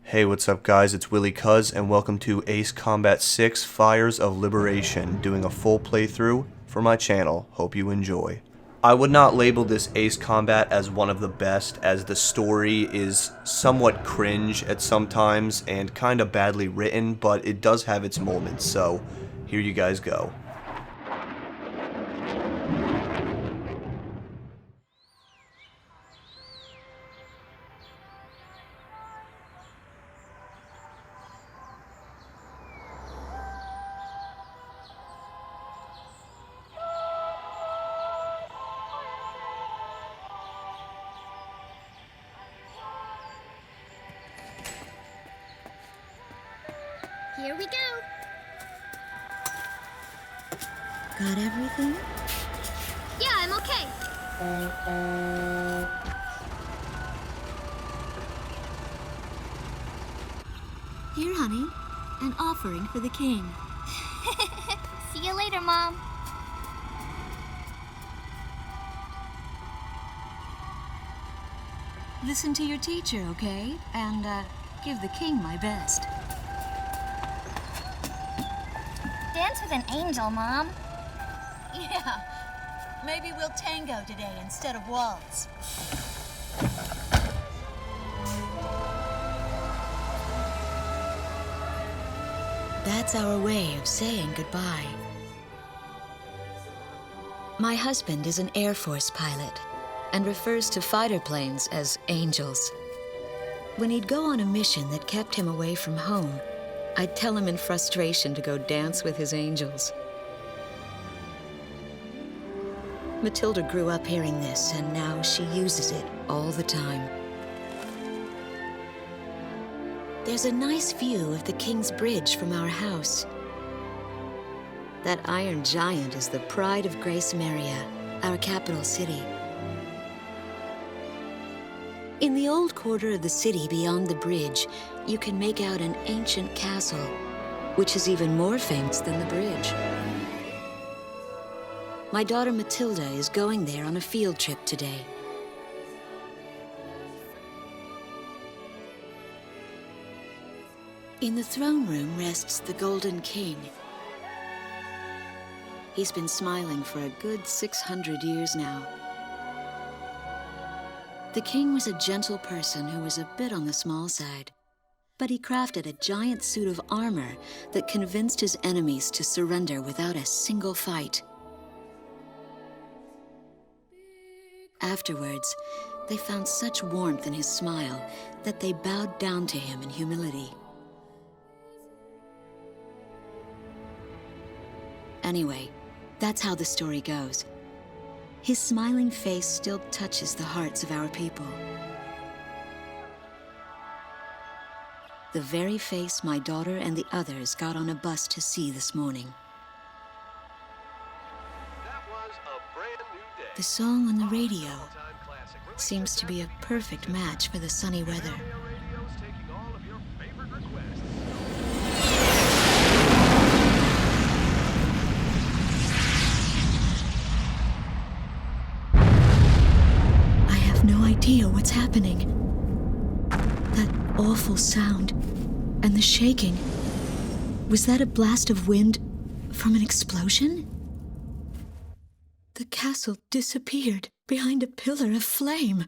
Hey, what's up guys, it's Willie Cuz, and welcome to Ace Combat 6 Fires of Liberation, doing a full playthrough for my channel. Hope you enjoy. I would not label this Ace Combat as one of the best, as the story is somewhat cringe at some times and kinda badly written, but it does have its moments, so here you guys go. Here we go. Got everything? Yeah, I'm okay. Here, honey. An offering for the king. See you later, Mom. Listen to your teacher, okay? And, give the king my best. Dance with an angel, Mom. Yeah. Maybe we'll tango today instead of waltz. That's our way of saying goodbye. My husband is an Air Force pilot and refers to fighter planes as angels. When he'd go on a mission that kept him away from home, I'd tell him in frustration to go dance with his angels. Matilda grew up hearing this, and now she uses it all the time. There's a nice view of the King's Bridge from our house. That iron giant is the pride of Grace Maria, our capital city. In the old quarter of the city beyond the bridge, you can make out an ancient castle, which is even more famous than the bridge. My daughter Matilda is going there on a field trip today. In the throne room rests the Golden King. He's been smiling for a good 600 years now. The king was a gentle person who was a bit on the small side, but he crafted a giant suit of armor that convinced his enemies to surrender without a single fight. Afterwards, they found such warmth in his smile that they bowed down to him in humility. Anyway, that's how the story goes. His smiling face still touches the hearts of our people. The very face my daughter and the others got on a bus to see this morning. That was a brand new day. The song on the radio seems to be a perfect match for the sunny weather. Radio's taking all of your favorite requests. I have no idea what's happening. That awful sound and the shaking. Was that a blast of wind from an explosion? The castle disappeared behind a pillar of flame.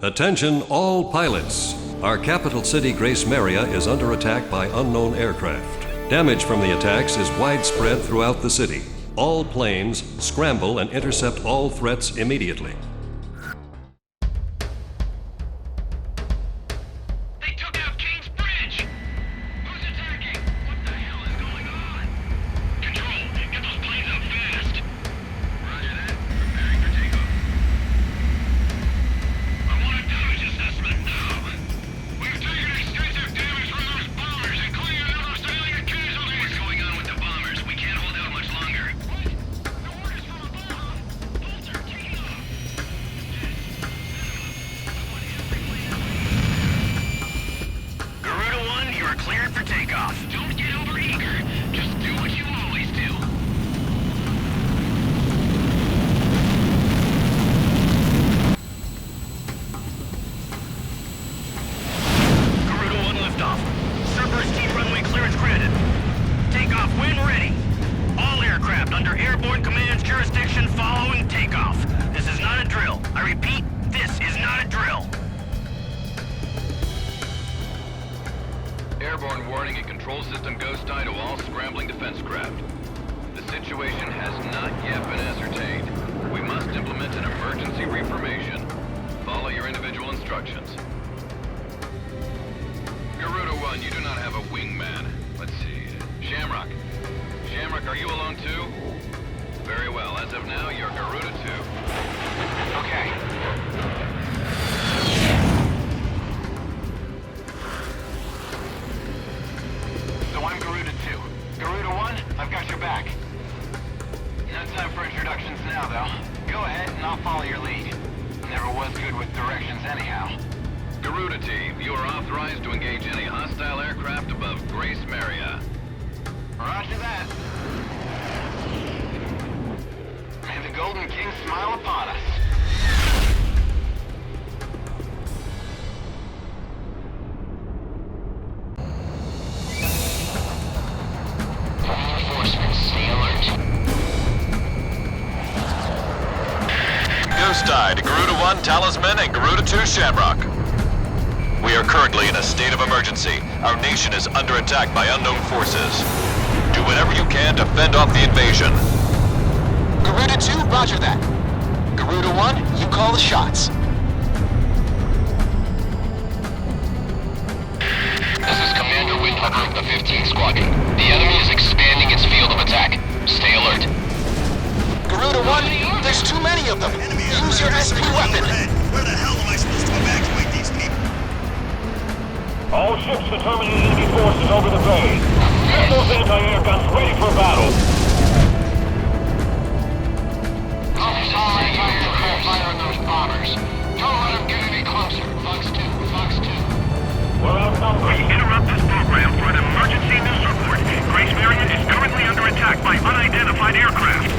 Attention all pilots. Our capital city, Grace Maria, is under attack by unknown aircraft. Damage from the attacks is widespread throughout the city. All planes scramble and intercept all threats immediately. They took out King's Bridge! Who's attacking? What the hell is going on? Control, get those planes up fast! Roger that. Preparing for takeoff. I want a damage assessment now! We've taken extensive damage from those bombers, including a number of civilian casualties! What's going on with the bombers? We can't hold out much longer. What? The orders from above! Bolter, take it off! system ghost eye to all scrambling defense craft. The situation has not yet been ascertained. We must implement an emergency reformation. Follow your individual instructions. Garuda 1, you do not have a wingman. Let's see. Shamrock. Shamrock, are you alone too? Very well. As of now, you're Garuda 2. Okay. So I'm Garuda 2. Garuda 1, I've got your back. No time for introductions now, though. Go ahead and I'll follow your lead. Never was good with directions anyhow. Garuda Team, you are authorized to engage any hostile aircraft above Grace Maria. Roger that. May the Golden King smile upon us. Reinforcements, stay alert. Ghost Eye to Garuda 1 Talisman and Garuda 2 Shamrock. We are currently in a state of emergency. Our nation is under attack by unknown forces. Do whatever you can to fend off the invasion. Garuda 2, roger that. Garuda 1, you call the shots. This is Commander Windhopper of the 15th Squadron. The enemy is expanding its field of attack. Stay alert. Garuda 1, there's too many of them. Use your SP weapon. Where the hell am I supposed to evacuate these people? All ships determining enemy forces over the bay. Get those anti-air guns ready for battle. Fire on those bombers. Don't let them get any closer. Fox 2, Fox 2. We're outnumbered. We interrupt this program for an emergency news report. Grace Maria is currently under attack by unidentified aircraft.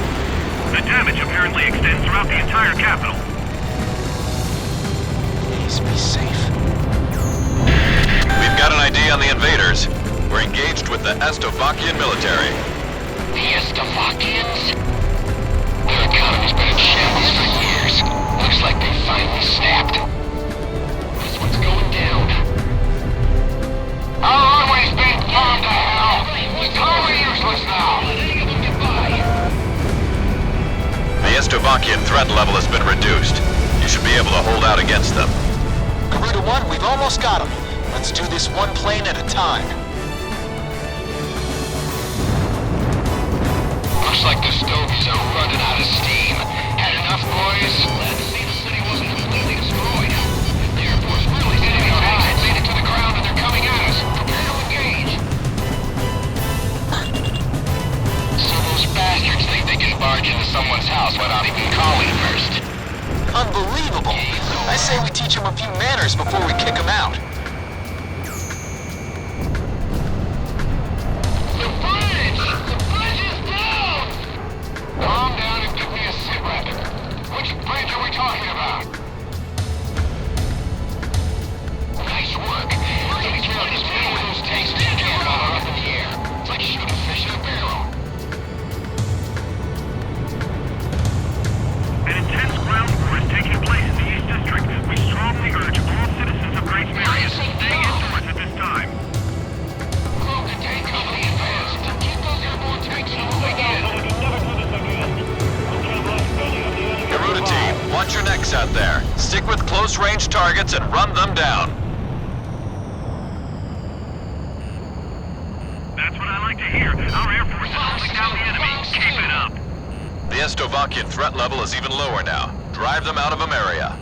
The damage apparently extends throughout the entire capital. Please be safe. We've got an ID on the invaders. We're engaged with the Estovakian military. The Estovakians? Their economy's been in shambles for years. Looks like they finally snapped. This one's going down. Our runway's been bombed to hell! We're totally useless now! Let any of them get by! The Estovakian threat level has been reduced. You should be able to hold out against them. Garuda 1, we've almost got them. Let's do this one plane at a time. Looks like the stogies are running out of steam. Had enough, boys? Glad to see the city wasn't completely destroyed. The Air Force really did it. Tanks had made it to the ground and they're coming at us. Prepare to engage. So those bastards think they can barge into someone's house without even calling first. Unbelievable. I say we teach them a few manners before we kick them out. The bridge! The bridge is down! Calm down and give me a sit rep. Which bridge are we talking about? Nice work. Taking care of this man with those tanks can't hover up in the air. It's like shooting a fish in a barrel. An intense ground war is taking place in the East District. We strongly urge all citizens of Grace Maria to stay indoors at this time. Crew contain company advanced. Keep those airborne tanks moving in. But we can never do this again. We can't let any of the enemy Garuda survive. Team, watch your necks out there. Stick with close-range targets and run them down. That's what I like to hear. Our Air Force is holding down the enemy. Keep it up. The Estovakian threat level is even lower now. Drive them out of Ameria.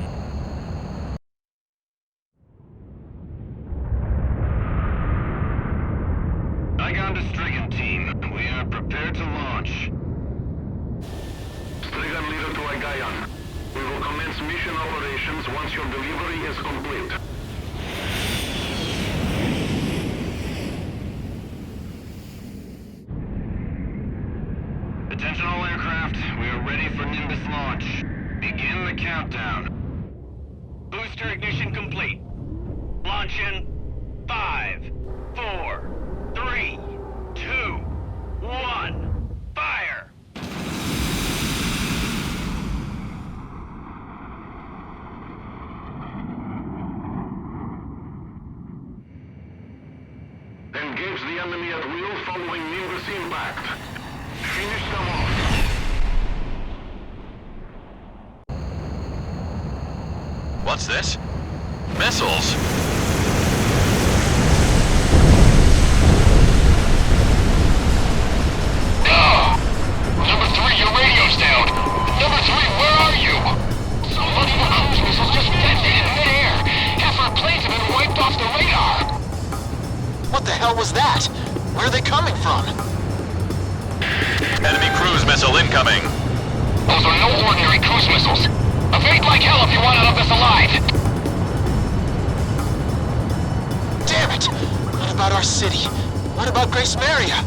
Igon to Strigan Team. We are prepared to launch. Strigan leader to Igayan. We will commence mission operations once your delivery is complete. Attention all aircraft, we are ready for Nimbus launch. Begin the countdown. Booster ignition complete. Launch in 5, 4, 3, 2, 1. Fire! Engage the enemy at will following nearest impact. Finish them off. What's this? Missiles? Number 3, your radio's down. Number 3, where are you? Somebody with cruise missiles just detonated in midair. Half our planes have been wiped off the radar. What the hell was that? Where are they coming from? Enemy cruise missile incoming. Those are no ordinary cruise missiles. Evade like hell if you want out of this alive. Damn it! What about our city? What about Grace Maria?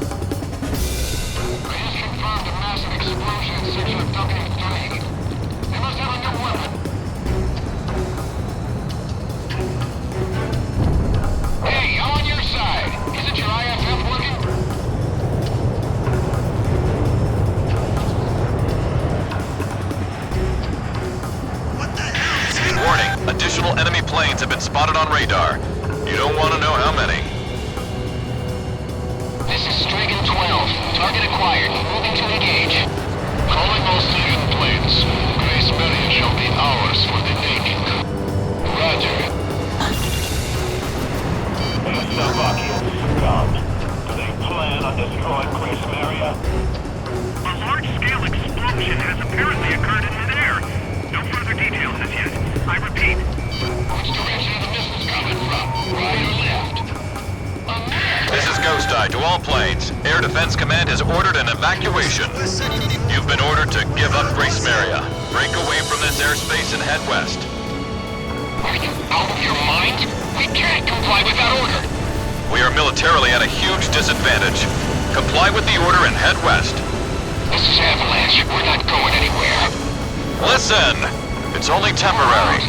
I just confirmed a massive explosion in section of W3. They must have a new weapon. Hey, I'm on your side. Isn't your IFF working? What the hell is happening? Warning, additional enemy planes have been spotted on radar. You don't want to know how many. This is Strigan 12. Target acquired. Moving to engage. Calling all Strigan planes. Grace Maria shall be ours for the taking. Roger. Slovakians succumbed. Do they plan on destroying Grace Maria? A large-scale explosion has apparently occurred in midair. No further details as yet. I repeat. Which direction are the missiles coming from? Right or left? This is Ghost Eye to all planes. Air Defense Command has ordered an evacuation. You've been ordered to give up Grace Maria. Break away from this airspace and head west. Are you out of your mind? We can't comply with that order. We are militarily at a huge disadvantage. Comply with the order and head west. This is Avalanche. We're not going anywhere. Listen! It's only temporary.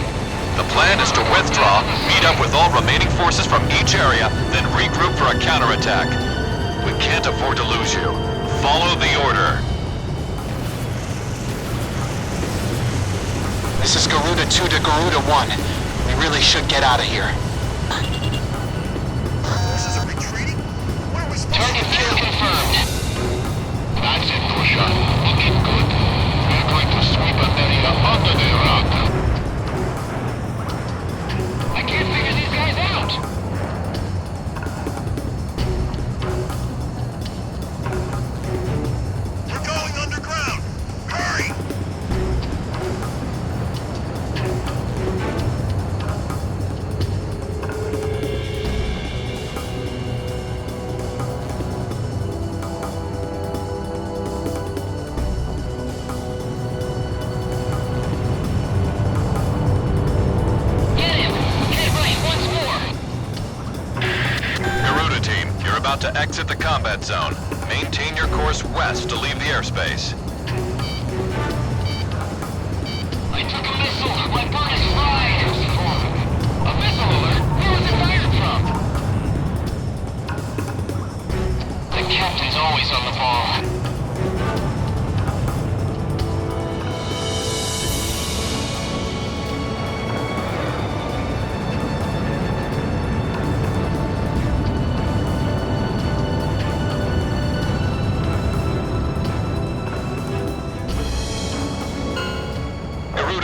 The plan is to withdraw, meet up with all remaining forces from each area, then regroup for a counterattack. We can't afford to lose you. Follow the order. This is Garuda 2 to Garuda 1. We really should get out of here. Forces are retreating? What are we supposed Target to kill do? confirmed. That's it, Pusher. Looking good. We're going to sweep America under the rug. I can't figure these guys out. We're going underground! Hurry! About to exit the combat zone. Maintain your course west to leave the airspace. I took a missile. My bird is fried. A missile alert? Where was it fired from? The captain's always on the ball.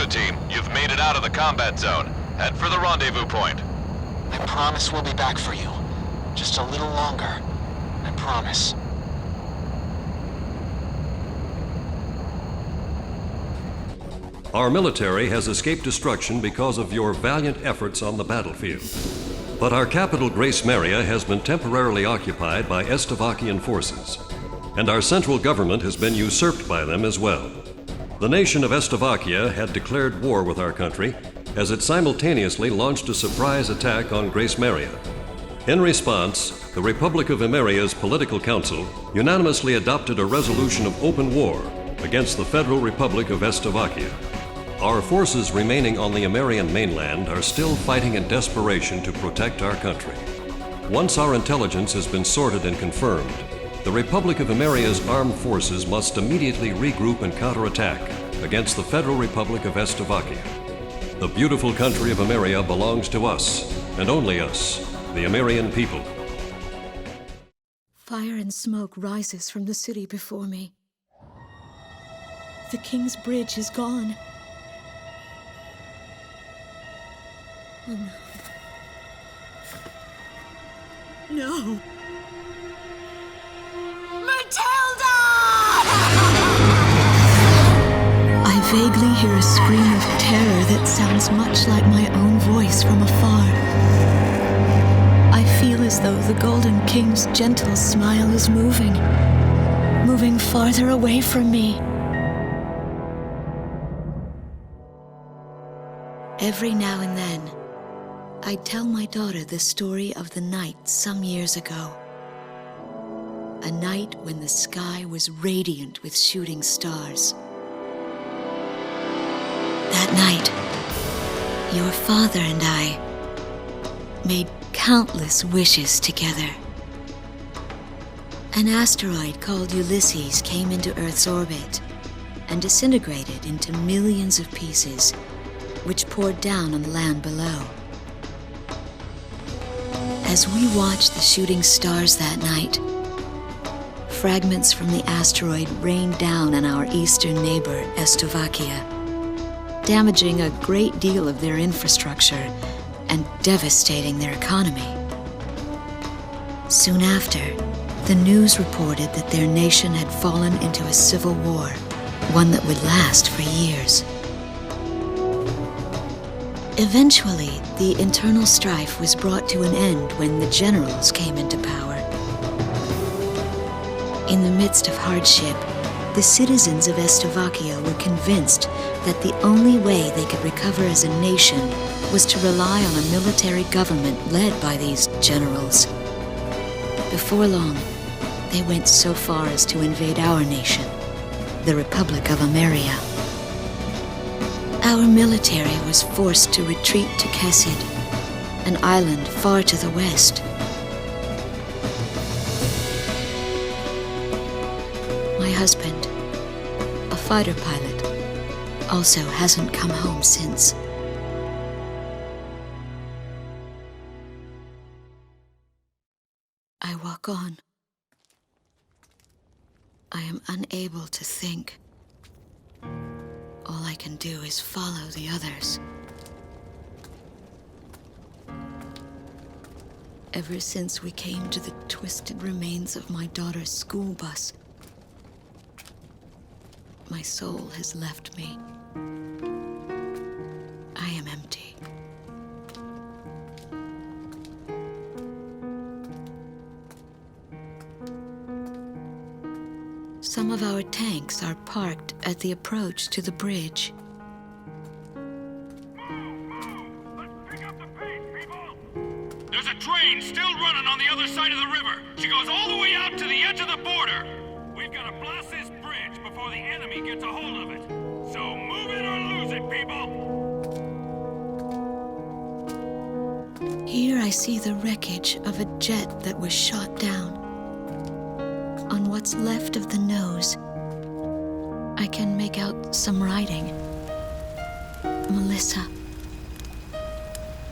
Team, you've made it out of the combat zone. Head for the rendezvous point. I promise we'll be back for you. Just a little longer. I promise. Our military has escaped destruction because of your valiant efforts on the battlefield. But our capital, Grace Maria, has been temporarily occupied by Estavakian forces, and our central government has been usurped by them as well. The nation of Estavakia had declared war with our country as it simultaneously launched a surprise attack on Grace Maria. In response, the Republic of Imeria's Political Council unanimously adopted a resolution of open war against the Federal Republic of Estavakia. Our forces remaining on the Imerian mainland are still fighting in desperation to protect our country. Once our intelligence has been sorted and confirmed, the Republic of Imeria's armed forces must immediately regroup and counterattack against the Federal Republic of Estavakia. The beautiful country of Imeria belongs to us, and only us, the Imerian people. Fire and smoke rises from the city before me. The King's Bridge is gone. Oh no. No! Matilda! I vaguely hear a scream of terror that sounds much like my own voice from afar. I feel as though the Golden King's gentle smile is moving farther away from me. Every now and then, I tell my daughter the story of the night some years ago. A night when the sky was radiant with shooting stars. That night, your father and I made countless wishes together. An asteroid called Ulysses came into Earth's orbit and disintegrated into millions of pieces, which poured down on the land below. As we watched the shooting stars that night, fragments from the asteroid rained down on our eastern neighbor, Slovakia, damaging a great deal of their infrastructure and devastating their economy. Soon after, the news reported that their nation had fallen into a civil war, one that would last for years. Eventually, the internal strife was brought to an end when the generals came into power. In the midst of hardship, the citizens of Slovakia were convinced that the only way they could recover as a nation was to rely on a military government led by these generals. Before long, they went so far as to invade our nation, the Republic of Ameria. Our military was forced to retreat to Kesid, an island far to the west. My husband, a fighter pilot, also hasn't come home since. I walk on. I am unable to think. All I can do is follow the others. Ever since we came to the twisted remains of my daughter's school bus, my soul has left me. I am empty. Some of our tanks are parked at the approach to the bridge. There's a train still running on the other side of the river. She goes all the way out to the edge of the border. We've got to blast this bridge before the enemy gets a hold of it. So move it or lose it, people. Here I see the wreckage of a jet that was shot down. On what's left of the nose, I can make out some writing. Melissa.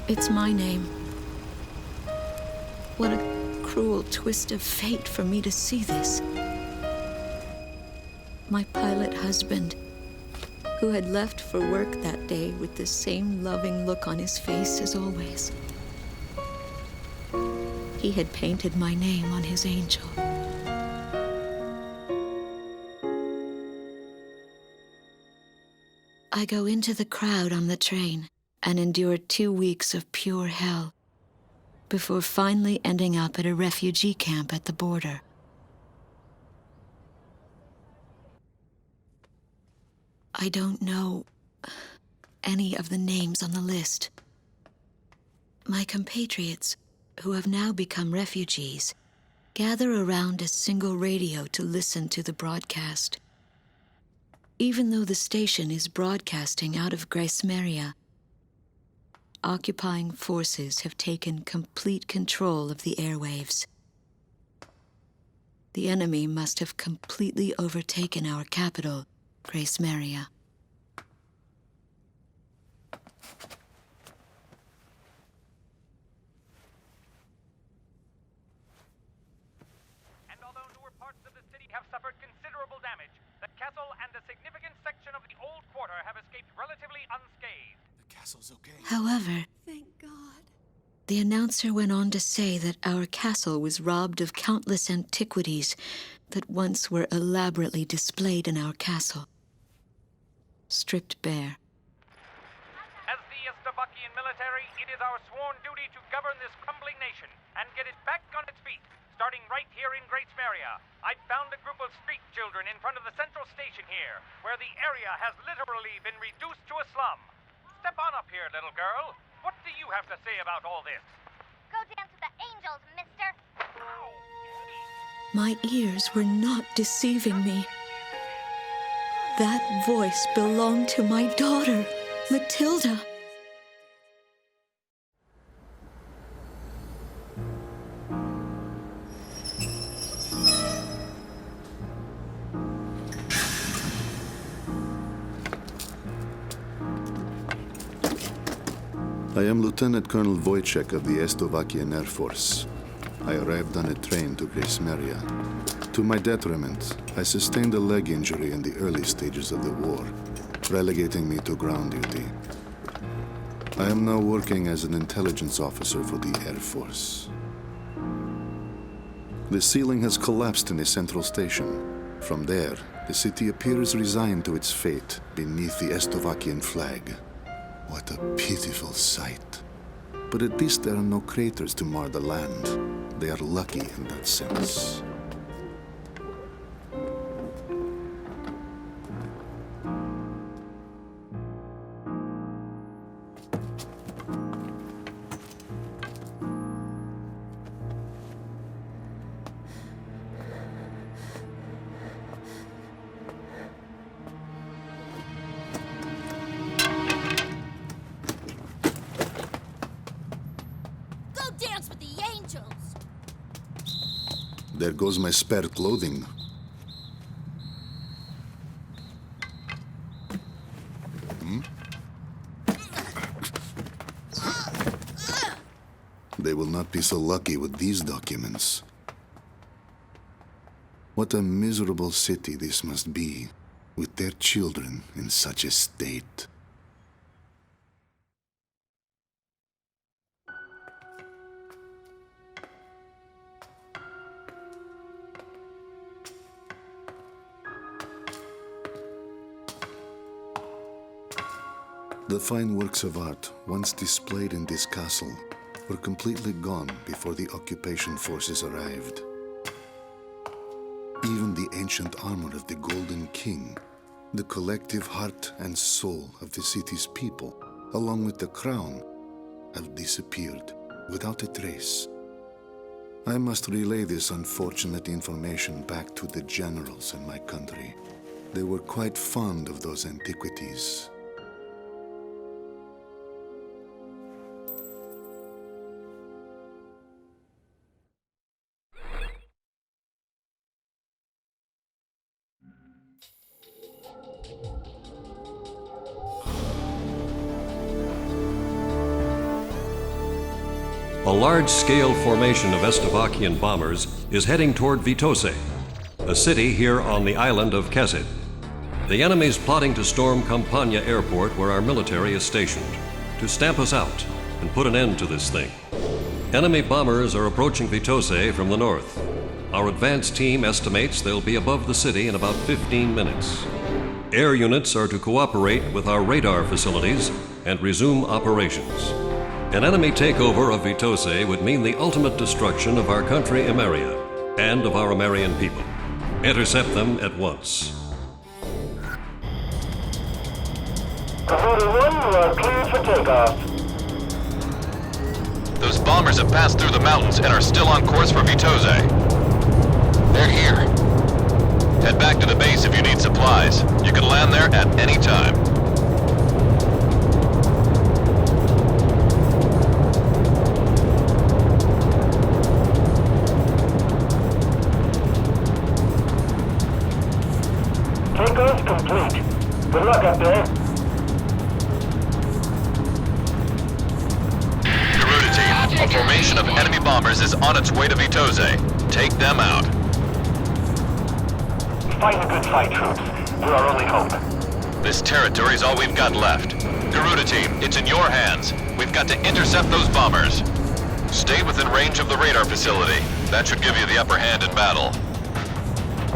It's my name. What a cruel twist of fate for me to see this. My pilot husband, who had left for work that day with the same loving look on his face as always. He had painted my name on his angel. I go into the crowd on the train and endure 2 weeks of pure hell before finally ending up at a refugee camp at the border. I don't know any of the names on the list. My compatriots, who have now become refugees, gather around a single radio to listen to the broadcast. Even though the station is broadcasting out of Grace Maria, occupying forces have taken complete control of the airwaves. The enemy must have completely overtaken our capital, Grace Maria. have suffered considerable damage. The castle and a significant section of the old quarter have escaped relatively unscathed. The castle's okay. However, Thank God. the announcer went on to say that our castle was robbed of countless antiquities that once were elaborately displayed in our castle. Stripped bare. As the Estovakian military, it is our sworn duty to govern this crumbling nation and get it back on its feet, starting right here in Great Smeria. I found a group of street children in front of the central station here, where the area has literally been reduced to a slum. Step on up here, little girl. What do you have to say about all this? Go dance with the angels, mister. My ears were not deceiving me. That voice belonged to my daughter, Matilda. I am Lieutenant Colonel Wojciech of the Estovakian Air Force. I arrived on a train to Grace Maria. To my detriment, I sustained a leg injury in the early stages of the war, relegating me to ground duty. I am now working as an intelligence officer for the Air Force. The ceiling has collapsed in the central station. From there, the city appears resigned to its fate beneath the Estovakian flag. What a pitiful sight. But at least there are no craters to mar the land. They are lucky in that sense. There goes my spare clothing. They will not be so lucky with these documents. What a miserable city this must be, with their children in such a state. The fine works of art, once displayed in this castle, were completely gone before the occupation forces arrived. Even the ancient armor of the Golden King, the collective heart and soul of the city's people, along with the crown, have disappeared without a trace. I must relay this unfortunate information back to the generals in my country. They were quite fond of those antiquities. A large-scale formation of Estovakian bombers is heading toward Vitose, a city here on the island of Kesid. The enemy's plotting to storm Campania Airport, where our military is stationed, to stamp us out and put an end to this thing. Enemy bombers are approaching Vitose from the north. Our advance team estimates they'll be above the city in about 15 minutes. Air units are to cooperate with our radar facilities and resume operations. An enemy takeover of Vitose would mean the ultimate destruction of our country Emeria and of our Emerian people. Intercept them at once. Caruda 1, you are cleared for takeoff. Those bombers have passed through the mountains and are still on course for Vitose. They're here. Head back to the base if you need supplies. You can land there at any time. Takeoff complete. Good luck up there. Garuda team, a formation of enemy bombers is on its way to Vitose. Take them out. Fight a good fight, troops. We're our only hope. This territory's all we've got left. Garuda team, it's in your hands. We've got to intercept those bombers. Stay within range of the radar facility. That should give you the upper hand in battle.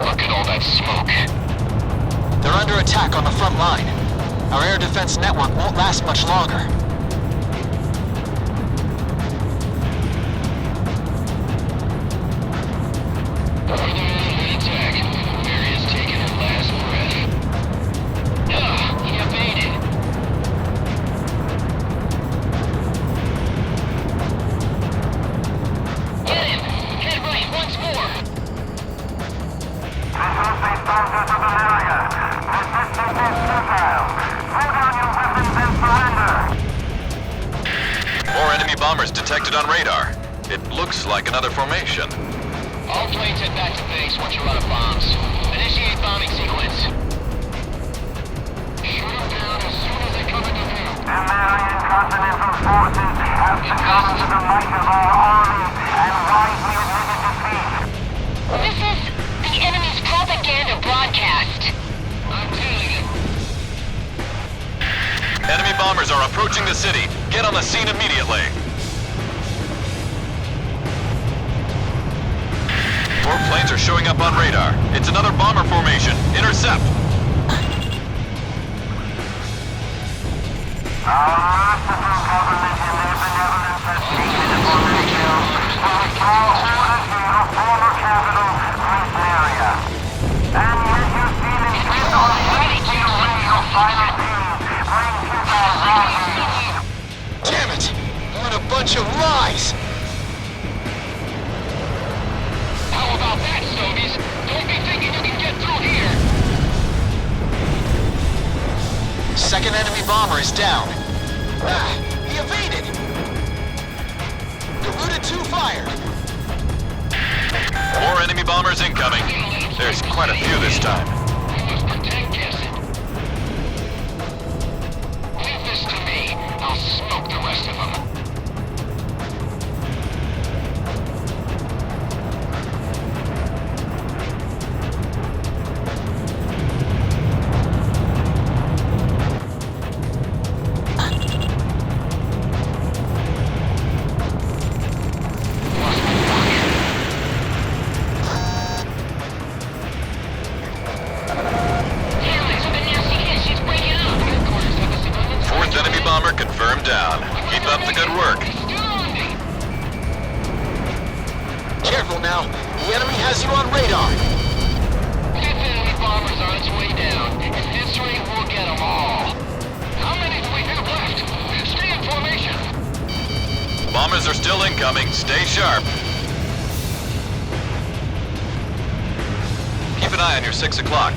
Look at all that smoke. They're under attack on the front line. Our air defense network won't last much longer. Detected on radar. It looks like another formation. All planes head back to base once you're out of bombs. Initiate bombing sequence. Shoot them down as soon as they come into view. American Continental Forces have succumbed to the might of our army and wisely admitted defeat. This is the enemy's propaganda broadcast. I'm telling you. Enemy bombers are approaching the city. Get on the scene immediately. 4 planes are showing up on radar. It's another bomber formation. Intercept. Our merciful government in their benevolence has taken it upon themselves to restore order to your former capital, Great. And yet you seem intent on taking away your final pain, bring people around. Damn it! What a bunch of lies! How about that, Sovies? Don't be thinking you can get through here! Second enemy bomber is down. Ah, he evaded! Garuda 2 fired! 4 enemy bombers incoming. There's quite a few this time. We must protect Kessin. Leave this to me. I'll smoke the rest of them. Confirmed down. Keep up the good work. Careful now. The enemy has you on radar. Fifth enemy bomber's on its way down. At this rate, we'll get them all. How many do we have left? Stay in formation. Bombers are still incoming. Stay sharp. Keep an eye on your 6 o'clock.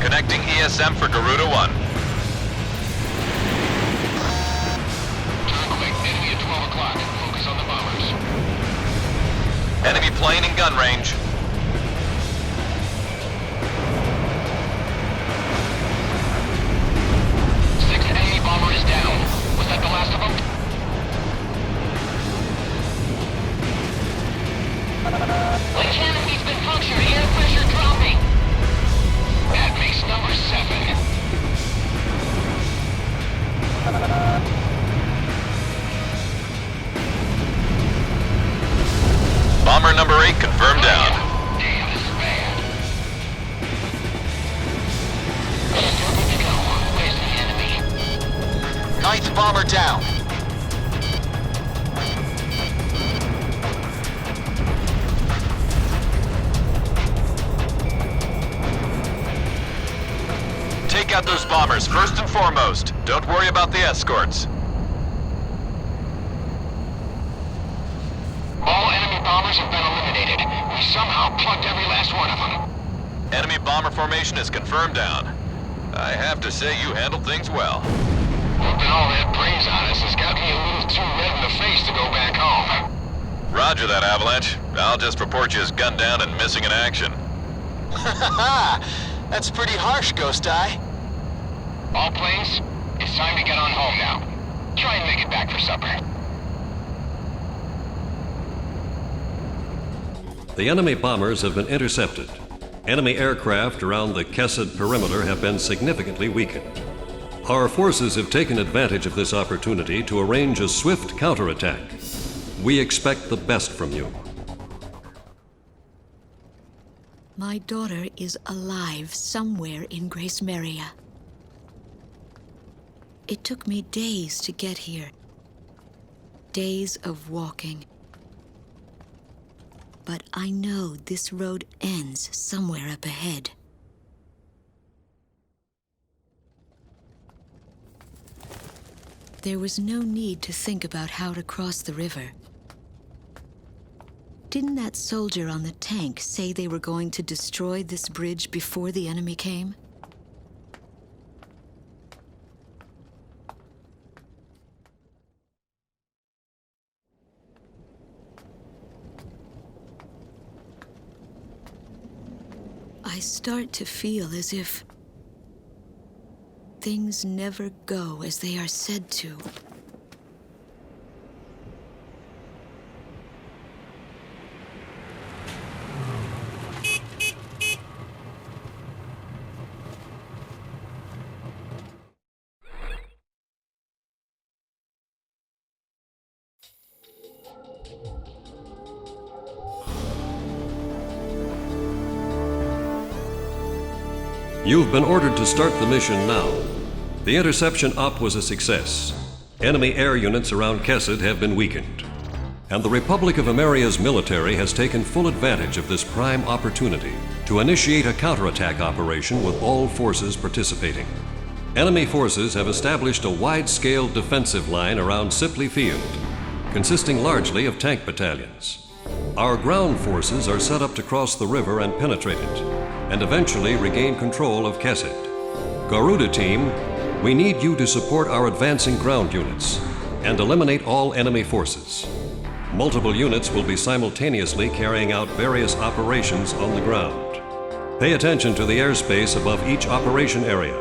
Connecting ESM for Garuda 1. Enemy at 12 o'clock. Focus on the bombers. Enemy plane in gun range. Sixth enemy bomber is down. Was that the last of them? The canopy's been punctured. Air pressure dropping. That makes number 7. Bomber number 8 confirmed down. Damn, this is bad. Still good to go. Where's the enemy? 9th bomber down. Take out those bombers first and foremost. Don't worry about the escorts. All enemy bombers have been eliminated. We somehow plucked every last one of them. Enemy bomber formation is confirmed down. I have to say you handled things well. Whooping all that brains on us has got me a little too red in the face to go back home. Roger that, Avalanche. I'll just report you as gunned down and missing in action. That's pretty harsh, Ghost Eye. All planes, it's time to get on home now. Try and make it back for supper. The enemy bombers have been intercepted. Enemy aircraft around the Kesed perimeter have been significantly weakened. Our forces have taken advantage of this opportunity to arrange a swift counterattack. We expect the best from you. My daughter is alive somewhere in Grace Maria. It took me days to get here. Days of walking. But I know this road ends somewhere up ahead. There was no need to think about how to cross the river. Didn't that soldier on the tank say they were going to destroy this bridge before the enemy came? I start to feel as if things never go as they are said to. You've been ordered to start the mission now. The interception op was a success. Enemy air units around Kesed have been weakened. And the Republic of Ameria's military has taken full advantage of this prime opportunity to initiate a counterattack operation with all forces participating. Enemy forces have established a wide-scale defensive line around Sipley Field, consisting largely of tank battalions. Our ground forces are set up to cross the river and penetrate it, and eventually regain control of Kesed. Garuda team, we need you to support our advancing ground units and eliminate all enemy forces. Multiple units will be simultaneously carrying out various operations on the ground. Pay attention to the airspace above each operation area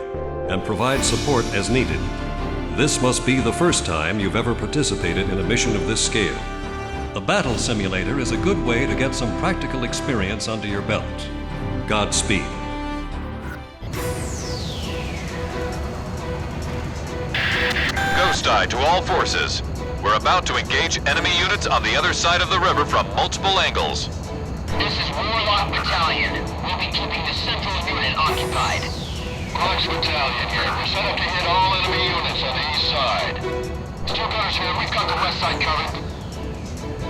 and provide support as needed. This must be the first time you've ever participated in a mission of this scale. The battle simulator is a good way to get some practical experience under your belt. Godspeed. Ghost Eye to all forces. We're about to engage enemy units on the other side of the river from multiple angles. This is Warlock Battalion. We'll be keeping the central unit occupied. Rox Battalion here. We're set up to hit all enemy units on the east side. Still gunners here. We've got the west side covered.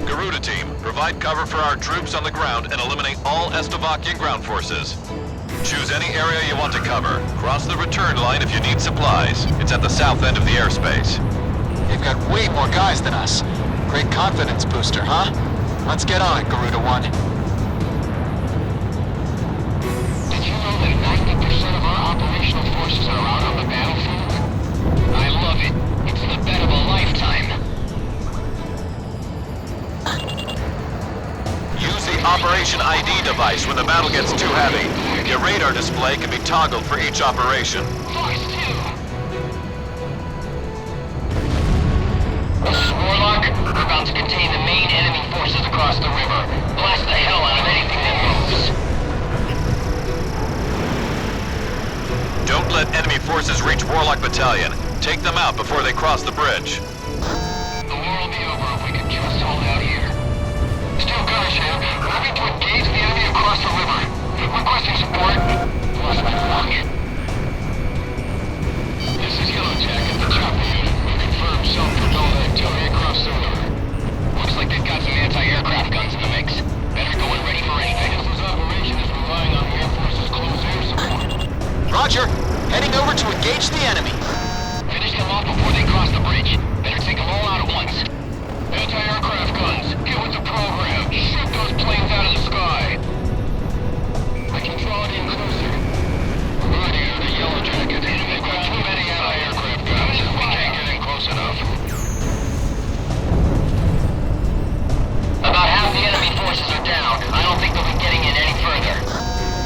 Garuda team, provide cover for our troops on the ground and eliminate all Estavakian ground forces. Choose any area you want to cover. Cross the return line if you need supplies. It's at the south end of the airspace. They've got way more guys than us. Great confidence booster, huh? Let's get on it, Garuda 1. Did you know that 90% of our operational forces are out on the battlefield? I love it. It's the bet of a lifetime. Use the Operation ID device when the battle gets too heavy. Your radar display can be toggled for each operation. Fox 2! This is Warlock. We're about to contain the main enemy forces across the river. Blast the hell out of anything that moves. Don't let enemy forces reach Warlock Battalion. Take them out before they cross the bridge. The war will be over if we can just hold out here. Still gunners here. Moving to engage the enemy across the river. Requesting support. Lost my luck. This is Yellow Jacket, the chopper unit. We've confirmed self-propelled artillery across the river. Looks like they've got some anti-aircraft guns in the mix. Better go in ready for anything. This operation is relying on the Air Force's close air support. Roger. Heading over to engage the enemy. Finish them off before they cross the bridge. Better take them all out at once. Anti-aircraft guns, get with the program. Shoot those planes out of the sky. I can draw it in closer. Right here, the Yellow Jacket. They've got too many anti-aircraft guns. We can't get in close enough. About half the enemy forces are down. I don't think they'll be getting in any further.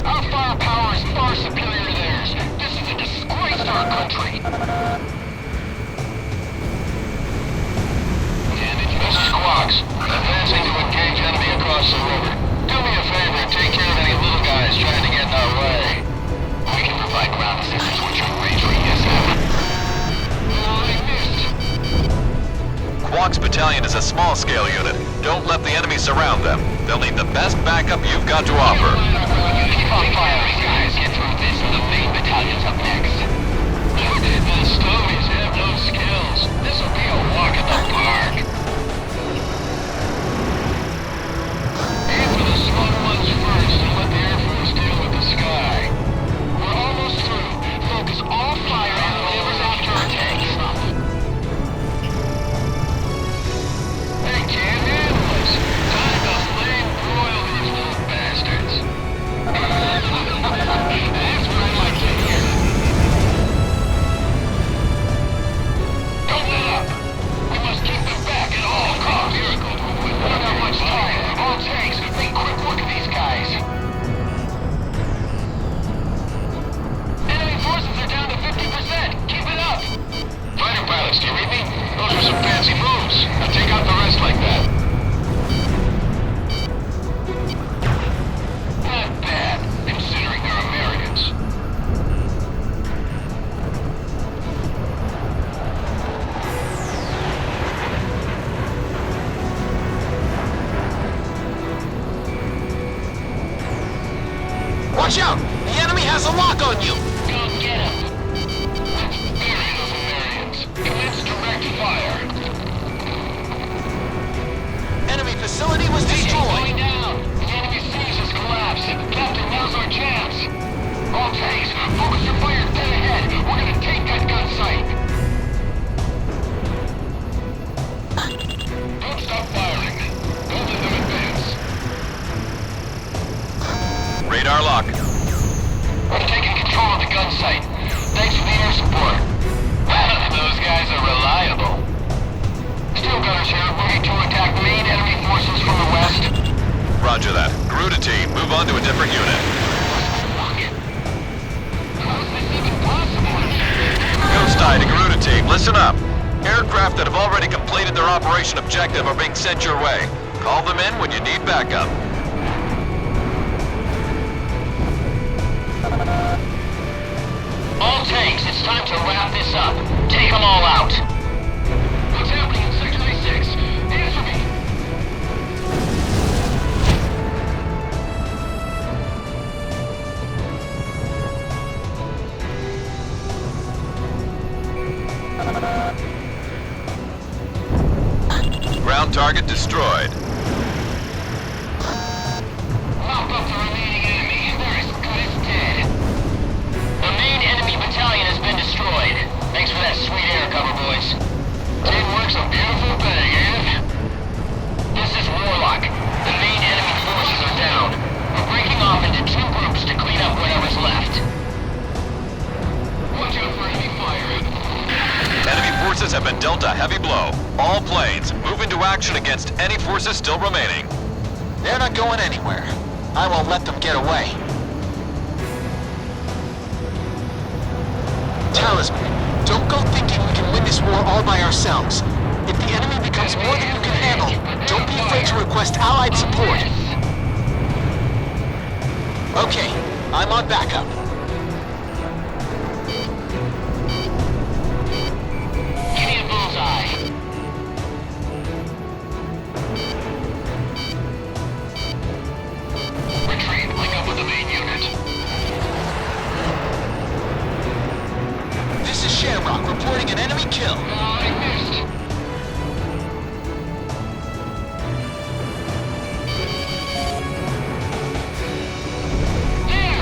Our firepower is far superior to theirs. This is a disgrace to our country. Damage. This is Quox. Advancing to engage enemy across the river. Do me a battalion is a small-scale unit. Don't let the enemy surround them. They'll need the best backup you've got to offer. Keep on firing, guys. Get through this and the main battalion's up next. The Stovies have no skills. This'll be a walk in the park. Aim for the small ones first and let the Air Force deal with the sky. We're almost through. Focus all fire on whatever's after our tanks. Hey, can't handle this. Time to flame broil these little bastards. That's what I like to hear. Don't let up. We must keep them back at all costs. We don't have much time. All tanks, make quick work of these guys. Enemy forces are down to 50%. Keep it up. Fighter pilots, do you read me? Those are some fancy moves. Now take out the rest like that. Not bad, considering they're Americans. Watch out! The enemy has a lock on you! Go get him! Let's bury those Americans. Commence direct fire. Enemy facility was destroyed. Going down. The enemy siege has collapsed. Captain, now's our chance. All tanks, focus your fire dead ahead. We're gonna take that gun site. Don't stop firing. Don't let them advance. Radar lock. We're taking control of the gun site. Thanks for the air support. Those guys are reliable. Steel gunners here, ready to attack main enemy forces from the west. Roger that. Garuda team, move on to a different unit. How is this even possible? Ghost Eye to Garuda team, listen up. Aircraft that have already completed their operation objective are being sent your way. Call them in when you need backup. All tanks, it's time to wrap this up. Take them all out. What's happening in Sector 86? Answer me. Ground target destroyed. Mop up the remaining enemy. They're as good as dead. The main enemy battalion has been destroyed. Thanks for that sweet air cover, boys. Teamwork's a beautiful thing, ain't it? This is Warlock. The main enemy forces are down. We're breaking off into two groups to clean up whatever's left. Watch out for enemy fire. Enemy forces have been dealt a heavy blow. All planes, move into action against any forces still remaining. They're not going anywhere. I won't let them get away. Talisman, don't go thinking we can win this war all by ourselves. If the enemy becomes more than you can handle, don't be afraid to request allied support. Okay, I'm on backup. Give me a bullseye. Retreat, link up with the main unit. This is Shamrock reporting an enemy kill. I missed.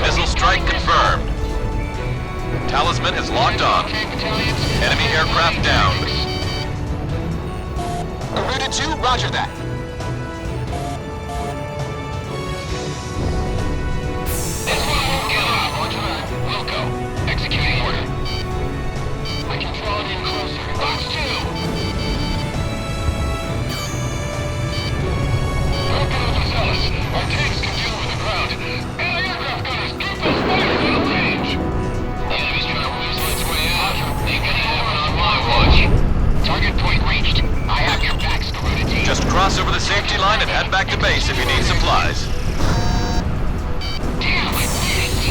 Missile strike confirmed. Talisman is locked on. Enemy aircraft down. Garuda 2, roger that. This one won't get off. Roger that. We'll go. Executing order. I can draw it in closer. Box 2! Don't get overzealous. Our tanks can deal with the ground. Anti-aircraft gunners, keep those fighters out of range! The enemy's trying to weasel its way out. Ain't gonna happen on my watch. Target point reached. I have your backs, Garuda team. Just cross over the safety line and head back to base if you need supplies. Damn, I missed!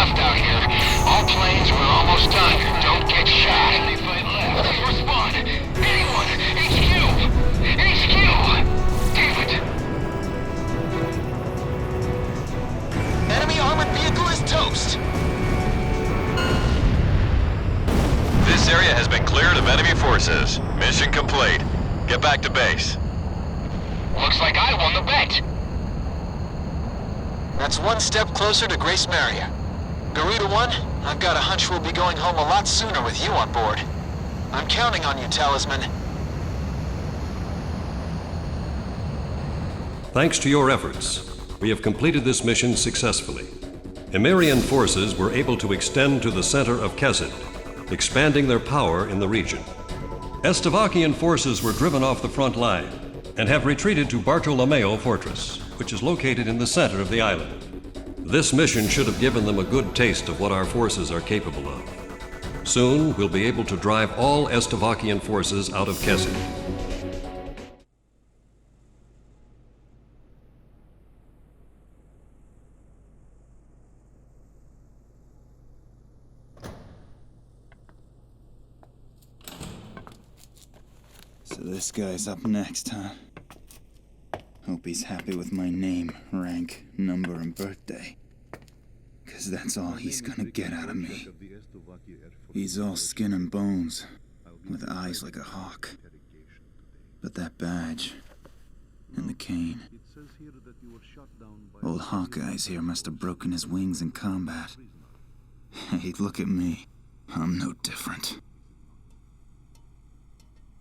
left out here. All planes, we're almost done. Don't get shot. Any fight left? Respond! Anyone! HQ! HQ! Damn it! Enemy armored vehicle is toast. This area has been cleared of enemy forces. Mission complete. Get back to base. Looks like I won the bet. That's one step closer to Grace Maria. Garuda 1, I've got a hunch we'll be going home a lot sooner with you on board. I'm counting on you, Talisman. Thanks to your efforts, we have completed this mission successfully. Emirian forces were able to extend to the center of Kesed, expanding their power in the region. Estevakian forces were driven off the front line and have retreated to Bartolomeo Fortress, which is located in the center of the island. This mission should have given them a good taste of what our forces are capable of. Soon, we'll be able to drive all Estevakian forces out of Kesed. So this guy's up next, huh? Hope he's happy with my name, rank, number, and birthday. 'Cause that's all he's gonna get out of me. He's all skin and bones, with eyes like a hawk. But that badge, and the cane. Old Hawkeyes here must have broken his wings in combat. Hey, look at me. I'm no different.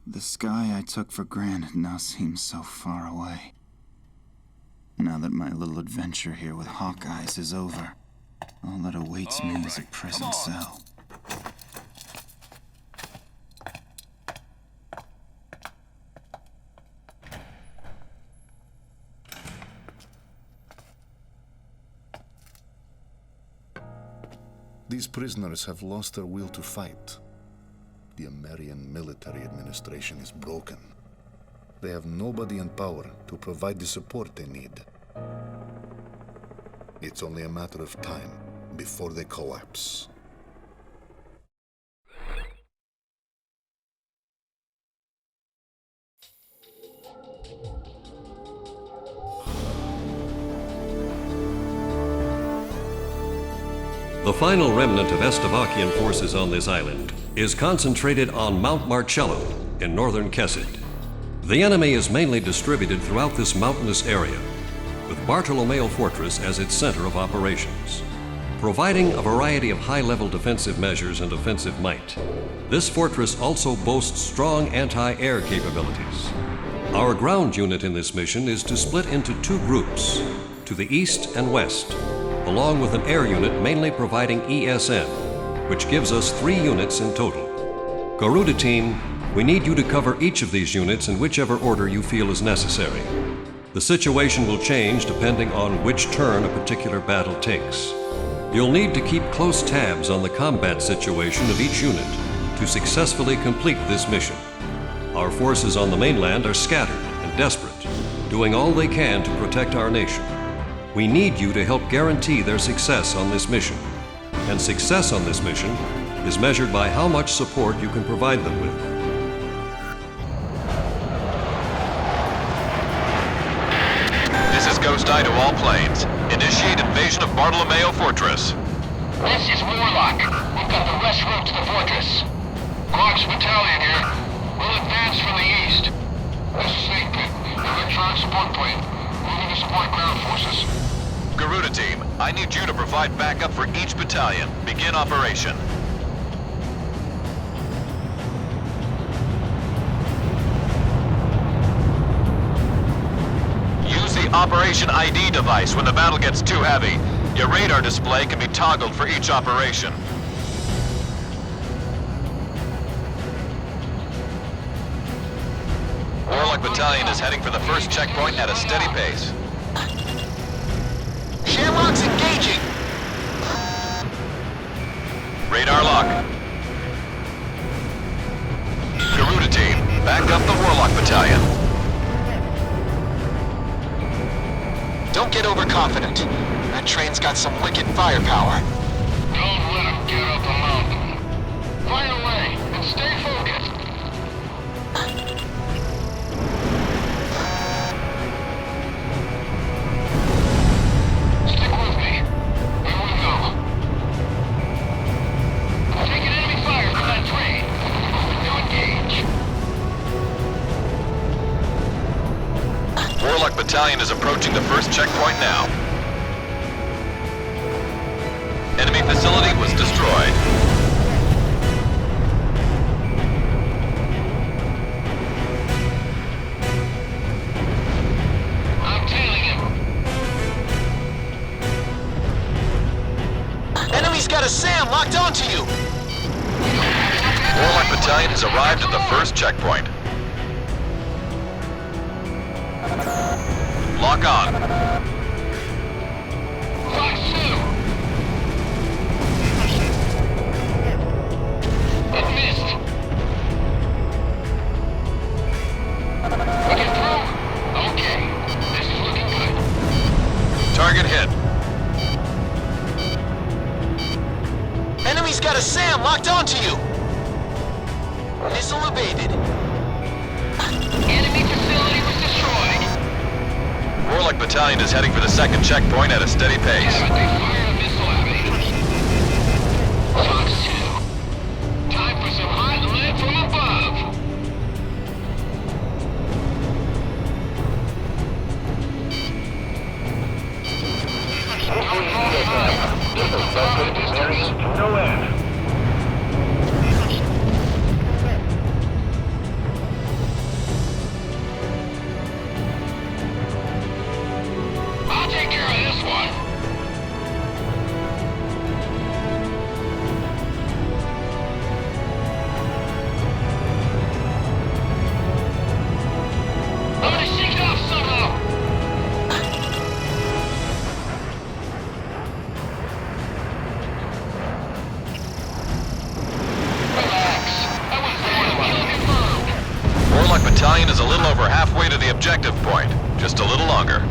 The sky I took for granted now seems so far away. Now that my little adventure here with Hawkeyes is over, all that awaits me is a prison cell. These prisoners have lost their will to fight. The American military administration is broken. They have nobody in power to provide the support they need. It's only a matter of time before they collapse. The final remnant of Estevakian forces on this island is concentrated on Mount Marcello in northern Kesed. The enemy is mainly distributed throughout this mountainous area, with Bartolomeo Fortress as its center of operations. Providing a variety of high-level defensive measures and offensive might, this fortress also boasts strong anti-air capabilities. Our ground unit in this mission is to split into two groups, to the east and west, along with an air unit mainly providing ESN, which gives us 3 units in total. Garuda team, we need you to cover each of these units in whichever order you feel is necessary. The situation will change depending on which turn a particular battle takes. You'll need to keep close tabs on the combat situation of each unit to successfully complete this mission. Our forces on the mainland are scattered and desperate, doing all they can to protect our nation. We need you to help guarantee their success on this mission. And success on this mission is measured by how much support you can provide them with. This is Ghost Eye to all planes. Initiate invasion of Bartolomeo Fortress. This is Warlock. We've got the west route to the fortress. Glock's battalion here. We'll advance from the east. This is 8-Pit. Electronic support plane. Moving to support ground forces. Garuda team, I need you to provide backup for each battalion. Begin operation. Use the Operation ID device when the battle gets too heavy. Your radar display can be toggled for each operation. Warlock Battalion is heading for the first checkpoint at a steady pace. Shamrock's engaging! Radar lock. Garuda team, back up the Warlock Battalion. Don't get overconfident. That train's got some wicked firepower. Fire away, and stay focused. Stick with me. Where we go? Taking enemy fire from that train. Moving to engage. Warlock Battalion is approaching the first checkpoint now. Enemy facility was destroyed. I'm tailing him. Enemy's got a SAM locked onto you! Warlock Battalion has arrived at the first checkpoint. Lock on. Fox 2! It missed. We get through? Okay. This is looking good. Target hit. Enemy's got a SAM locked onto you! Missile evaded. Enemy facility was destroyed. Warlock Battalion is heading for the second checkpoint at a steady pace. They fired a missile at me. Fox 2. Time for some hot lead from above. I'll take care of this one. I'm gonna shake it off somehow. Relax. I was there. Kill confirmed. Warlock Battalion is a little over halfway to the objective point. Just a little longer.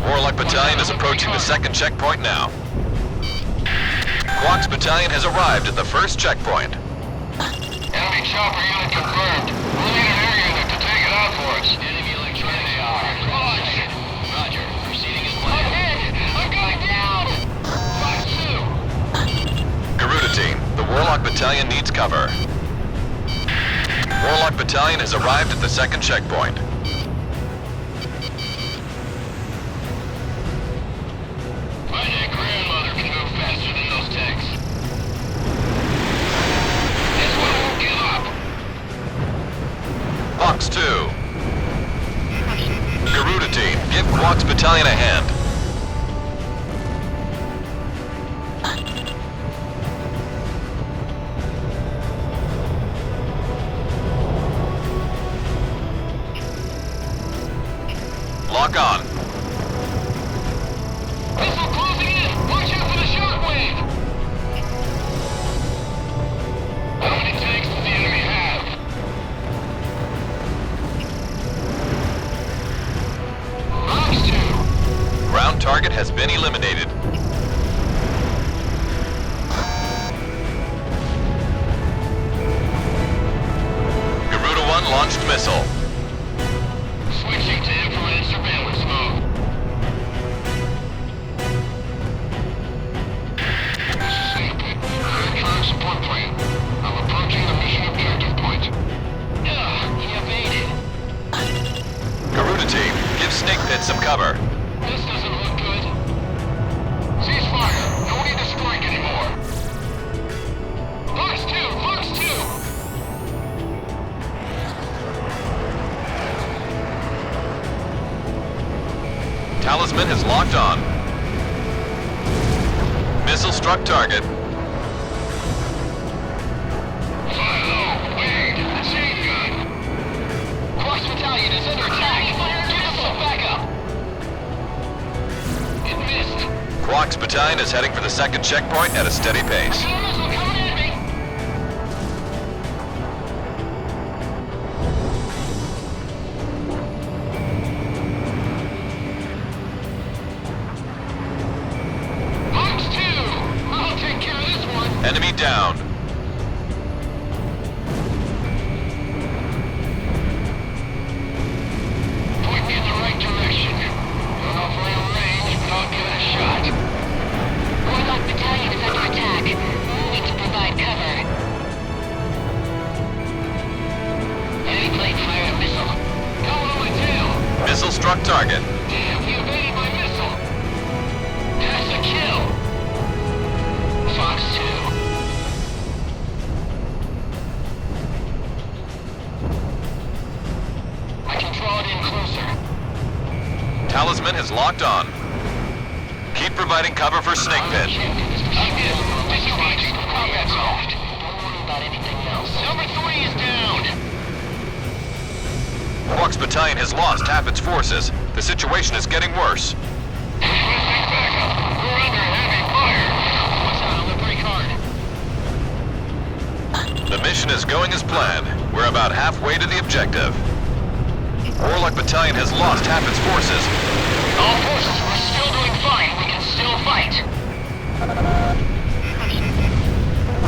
Warlock Battalion is approaching the second checkpoint now. Quox Battalion has arrived at the first checkpoint. Enemy chopper unit confirmed. We'll need an air unit to take it out for us. Enemy electronics. There they are. Roger. Proceeding as planned. I'm hit! I'm going down! Fox 2! Garuda team, the Warlock Battalion needs cover. Warlock Battalion has arrived at the second checkpoint. My dead grandmother can move faster than those tanks. This one won't give up. Fox 2. Garuda team, give Quox Battalion a hand. Lock on. Missile closing in! Watch out for the shockwave! How many tanks does the enemy have? Fox 2! Ground target has been eliminated. Garuda 1 launched missile. Switching to infrared surveillance mode. This is Snoopy. Electronic support plan. I'm approaching the mission objective point. He evaded. Garuda team, give Snake Pit some cover. This doesn't look good. Cease fire. No need to strike anymore. Fox 2! Fox 2! Talisman has locked on. Missile struck target. Fire low. Wade. Machine gun. Quox Battalion is under attack. Give us some backup. It missed. Quox Battalion is heading for the second checkpoint at a steady pace. Got a missile coming at me. Fox 2! I'll take care of this one. Enemy down. is locked on. Keep providing cover for snake pit. Disengaging from combat zone. Don't worry about anything else. Number 3 is down. Quark's battalion has lost half its forces. The situation is getting worse. Requesting backup. We're under heavy fire. What's out on the break hard? The mission is going as planned. We're about halfway to the objective. Warlock Battalion has lost half its forces. All forces, we're still doing fine. We can still fight.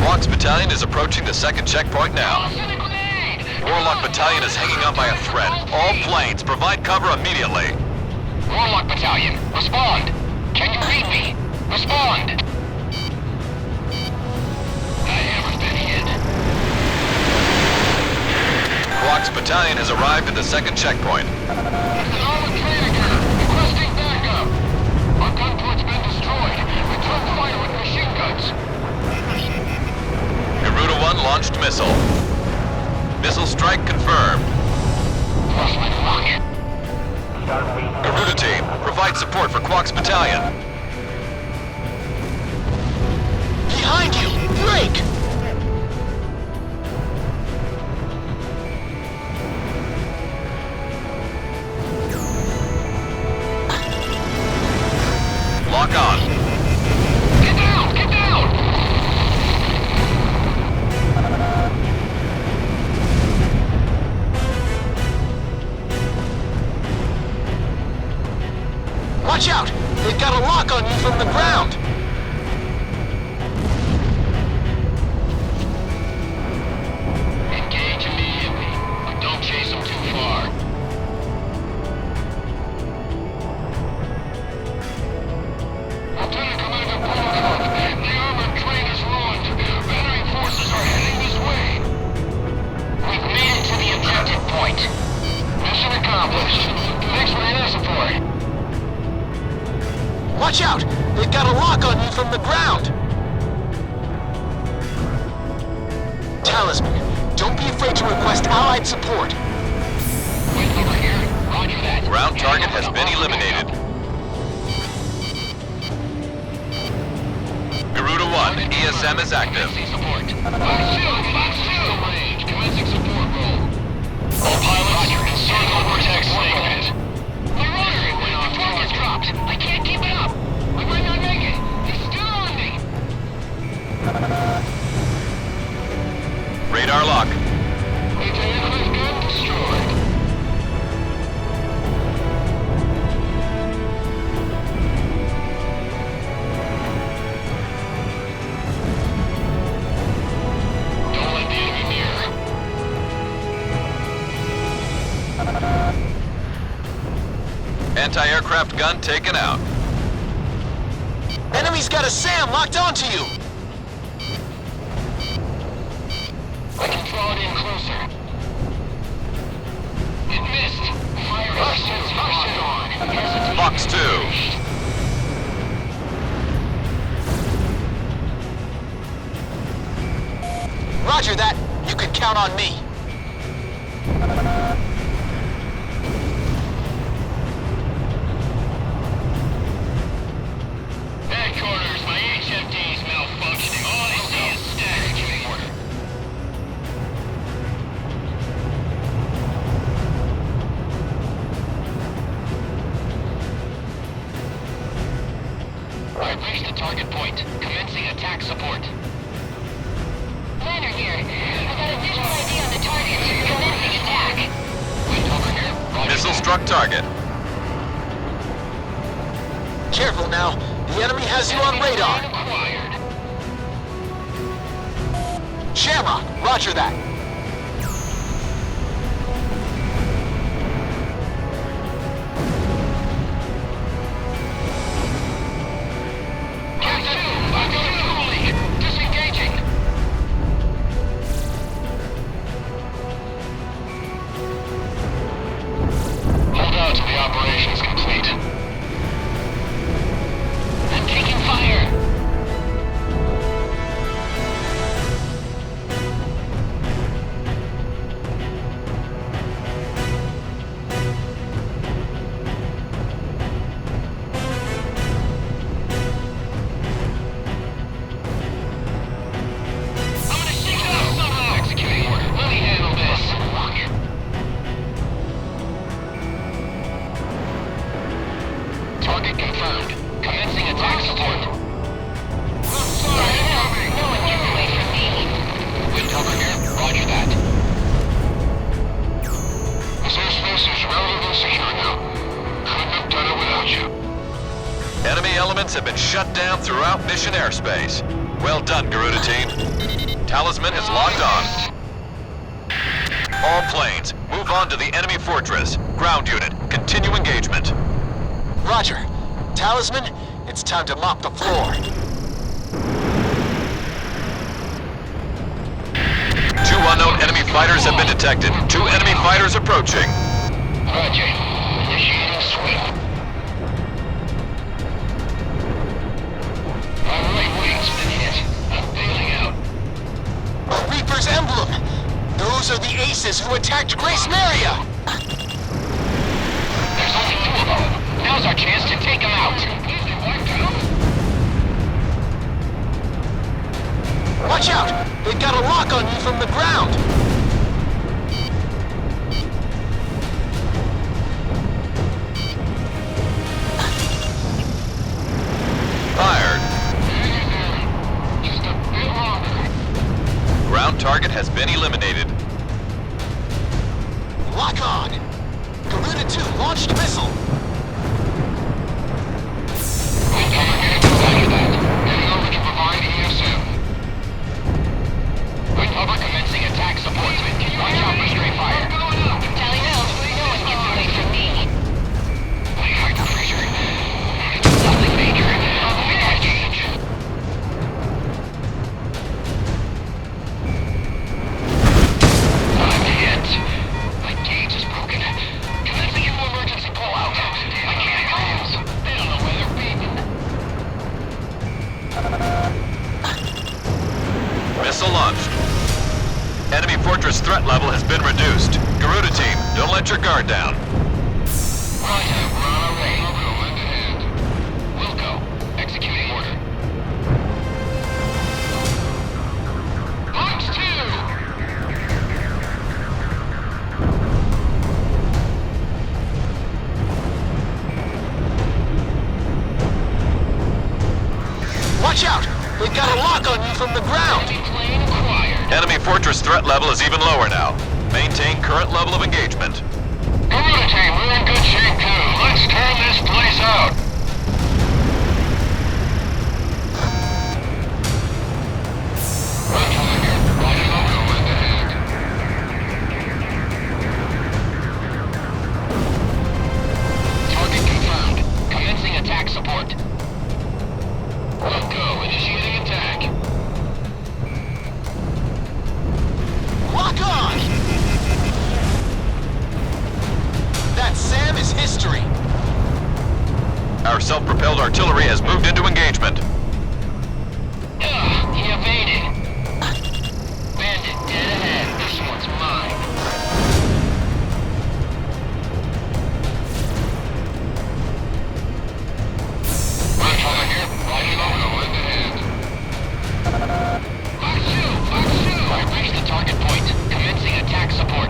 Quark's Battalion is approaching the second checkpoint now. Warlock Battalion is hanging on by a thread. All planes, provide cover immediately. Warlock Battalion, respond. Can you read me? Respond. The hammer's been hit. Quark's Battalion has arrived at the second checkpoint. It's an armored train again. Requesting backup. Our gun port's been destroyed. Return fire with machine guns. Garuda 1 launched missile. Missile strike confirmed. Lost my lock. Garuda team, provide support for Quark's Battalion. Behind you! Break! Lock on. Get down! Get down! Watch out! They've got a lock on you from the ground! Engage immediately, but don't chase them too far. Lieutenant Commander Bartolomeo, the armored train is ruined. Enemy forces are heading this way. We've made it to the objective point. Mission accomplished. Thanks for your support. Watch out! They've got a lock on you from the ground! Talisman, don't be afraid to request allied support. Wait over here. Roger that. Ground target has been eliminated. Garuda 1, ESM is active. Support. Box 2! Range. Commencing support roll. All pilots, encircle and protect Snake Pit. My rudder went off. The torque is dropped. I can't keep it up. I might not make it. He's still on me. Radar lock. Anti-aircraft gun destroyed. Don't let the enemy near. Anti-aircraft gun taken out. Enemy's got a SAM locked onto you! I can draw it in closer. It missed. Fire is locked on. Box 2. Roger that. You can count on me. Headquarters, my HMD's malfunctioning. All I see is static. Order. I've reached the target point. Commencing attack support. Planner here. I got a visual ID on the target. Commencing attack. Wind over here. Roger. Missile struck target. Careful now. The enemy has you on radar. Acquired. Shamrock, roger that. Captain, I've got a fuel leak. Disengaging. Hold out till the operation's complete. I'm taking fire. Threats have been shut down throughout mission airspace. Well done, Garuda team. Talisman is locked on. All planes, move on to the enemy fortress. Ground unit, continue engagement. Roger. Talisman, it's time to mop the floor. 2 unknown enemy fighters have been detected. 2 enemy fighters approaching. Roger. Initiating sweep. Our right wing's been hit. I'm bailing out. Reaper's emblem! Those are the aces who attacked Grace Maria! There's only 2 of them. Now's our chance to take them out. Watch out! They've got a lock on you from the ground! Fired. Just a bit longer. Ground target has been eliminated. Lock on! Garuda 2 launched missile! Wind over here. Roger that. Heading over to provide ESM. Wind over commencing attack support. Watch out for stray fire. Tally ho, no one gets away from me. My heart pressure. It's nothing major. Engage. I'm hit. My gauge is broken. Commencing into emergency pullout. I can't close. They don't know where they're beaten. Missile launched. Enemy fortress threat level has been reduced. Garuda team, don't let your guard down. Roger, we're on our way. Wilco, lend a hand. Wilco, executing order. Launch 2! Watch out! They've got a lock on you from the ground! Plane acquired. Enemy fortress threat level is even lower now. Maintain current level of engagement. Garuda team, we're in good shape too. Let's turn this place out. Roger, Logo, lend a hand. Target confirmed. Commencing attack support. Logo, initiating attack. Lock on! That SAM is history! Our self-propelled artillery has moved into engagement. Ugh, he evaded. Bandit dead ahead. This one's mine. Right over here. Roger, Logo, lend a hand. Mark 2! I reached the target point. Commencing attack support.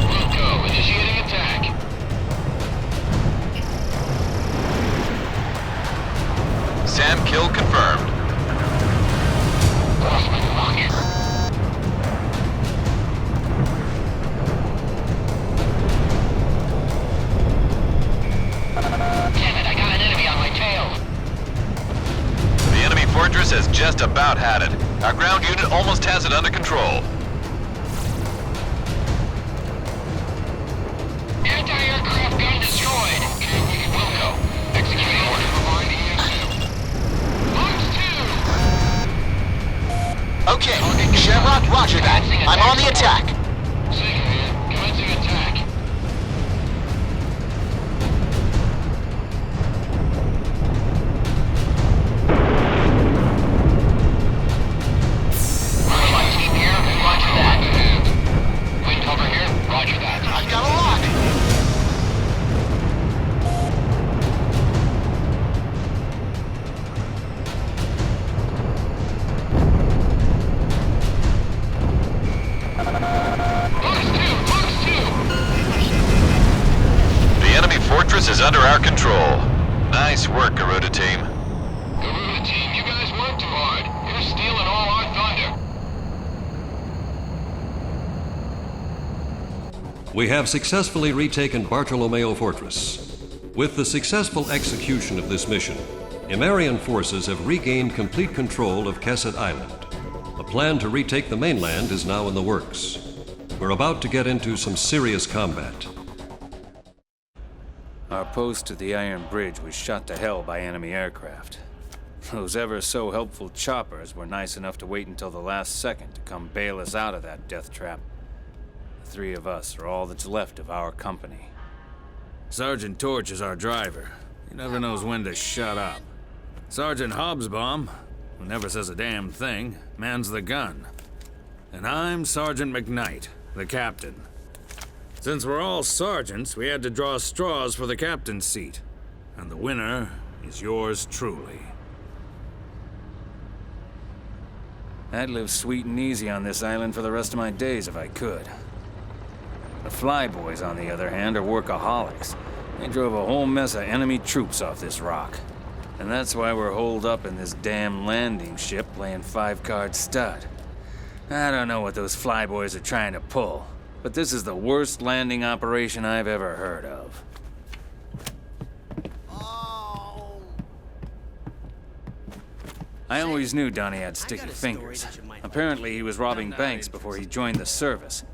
Logo, initiating attack. SAM kill confirmed. Lost my rocket. Damn it, I got an enemy on my tail. The enemy fortress has just about had it. Our ground unit almost has it under control. Anti-aircraft gun destroyed. Wilco, executing order. Provide ESM. Launch 2! Okay, Shamrock, roger that. I'm on the attack. Signal here. Commencing attack. My team here. Roger that. Wind over here. Roger that. I've got a lock. The enemy fortress is under our control. Nice work, Garuda team. Garuda team, you guys work too hard. You're stealing all our thunder. We have successfully retaken Bartolomeo Fortress. With the successful execution of this mission, Imarian forces have regained complete control of Kesset Island. A plan to retake the mainland is now in the works. We're about to get into some serious combat. Our post to the Iron Bridge was shot to hell by enemy aircraft. Those ever-so-helpful choppers were nice enough to wait until the last second to come bail us out of that death trap. The three of us are all that's left of our company. Sergeant Torch is our driver. He never knows when to shut up. Sergeant Hobsbawm, who never says a damn thing, mans the gun. And I'm Sergeant McKnight, the captain. Since we're all sergeants, we had to draw straws for the captain's seat. And the winner is yours truly. I'd live sweet and easy on this island for the rest of my days if I could. The Flyboys, on the other hand, are workaholics. They drove a whole mess of enemy troops off this rock. And that's why we're holed up in this damn landing ship playing 5-card stud. I don't know what those Flyboys are trying to pull, but this is the worst landing operation I've ever heard of. I always knew Donnie had sticky fingers. Apparently he was robbing banks before he joined the service.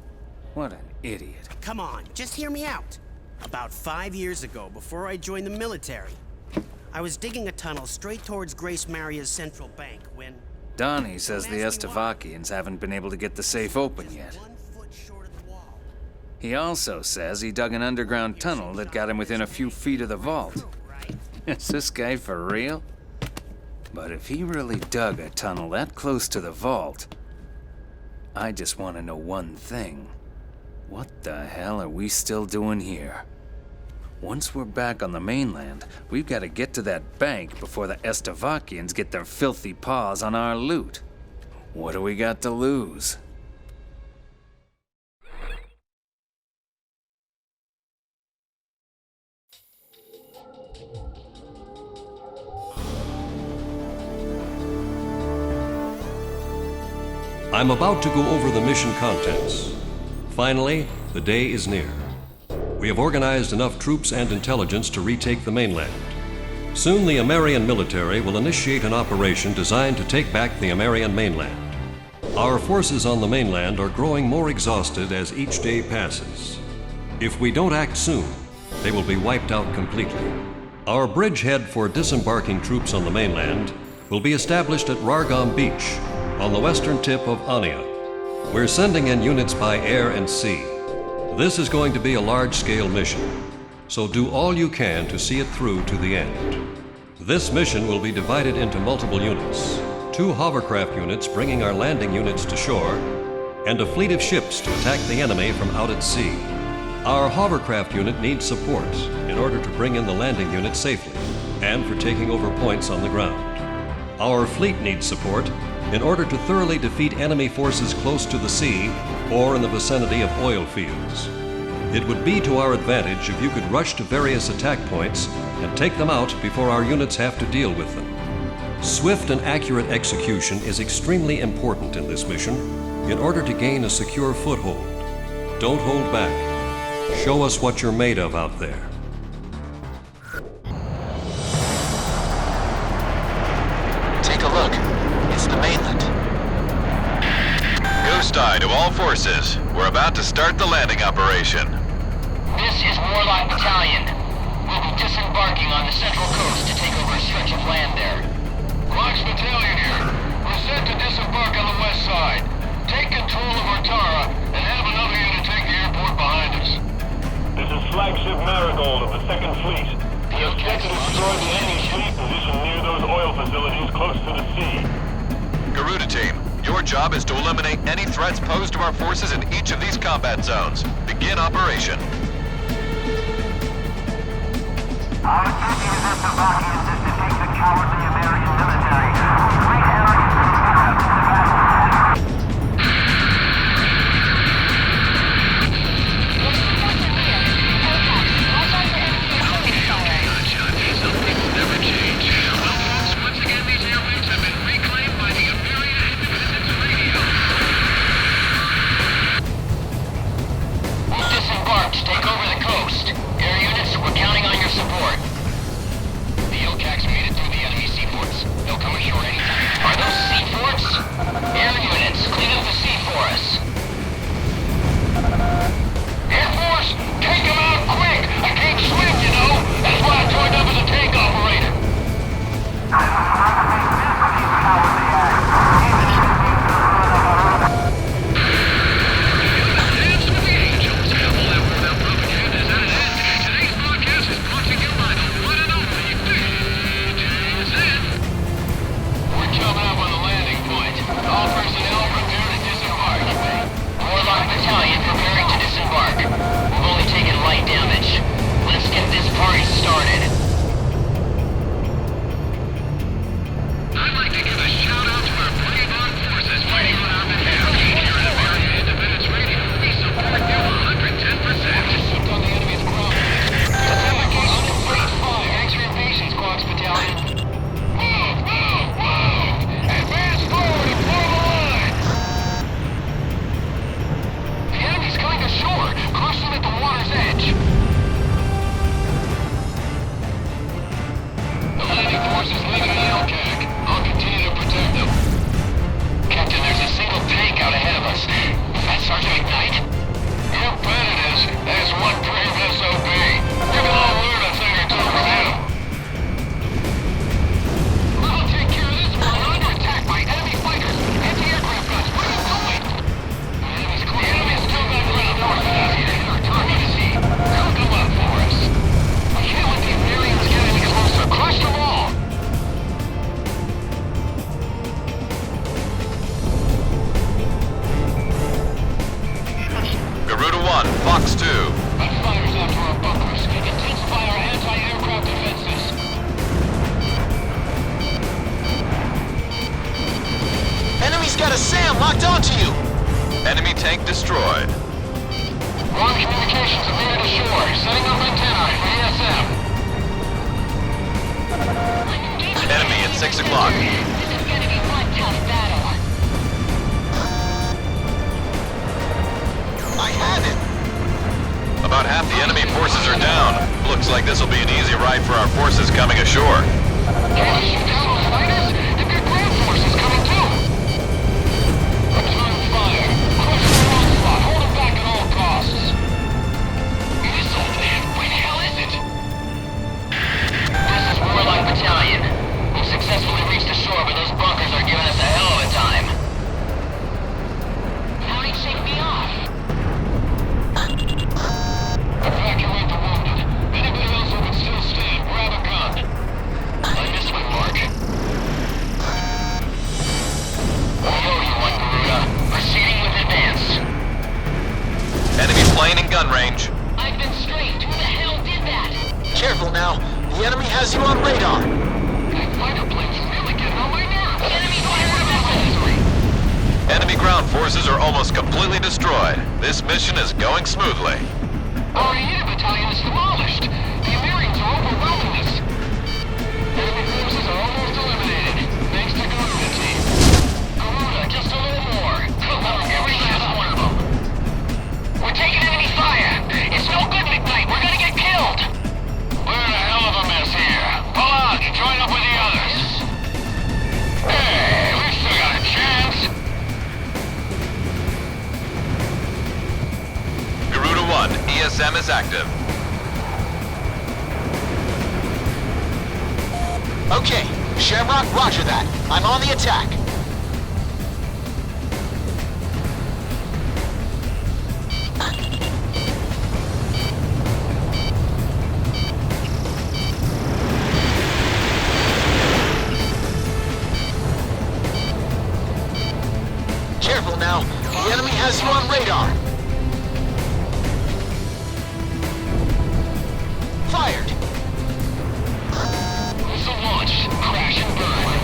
What an idiot. Come on, just hear me out. About 5 years ago, before I joined the military, I was digging a tunnel straight towards Grace Maria's central bank when... Donnie says the Estavakians haven't been able to get the safe open yet. He also says he dug an underground tunnel that got him within a few feet of the vault. Is this guy for real? But if he really dug a tunnel that close to the vault, I just want to know one thing. What the hell are we still doing here? Once we're back on the mainland, we've got to get to that bank before the Estavakians get their filthy paws on our loot. What do we got to lose? I'm about to go over the mission contents. Finally, the day is near. We have organized enough troops and intelligence to retake the mainland. Soon the Imarian military will initiate an operation designed to take back the Imarian mainland. Our forces on the mainland are growing more exhausted as each day passes. If we don't act soon, they will be wiped out completely. Our bridgehead for disembarking troops on the mainland will be established at Rogno Beach, on the western tip of Ania. We're sending in units by air and sea. This is going to be a large-scale mission, so do all you can to see it through to the end. This mission will be divided into multiple units, 2 hovercraft units bringing our landing units to shore, and a fleet of ships to attack the enemy from out at sea. Our hovercraft unit needs support in order to bring in the landing unit safely, and for taking over points on the ground. Our fleet needs support in order to thoroughly defeat enemy forces close to the sea or in the vicinity of oil fields. It would be to our advantage if you could rush to various attack points and take them out before our units have to deal with them. Swift and accurate execution is extremely important in this mission in order to gain a secure foothold. Don't hold back. Show us what you're made of out there. Take a look. It's the mainland. Ghost Eye to all forces. We're about to start the landing operation. This is Warlock Battalion. We'll be disembarking on the central coast to take over a stretch of land there. Rox Battalion here. We're set to disembark on the west side. Take control of Artara and have another unit take the airport behind us. This is Flagship Marigold of the 2nd Fleet. We have set to destroy the enemy fleet positioned near those oil facilities close to the sea. Garuda Team, your job is to eliminate any threats posed to our forces in each of these combat zones. Begin operation. Our duty as Estavakians is to take the cowardly American military. Great area Take over the coast. Air units, we're counting on your support. party started. I'd like to give a shout out to our brave armed forces fighting on our behalf. Here at American Independence Radio, we support you 110%. We shipped on the enemy's ground. Evacuation complete. Thanks for your patience, Squawks Battalion. Move! Move! Move! Advance forward and form a line! The enemy's coming ashore. Crush them at the water's edge. The landing forces leaving the LCAC. I'll continue to protect them. Captain, there's a single tank out ahead of us. Is that Sergeant McKnight? You bet it is. There's one brave SOB. You can all learn a thing or two from him. I'll take care of this one. We're under attack by enemy fighters. Anti-aircraft guns. What are you doing? The enemy's clear. The enemy's still got ground forces out here. Our target is he. Cook them up for us. We can't let the Americans get any closer. Crush them all. Garuda 1, Fox 2. Put fires after our bunkers. Intensify our anti-aircraft defenses. Enemy's got a SAM locked onto you! Enemy tank destroyed. One communications have made it ashore. Setting up antennae for ESM. Enemy at 6 o'clock. This is gonna be one tough battle. I have it! About half the enemy forces are down. Looks like this will be an easy ride for our forces coming ashore. Can we shoot down those fighters? They've got ground forces coming too. Return fire. Crush the onslaught. Hold them back at all costs. Missile? Where the hell is it? This is Warlock Battalion. We've successfully reached the shore, but those bunkers are giving us a hell of a time. How do you shake me off? Evacuate the wounded. Anybody else who can still stand, grab a gun. I missed my mark. We owe you one, Garuda. Proceeding with advance. Enemy plane in gun range. I've been strafed. Who the hell did that? Careful now. The enemy has you on radar. That fighter plane's really getting on my nerves. Enemy fire missiles! Enemy ground forces are almost completely destroyed. This mission is going smoothly. Our unit battalion is demolished. The Americans are overwhelming us. Enemy forces are almost eliminated. Thanks to Garuda team. Garuda, just a little more. Cook up every last one of them. We're taking enemy fire! It's no good, McKnight! We're gonna get killed! We're in a hell of a mess here. Pull out and join up with the others. Hey, we still got a chance. Garuda 1, ESM is active. Okay, Shamrock, roger that. I'm on the attack. Careful now. The enemy has you on radar. Fired. Missile launched. Crash and burn.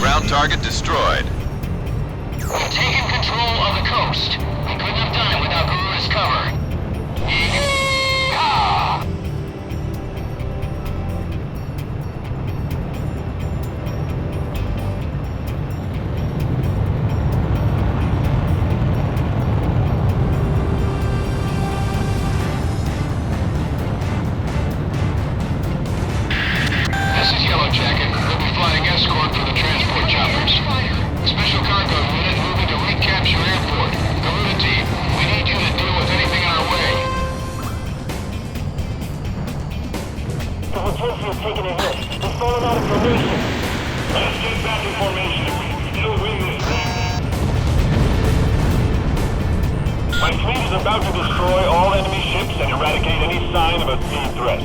Ground target destroyed. We've taken control of the coast. We couldn't have done it without Garuda's cover. Yeehaw! This is Yellow Jacket. We'll be flying escort for the transport choppers. Special cargo unit moving to recapture airport. Garuda team, we need you to deal with anything in our way. The Refugee has taken a hit. He's fallen out of formation. Let's get back in formation. We can still win this thing. My fleet is about to destroy all enemy ships and eradicate any sign of a sea threat.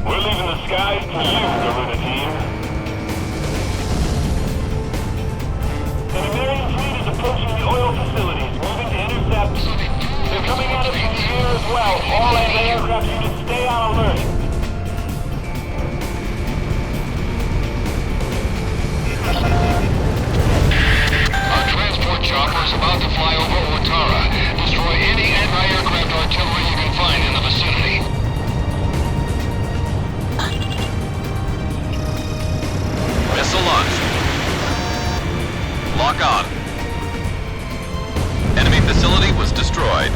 We're leaving the skies to you, Garuda team. The Numerian fleet is approaching the oil facilities, moving to intercept. They're coming at us from the air as well. All anti-aircraft units stay on alert. Our transport chopper is about to fly over Ortara. Destroy any anti-aircraft artillery you can find in the vicinity. Missile launched. Lock on. Enemy facility was destroyed.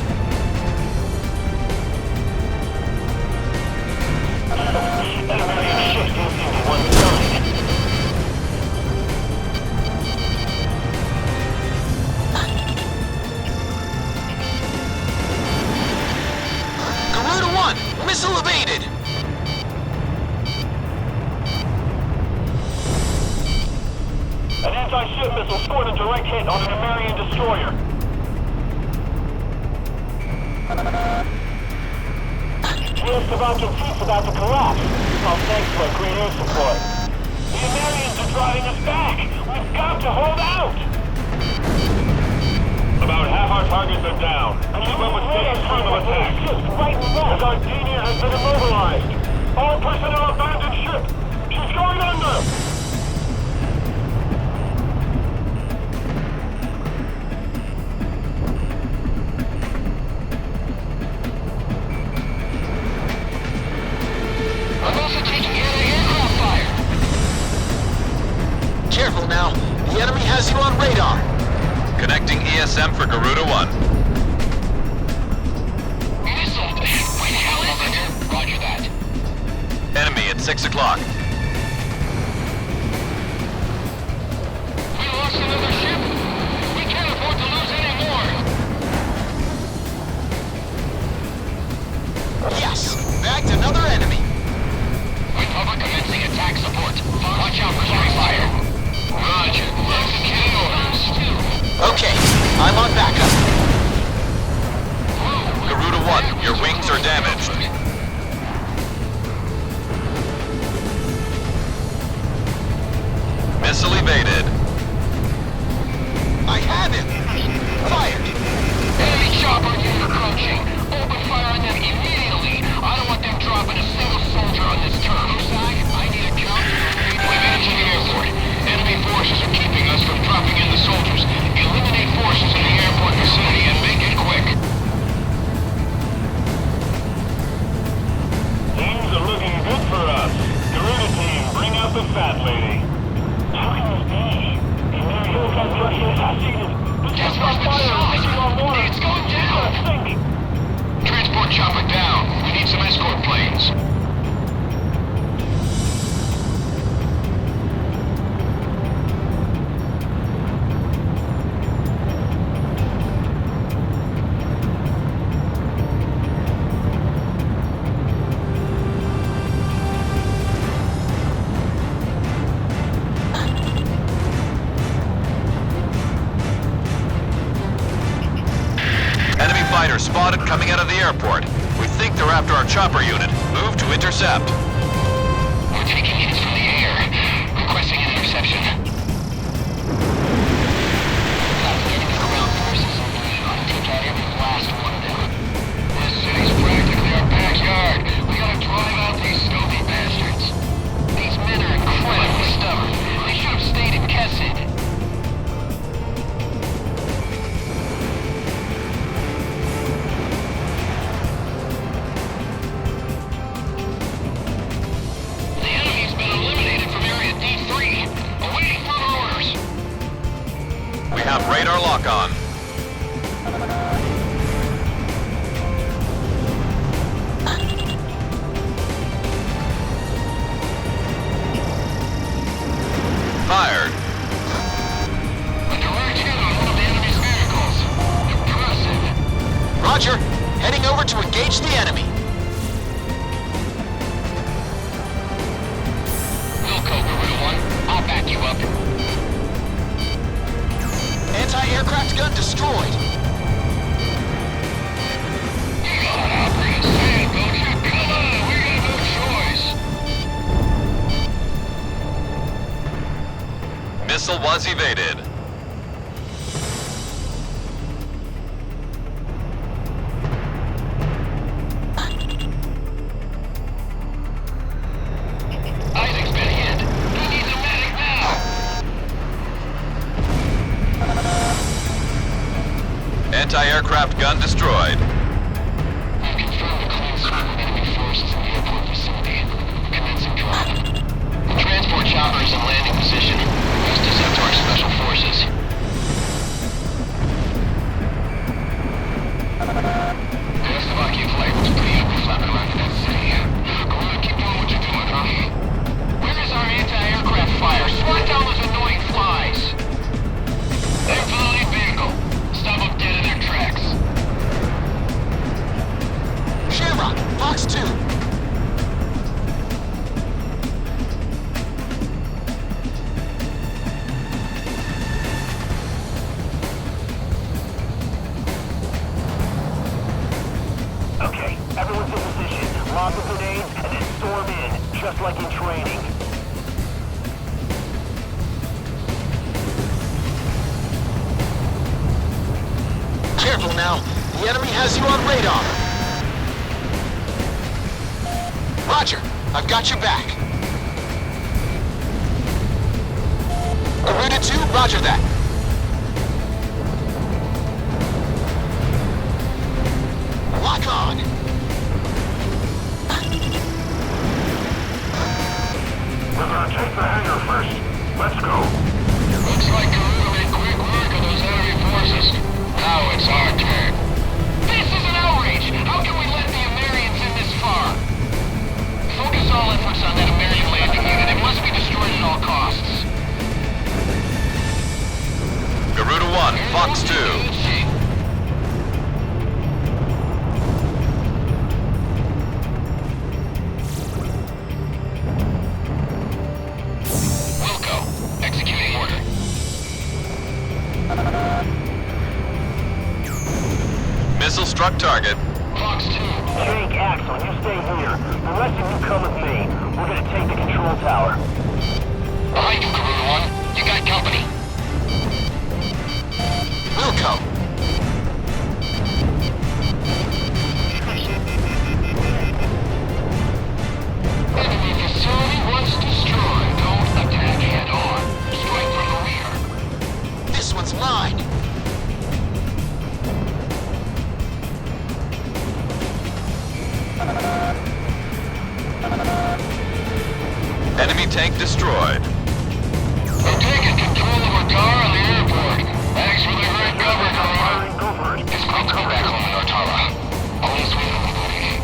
Garuda 1, missile evaded! An anti-ship missile scored a direct hit on a Numerian destroyer. Yes, about your fleet's about to collapse. Oh, thanks for a great air support. The Numerians are driving us back. We've got to hold out. About half our targets are down. Keep up with steady stream of attacks. The Gardenia has been immobilized. All personnel abandoned ship. She's going under. I'm also taking anti-aircraft fire. Careful now. The enemy has you on radar. Connecting ESM for Garuda 1. Missile! Where the hell is it? Roger that. Enemy at 6 o'clock. We lost another ship. We can't afford to lose any more. Yes! Bagged another enemy. Republic commencing attack support. Watch out for heavy fire. Roger. Getting orders. Okay, I'm on backup. Garuda 1, your wings are damaged. Missile evaded. I have him! Fired! Enemy chopper unit approaching. Open fire on them immediately. I don't want them dropping a single soldier on this turf. I need a counter. We've entered the airport. Enemy forces are keeping us from dropping in the soldiers. Eliminate forces in the airport vicinity and make it quick. Things are looking good for us. Garuda team, bring out the fat lady. How can this be? Just on fire. It's going down. Transport chopper down. We need some escort planes. Fighter spotted coming out of the airport. We think they're after our chopper unit. Move to intercept. We're taking hits from the air. Requesting an interception. Got the enemy ground forces on the shot. Take out every last one of them. This city's practically our backyard. We gotta drive out these snoopy bastards. These men are incredibly stubborn. They should have stayed in Kessid. Radar lock on. Fired. A direct hit on one of the enemy's vehicles. Impressive. Roger. Heading over to engage the enemy. Wilco, Garuda 1. I'll back you up. Anti-aircraft gun destroyed. was evaded. Isaac's been hit. He needs a medic now. Anti-aircraft gun destroyed. We've confirmed a clean sweep of enemy forces in the airport facility. Commencing drop. The transport chopper is in landing position. Rest is up to our special forces. The Slovakian flight was pretty ugly flapping around in that city. Go on, keep doing what you're doing, huh? Where is our anti-aircraft fire? Swat down those annoying flies! They're for the lead vehicle. Stop them dead in their tracks. Shamrock, Fox 2. Okay, everyone's in position. Lob the grenades and then storm in, just like in training. Careful now. The enemy has you on radar. Roger. I've got your back. Garuda 2, roger that. Lock on. We're gonna take the hangar first. Let's go. Looks like Garuda made quick work of those enemy forces. Now it's our turn. This is an outrage! How can we let the Amerians in this far? Focus all efforts on that American landing unit. It must be destroyed at all costs. Garuda 1, Fox 2. Missile struck target. Fox 2. Jake, Axel, you stay here. The rest of you come with me. We're gonna take the control tower. Behind you, Garuda 1. You got company. Wilco. Enemy facility once destroyed. Don't attack head on. Strike from the rear. This one's mine. Enemy tank destroyed. We're taking control of our tower on the airport. Thanks for the great cover, Garuda. It's great to be back home in Artara. Only sweet on the booty.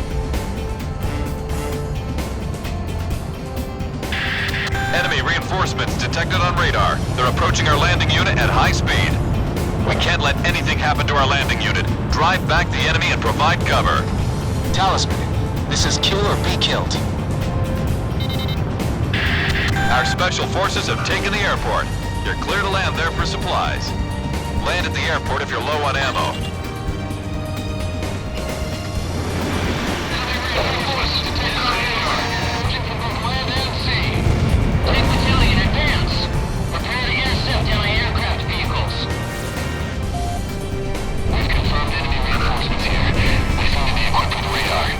Enemy reinforcements detected on radar. They're approaching our landing unit at high speed. We can't let anything happen to our landing unit. Drive back the enemy and provide cover. Talisman, this is kill or be killed. Our special forces have taken the airport. You're clear to land there for supplies. Land at the airport if you're low on ammo. Take battalion, advance! Prepare to intercept anti-aircraft vehicles. We've confirmed enemy reinforcements here. They seem to be equipped with radar.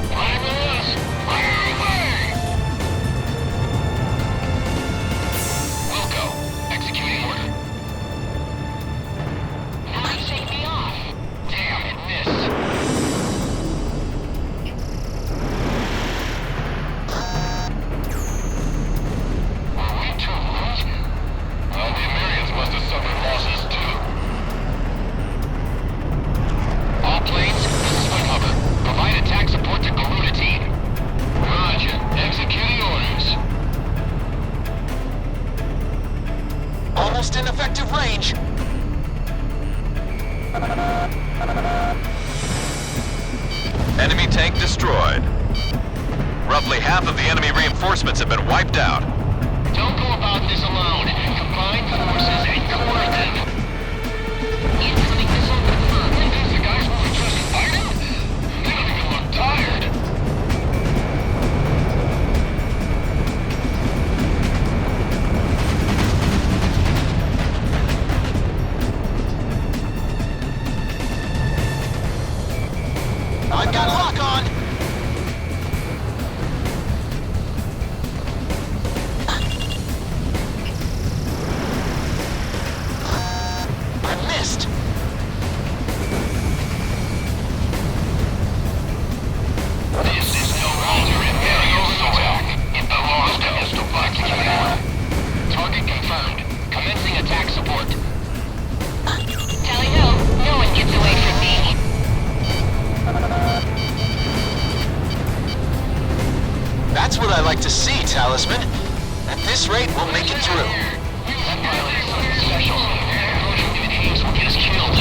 Fire with us! Fire away! Wilco, executing order. Why shake me off? Damn, it missed. Were we too late? Well, the Americans must have suffered losses too. All planes, this is Wing Hover. Provide attack support to Garuda team. Roger. Executing orders. Almost in effective range. Enemy tank destroyed. Roughly half of the enemy reinforcements have been wiped out. Don't go about this alone. Combine forces and corner them. Incoming missile confirmed. Think these the guys who we trust fighting? They don't even look tired. That's what I like to see, Talisman. At this rate, we'll make it through. That pilot is something special. If it aims, we'll get us killed.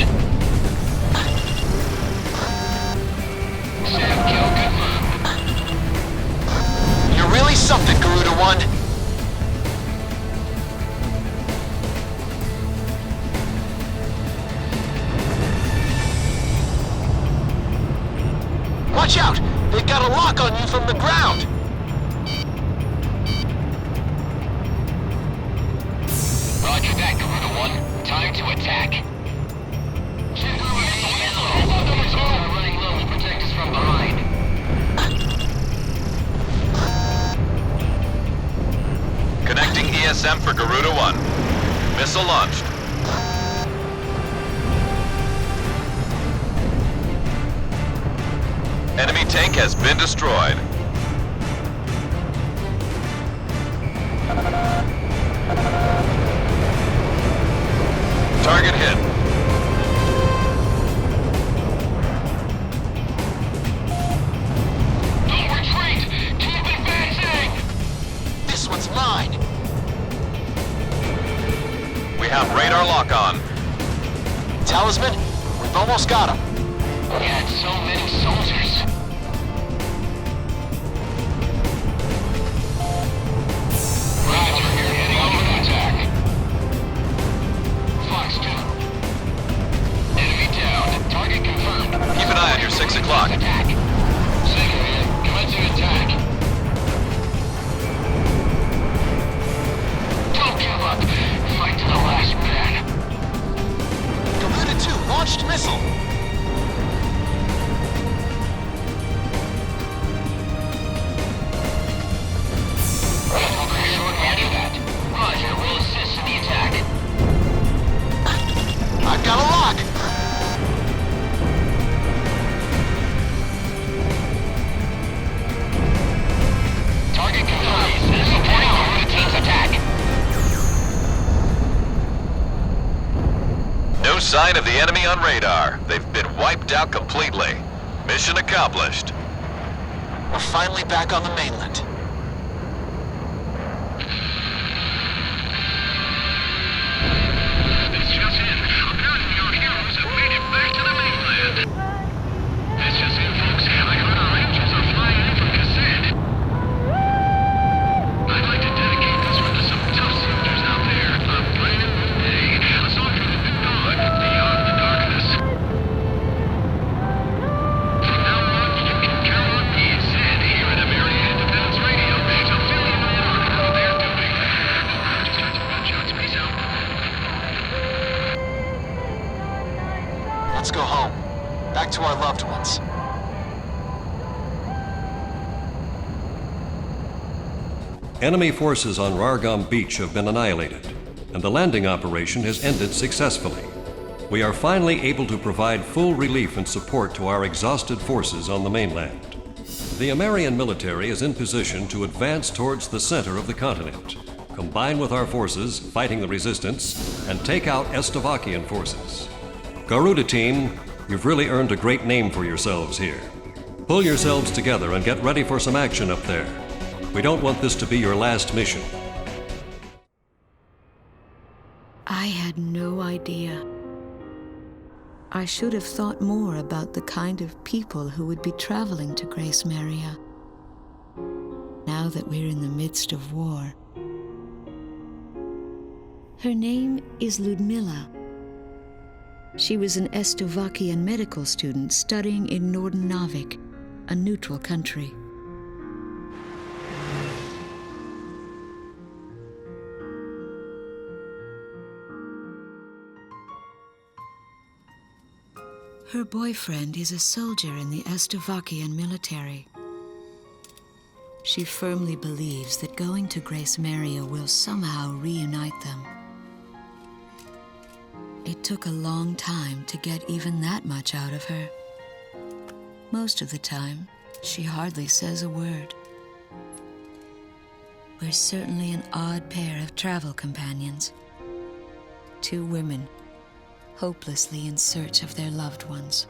Sam, kill confirmed. You're really something, Garuda 1. Watch out! They've got a lock on you from the ground! Roger that, Garuda 1. Time to attack. Running low will protect us from behind. Connecting ESM for Garuda 1. Missile launched. Enemy tank has been destroyed. Target hit. Don't retreat! Keep advancing! This one's mine! We have radar lock on. Talisman, we've almost got him. We had so many soldiers. Roger, you're heading over to attack. Fox 2. Enemy down. Target confirmed. Keep an eye on your 6 o'clock. Attack. Second man, commencing attack. Don't give up. Fight to the last man. Garuda 2 launched missile. Roger, we'll assist in the attack. I've got a lock! Target confirmed. Supporting Garuda team's attack. No sign of the enemy on radar. They've been wiped out completely. Mission accomplished. We're finally back on the mainland. This just in. Apparently your heroes have made it back to the mainland. This just in, folks. I heard our Rangers are flying in from Cassette. I'd like to dedicate this one to some tough soldiers out there. A brand new day. A soldier who's been gone beyond the darkness. From now on, you can count on me, Sid, here at American Independence Radio, to fill you in on how they're doing. I'm just trying to run shots. Peace out. Let's go home. Back to our loved ones. Enemy forces on Rogno Beach have been annihilated, and the landing operation has ended successfully. We are finally able to provide full relief and support to our exhausted forces on the mainland. The American military is in position to advance towards the center of the continent, combine with our forces fighting the resistance, and take out Estavakian forces. Garuda team, you've really earned a great name for yourselves here. Pull yourselves together and get ready for some action up there. We don't want this to be your last mission. I had no idea. I should have thought more about the kind of people who would be traveling to Grace Maria. Now that we're in the midst of war. Her name is Ludmila. She was an Estavakian medical student studying in Northern Navik, a neutral country. Her boyfriend is a soldier in the Estavakian military. She firmly believes that going to Grace Maria will somehow reunite them. It took a long time to get even that much out of her. Most of the time, she hardly says a word. We're certainly an odd pair of travel companions. Two women, hopelessly in search of their loved ones.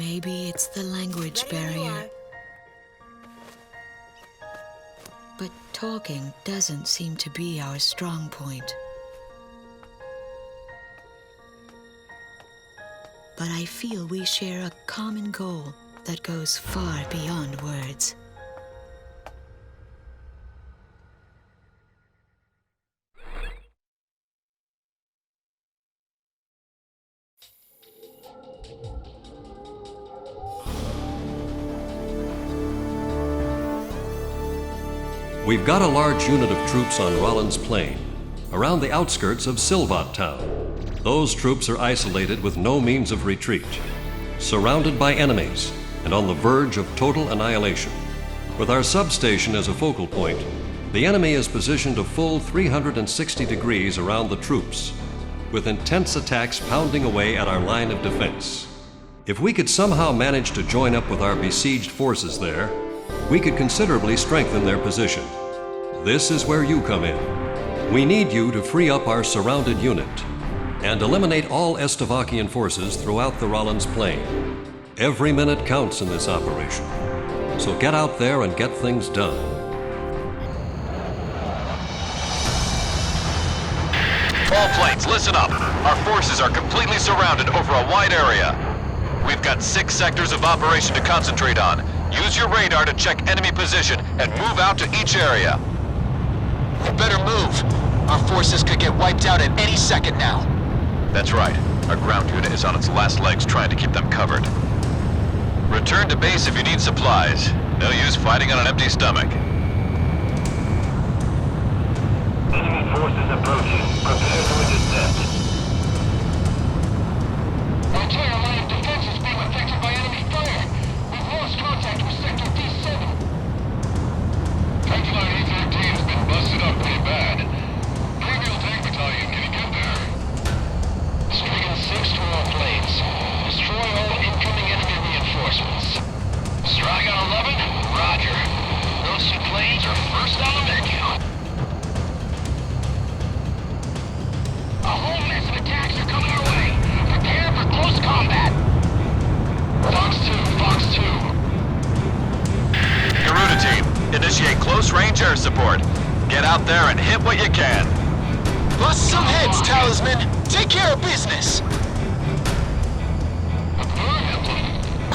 Maybe it's the language barrier. But talking doesn't seem to be our strong point. But I feel we share a common goal that goes far beyond words. We've got a large unit of troops on Rollins Plain, around the outskirts of Silvat Town. Those troops are isolated with no means of retreat, surrounded by enemies, and on the verge of total annihilation. With our substation as a focal point, the enemy is positioned a full 360 degrees around the troops, with intense attacks pounding away at our line of defense. If we could somehow manage to join up with our besieged forces there, we could considerably strengthen their position. This is where you come in. We need you to free up our surrounded unit and eliminate all Estevakian forces throughout the Rollins Plain. Every minute counts in this operation, so get out there and get things done. All planes, listen up. Our forces are completely surrounded over a wide area. We've got 6 sectors of operation to concentrate on. Use your radar to check enemy position and move out to each area. We better move. Our forces could get wiped out at any second now. That's right. Our ground unit is on its last legs trying to keep them covered. Return to base if you need supplies. No use fighting on an empty stomach. Enemy forces approaching. Prepare to intercept. Our entire line of defense is being affected by enemy fire. We've lost contact with Sector D7. Pipeline E13 has been busted up pretty bad. Premium tank battalion, can you get there? Stricken 6 to all planes. Destroy all incoming enemy reinforcements. Strike on 11? Roger. Those 2 planes are first on the menu. A whole mess of attacks are coming our way. Prepare for close combat. Fox 2, Fox 2. Garuda team, initiate close-range air support. Get out there and hit what you can. Bust some heads, Talisman. Take care of business.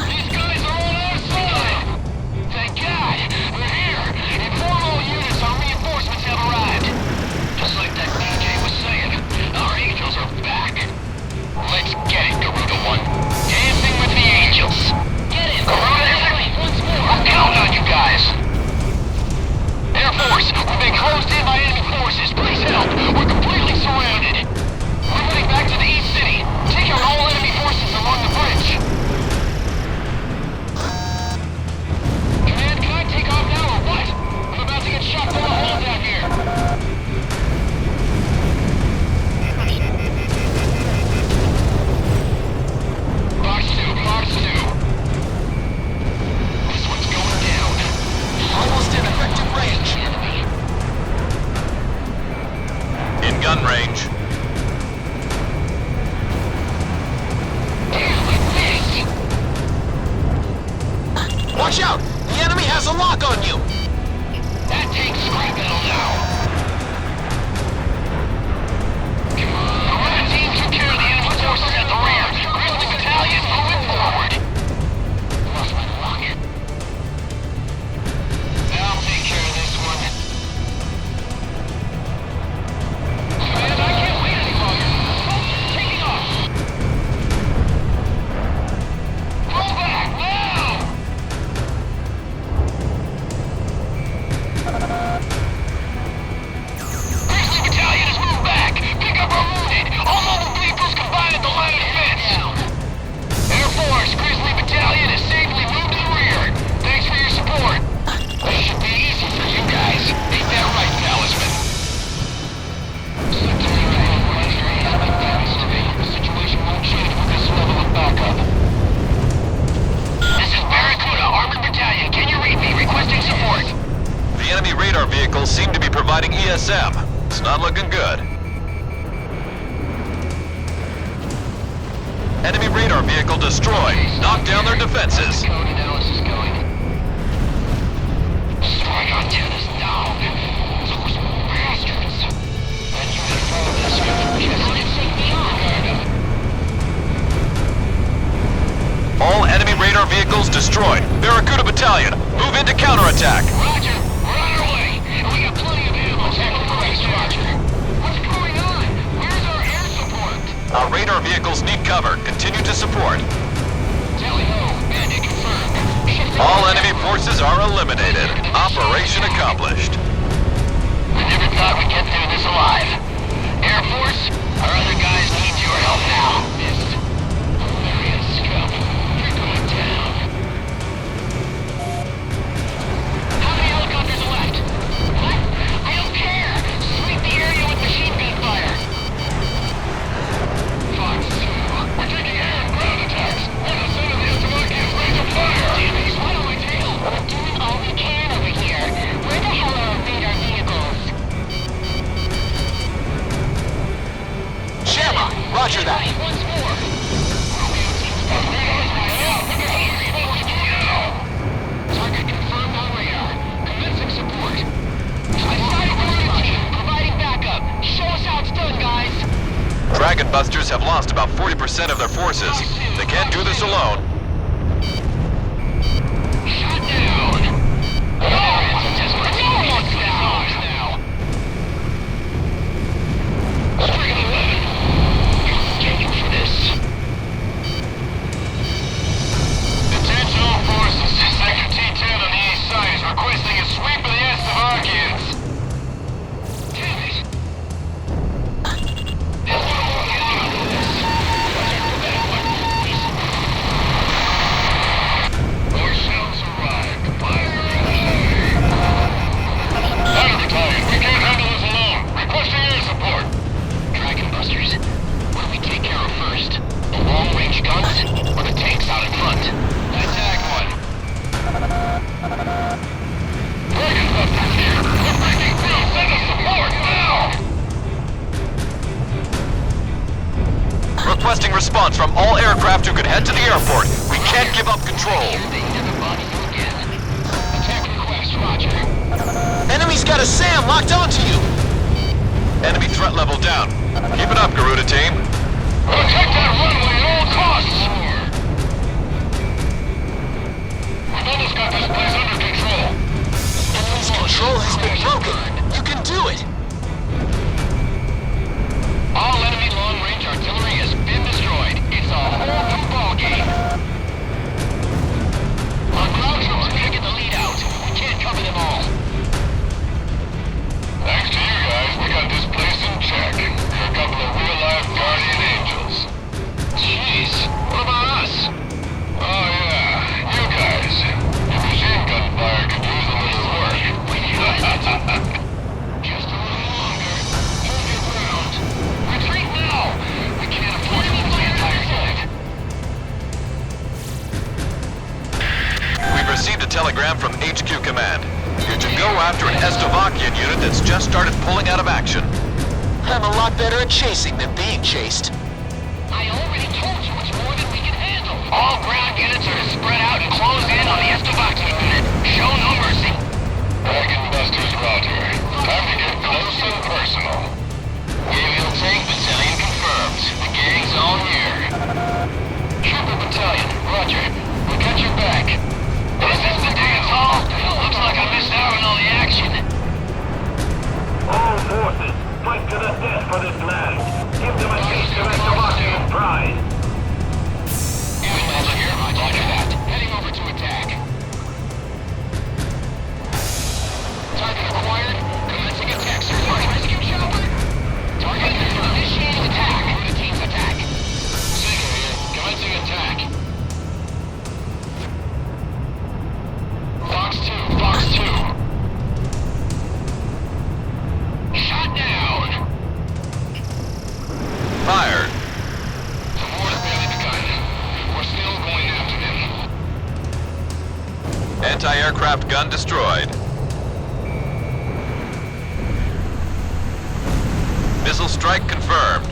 These guys are on our side. Thank God. We're here. Inform all units our reinforcements have arrived. Just like that DJ was saying, our angels are back. Let's get it, Garuda 1. Dancing with the angels. Get it, Garuda. I'm counting on you guys. Air Force, we've been closed in by enemy forces. Please help. We're completely surrounded. We're heading back to the East City. Take out all enemy forces along the bridge. Command, can I take off now or what? I'm about to get shot from a hole down here. Fox 2, Fox 2. This one's going down. Almost in effective range. In gun range. Watch out! The enemy has a lock on you! That takes scrap metal now. Garuda team took care of the enemy forces at the rear. Grizzly battalion moving forward. Lost my lock. I'll take care of this one. Command, I can't wait any longer. Soldiers taking off. Pull back now! Grizzly battalion has moved back. Pick up our wounded. All mobile vehicles combined at the line of defense. Air Force, Grizzly battalion has safely moved to the rear. Thanks for your support. This should be easy for you guys. Ain't that right, Talisman? The situation won't change with this level of backup. This is Barracuda, Armored Battalion. Can you read me? Requesting support. The enemy radar vehicles seem to be providing ESM. It's not looking good. Enemy radar vehicle destroyed. Knock down their defenses. Cody, now it's just going. Strike antennas down. Those bastards. And you can follow this just take me on. All enemy radar vehicles destroyed. Barracuda Battalion, move into counterattack. Roger, we're on our way. And we got plenty of ammo. Roger. What's going on? Where's our air support? Our radar vehicles need cover. Continue to support. Tally-ho, bandit confirmed. All enemy forces are eliminated. Operation accomplished. I never thought we'd get through this alive. Air Force, our other guys need your help now. Missed. Hilarious scum. You're going down. How many helicopters are left? What? I don't care. Sweep the area with machine gun fire. Fox 2, we're taking air and ground attacks. 1% of the Slovakians range of fire. Damn it, what do I do? We're doing all we can over here. Where the hell are our radar vehicles? Shamrock, roger that. Once more. Target confirmed on radar. Commencing support. I started Refugee, providing backup. Show us how it's done, guys. Dragon Busters have lost about 40% of their forces. They can't do this alone. Shut down. Now. Striker 11. Get you for this. Attention all forces. Sector T-10 on the east side is requesting a sweep of the Slovakians. Damn it. More shells arrived. Fire away. Ladder Battalion, we can't handle this alone. Requesting air support. Dragon Busters. What do we take care of first? The long-range guns or the tanks out in front? Attack one. Dragon Busters here. We're breaking through. Send us support now. Requesting response from all aircraft who could head to the airport. We can't give up control. They never bother you again. Attack request, Roger. Enemy's got a SAM locked onto you. Enemy threat level down. Keep it up, Garuda team. Protect that runway at all costs. We've almost got this place under control. Enemy's control has been broken. You can do it. All enemy long-range artillery has been destroyed. It's a whole new ballgame. Our ground troops are gonna get the lead out. We can't cover them all. Thanks to you guys, we got this place in check. You're a couple of real-life guardian angels. Jeez, what about us? Oh yeah, you guys. Your machine gun fire could use a little work. Just a little longer. Hold your ground. Retreat now! We can't afford to lose the entire fleet. We've received a telegram from HQ Command. You're to go after an Slovakian unit that's just started pulling out of action. I'm a lot better at chasing than being chased. I already told you it's more than we can handle. All ground units are to spread out and close in on the Slovakian unit. Show no mercy. Dragon Busters, roger. Time to get close and personal. Avial tank battalion confirmed. The gang's all here. Trooper battalion, roger. We got your back. Is this the dance hall? Looks like I missed out on all the action. All forces, fight to the death for this land. Give them a taste of Slovakian pride. Mainland here, roger that. Heading over to attack. Target acquired. Commencing attack, sir. Rescue chopper. Target confirmed. Initiating attack. The team's attack. Seeker here. Commencing attack. Fox 2, Fox 2. Shot down. Fired. The war's barely begun. We're still going after them. Anti-aircraft gun destroyed. Missile strike confirmed.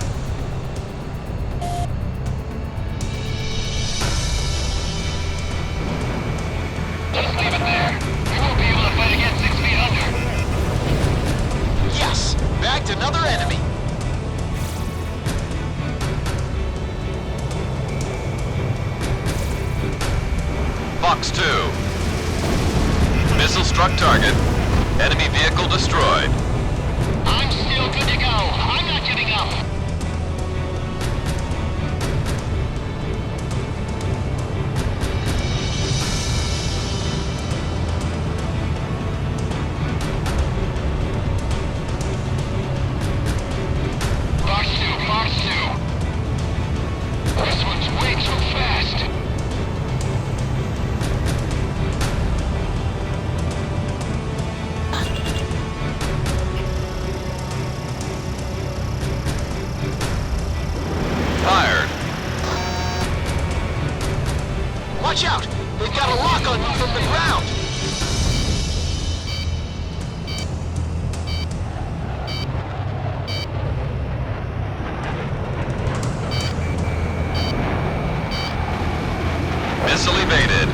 Fox 2. Missile struck target. Enemy vehicle destroyed. I'm still good to go. I'm not giving up. Fox 2, Fox 2. This one's way too fast. Fired. Watch out! They've got a lock on you from the ground! Missile evaded.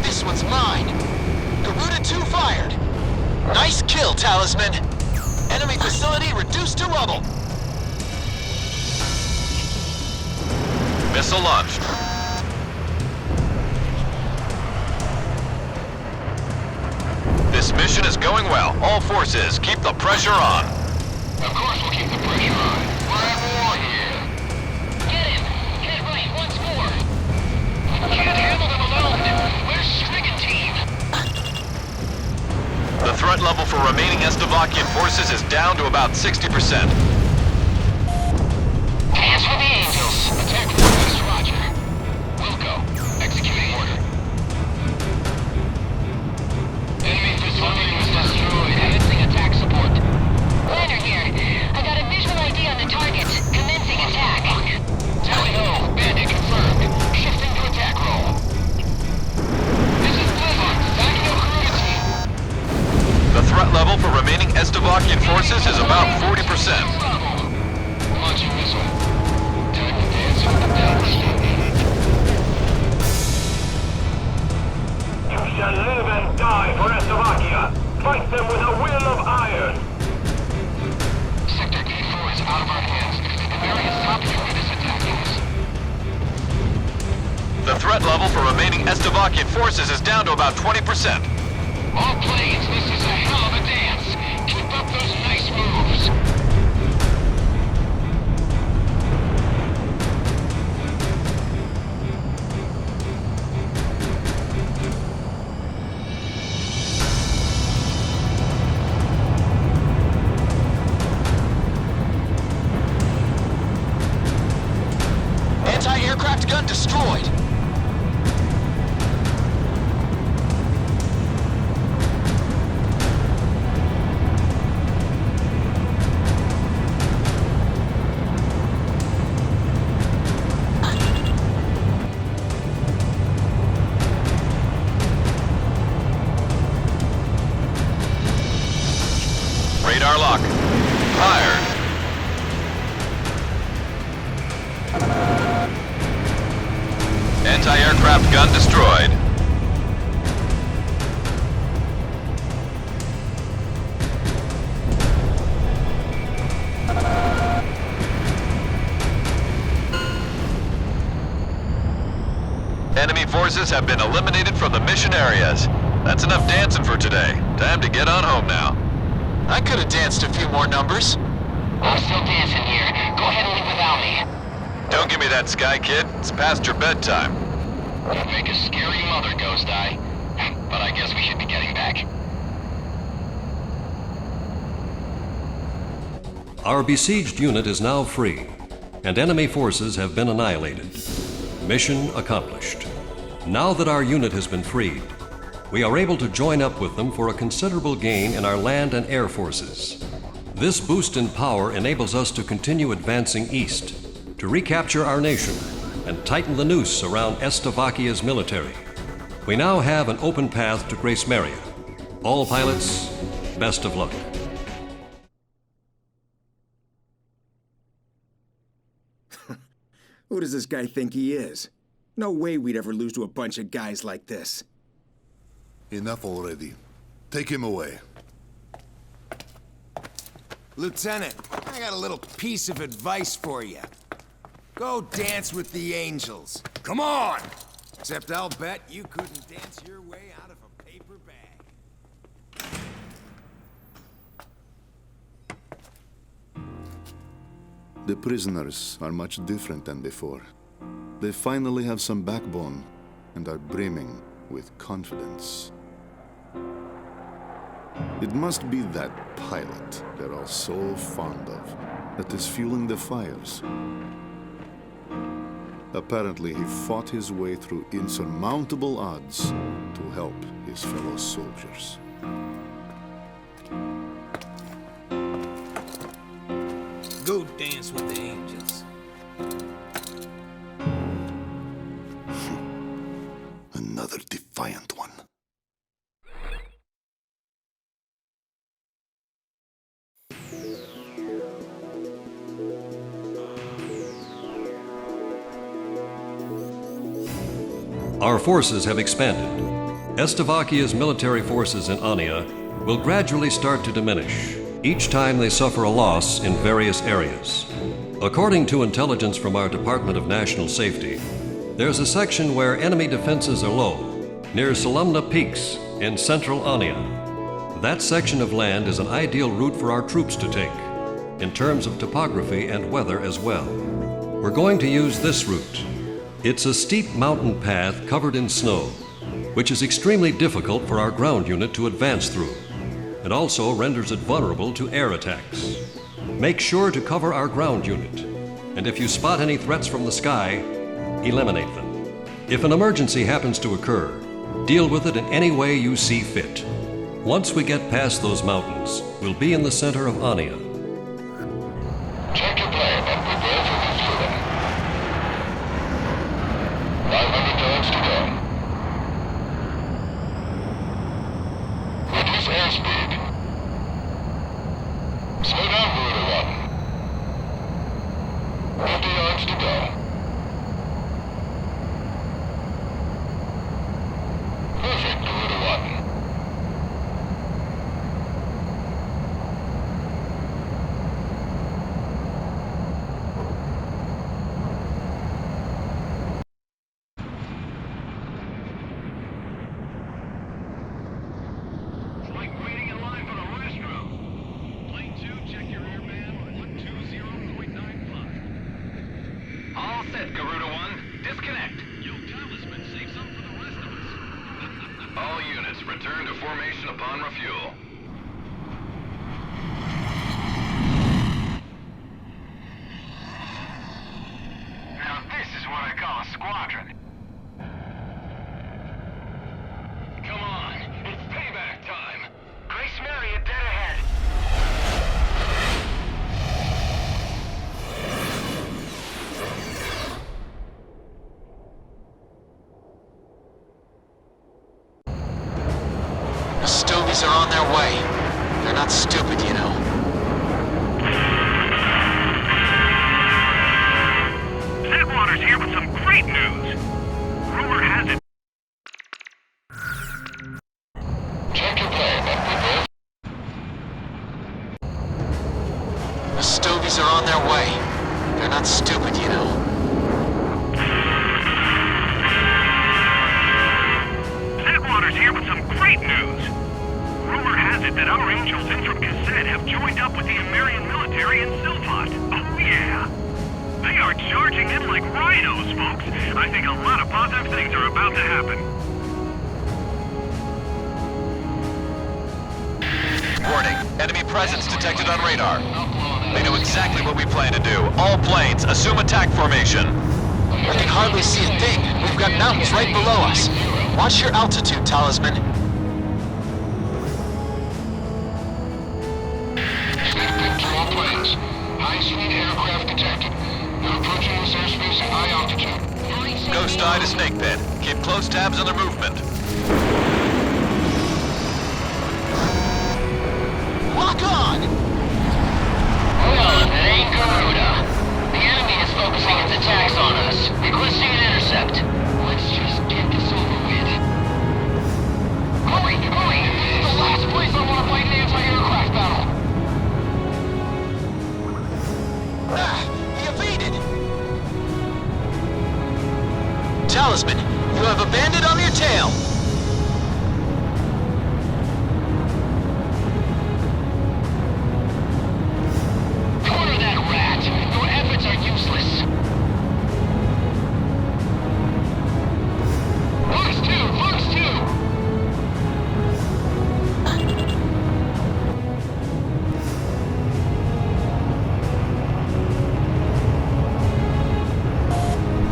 This one's mine! Garuda 2 fired! Nice kill, Talisman! Enemy facility reduced to rubble! Missile launched. This mission is going well. All forces, keep the pressure on. Of course we'll keep the pressure on. We're at war here. Get him! Get right once more! Can't handle them alone! Where's Stricken Team? The threat level for remaining Estavakian forces is down to about 60%. Hands for the Angels. Attack forces, roger. Wilco, executing order. Enemy facility was destroyed. Commencing attack support. Leonard here. I got a visual ID on the target. Commencing attack. Tally ho. Bandit confirmed. Shifting to attack roll. This is Blizzard. Back to Garuda Team. The threat level for remaining Estavakian forces is about 40%. Launching missile. Time to dance with the devil. You shall live and die for Estavakia. Fight them with a will of iron. Sector E4 is out of our hands. The area top unit is attacking us. The threat level for remaining Estavakian forces is down to about 20%. All planes, this is a hell of a dance. Keep up those nice moves. Anti-aircraft gun destroyed! Radar lock. Fired. Anti-aircraft gun destroyed. Enemy forces have been eliminated from the mission areas. That's enough dancing for today. Time to get on home now. I could have danced a few more numbers. I'm still dancing here. Go ahead and leave without me. Don't give me that, Sky Kid. It's past your bedtime. You make a scary mother, Ghost Eye. But I guess we should be getting back. Our besieged unit is now free, and enemy forces have been annihilated. Mission accomplished. Now that our unit has been freed, we are able to join up with them for a considerable gain in our land and air forces. This boost in power enables us to continue advancing east, to recapture our nation and tighten the noose around Estavakia's military. We now have an open path to Grace Maria. All pilots, best of luck. Who does this guy think he is? No way we'd ever lose to a bunch of guys like this. Enough already. Take him away. Lieutenant, I got a little piece of advice for you. Go dance with the angels. Come on! Except I'll bet you couldn't dance your way out of a paper bag. The prisoners are much different than before. They finally have some backbone and are brimming with confidence. It must be that pilot they're all so fond of that is fueling the fires. Apparently, he fought his way through insurmountable odds to help his fellow soldiers. Go dance with the angels. Another defiant one. Our forces have expanded. Slovakia's military forces in Ania will gradually start to diminish each time they suffer a loss in various areas. According to intelligence from our Department of National Safety, there's a section where enemy defenses are low, near Salumna Peaks in central Ania. That section of land is an ideal route for our troops to take, in terms of topography and weather as well. We're going to use this route. It's a steep mountain path covered in snow, which is extremely difficult for our ground unit to advance through, and also renders it vulnerable to air attacks. Make sure to cover our ground unit, and if you spot any threats from the sky, eliminate them. If an emergency happens to occur, deal with it in any way you see fit. Once we get past those mountains, we'll be in the center of Ania. Check your plane and prepare for refueling. 500 times to go. Reduce airspeed. Slow down, Garuda 1. 50 yards to go. Perfect, Garuda 1. It's like waiting in line for the restroom. Plane 2, check your air band 120.95. All set, Garuda 1. Disconnect. Yo, Talisman, save some for the rest of us. All units return to formation upon refuel. Now this is what I call a squadron. Come on, it's payback time. Grace Maria dead ahead. The Stovies are on their way. They're not stupid, you know. Zedwater's here with some great news. Rumor has it. Check your plane and prepare. The Stovies are on their way. They're not stupid, you know. Zedwater's here with some great news. Rumor has it that our angels in from Cassette have joined up with the American military in Silvat. Oh yeah. They are charging in like rhinos, folks. I think a lot of positive things are about to happen. Warning, enemy presence detected on radar. They know exactly what we plan to do. All planes, assume attack formation. I can hardly see a thing. We've got mountains right below us. Watch your altitude, Talisman. Snap picture all planes. High-speed aircraft detected. They're approaching this airspace at high altitude. Ghost Eye to Snake Pit. Keep close tabs on their movement. Lock on! Hello, there, Garuda. The enemy is focusing its attacks on us, requesting an intercept. Let's just get this over with. Hurry, hurry! This is the last place I want to fight an anti-aircraft battle. Talisman. You have a bandit on your tail. Corner that rat! Your efforts are useless! Fox 2! Fox 2!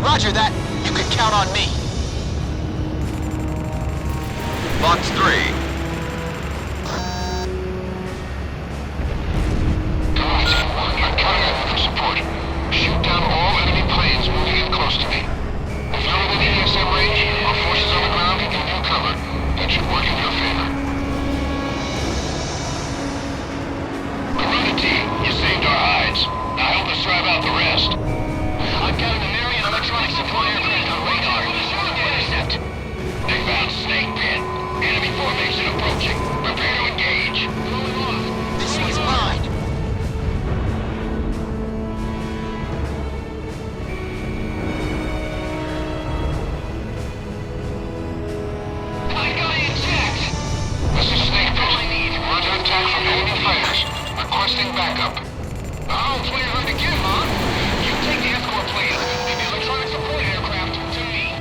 Roger that. You can count on me. Fox 3. Alright, I'm counting on you for support. Shoot down all enemy planes moving in close to me. If you're within ASM range, our forces on the ground can give you cover. That should work in your favor. Corona team, you saved our hides. Now help us drive out the rest. I've got an American electronic support aircraft on radar. Intercept. They found Snake Pit. Enemy formation approaching. Prepare to engage. This one's mine. I got it intact. This is Snake Pit. I need. We're under attack from enemy fighters. Requesting backup. Oh, play hard to get, huh? You take the escort plane. Leave the electronic support aircraft to me.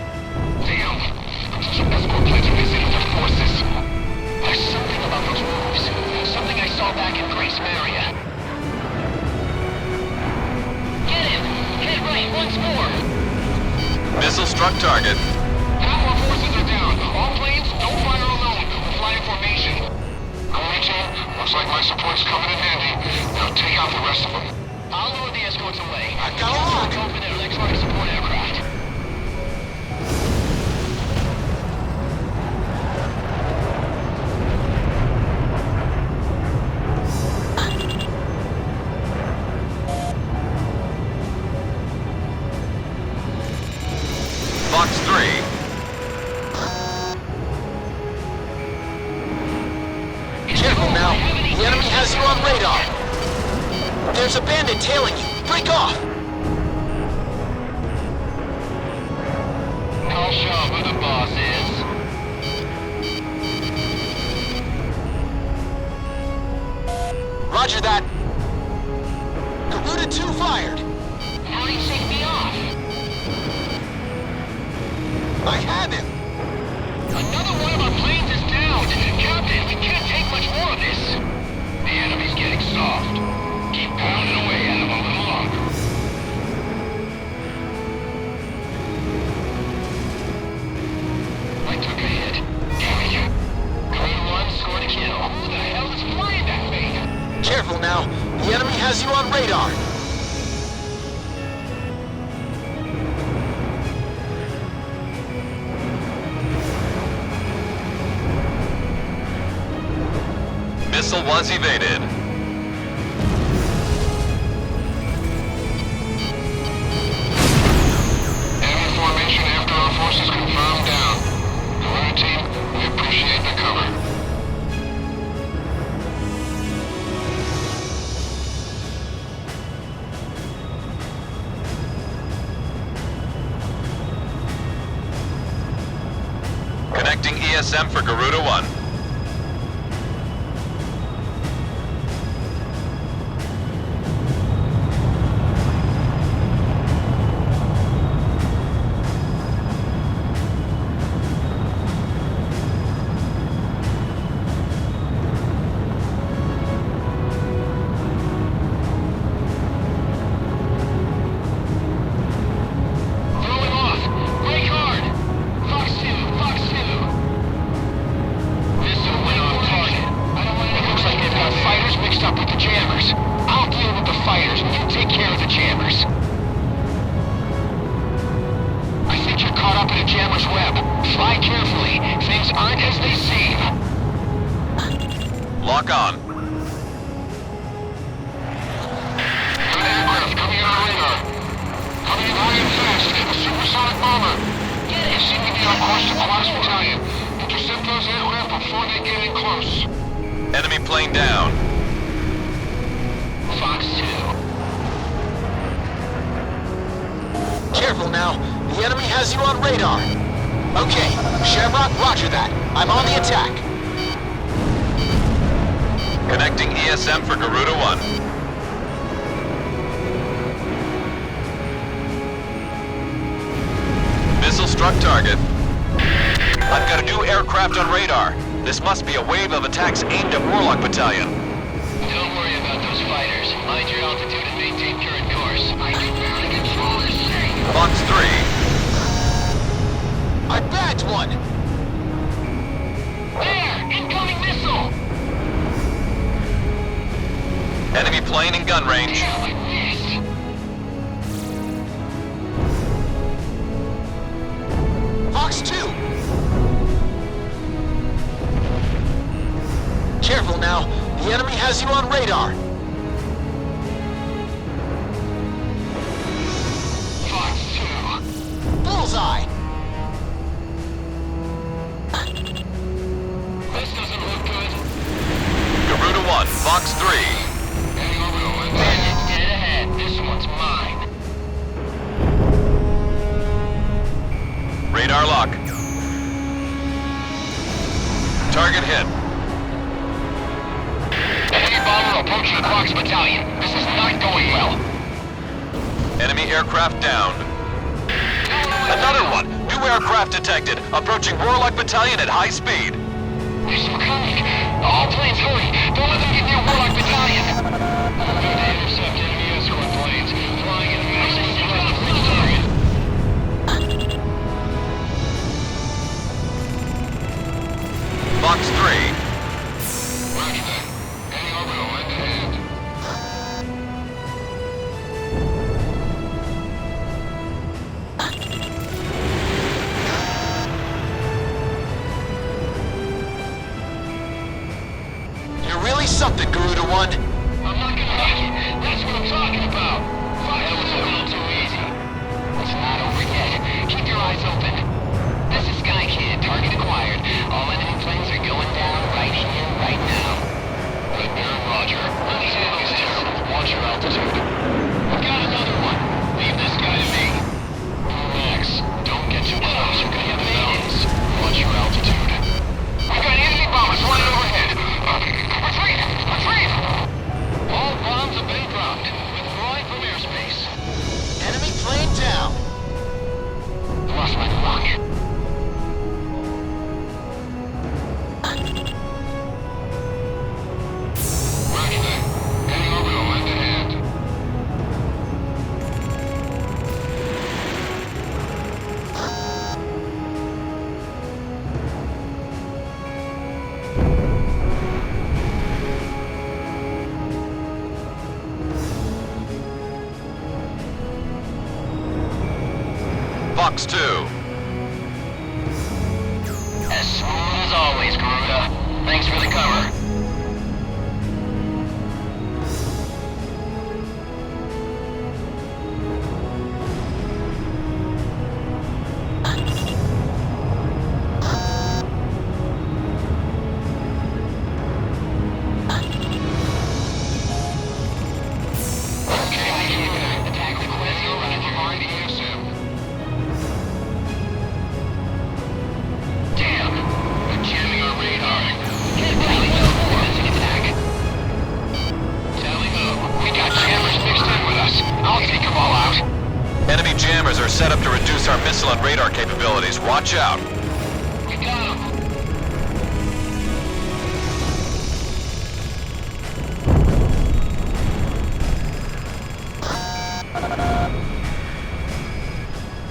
Damn. Escort planes are missing with their forces. There's something about those moves. Something I saw back in Grace Maria. Get him! Head right once more! Missile struck target. Half our forces are down. All planes, don't fire alone. We'll fly in formation. Corona team, looks like my support's coming in handy. Now take out the rest of them. I'll lure the escorts away. I've got a lock. Go for their electronic support aircraft. Fox 3. Careful now. The enemy has you on radar. There's a bandit tailing you. Break off. I'll show 'em who the boss is. Roger that. Garuda 2 fired. How do you shake me off? I have him. Another one of our planes is down. Captain, we can't take much more of this. The enemy's getting soft. Keep pounding away at him a little longer. I took a hit. Damn it. Green 1 scored a kill. Who the hell is flying that thing? Careful now. The enemy has you on radar. Missile was evaded. Enemy formation after our forces confirmed down. Corona team, we appreciate the cover. Connecting ESM for Garuda 1. Throwing off! Brake hard! Fox 2! Fox 2! Missile went off target. It looks like they've got fighters mixed up with the jammers. I'll deal with the fighters, and you take care of the jammers. I think you're caught up in a jammer's web. Fly carefully. Things aren't as they seem. Lock on. Good aircraft coming on radar. Coming in high and fast. A supersonic bomber. They seem to be on course to Quad's battalion. Intercept those aircraft before they get in close. Enemy plane down. Fox 2. Careful now. The The enemy has you on radar. Okay, Shamrock, roger that. I'm on the attack. Connecting ESM for Garuda 1. Missile struck target. I've got a new aircraft on radar. This must be a wave of attacks aimed at Warlock Battalion. Don't worry about those fighters. Mind your altitude and maintain current course. I can barely control this thing. Fox 3. I bagged one! There! Incoming missile! Enemy plane in gun range. Damn, I missed! Fox 2! Careful now. The enemy has you on radar. Fox 2. Bullseye! This doesn't look good. Garuda 1, Fox 3. Any orbital, bandit, dead ahead. This one's mine. Radar lock. Target hit. Enemy bomber approaching Fox Battalion. This is not going well. Enemy aircraft downed. Another one! New aircraft detected. Approaching Warlock Battalion at high speed. There's some coming. All planes, hurry! Don't let them get near Warlock Battalion! I'm going to intercept enemy escort planes. Flying in the massive thrust of the target. Fox 3. Roger that. Any orbital end ahead. You're really something, Garuda 1. I'm not gonna make it. That's what I'm talking about. That was a little too easy. It's not over yet. Keep your eyes open. This is Sky Kid. Target acquired. All enemy planes are going down right here, right now. Good girl, Roger. Let's handle this. Watch your altitude. We've got another one. Leave this guy to me. Max, don't get too close. You're gonna get the balance. Watch your altitude. We've got enemy bombers running overhead. Retreat! Retreat! All bombs have been dropped. Withdrawing from airspace. Enemy plane down. Lost my luck. Roger that. Any orbital end ahead. Fox 2. As smooth as always, Garuda. Thanks for the cover. Attack request Roger. RDSM. Damn. They're jamming our radar. Tally Ho, missing attack. Tally Ho, we got jammers mixed in with us. I'll take them all out. Enemy jammers are set up to reduce our missile and radar capabilities. Watch out. We got them.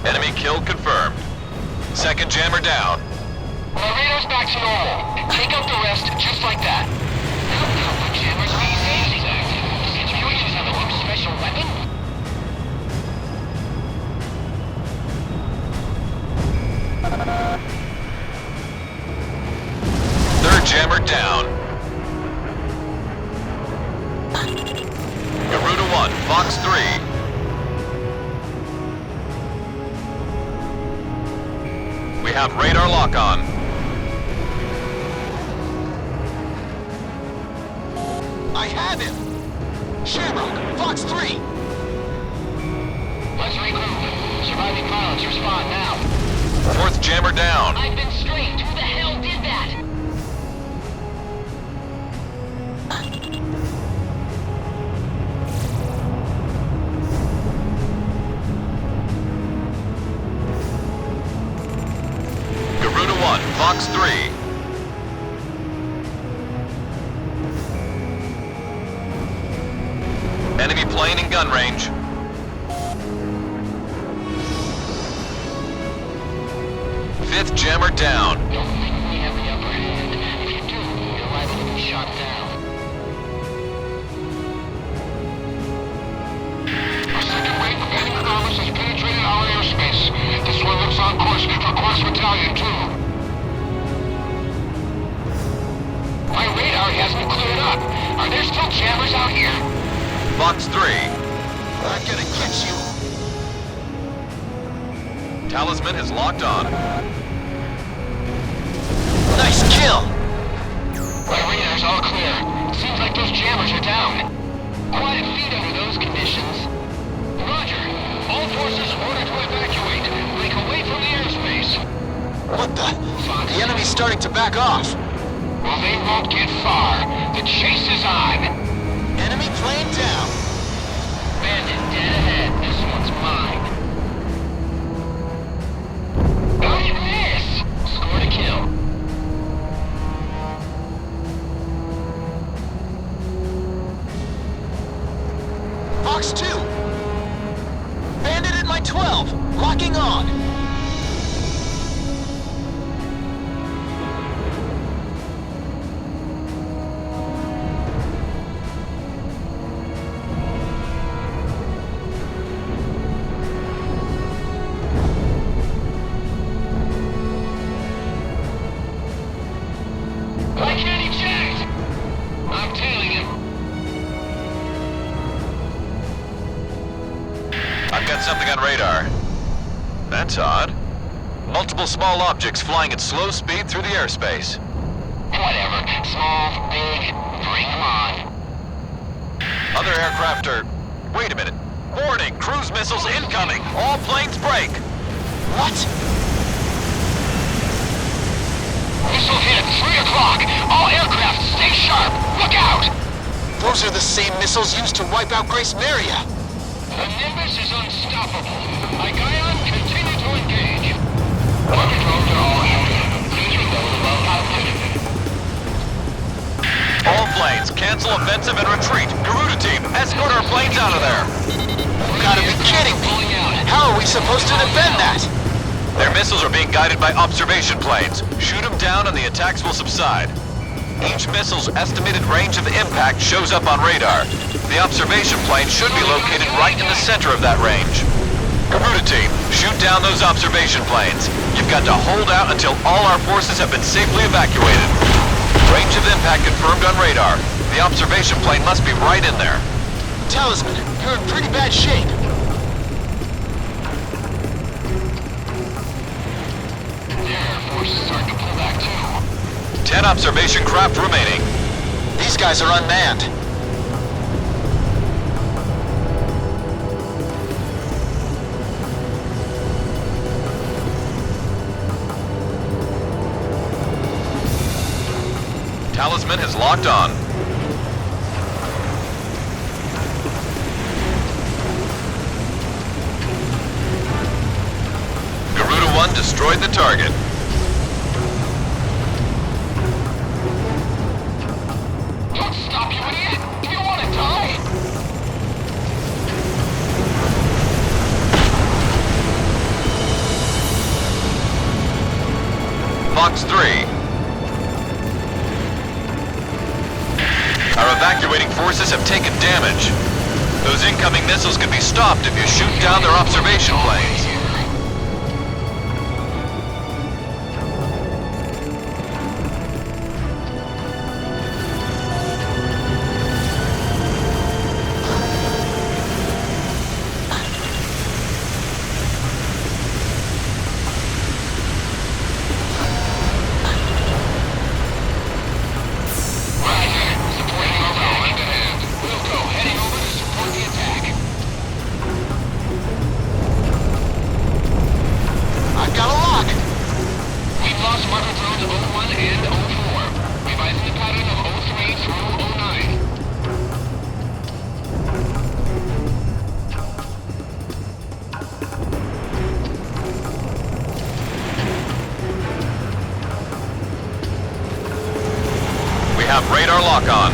Enemy kill confirmed. Second jammer down. My radar's back to normal. Take out the rest just like that. How jammers be easy? Situations have a new special weapon? Third jammer down. Garuda 1, Fox 3. We have radar lock on. I have him! Shamrock, Fox 3! Let's regroup. Survivors Any pilots respond now. Fourth jammer down. I've been strained. Who the hell did that? Garuda 1, Fox 3. Enemy plane in gun range. Fifth jammer down. Don't think we have the upper hand. If you do, you're liable to be shot down. Our second wave of enemy bombers has penetrated our airspace. This one looks on course for Quest Battalion 2. My radar hasn't cleared up. Are there still jammers out here? Fox 3. I'm gonna get you. Talisman is locked on. Nice kill! My radar's all clear. Seems like those jammers are down. Quiet feet under those conditions. Roger. All forces ordered to evacuate. Break away from the airspace. What the? The enemy's starting to back off. Well, they won't get far. The chase is on. Enemy plane down. Bandit dead ahead. This one's mine. How'd you miss? Scored a kill. Fox 2. Bandit at my 12. Locking on. Why can't he jet? I'm tailing him. I've got something on radar. That's odd. Multiple small objects flying at slow speed through the airspace. Whatever. Small, big, bring them on. Other aircraft are... Wait a minute. Warning! Cruise missiles incoming! All planes break! What? Missile hit at 3 o'clock. All aircraft stay sharp. Look out! Those are the same missiles used to wipe out Grace Maria. The Nimbus is unstoppable. Igayon, continue to engage. Weapon drones are all units. Please reload above altitude. All planes, cancel offensive and retreat. Garuda team, escort our planes out of there. You gotta be kidding me. How are we supposed to defend that? Their missiles are being guided by observation planes. Shoot them down and the attacks will subside. Each missile's estimated range of impact shows up on radar. The observation plane should be located right in the center of that range. Garuda team, shoot down those observation planes. You've got to hold out until all our forces have been safely evacuated. Range of impact confirmed on radar. The observation plane must be right in there. Talisman, you're in pretty bad shape. Their air force is starting to pull back too. 10 observation craft remaining. These guys are unmanned. Talisman has locked on. Garuda 1 destroyed the target. Don't stop, you idiot! Do you want to die? Fox 3. Our evacuating forces have taken damage. Those incoming missiles can be stopped if you shoot down their observation planes. lock on.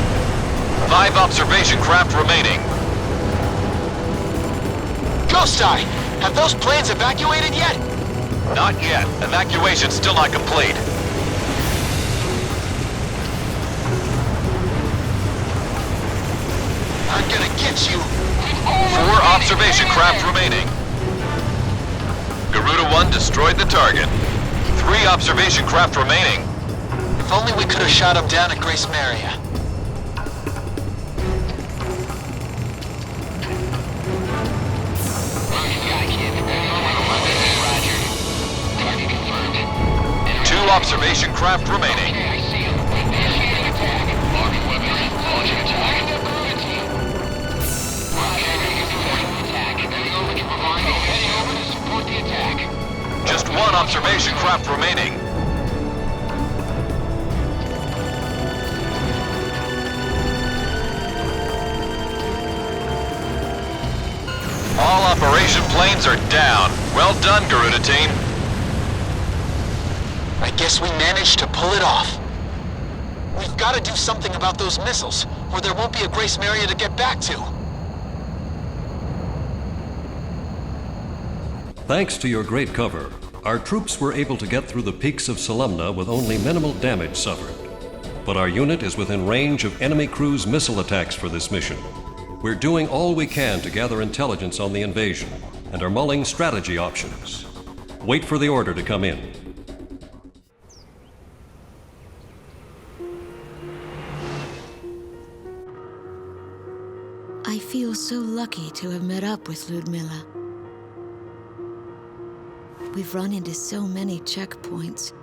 5 observation craft remaining. Ghost Eye! Have those planes evacuated yet? Not yet. Evacuation's still not complete. I'm gonna get you. 4 observation craft remaining. Garuda 1 destroyed the target. 3 observation craft remaining. If only we could have shot him down at Grace Maria. Two observation craft remaining. Just 1 observation craft remaining. All operation planes are down. Well done, Garuda team. I guess we managed to pull it off. We've got to do something about those missiles, or there won't be a Grace Maria to get back to. Thanks to your great cover, our troops were able to get through the peaks of Salumna with only minimal damage suffered. But our unit is within range of enemy cruise missile attacks for this mission. We're doing all we can to gather intelligence on the invasion and are mulling strategy options. Wait for the order to come in. I feel so lucky to have met up with Ludmilla. We've run into so many checkpoints.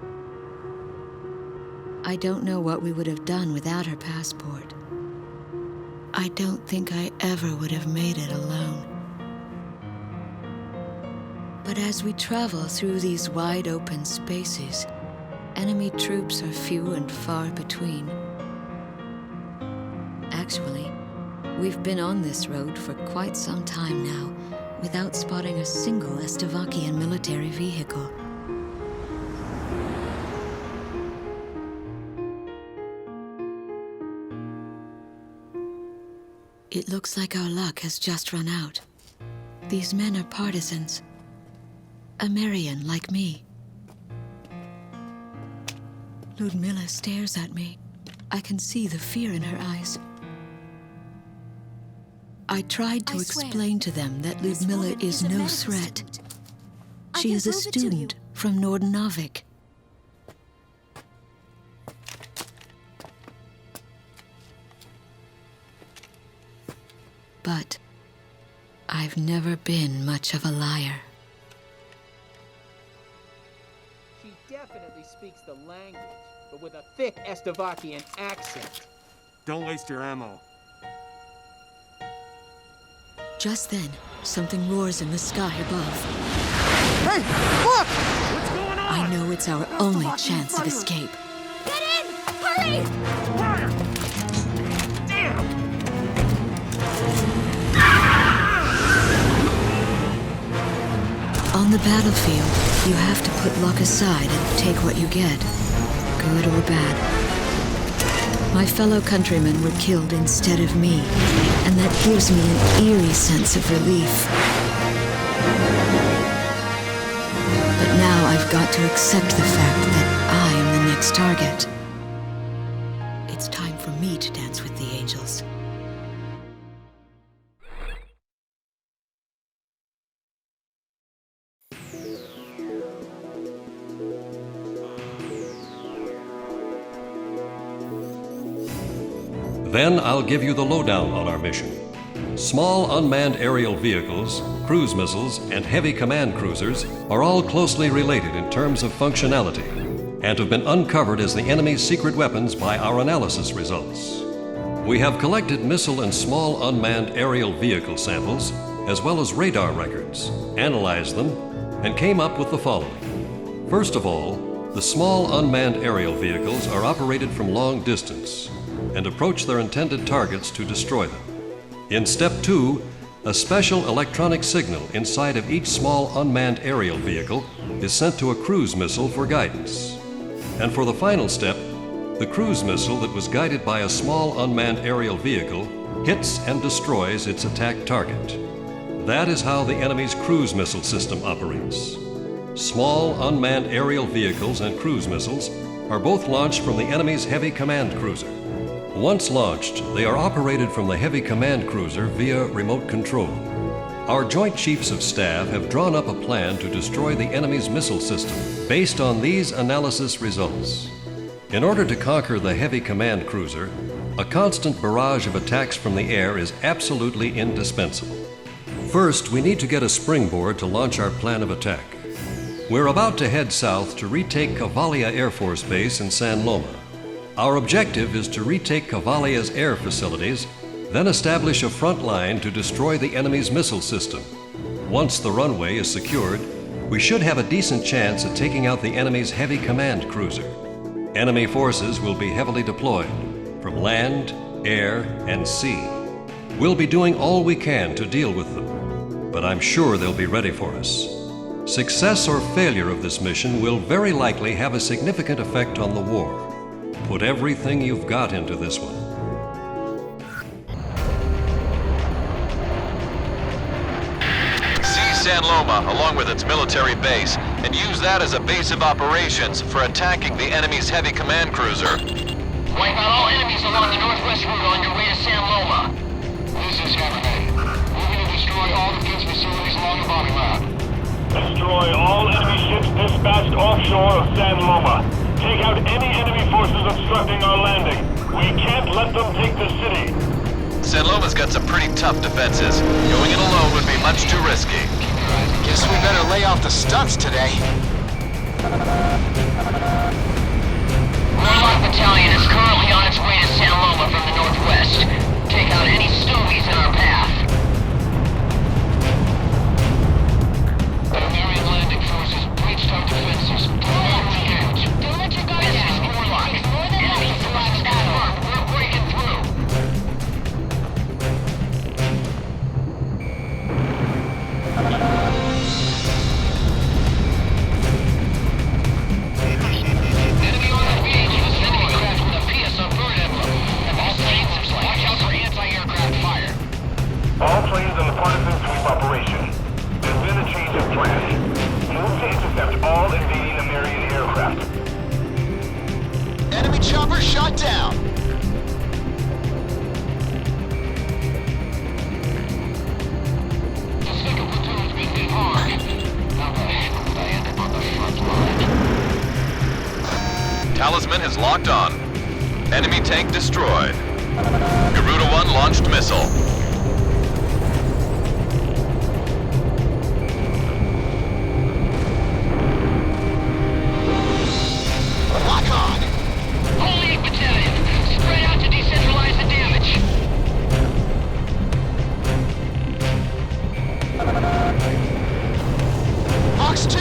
I don't know what we would have done without her passport. I don't think I ever would have made it alone. But as we travel through these wide open spaces, enemy troops are few and far between. Actually, we've been on this road for quite some time now, without spotting a single Estevakian military vehicle. It looks like our luck has just run out. These men are partisans. Amerian like me. Ludmilla stares at me. I can see the fear in her eyes. I tried to explain to them that Ludmilla is no threat. She is a student from Nordnavik. But I've never been much of a liar. She definitely speaks the language, but with a thick Estevakian accent. Don't waste your ammo. Just then, something roars in the sky above. Hey, look! What's going on? I know it's our only chance of escape. Get in! Hurry! Damn! On the battlefield, you have to put luck aside and take what you get, good or bad. My fellow countrymen were killed instead of me, and that gives me an eerie sense of relief. But now I've got to accept the fact that I am the next target. It's time for me to dance with the angels. Then I'll give you the lowdown on our mission. Small unmanned aerial vehicles, cruise missiles, and heavy command cruisers are all closely related in terms of functionality and have been uncovered as the enemy's secret weapons by our analysis results. We have collected missile and small unmanned aerial vehicle samples, as well as radar records, analyzed them, and came up with the following. First of all, the small unmanned aerial vehicles are operated from long distance and approach their intended targets to destroy them. In Step 2, a special electronic signal inside of each small unmanned aerial vehicle is sent to a cruise missile for guidance. And for the final step, The cruise missile that was guided by a small unmanned aerial vehicle hits and destroys its attack target. That is how the enemy's cruise missile system operates. Small unmanned aerial vehicles and cruise missiles are both launched from the enemy's heavy command cruiser. Once launched, they are operated from the heavy command cruiser via remote control. Our Joint Chiefs of Staff have drawn up a plan to destroy the enemy's missile system based on these analysis results. In order to conquer the heavy command cruiser, a constant barrage of attacks from the air is absolutely indispensable. First, we need to get a springboard to launch our plan of attack. We're about to head south to retake Cavalia Air Force Base in San Loma. Our objective is to retake Cavalia's air facilities, then establish a front line to destroy the enemy's missile system. Once the runway is secured, we should have a decent chance at taking out the enemy's heavy command cruiser. Enemy forces will be heavily deployed from land, air, and sea. We'll be doing all we can to deal with them, but I'm sure they'll be ready for us. Success or failure of this mission will very likely have a significant effect on the war. Put everything you've got into this one. Seize San Loma along with its military base and use that as a base of operations for attacking the enemy's heavy command cruiser. Wipe out all enemies along the northwest route on your way to San Loma. This is Hammerhead. Moving to destroy all defense facilities along the bottom map. Destroy all enemy ships dispatched offshore of San Loma. Take out any enemy forces obstructing our landing. We can't let them take the city. San Loma's got some pretty tough defenses. Going it alone would be much too risky. Guess we better lay off the stunts today. Warlock Battalion is currently on its way to San Loma from the northwest. Take out any stowies in our path. The Mainland forces breached our defenses. Don't let your guard down. This is Warlock. It's more than Enemy likely to forces confirmed. We're breaking through. Enemy on the beach. Enemy craft with a PSO bird emblem. All planes, watch out for anti-aircraft fire. All planes on the partisan sweep operation. There's been a change of plan. Move to intercept all invading American aircraft. Enemy chopper shot down. The second platoon's been hit hard. How the heck did I end up on the front line? Talisman has locked on. Enemy tank destroyed. Garuda 1 launched missile. Lock on. Holy Battalion, spread out to decentralize the damage. Fox 2.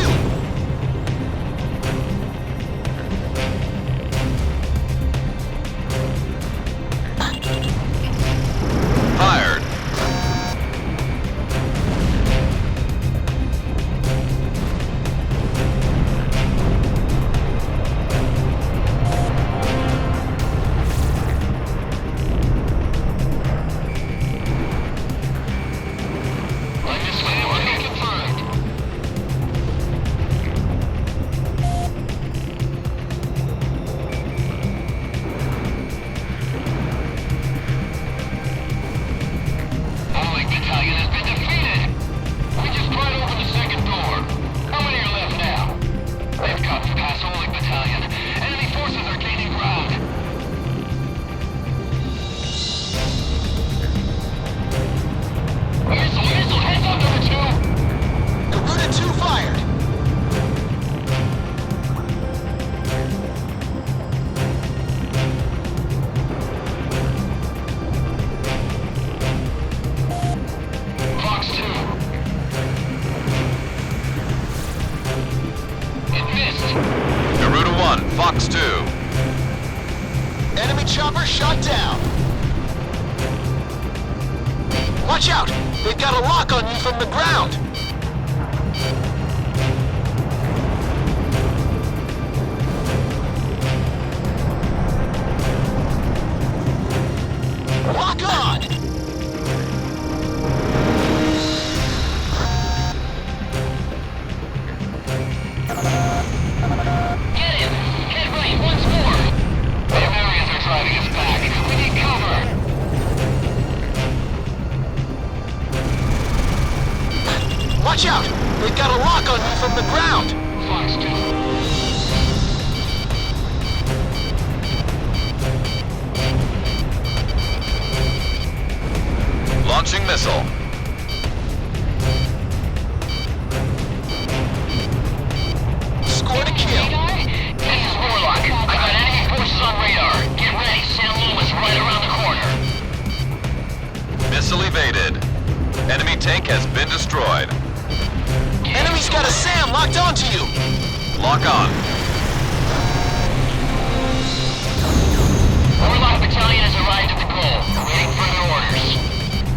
Fired. Fox 2. Enemy chopper shot down. Watch out! They've got a lock on you from the ground! Watch out! They've got a lock on you from the ground! Fox 2. Launching missile. Score to kill. This is Warlock. I got enemy forces on radar. Get ready, Sam Loma's right around the corner. Missile evaded. Enemy tank has been destroyed. Enemy's got a SAM locked onto you! Lock on. Warlock Battalion has arrived at the goal, awaiting further orders.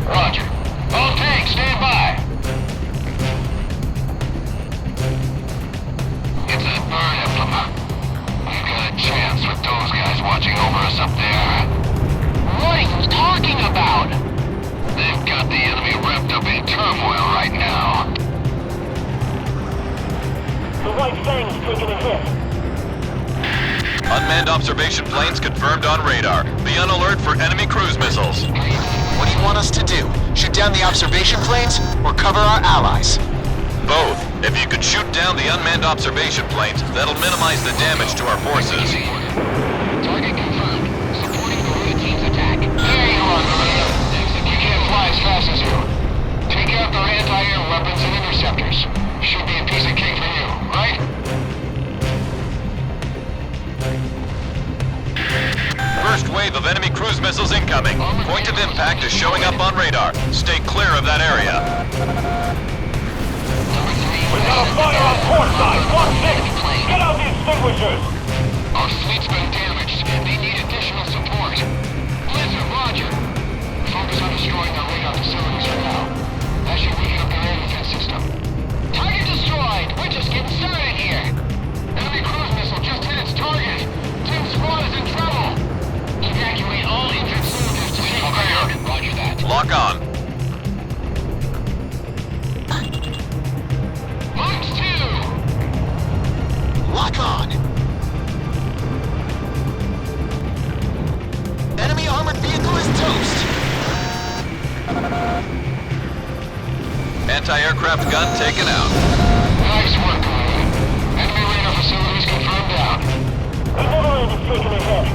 Roger. All tanks, stand by. It's a bird emblem. We've got a chance with those guys watching over us up there. What are you talking about? They've got the enemy wrapped up in turmoil right now. The White Fang's taking a hit. Unmanned observation planes confirmed on radar. Be on alert for enemy cruise missiles. What do you want us to do? Shoot down the observation planes or cover our allies? Both. If you could shoot down the unmanned observation planes, that'll minimize the damage to our forces. Target confirmed. Supporting Garuda team's attack. There you are, Garuda. You can't fly as fast as you. Take out their anti-air weapons and interceptors. Should be a piece of cake for you, right? First wave of enemy cruise missiles incoming. Point of impact is showing up on radar. Stay clear of that area. We got a fire on port side. Block 6. Get out the extinguishers. Our fleet's been damaged. They need additional support. Blizzard, roger. Focus on destroying our radar facilities for now. That should weaken up their air defense system. Target destroyed! We're just getting started here! Enemy cruise missile just hit its target! Team squad is in trouble! Evacuate all injured soldiers to safe ground. Roger that. Lock on. Fox 2! Lock on! Enemy armored vehicle is toast! Anti-aircraft gun taken out. Nice work, Garuda. Enemy radar facilities confirmed down. The Netherland is taking a hit.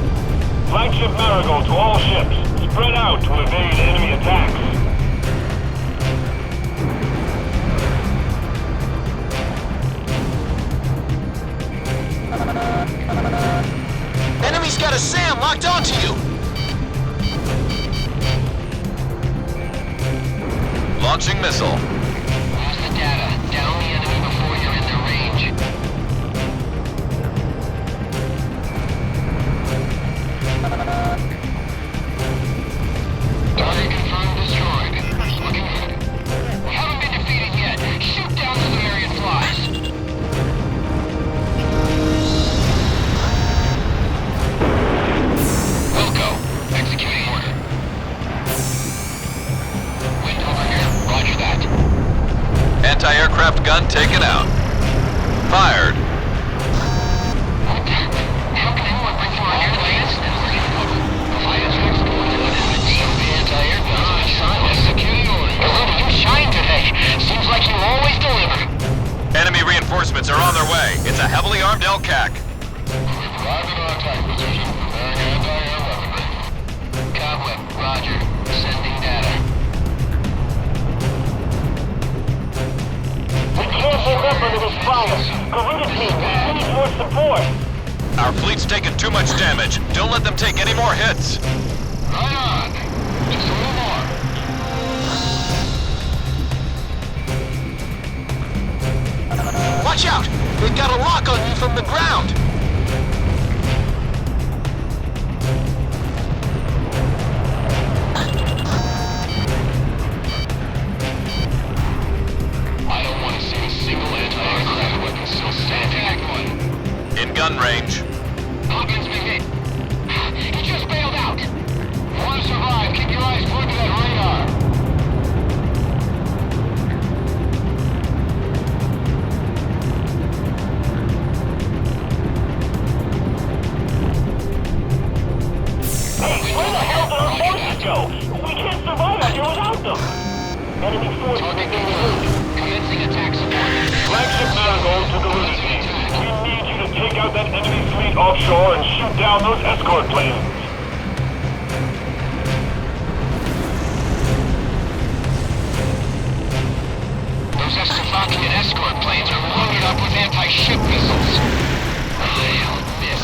Flagship Marigold to all ships. Spread out to evade enemy attacks. Enemy's got a SAM locked onto you! Launching missile. Use the data. Down the enemy before you're in their range. Target confirmed destroyed. Looking good. We haven't been defeated yet. Shoot down the Sumerian flies. Wilco, executing order. Wind over here. Roger that. Anti-aircraft gun taken out. Fired. How can anyone break through our air defense? The fight is exported with anti-air guns. Executing order. Garuda, you shine today. Seems like you always deliver. Enemy reinforcements are on their way. It's a heavily armed LCAC. We've arrived at our attack position. Preparing anti-air weaponry. Cobweb, roger. Sending data. We can't hold up under this fire. Garuda team, we need more support. Our fleet's taken too much damage. Don't let them take any more hits. Right on. Just a little more. Watch out! They've got a lock on you from the ground! I don't want to see a single anti-aircraft weapon still standing. In gun range. Hopkins been hit. He just bailed out. You want to survive, keep your eyes glued to that radar. out that enemy fleet offshore and shoot down those escort planes. Those Estavakian escort planes are loaded up with anti-ship missiles. I'll miss.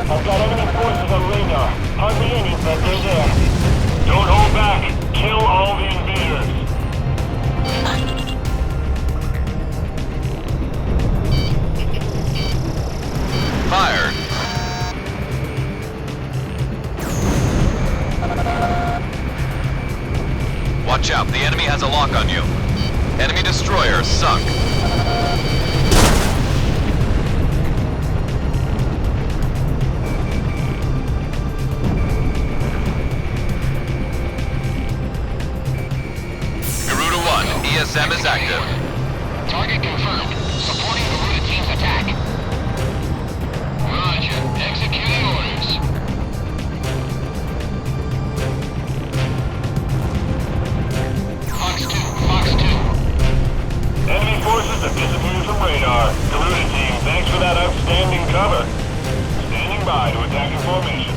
I've got enemy forces on radar. Hardly any, but they're there. Don't hold back. Kill all the invaders. Fire! Watch out, the enemy has a lock on you. Enemy destroyer sunk. Garuda 1, ESM is active. Target confirmed. Supporting Garuda team's attack. Roger. Executing orders. Fox 2, Fox 2. Enemy forces have disappeared from radar. Garuda team, thanks for that outstanding cover. Standing by to attack in formation.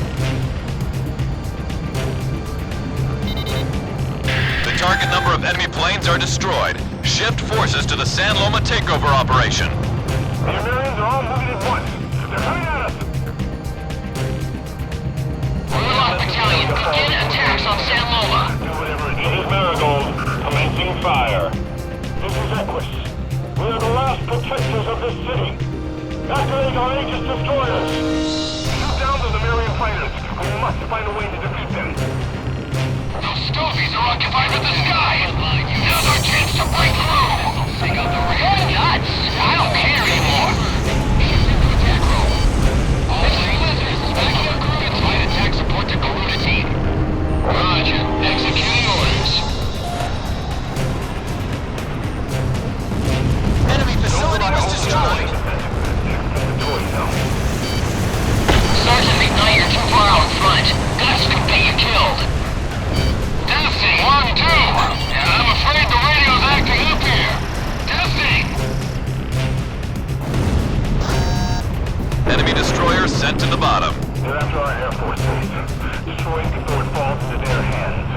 The target number of enemy planes are destroyed. Shift forces to the San Loma takeover operation. The Americans are all moving at once. They're coming at us. Warlock Battalion, begin attacks on San Loma. Do whatever it is. Marigold, commencing fire. This is Equus. We are the last protectors of this city. Activate our Aegis destroyers. Shoot down those American fighters. We must find a way to defeat them. Those Stovies are occupied with the sky. Now's our chance to break through. Go nuts. I don't care anymore. Attack roll. All Blizzards, backing up Garuda flight attack support to Garuda team. Roger. Executing orders. Enemy facility was destroyed. Sergeant McKnight, you're too far out in front. That's the thing you killed. Testing, 1, 2. I'm afraid the radio's acting up here. Testing. Enemy destroyer sent to the bottom. They're after our Air Force base. Destroy it before it falls into their hands.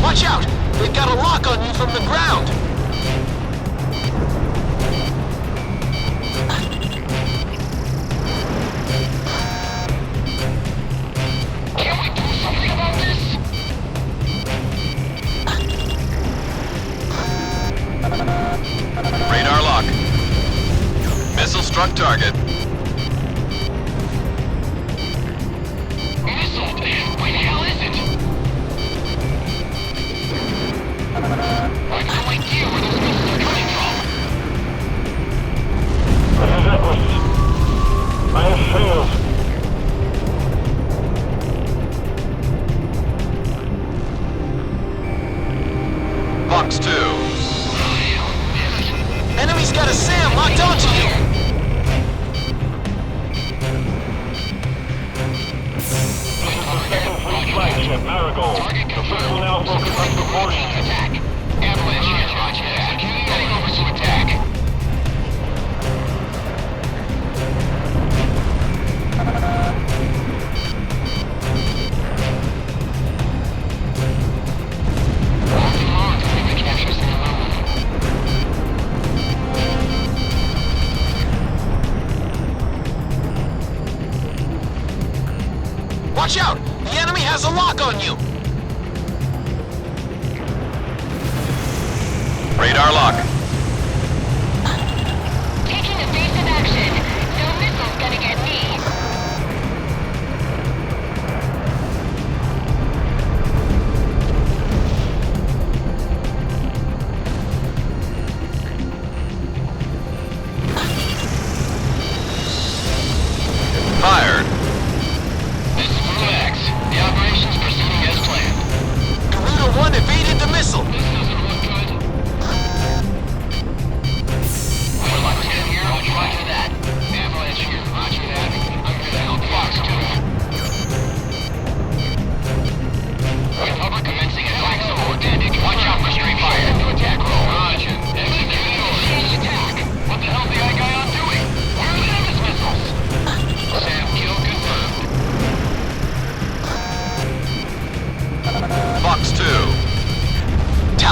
Watch out! They've got a lock on you from the ground! Can we do something about this? Radar lock. Missile struck target. Missile? Where the hell is it? I've no idea where those missiles are coming from. This is Equus. I have failed. Fox 2. Enemy's got a SAM locked onto you! This is the 2nd Fleet flagship, Marigold. The fleet will now focus on supporting. Attack. Avalanche here, Roger. Heading over to attack. Watch out! The enemy has a lock on you! Radar lock. Taking evasive action. No missile's gonna get me. Fired. This is Blue X. The operation's proceeding as planned. Garuda 1 evaded the missile! This doesn't look good.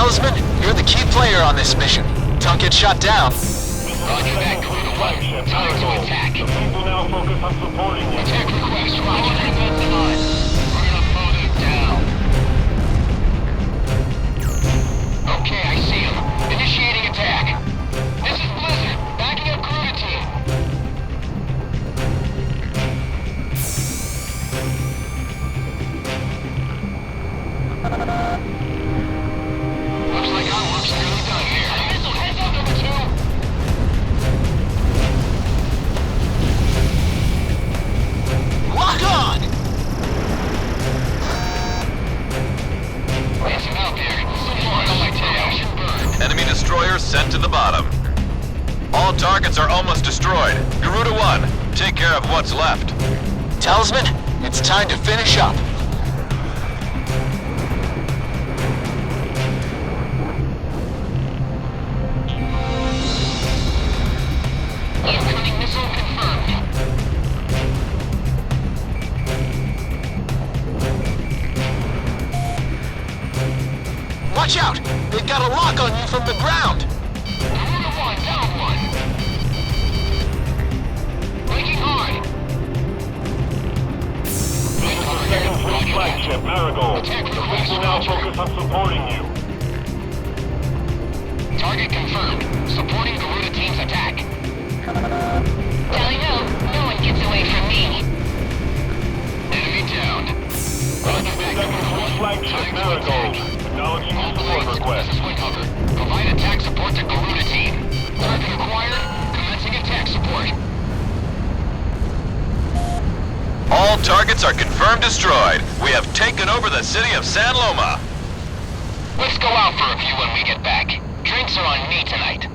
Talisman, you're the key player on this mission. Don't get shot down. Roger that, Garuda 1. Time to attack. The people now focus on supporting you. Attack request, Roger. We're gonna mow them down. Okay, I see him. Initiating attack. This is Blizzard. Backing up Garuda team. Looks like our work's nearly done here. Missile, heads up, number 2. Lock on! Racing out there. Someone on my tail. Enemy destroyer sent to the bottom. All targets are almost destroyed. Garuda 1, take care of what's left. Talisman, it's time to finish up. Incoming missile confirmed. Watch out! They've got a lock on you from the ground! Garuda 1, down 1. Breaking hard. Second fleet flagship, Marigold. The people now focus on supporting you. Target confirmed. Supporting Garuda team's attack. Tally ho, no one gets away from me. Enemy down. Roger back. Second fleet flagship, Marigold. Acknowledging your support request. This is Wickover. Provide attack support to Garuda team. Target acquired. Commencing attack support. All targets are confirmed destroyed. We have taken over the city of San Loma. Let's go out for a few when we get back. Drinks are on me tonight.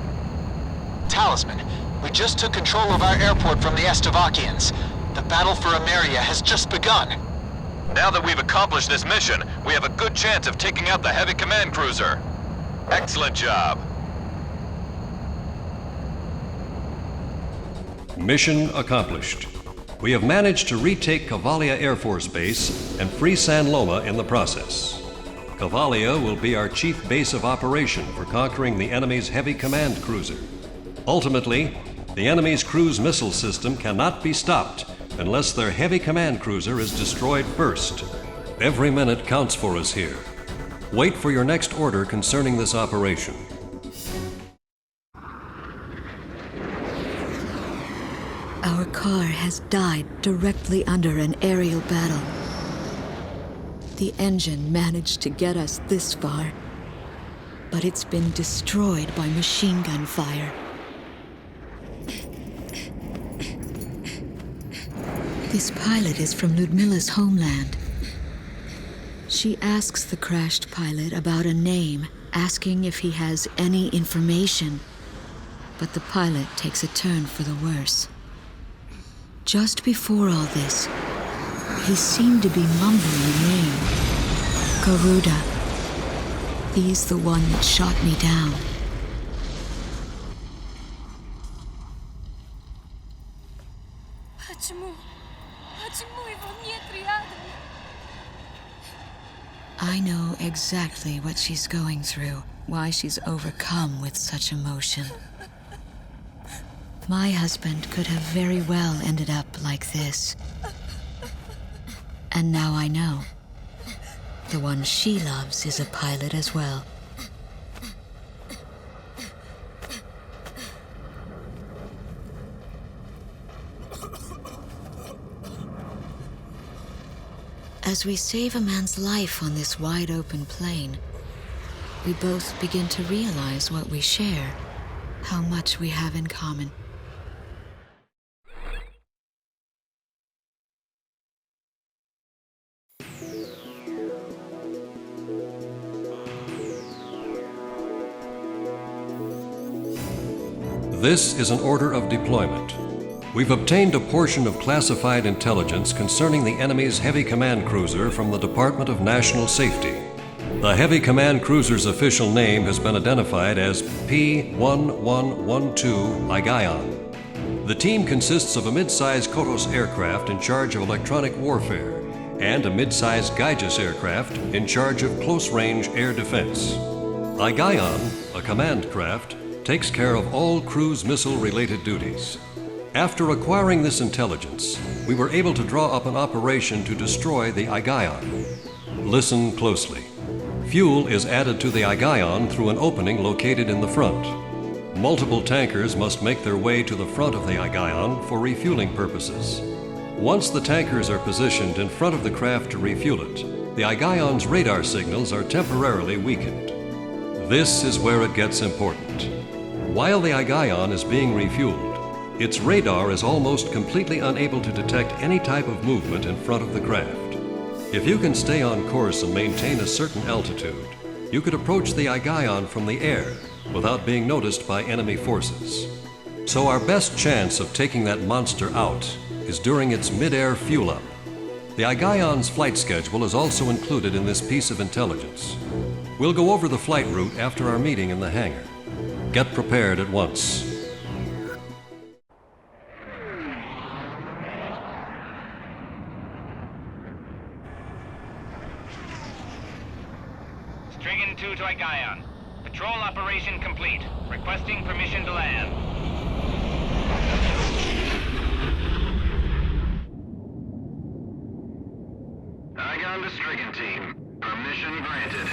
Talisman, we just took control of our airport from the Estavakians. The battle for Ameria has just begun. Now that we've accomplished this mission, we have a good chance of taking out the heavy command cruiser. Excellent job. Mission accomplished. We have managed to retake Cavalia Air Force Base and free San Loma in the process. Cavalia will be our chief base of operation for conquering the enemy's heavy command cruiser. Ultimately, the enemy's cruise missile system cannot be stopped unless their heavy command cruiser is destroyed first. Every minute counts for us here. Wait for your next order concerning this operation. Our car has died directly under an aerial battle. The engine managed to get us this far, but it's been destroyed by machine gun fire. This pilot is from Ludmila's homeland. She asks the crashed pilot about a name, asking if he has any information. But the pilot takes a turn for the worse. Just before all this, he seemed to be mumbling a name. Garuda. He's the one that shot me down. I know exactly what she's going through, why she's overcome with such emotion. My husband could have very well ended up like this. And now I know. The one she loves is a pilot as well. As we save a man's life on this wide-open plain, we both begin to realize what we share, how much we have in common. This is an order of deployment. We've obtained a portion of classified intelligence concerning the enemy's heavy command cruiser from the Department of National Safety. The heavy command cruiser's official name has been identified as P-1112 Ligayon. The team consists of a mid-sized Kotos aircraft in charge of electronic warfare and a mid-sized Gaijus aircraft in charge of close-range air defense. Igaion, a command craft, takes care of all cruise missile-related duties. After acquiring this intelligence, we were able to draw up an operation to destroy the Igaion. Listen closely. Fuel is added to the Igaion through an opening located in the front. Multiple tankers must make their way to the front of the Igaion for refueling purposes. Once the tankers are positioned in front of the craft to refuel it, the Igaion's radar signals are temporarily weakened. This is where it gets important. While the Igaion is being refueled, its radar is almost completely unable to detect any type of movement in front of the craft. If you can stay on course and maintain a certain altitude, you could approach the Igaion from the air without being noticed by enemy forces. So our best chance of taking that monster out is during its mid-air fuel-up. The Igaion's flight schedule is also included in this piece of intelligence. We'll go over the flight route after our meeting in the hangar. Get prepared at once. Strigan 2 to Igaion. Patrol operation complete. Requesting permission to land. Igaion to Strigan team. Permission granted.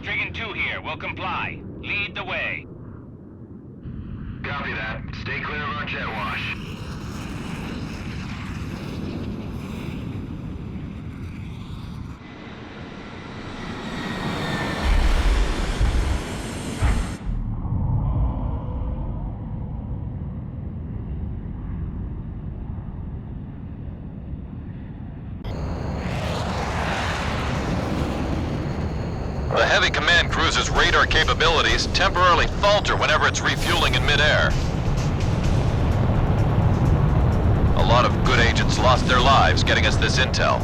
Strigan 2 here. Will comply. Lead the way. Copy that. Stay clear of our jet wash. The heavy command cruiser's radar capabilities temporarily falter whenever it's refueling in midair. A lot of good agents lost their lives getting us this intel.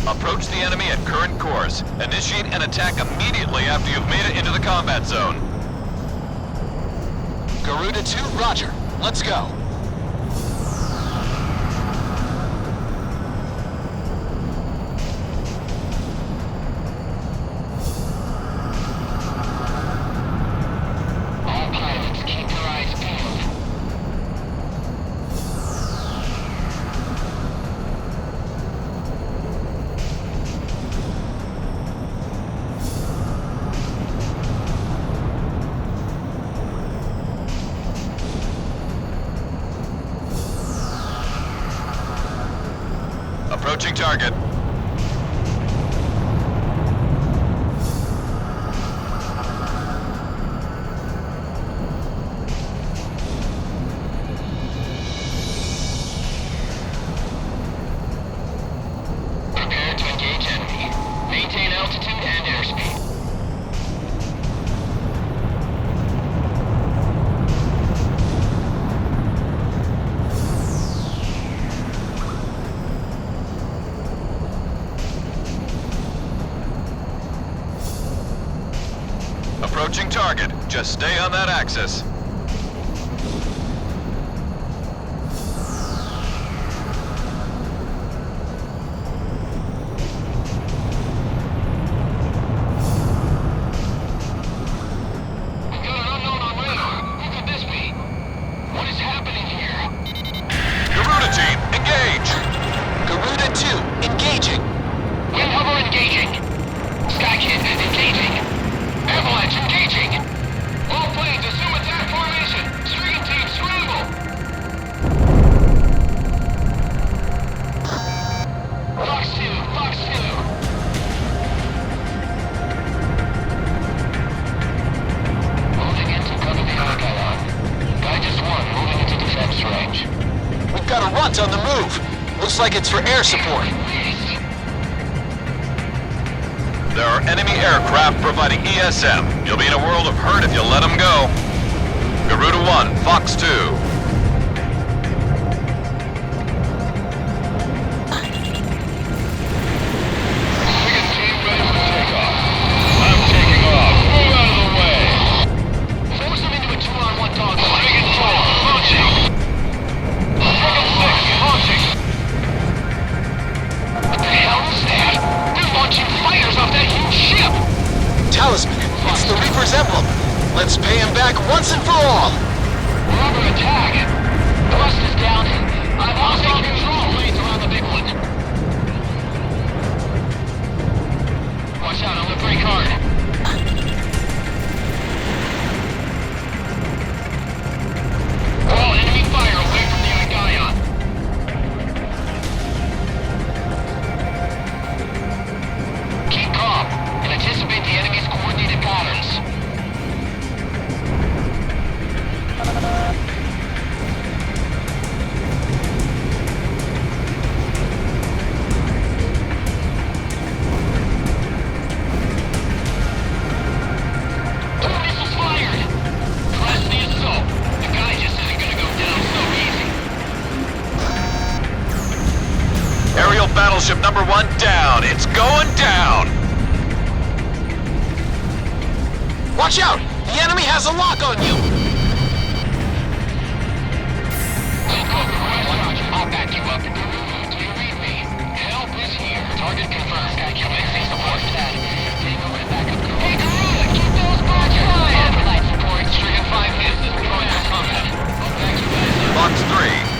Approach the enemy at current course. Initiate an attack immediately after you've made it into the combat zone. Garuda 2, roger. Let's go. Approaching target. Prepare to engage enemy. Maintain altitude and airspeed. Approaching target. Just stay on that axis. We've got an unknown on radar. Who could this be? What is happening here? Garuda team, engage! Garuda 2, engaging. Wind hover engaging. Skykid engaging. Avalanche engaging! All planes assume attack formation! Strigan team scramble! Fox 2, Fox 2! Moving in to cover the Igaion. Guidance 1 moving into defense range. We've got a runt on the move. Looks like it's for air support. There are enemy aircraft providing ESM. You'll be in a world of hurt if you let them go. Garuda 1, Fox 2. Strigan team ready for takeoff. I'm taking off. Move out of the way. Force them into a 2-on-1 dogfight. Strigan 4, launching. back once and for all! We're under attack. Thrust is down. I've lost all control. Planes around the big one. Watch out, I'm gonna brake hard. All enemy fire away from the Ion. Keep calm and anticipate the enemy's coordinated patterns. Battleship number 1 down. It's going down. Watch out! The enemy has a lock on you! I'll back you up. Do you read me? Help is here. Target confirmed. Commencing support. Take over to backup. Hey, Garuda, keep those bots flying. Provide support. Stricken 5 hits. Deploying to combat. I'll back you guys up. Box 3.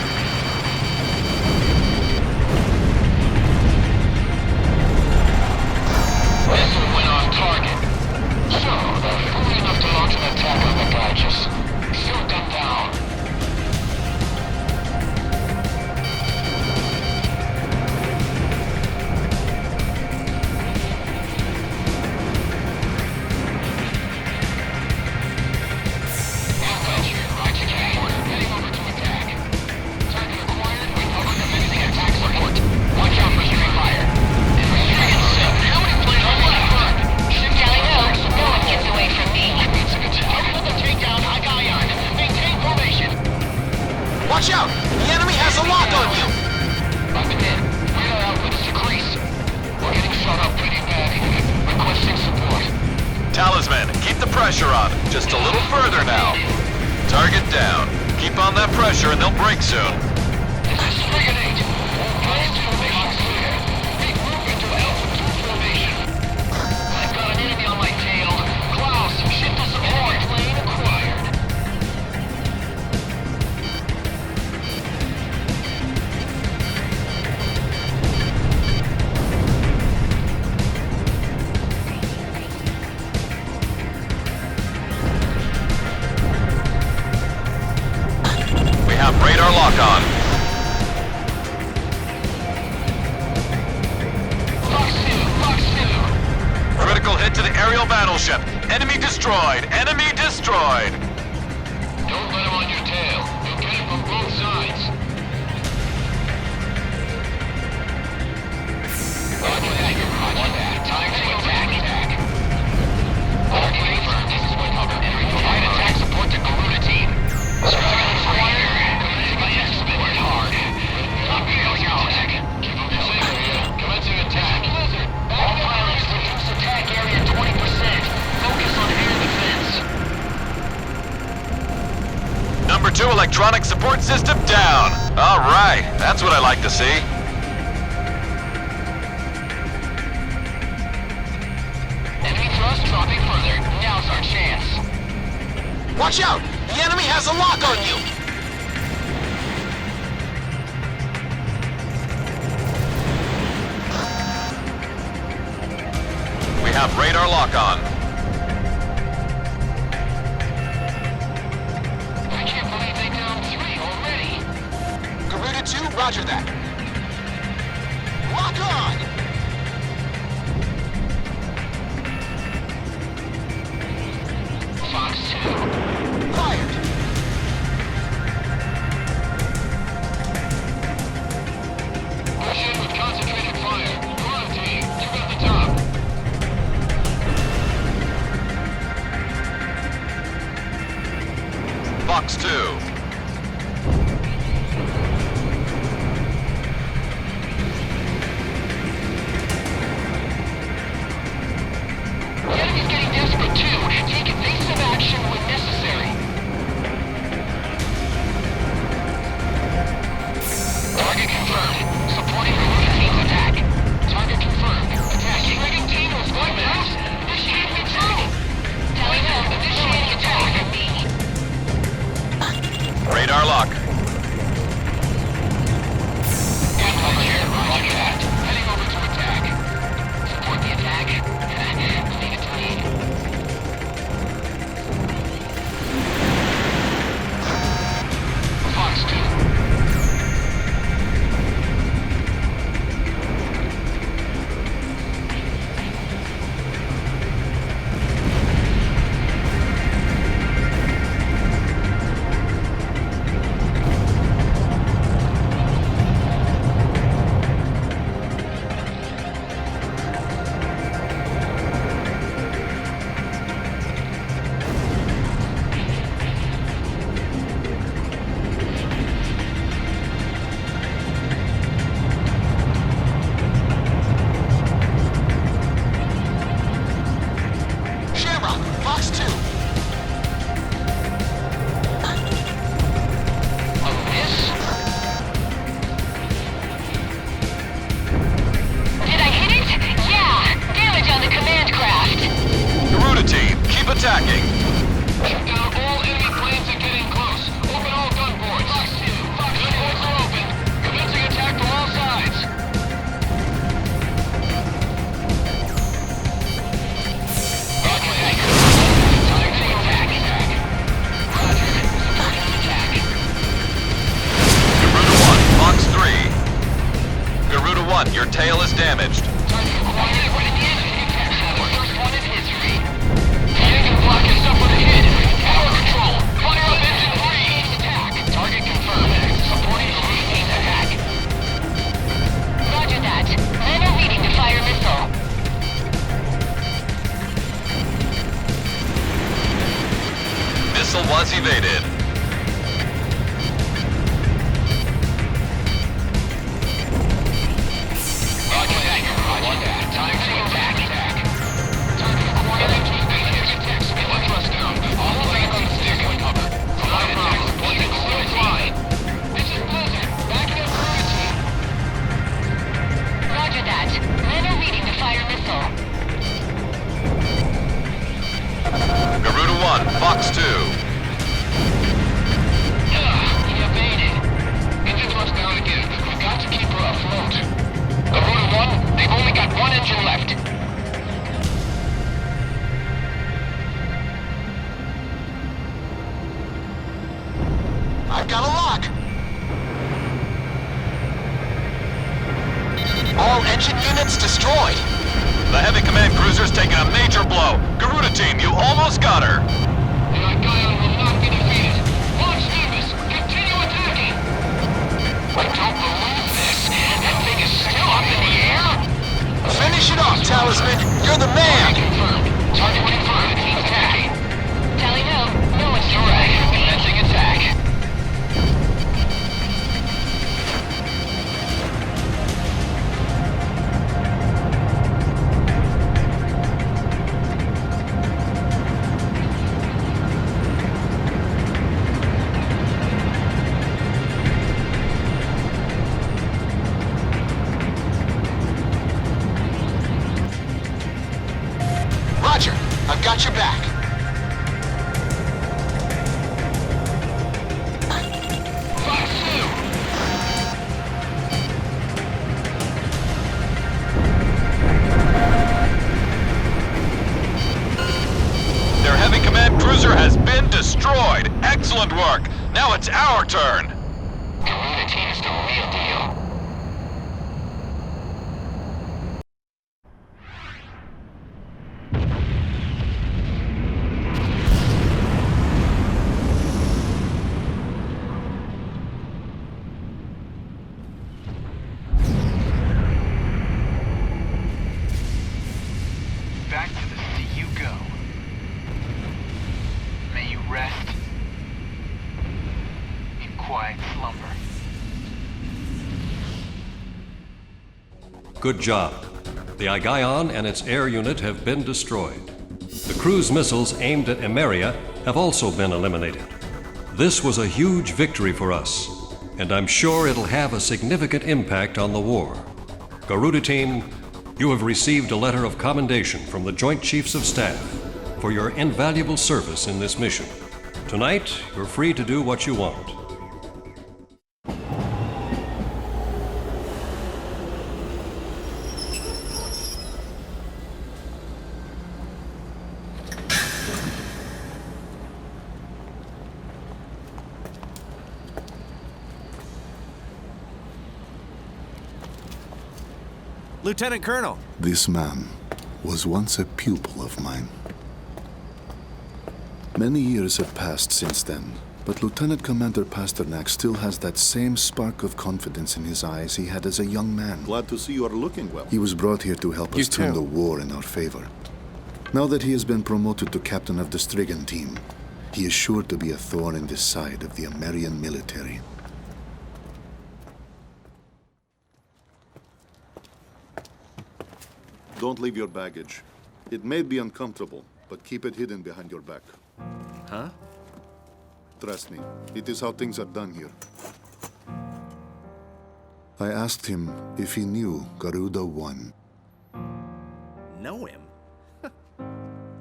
Missile went off target. So, they're foolish enough to launch an attack on the Gorgeous. Shoot them down. Heading over to attack. Target acquired. We cover commencing attack support. Watch out for street fire. How many planes are left? I know. No one gets away from me. Put the takedown, Ion. Maintain formation. Watch out! The enemy has a lock on you! I've been hit. Radar output is decreased. We're getting shot up pretty bad. Requesting support. Talisman, keep the pressure on. Just a little further now. Target down. Keep on that pressure and they'll break soon. This is Stricken 8. Planes formation clear. Regroup into Alpha 2 formation. I've got an enemy on my tail. Klaus, shift to support. Plane acquired. We have radar lock on. Critical hit to the aerial battleship. Enemy destroyed. Enemy destroyed. Don't let him on your tail. You'll get it from both sides. Roger that. Time to attack. Target confirmed. This is what covered. Provide attack support to Garuda team. Striking fire. Commencing attack support hard. Copy attack. Keep them this area. Commencing attack. All pilots reduce attack area 20%. Focus on air defense. Number 2 electronic support system down. All right, that's what I like to see. Enemy thrust dropping further. Now's our chance. Watch out! The enemy has a lock on you! We have radar lock on. I can't believe they downed 3 already. Garuda 2, roger that. Lock on! Fox 2. Fired! Push in with concentrated fire. Come on, team. You got the top. Fox 2. The enemy's getting desperate too. Take evasive action when necessary. Target confirmed. Supporting Garuda team's attack. Target confirmed. Attack. Stricken team was going fast. Initiate control. Telling them. Initiating attack. Me. airlock. Over here, roger that. Heading over to attack. Support the attack? Leave it to me. Fox 2. attacking. Shoot down all enemy planes that get in close. Open all gun ports. Gun ports are open. Commencing attack from all sides. Roger that. Time to attack. Roger. Supporting the attack. Garuda 1, Fox 3. Garuda 1, your tail is damaged. Target acquired. What did the enemy attack? First one in history. The engine block has suffered a hit. Power control. Fire up engine 3. Attack. Target confirmed. Supporting the routine attack. Roger that. Loma reading to fire missile. Missile was evaded. Roger that. Roger that. Time to attack. Target acquired. Engine attack. Spinning thrust down. All hands on stick and cover. Provide attack support and still flying. This is Blizzard. Backing up crew team. Roger that. Loma reading to fire missile. Garuda 1, Fox 2. He evaded. Engine thrust down again. We've got to keep her afloat. Garuda 1, they've only got one engine left. I've got a lock! All engine units destroyed! The heavy command cruiser's taking a major blow. Garuda team, you almost got her. The Argyle will not be defeated. Launch service. Continue attacking. I don't believe this. That thing is still up in the air? Finish it off, Talisman! You're the man! Confirmed. Target confirmed. Team attacking. Tally ho. No one's You're right. Commencing attack. Roger, I've got your back. Fox 2. Their heavy command cruiser has been destroyed. Excellent work. Now it's our turn. Garuda team is the real deal. Back to the sea you go. May you rest in quiet slumber. Good job. The Igaion and its air unit have been destroyed. The cruise missiles aimed at Emeria have also been eliminated. This was a huge victory for us, and I'm sure it'll have a significant impact on the war. Garuda team, you have received a letter of commendation from the Joint Chiefs of Staff for your invaluable service in this mission. Tonight, you're free to do what you want. Lieutenant Colonel. This man was once a pupil of mine. Many years have passed since then, but Lieutenant Commander Pasternak still has that same spark of confidence in his eyes he had as a young man. Glad to see you are looking well. He was brought here to help us turn the war in our favor. Now that he has been promoted to captain of the Strigan team, he is sure to be a thorn in the side of the American military. Don't leave your baggage. It may be uncomfortable, but keep it hidden behind your back. Huh? Trust me, it is how things are done here. I asked him if he knew Garuda 1. Know him?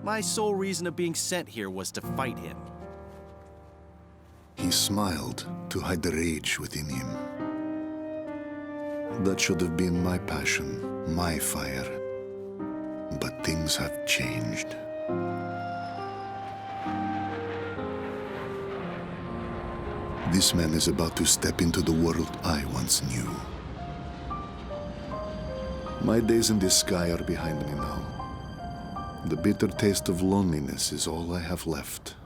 My sole reason of being sent here was to fight him. He smiled to hide the rage within him. That should have been my passion, my fire. But things have changed. This man is about to step into the world I once knew. My days in this sky are behind me now. The bitter taste of loneliness is all I have left.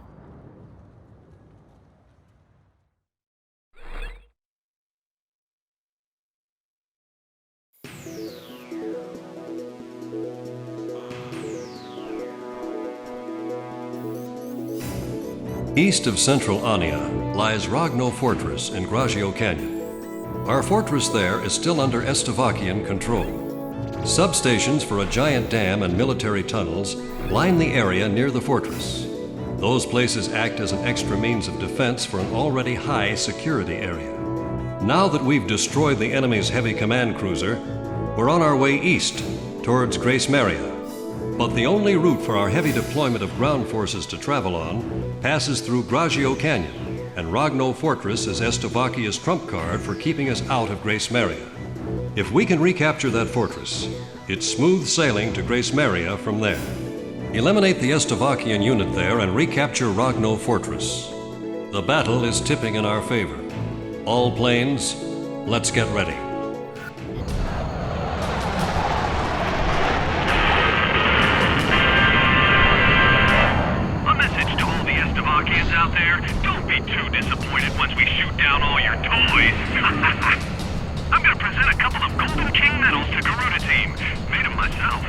East of central Ania lies Rogno Fortress in Rogno Canyon. Our fortress there is still under Estavakian control. Substations for a giant dam and military tunnels line the area near the fortress. Those places act as an extra means of defense for an already high security area. Now that we've destroyed the enemy's heavy command cruiser, we're on our way east towards Grace Maria. But the only route for our heavy deployment of ground forces to travel on passes through Rogno Canyon, and Rogno Fortress is Estavakia's trump card for keeping us out of Grace Maria. If we can recapture that fortress, it's smooth sailing to Grace Maria from there. Eliminate the Estavakian unit there and recapture Rogno Fortress. The battle is tipping in our favor. All planes, let's get ready. A message to all the Estavakians out there, don't be too disappointed once we shoot down all your toys. I'm gonna present a couple of Golden King medals to Garuda team. Made them myself.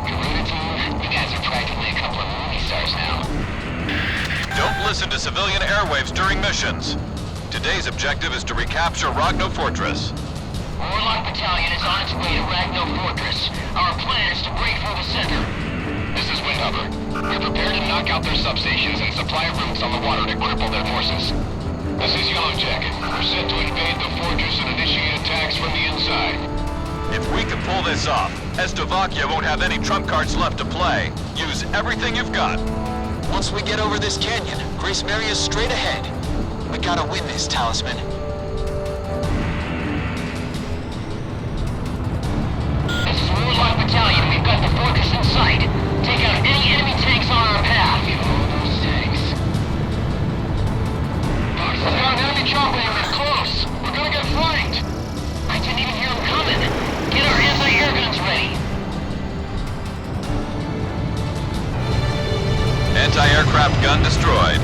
Garuda team, you guys are practically a couple of movie stars now. Don't listen to civilian airwaves during missions. Today's objective is to recapture Rogno Fortress. Warlock Battalion is on its way to Rogno Fortress. Our plan is to break through the center. This is Windhopper. We're prepared to knock out their substations and supply routes on the water to cripple their forces. This is Yellow Jacket. We're set to invade the fortress and initiate attacks from the inside. If we can pull this off, Estavakia won't have any trump cards left to play. Use everything you've got. Once we get over this canyon, Grace Maria's straight ahead. We gotta win this, Talisman. This is Warlock Battalion. We've got the fortress in sight. Take out any enemy tanks on our path. Those tanks. We've got an enemy chopper unit close. We're gonna get flanked. I didn't even hear them coming. Get our anti-air guns ready. Anti-aircraft gun destroyed.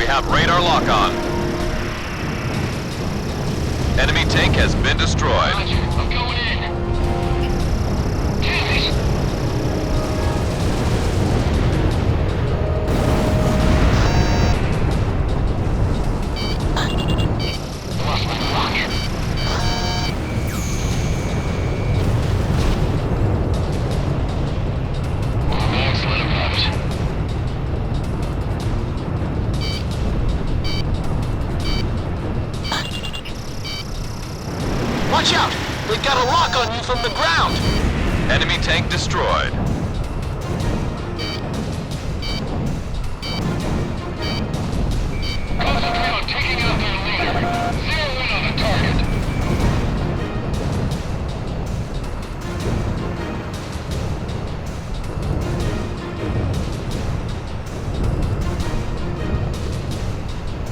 Have radar lock on. Enemy tank has been destroyed. Roger, I'm going in. Damn it! Lost my lock. Max, let him have it. got a lock on you from the ground! Enemy tank destroyed. Concentrate on taking out their leader. Zero in on the target.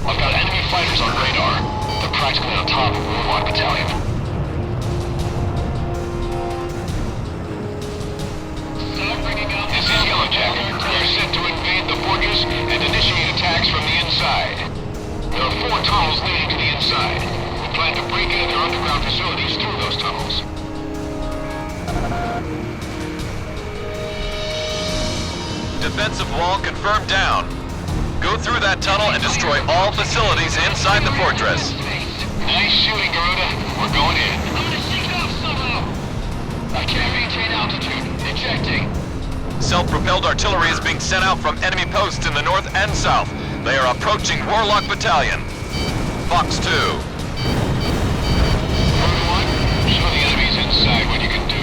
I've got enemy fighters on radar. They're practically on top of Warlock Battalion. This is Yellowjacket. We're set to invade the fortress and initiate attacks from the inside. There are 4 tunnels leading to the inside. We plan to break into their underground facilities through those tunnels. Defensive wall confirmed down. Go through that tunnel and destroy all facilities inside the fortress. Nice shooting, Garuda. We're going in. I'm gonna sneak it off somehow. I can't maintain altitude. Ejecting. Self-propelled artillery is being sent out from enemy posts in the north and south. They are approaching Warlock Battalion. Fox 2. Everyone, show the enemies inside what you can do.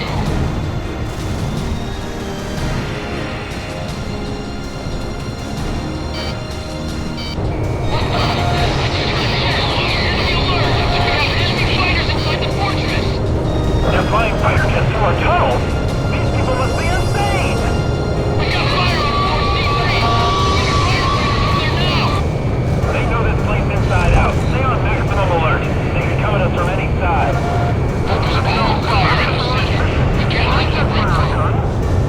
They're flying fighter jets through our tunnel. These people must be insane. We got fire on 4C3. They know this place inside out. Stay on maximum alert. They can come at us from any side. There's a barrel fire in the center. You can't let that break through.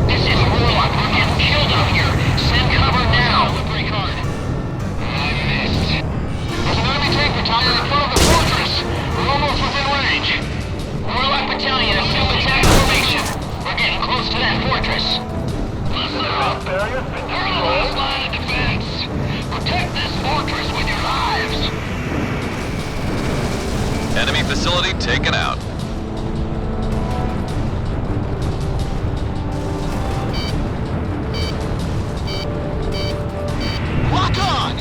This is Warlock. We're getting killed out here. Send cover now. Break hard. I missed. There's an enemy tank battalion in front of the fortress. We're almost within range. Warlock Battalion, assume attack formation. We're getting close to that fortress. Listen up. They're the last line of defense. Protect this fortress with your lives. Enemy facility taken out. Lock on!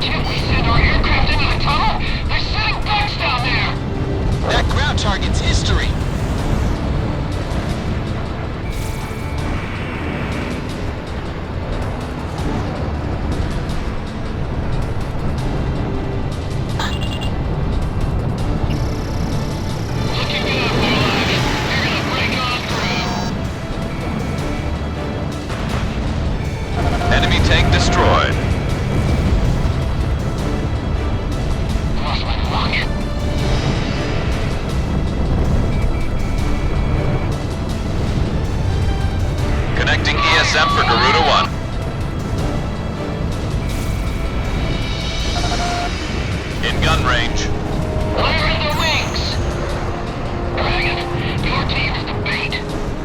Can't we send our aircraft into the tunnel? They're setting ducks down there. That ground target's history. Looking good, Warlock. You're gonna break on through. Enemy tank destroyed. Lost my lock. Connecting ESM for Garuda 1. In gun range. Fire in the wings! Dragon, your team is the bait.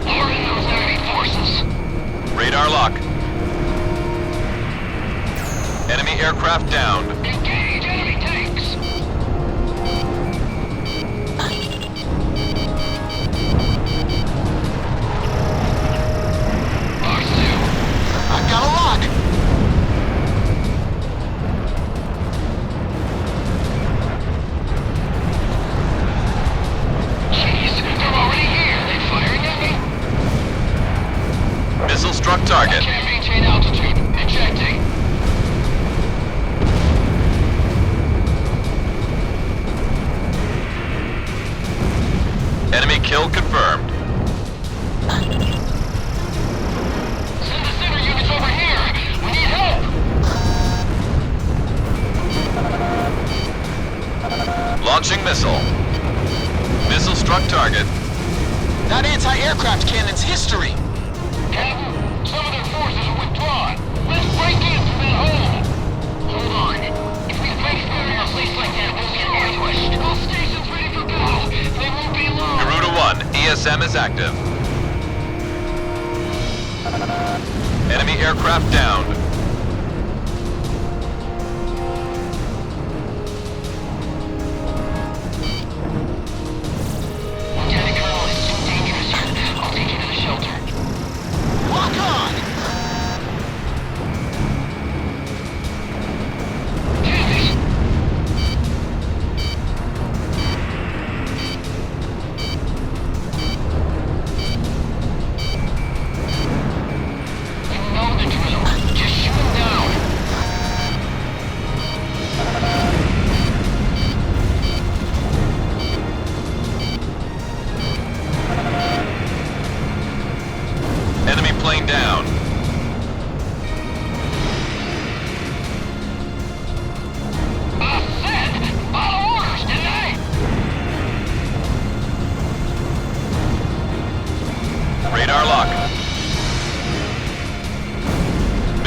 Lure in those enemy forces. Radar lock. Enemy aircraft downed. Engage enemy tanks! I've got a lock! Jeez, they're already here. They firing at me? Missile struck target. Can't maintain altitude. Ejecting. Enemy kill confirmed. Send the center units over here. We need help. Launching missile. Missile struck target. That anti-aircraft cannon's history. Captain, some of their forces are withdrawn. Let's break in from that hole. Hold on. If we break through in a place like that, we'll get ambushed. All stations ready for battle. They won't be long. Garuda 1, ESM is active. Enemy aircraft downed. Lieutenant Colonel, it's too dangerous here. I'll take you to the shelter. Lock on!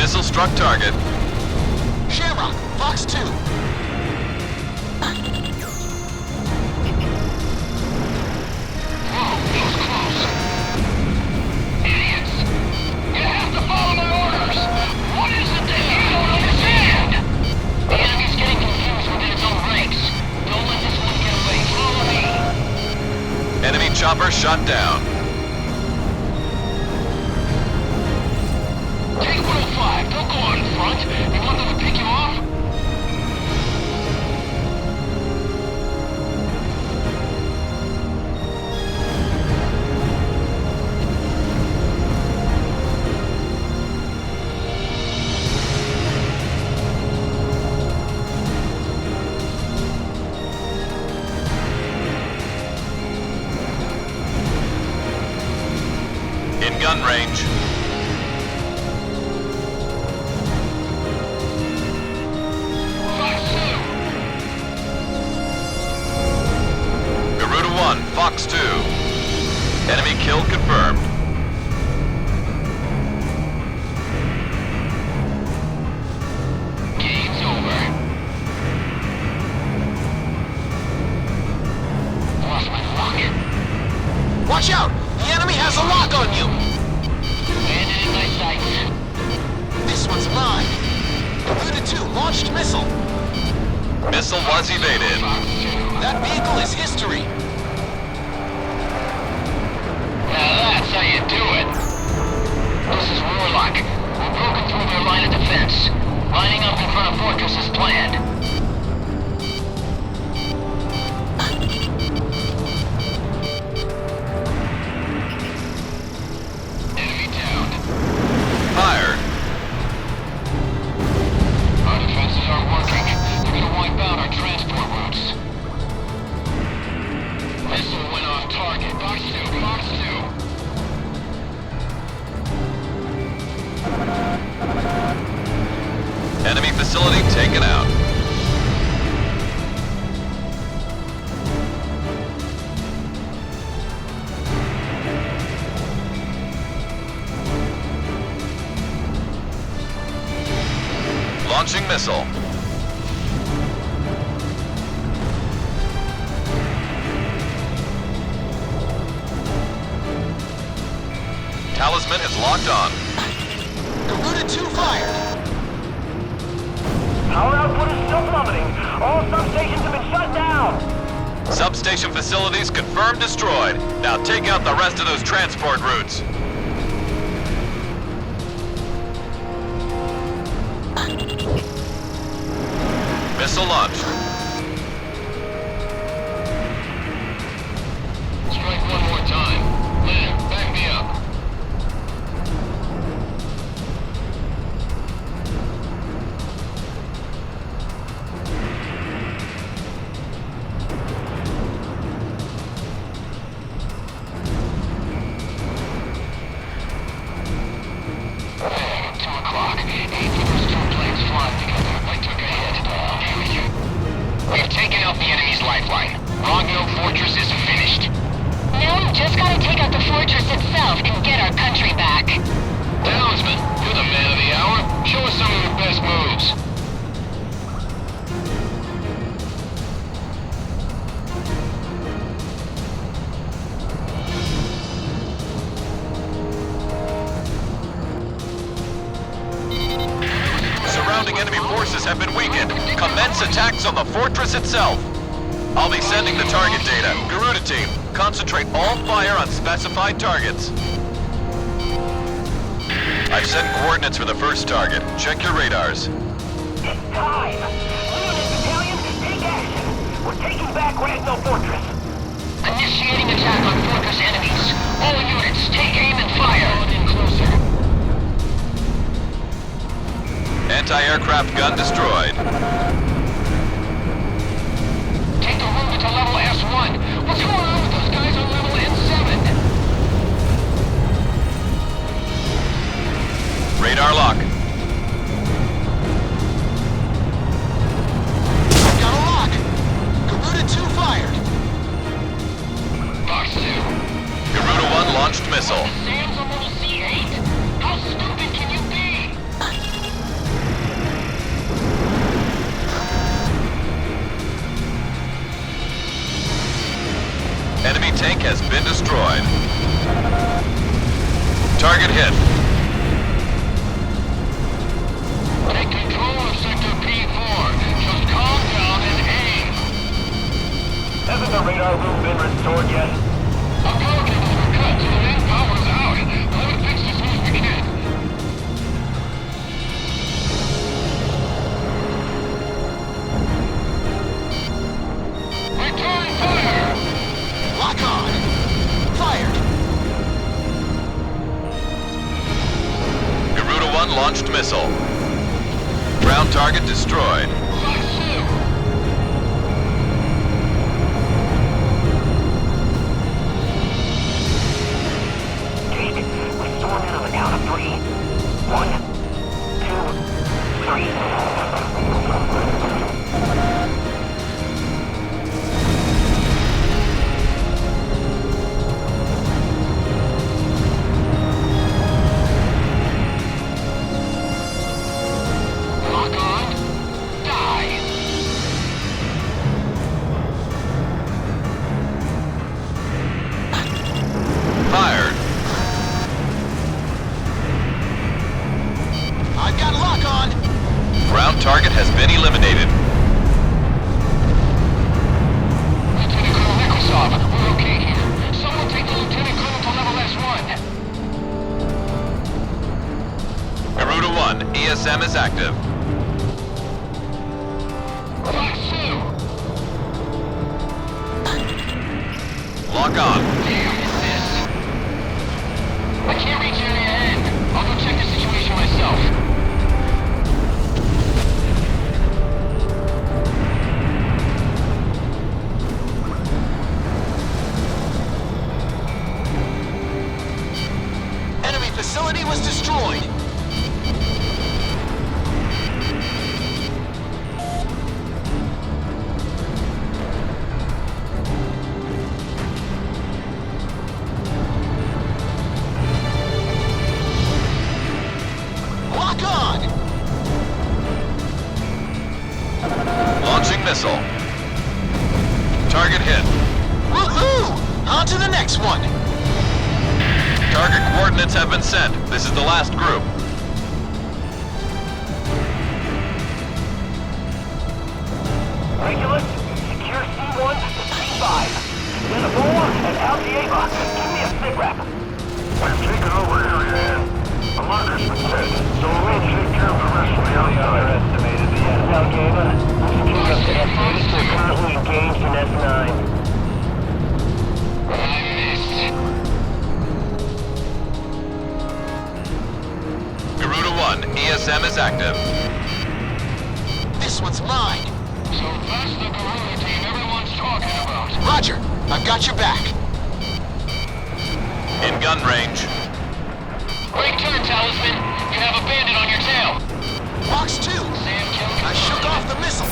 Missile struck target. Shamrock, Fox 2. Follow my orders! What is it that you don't understand? The enemy's getting confused within its own ranks. Don't let this one get away. Follow me. Enemy chopper shot down. Take 105. Don't go out in front. You want them to pick you off? In gun range. Garuda 1, Fox 2. Enemy kill confirmed. Game's over. Lost my lock. Watch out! The enemy has a lock on you! Landed in my sights. This one's mine. Garuda 2 launched missile. Missile was evaded. That vehicle is history. Now that's how you do it. This is Warlock. We've broken through their line of defense. Lining up in front of Fortress as planned. Enemy down. Fired. Our defenses aren't working. They're gonna wipe out our transport routes. Missile went off target. Fox 2, Fox 2. Enemy facility taken out. Launching missile. Talisman is locked on. Garuda 2 fired. Power output is still plummeting. All substations have been shut down. Substation facilities confirmed destroyed. Now take out the rest of those transport routes. Missile launched. Strike one more time. Lynn, back me up. We've taken out the enemy's lifeline. Rogno Fortress is finished. Now we've just gotta take out the fortress itself and get our country back. Talisman, you're the man of the hour. Show us some of your best moves. Surrounding enemy forces have been weakened. Commence attacks on the fortress itself. I'll be sending the target data. Garuda team, concentrate all fire on specified targets. I've sent coordinates for the first target. Check your radars. It's time. Loma Battalion, take action. We're taking back Rogno Fortress. Initiating attack on Fortress enemies. All units, take aim and fire. In closer. Anti-aircraft gun destroyed. Take the route to level S1. What's going on with those guys on level N7? Radar lock. Got a lock. Garuda 2 fired. Fox 2. Garuda 1 launched missile. Sam's a little C8? How stupid can you be? 1 launched missile. Ground target destroyed. We storm in on the count of 3. 1, 2, 3. Target has been eliminated. Lieutenant Colonel Microsoft, we're okay here. Someone take the Lieutenant Colonel to level S1. Garuda 1, ESM is active. Lock on. Damn, is this? I can't reach area end. I'll go check the situation myself. Facility was destroyed. Lock on. Launching missile. Target hit. Woohoo! On to the next one. Target coordinates have been sent. This is the last group. Regulus, secure C1 to C5. Then Loma and Algieva, give me a sit rep. We've taken over area end. A marker's been set, so we'll take care of the rest of the outside. Underestimated the end. Algieva, secured up to S8. We're currently engaged in S9. ESM is active. This one's mine. So that's the Garuda team everyone's talking about. Roger, I've got your back. In gun range. Great turn, Talisman. You have a bandit on your tail. Box 2. I shook off the missile.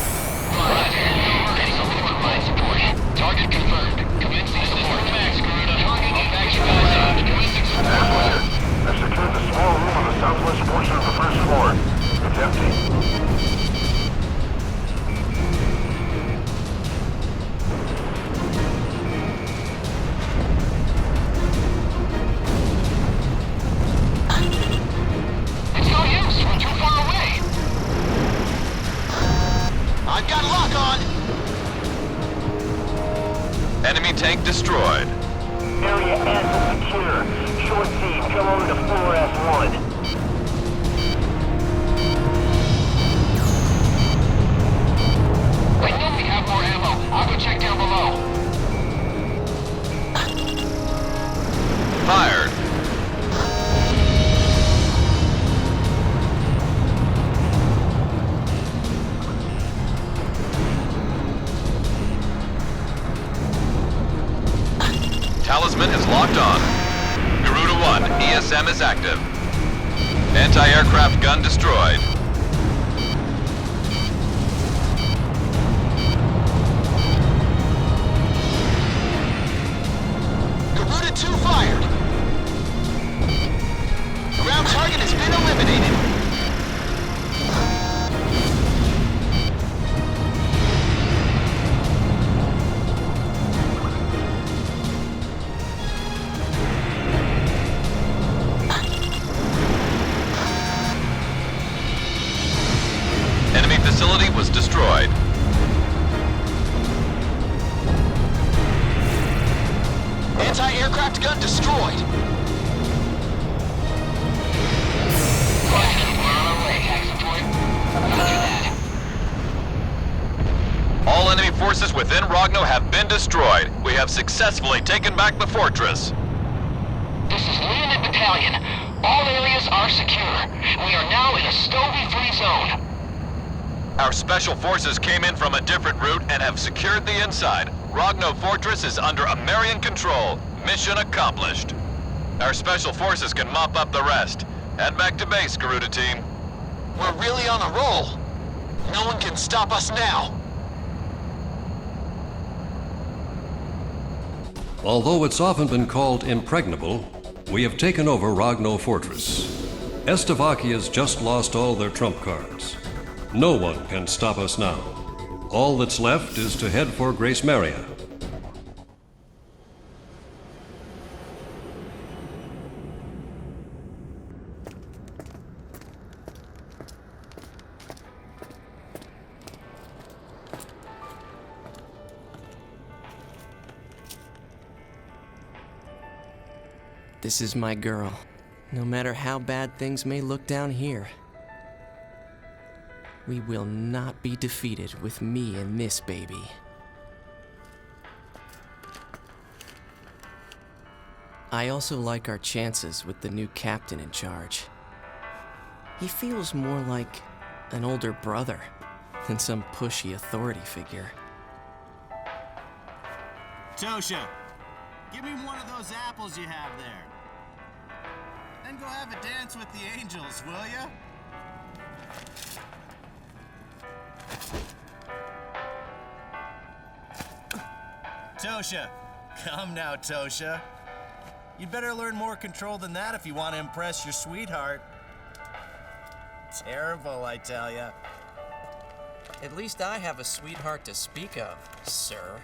Roger. Getting over for line support. Target confirmed. Commencing support. Max, Garuda. I'll back you guys up. Commencing support. I've secured the small room on the southwest portion of the first floor. It's empty. It's no use. We're too far away. I've got lock on. Enemy tank destroyed. Area S is secure. Short team, come over to floor S1. I know we have more ammo. I'll go check down below. Fired. Talisman is locked on. Garuda 1, ESM is active. Anti-aircraft gun destroyed. Garuda 2 fired. Ground target has been eliminated. Enemy facility was destroyed. Anti-aircraft gun destroyed. All enemy forces within Rogno have been destroyed. We have successfully taken back the fortress. This is Mainland Battalion. All areas are secure. We are now in a Stovey-free zone. Our special forces came in from a different route and have secured the inside. Rogno Fortress is under American control. Mission accomplished. Our special forces can mop up the rest. Head back to base, Garuda team. We're really on a roll. No one can stop us now. Although it's often been called impregnable, we have taken over Rogno Fortress. Estevakia's just lost all their trump cards. No one can stop us now. All that's left is to head for Grace Maria. This is my girl, no matter how bad things may look down here. We will not be defeated with me and this baby. I also like our chances with the new captain in charge. He feels more like an older brother than some pushy authority figure. Tosha, give me one of those apples you have there. Then go have a dance with the angels, will ya? Tosha, come now, Tosha. You'd better learn more control than that if you want to impress your sweetheart. Terrible, I tell ya. At least I have a sweetheart to speak of, sir.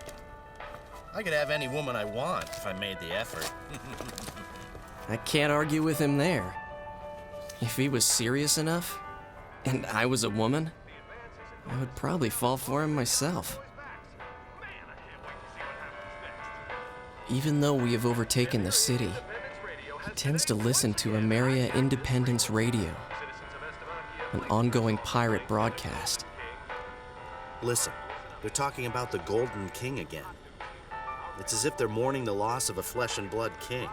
I could have any woman I want if I made the effort. I can't argue with him there. If he was serious enough, and I was a woman, I would probably fall for him myself. Even though we have overtaken the city, he tends to listen to Ameria Independence Radio, an ongoing pirate broadcast. Listen, they're talking about the Golden King again. It's as if they're mourning the loss of a flesh and blood king.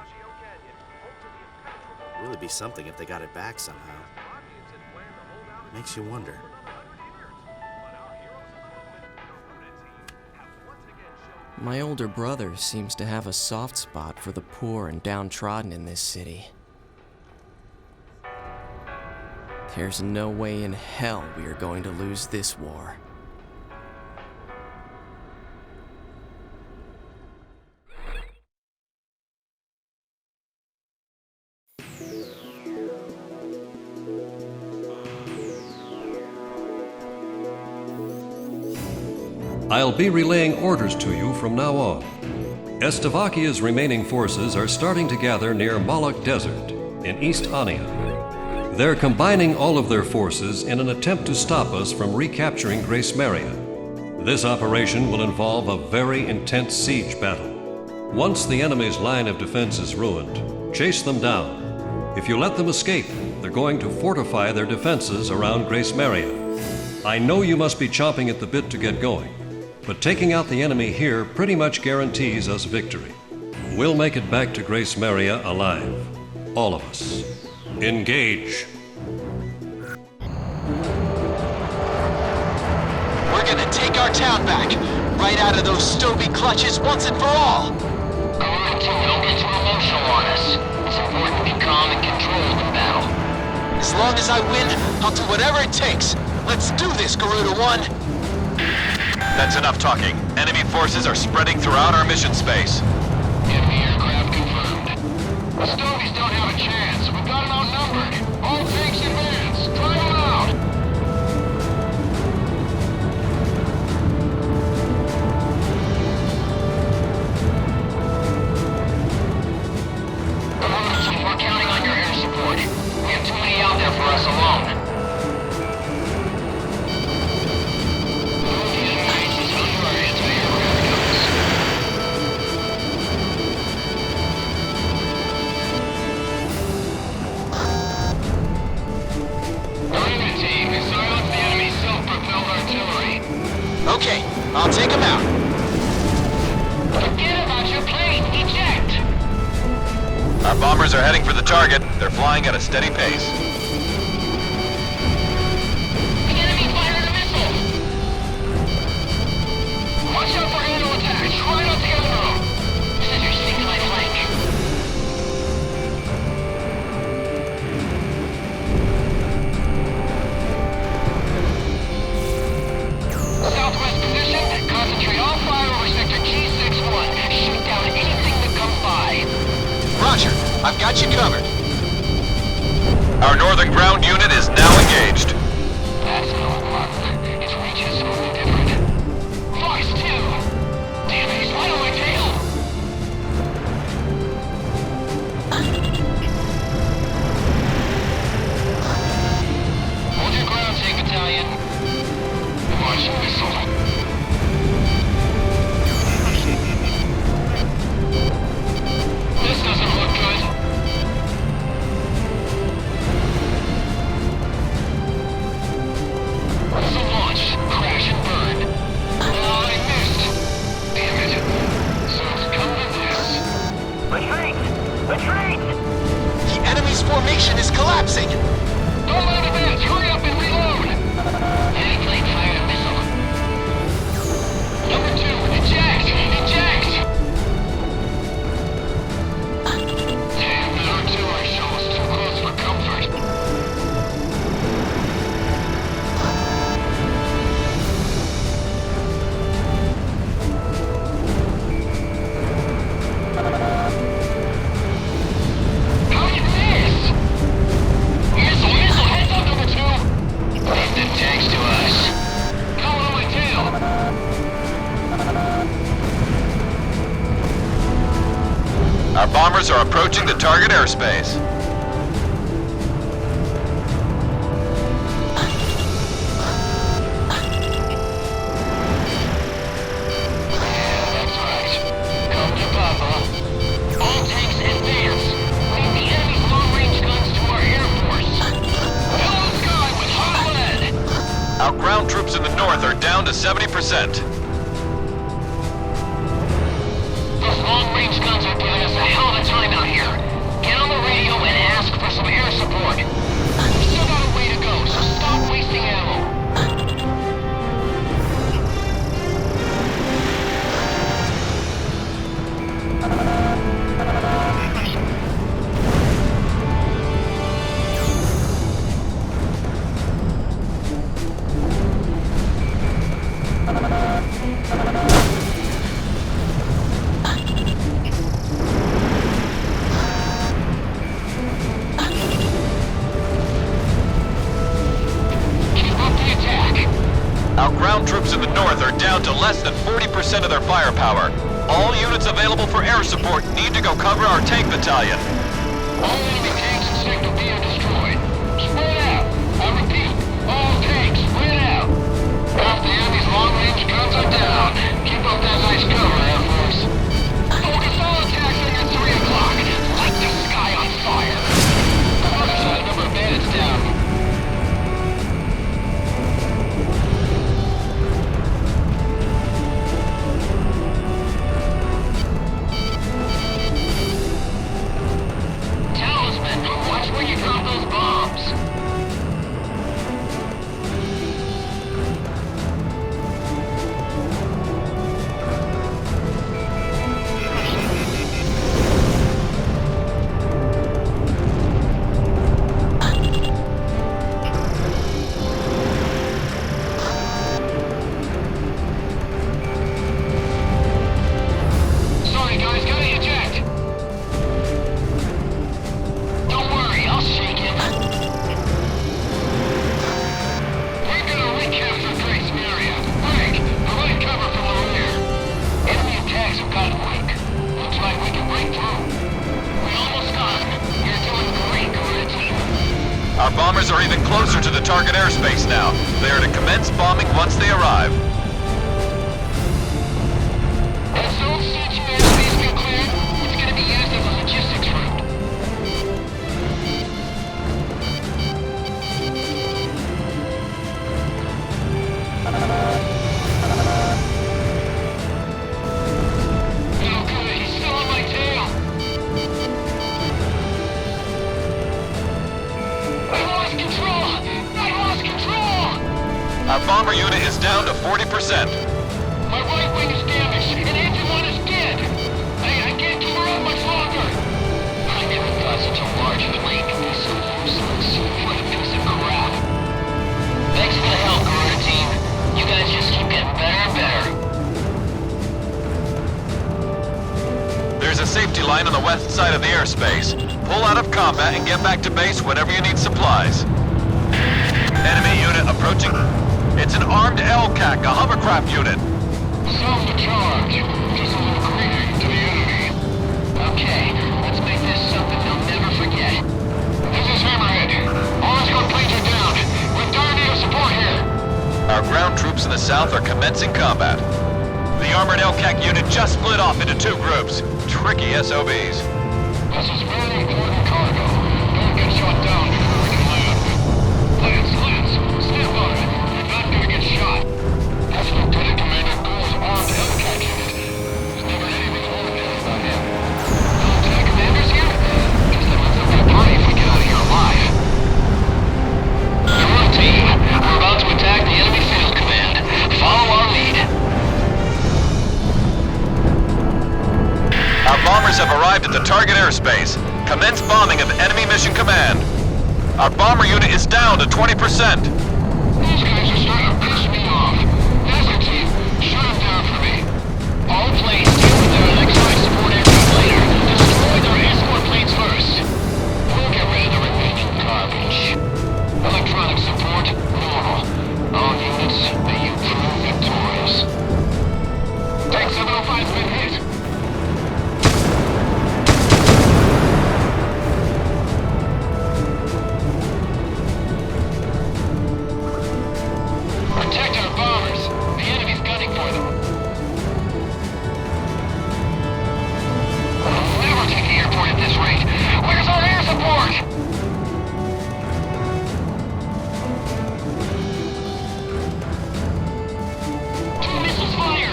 It'd really be something if they got it back somehow. Makes you wonder. My older brother seems to have a soft spot for the poor and downtrodden in this city. There's no way in hell we are going to lose this war. I'll be relaying orders to you from now on. Estevakia's remaining forces are starting to gather near Moloch Desert in East Ania. They're combining all of their forces in an attempt to stop us from recapturing Grace Maria. This operation will involve a very intense siege battle. Once the enemy's line of defense is ruined, chase them down. If you let them escape, they're going to fortify their defenses around Grace Maria. I know you must be chomping at the bit to get going, but taking out the enemy here pretty much guarantees us victory. We'll make it back to Grace Maria alive. All of us. Engage. We're gonna take our town back, right out of those Stovey clutches once and for all. Garuda 2, don't get too emotional on us. It's important to be calm and controlled in battle. As long as I win, I'll do whatever it takes. Let's do this, Garuda 1. That's enough talking. Enemy forces are spreading throughout our mission space. Enemy aircraft confirmed. The Stovies don't have a chance. We've got them outnumbered. All tanks advance. Drive them out. We're counting on your air support. We have too many out there for us alone. Okay, I'll take him out. Forget about your plane. Eject. Our bombers bombers are heading for the target. They're flying at a steady pace. The enemy fired a missile! Watch out for aerial attacks! Right up the other road! Scissors, stick to my flank. Southwest position, concentrate all fire over sector G61. Shoot down anything that comes by. Roger, I've got you covered. Our northern ground unit is now engaged. That's no problem. Its reach is totally different. Fox 2! Damn, he's right on my tail! Hold your ground, tank battalion. Watch your missile. This doesn't look good. Missile launch. Crash and burn. Oh, I missed. Damn it. So it's come to this. Retreat! Retreat! The enemy's formation is collapsing! Don't let it advance! Hurry up and reload! Heavy plane fired a missile. Number 2, eject! Eject! Damn, that artillery shell was too close for comfort. How did you miss? Missile, missile, heads up, number 2! Leave the tanks to us. Coming on my tail! Our bombers are approaching the target airspace. That's right. Come to Papa. All tanks advance. Lead the enemy's long-range guns to our Air Force. Fill the sky with hot lead! Our ground troops in the north are down to 70%. Those long-range guns are giving us a hell of a time out here. Get on the radio and ask for some air support. We've still got a way to go, so stop wasting ammo. Keep up the attack. Our ground troops in the north are down to less than 40% of their firepower. All units available for air support need to go cover our tank battalion. All enemy tanks in Sector B are destroyed. Spread out. I repeat, all tanks, spread out. Half the enemy's long-range guns are down. Keep up that nice cover, Air Force. Focus all attacks in at 3 o'clock. Light the sky on fire. Focus on the number of bandits down. Talisman, watch where you drop those bombs. Sorry guys, gotta eject. Don't worry, I'll shake him. We're gonna recapture Grace area. Break, provide cover from the rear. Enemy attacks have gotten weak. Looks like we can break through. We almost got him. You're doing great, Gorilla Team. Our bombers are even closer to the target airspace now. They are to commence bombing once they arrive. As Zone C2 airspace been cleared, it's gonna be used as a logistics route. No good, he's still on my tail. Our bomber unit is down to 40%. My right wing is damaged, and engine 1 is dead. I can't keep her up much longer. I never thought such a large plane could be so useless. What a piece of crap. Thanks for the help, Garuda team. You guys just keep getting better and better. There's a safety line on the west side of the airspace. Pull out of combat and get back to base whenever you need supplies. Enemy unit approaching. It's an armed LCAC, a hovercraft unit. Sound the charge. Just a little greeting to the enemy. Okay, let's make this something they'll never forget. This is Hammerhead. All escort planes are down. We're dire need of support here. Our ground troops in the south are commencing combat. The armored LCAC unit just split off into 2 groups. Tricky SOBs. This is very important cargo. Don't get shot down before we can land. Lance, stand by. You're not gonna get shot. That's Lieutenant Commander Gould's armed LCAC unit. There's never anything ordinary about him. The Lieutenant Commander's here? Guess that means there'll be a party if we get out of here alive. Garuda team, we're about to attack the enemy field command. Follow our lead. Our bombers have arrived at the target airspace. Commence bombing of enemy mission command. Our bomber unit is down to 20%. These guys are starting to piss me off. Master team, shut them down for me. All planes deal with their electronic support aircraft later. Destroy their escort planes first. We'll get rid of the remaining garbage. Electronic support, normal. All units, may you prove victorious. Tank 705's been hit. Protect our bombers. The enemy's gunning for them. We'll never take the airport at this rate. Where's our air support? Two missiles fired.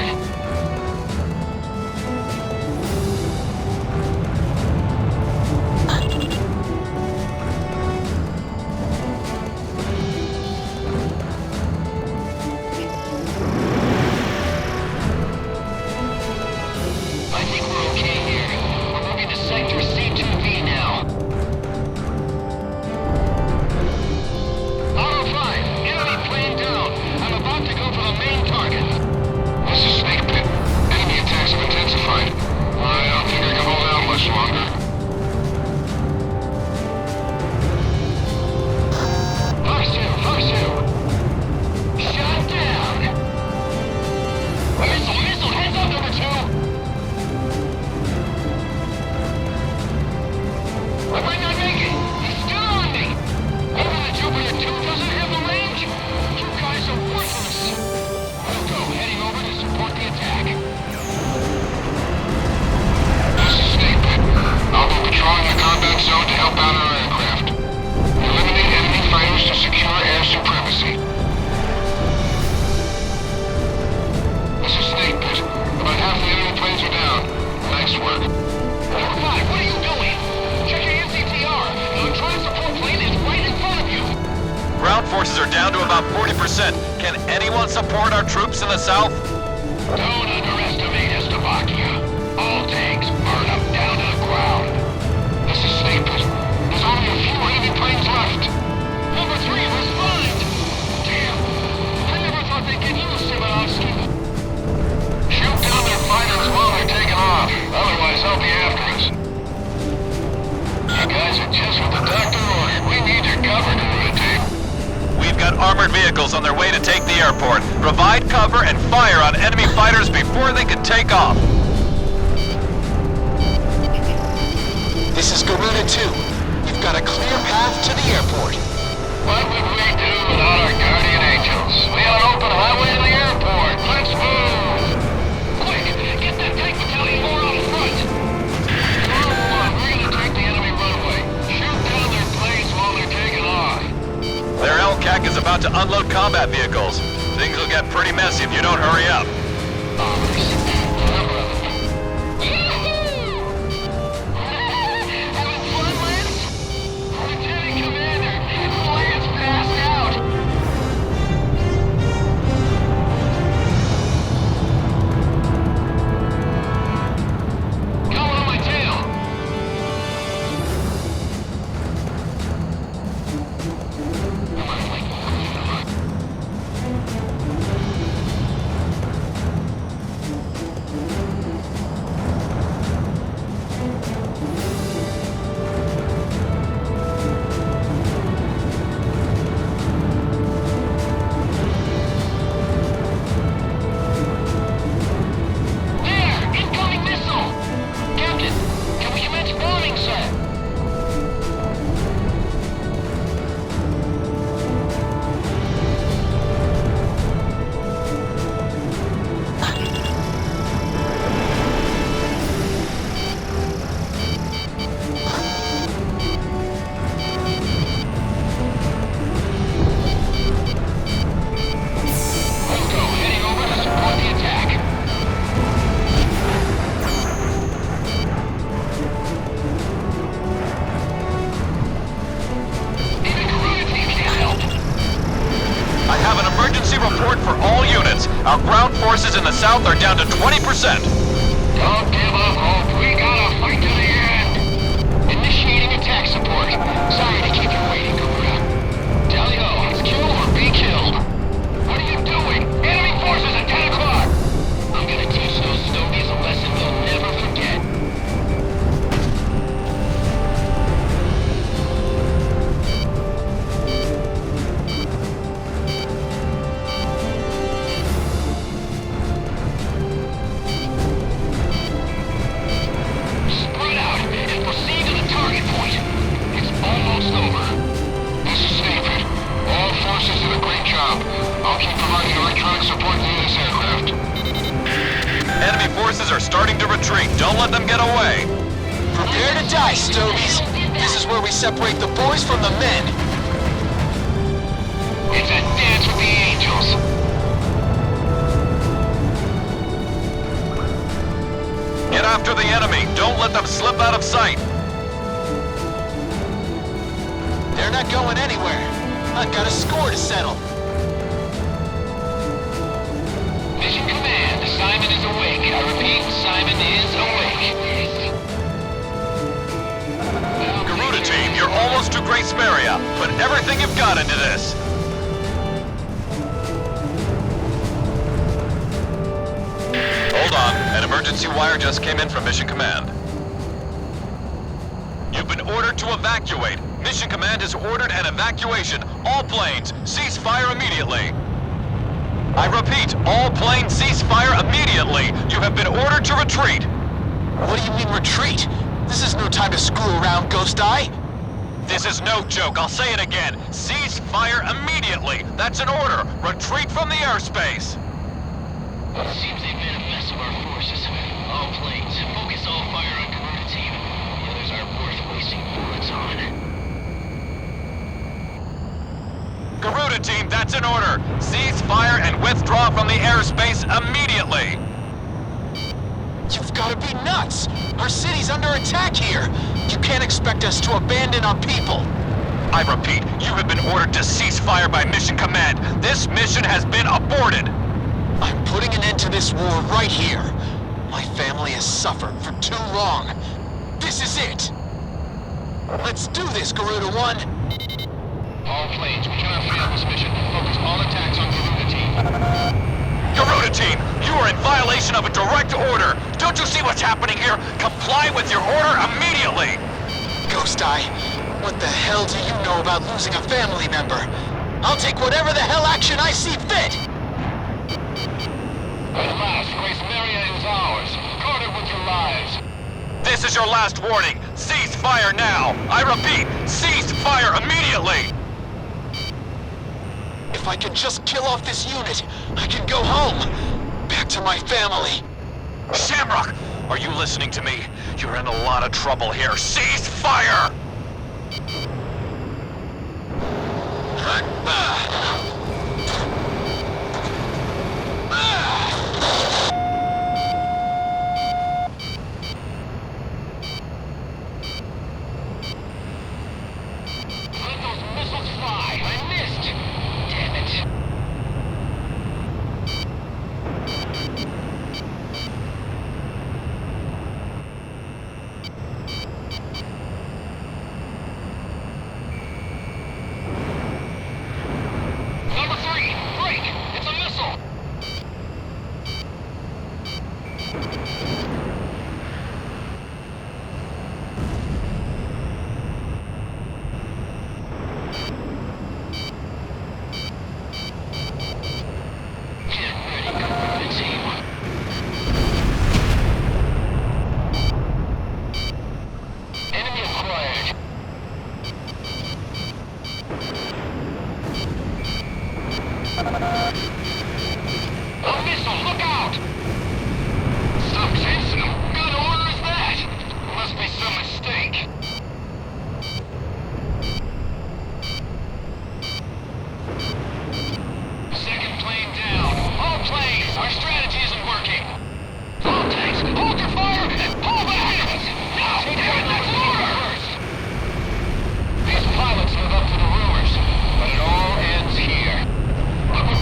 I think we're okay here. We're moving to sector C2V now. Auto 5, enemy plane down. I'm about to go for the main target. This is Snake Pit. Enemy attacks have intensified. I don't think I can hold out much longer. Harsu! Shut down! Missile! Heads up, number 2! I might not make it! He's still on me! Even the Jupiter 2 doesn't have the range? You guys are worthless! We'll go, heading over to support the attack. This is Snake Pit. I'll be patrolling the combat zone to help out our aircraft. Eliminate enemy fighters to secure air supremacy. This is Snake Pit. About half the enemy planes are down. Nice work. Number 5, what are you doing? Check your NCTR. The electronic support plane is right in front of you. Ground forces are down to about 40%. Can anyone support our troops in the south? Don't underestimate Slovakia. All tanks burn up down to the ground. This is Snake Pit. There's only a few enemy planes left. Number 3, respond! Damn. I never thought they'd get you, Simonovsky. Shoot down their fighters while they're taking off. Otherwise, they'll be after us. You guys are just what the doctor ordered. We need your cover, Garuda team. We've got armored vehicles on their way to take the airport. Provide cover and fire on enemy fighters before they can take off. This is Garuda 2. You've got a clear path to the airport. What would we do without our guardian angels? We have an open highway to the airport. Let's move! Quick, get that tank battalion more out front! We're gonna take the enemy runway. Shoot down their planes while they're taking off. Their LCAC is about to unload combat vehicles. Things will get pretty messy if you don't hurry up. Bombers. Our ground forces in the south are down to 20%. Don't give up hope. We gotta fight to the end. Initiating attack support. Sorry to keep you waiting, Garuda. Delio, it's kill or be killed. What are you doing? Enemy forces at 10 o'clock. I'm gonna teach those stogies a lesson they'll never forget. Spread out and proceed to the target point. It's almost over. This is David. All forces did a great job. I'll keep providing electronic support to this aircraft. Enemy forces are starting to retreat. Don't let them get away. Prepare to die, stogies. This is where we separate the boys from the men. It's a dance with the angels. Get after the enemy. Don't let them slip out of sight. They're not going anywhere. I've got a score to settle. Mission Command, Simon is awake. I repeat, Simon is awake. Garuda team, you're almost to Grace Maria. Put everything you've got into this. Hold on. An emergency wire just came in from Mission Command. You've been ordered to evacuate. Mission Command has ordered an evacuation. All planes, cease fire immediately. I repeat, all planes cease fire immediately. You have been ordered to retreat. What do you mean retreat? This is no time to screw around, Ghost Eye. This is no joke. I'll say it again. Cease fire immediately. That's an order. Retreat from the airspace. It seems they've made a mess of our forces. All planes, focus all fire on Garuda team. The others aren't worth wasting bullets on. Garuda team, that's an order. Cease fire and withdraw from the airspace immediately. You've got to be nuts! Our city's under attack here! You can't expect us to abandon our people! I repeat, you have been ordered to cease fire by Mission Command. This mission has been aborted. I'm putting an end to this war right here. My family has suffered for too long. This is it! Let's do this, Garuda 1! All planes, we cannot fail this mission. Focus all attacks on Garuda team. Garuda team, you are in violation of a direct order. Don't you see what's happening here? Comply with your order immediately. Ghost Eye, what the hell do you know about losing a family member? I'll take whatever the hell action I see fit! At last, Grace Maria is ours. Guard it with your lives. This is your last warning. Cease fire now. I repeat, cease fire immediately. If I can just kill off this unit, I can go home. Back to my family. Shamrock, are you listening to me? You're in a lot of trouble here. Cease fire! Let those missiles fly. I missed. Damn it. Number 3, break! It's a missile! Get ready, Garuda team. Enemy acquired. A missile, look out! Stop chasing him! What kind of order is that? Must be some mistake. Second plane down. All planes, our strategy isn't working. All tanks, hold your fire and pull back! Now, take your next order! These pilots live up to the rumors, but it all ends here. But we're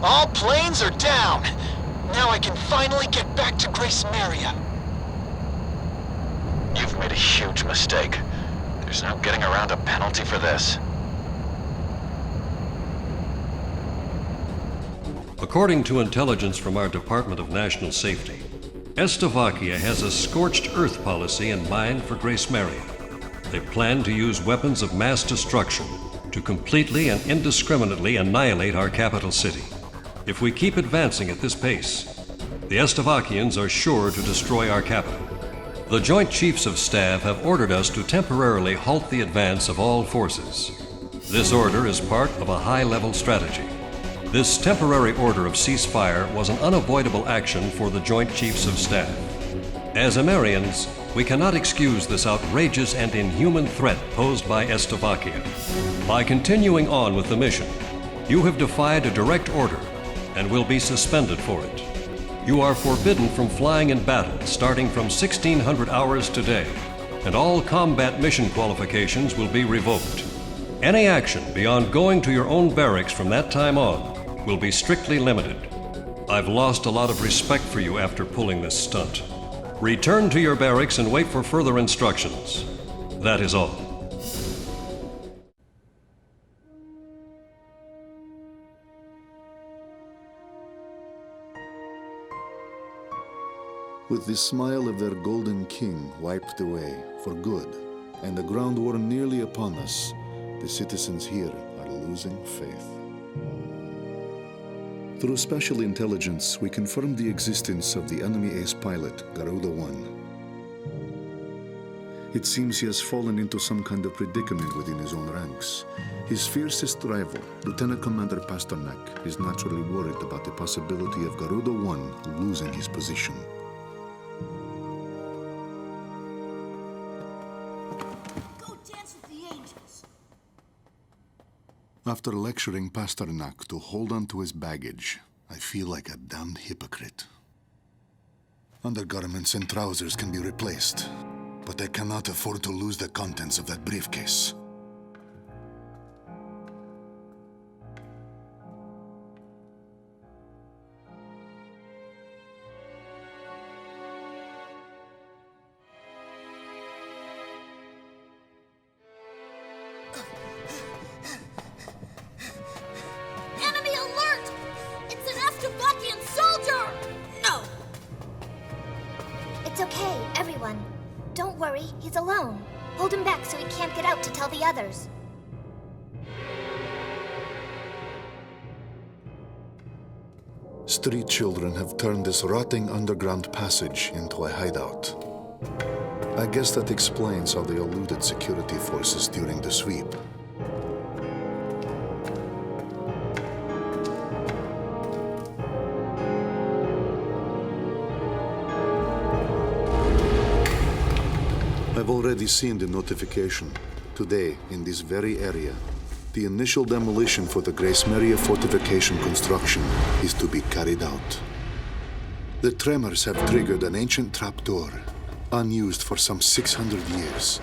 All planes are down! Now I can finally get back to Grace Maria. You've made a huge mistake. There's no getting around a penalty for this. According to intelligence from our Department of National Safety, Slovakia has a scorched earth policy in mind for Grace Maria. They plan to use weapons of mass destruction to completely and indiscriminately annihilate our capital city. If we keep advancing at this pace, the Slovakians are sure to destroy our capital. The Joint Chiefs of Staff have ordered us to temporarily halt the advance of all forces. This order is part of a high-level strategy. This temporary order of ceasefire was an unavoidable action for the Joint Chiefs of Staff. As Amerians, we cannot excuse this outrageous and inhuman threat posed by Slovakia. By continuing on with the mission, you have defied a direct order and will be suspended for it. You are forbidden from flying in battle starting from 1600 hours today, and all combat mission qualifications will be revoked. Any action beyond going to your own barracks from that time on will be strictly limited. I've lost a lot of respect for you after pulling this stunt. Return to your barracks and wait for further instructions. That is all. With the smile of their golden king wiped away for good, and the ground war nearly upon us, the citizens here are losing faith. Through special intelligence, we confirmed the existence of the enemy ace pilot, Garuda 1. It seems he has fallen into some kind of predicament within his own ranks. His fiercest rival, Lieutenant Commander Pasternak, is naturally worried about the possibility of Garuda 1 losing his position. After lecturing Pasternak to hold on to his baggage, I feel like a damned hypocrite. Undergarments and trousers can be replaced, but I cannot afford to lose the contents of that briefcase. Street children have turned this rotting underground passage into a hideout. I guess that explains how they eluded security forces during the sweep. I've already seen the notification. Today, in this very area, the initial demolition for the Grace Maria fortification construction is to be carried out. The tremors have triggered an ancient trapdoor, unused for some 600 years.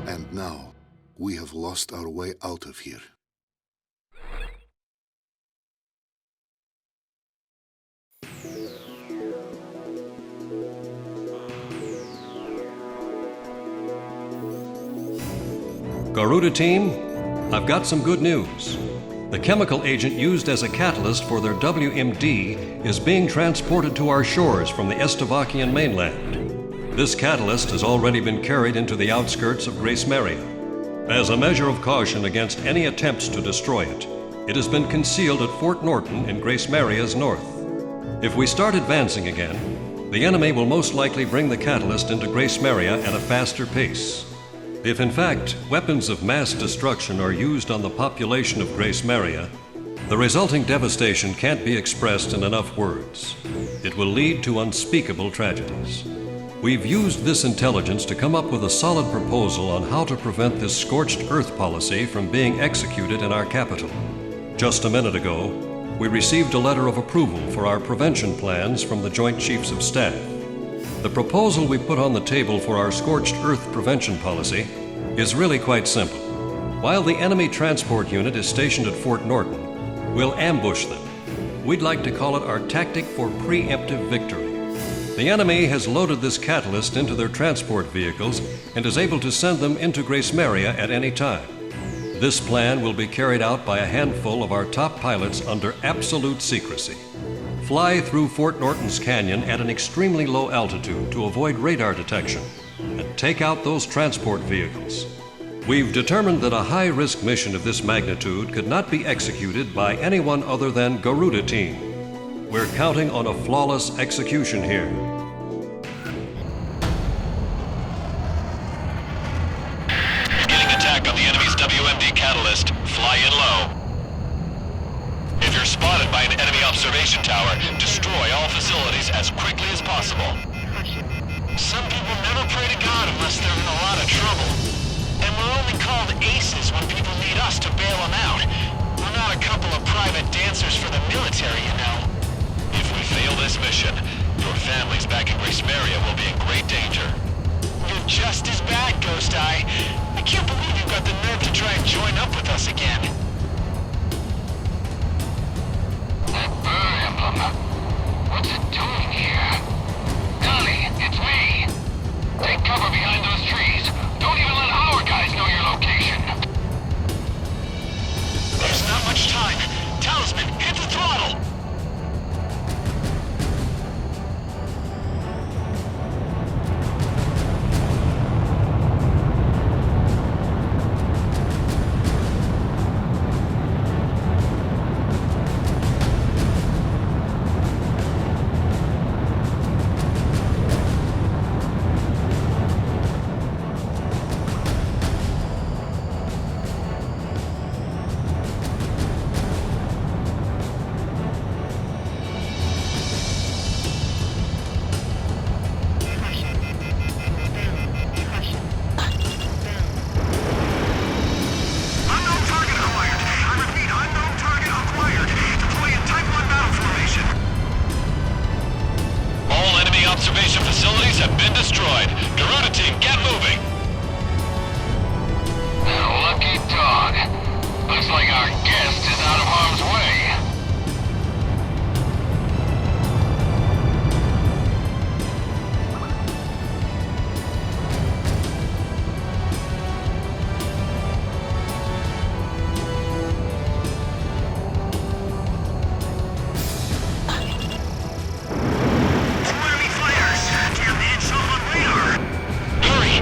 And now, we have lost our way out of here. Garuda team, I've got some good news. The chemical agent used as a catalyst for their WMD is being transported to our shores from the Slovakian mainland. This catalyst has already been carried into the outskirts of Grace Maria. As a measure of caution against any attempts to destroy it, it has been concealed at Fort Norton in Grace Maria's north. If we start advancing again, the enemy will most likely bring the catalyst into Grace Maria at a faster pace. If in fact weapons of mass destruction are used on the population of Grace Maria, the resulting devastation can't be expressed in enough words. It will lead to unspeakable tragedies. We've used this intelligence to come up with a solid proposal on how to prevent this scorched earth policy from being executed in our capital. Just a minute ago, we received a letter of approval for our prevention plans from the Joint Chiefs of Staff. The proposal we put on the table for our scorched earth prevention policy is really quite simple. While the enemy transport unit is stationed at Fort Norton, We'll ambush them. We'd like to call it our tactic for preemptive victory. The enemy has loaded this catalyst into their transport vehicles and is able to send them into Grace Maria at any time. This plan will be carried out by a handful of our top pilots under absolute secrecy. Fly through Fort Norton's canyon at an extremely low altitude to avoid radar detection and take out those transport vehicles. We've determined that a high-risk mission of this magnitude could not be executed by anyone other than Garuda Team. We're counting on a flawless execution here. Beginning attack on the enemy's WMD catalyst. Fly in low. If you're spotted by an enemy observation tower, destroy all facilities as quickly as possible. Some people never pray to God unless they're in a lot of trouble. And we're only called aces when people need us to bail them out. We're not a couple of private dancers for the military, you know. If we fail this mission, your families back in Grace Maria will be in great danger. You're just as bad, Ghost Eye. I can't believe you've got the nerve to try and join up with us again. That bird emblem. What's it doing here? Connie, it's me. Take cover behind those trees. Don't even let our guys know your location. There's not much time. Talisman, hit the throttle! Observation facilities have been destroyed. Garuda Team, get moving! Lucky dog. Looks like our guest is out of harm's way. Hurry!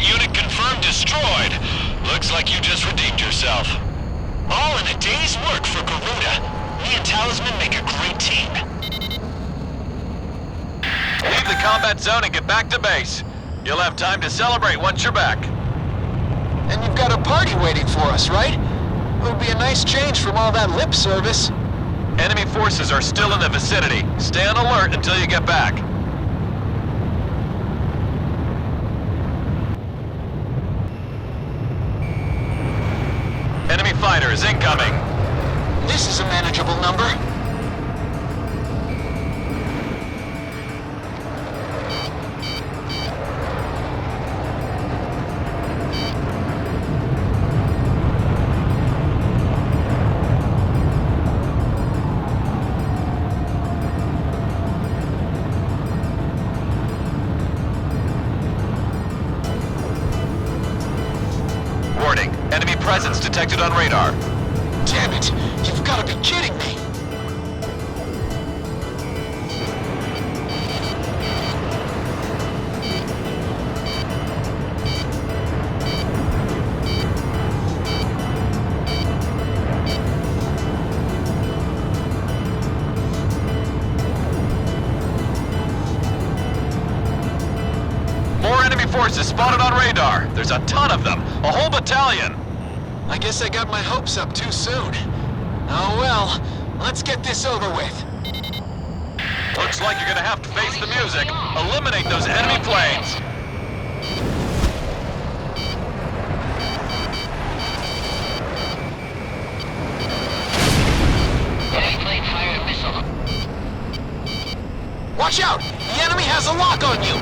Target unit confirmed destroyed. Looks like you just redeemed yourself. All in a day's work for Garuda. Me and Talisman make a great team. Leave the combat zone and get back to base. You'll have time to celebrate once you're back. And you've got a party waiting for us, right? It would be a nice change from all that lip service. Enemy forces are still in the vicinity. Stay on alert until you get back. Enemy fighters incoming. This is a manageable number. Enemy presence detected on radar. Damn it! You've got to be kidding me! More enemy forces spotted on radar. There's a ton of them. A whole battalion. I guess I got my hopes up too soon. Oh well, let's get this over with. Looks like you're gonna have to face the music. Eliminate those enemy planes. Enemy plane fired a missile. Watch out! The enemy has a lock on you!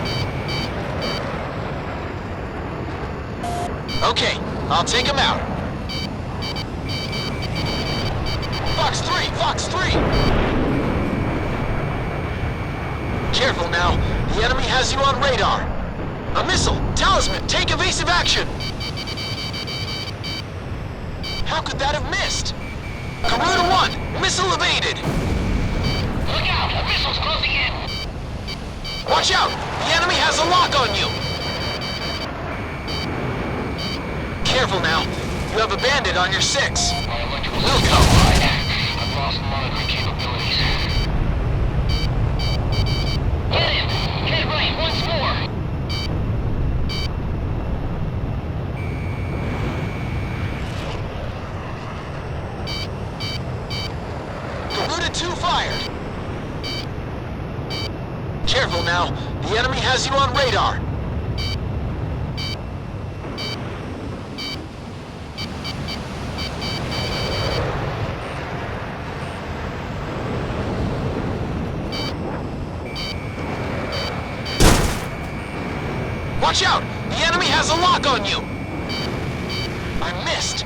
Okay, I'll take him out. Fox 3! Fox 3! Careful now. The enemy has you on radar. A missile! Talisman, take evasive action! How could that have missed? Garuda 1, missile evaded! Look out! A missile's closing in! Watch out! The enemy has a lock on you! Careful now. You have a bandit on your 6. We'll go. I've lost monitoring capabilities. Get him! Head right, once more! Garuda 2 fired! Careful now. The enemy has you on radar. Watch out! The enemy has a lock on you! I missed!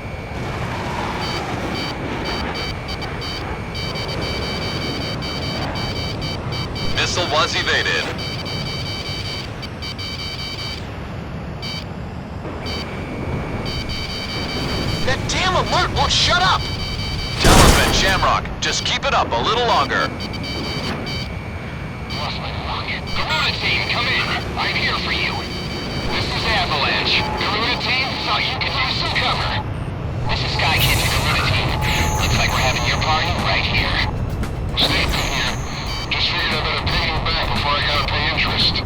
Missile was evaded. That damn alert won't shut up! Talisman, Shamrock, just keep it up a little longer. Lost my lock. Garuda team, come in! I'm here for you! This is Avalanche. Garuda team, thought you could use some cover. This is Sky Kid to Garuda team. Looks like we're having your party right here. Stay put here. Just figured I better pay you back before I gotta pay interest.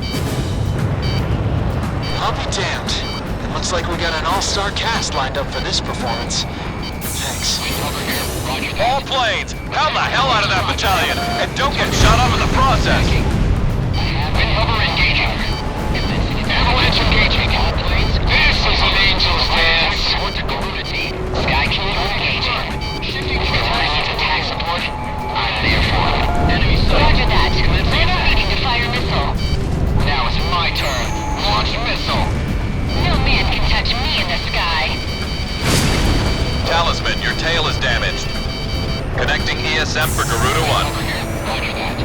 I'll be damned. It looks like we got an all-star cast lined up for this performance. Thanks. All planes, pound the hell out of that battalion, and don't get shot up in the process. Wind hover engaging. Avalanche engaging. This is an angel's dance. Support to Garuda team. Sky King engaging. Shifting returning to attack support. I'm there for it. Enemy sight. Roger that. Planner needing to fire missile. Now it's my turn. Launch missile. No man can touch me in the sky. Talisman, your tail is damaged. Connecting ESM for Garuda 1. Roger that.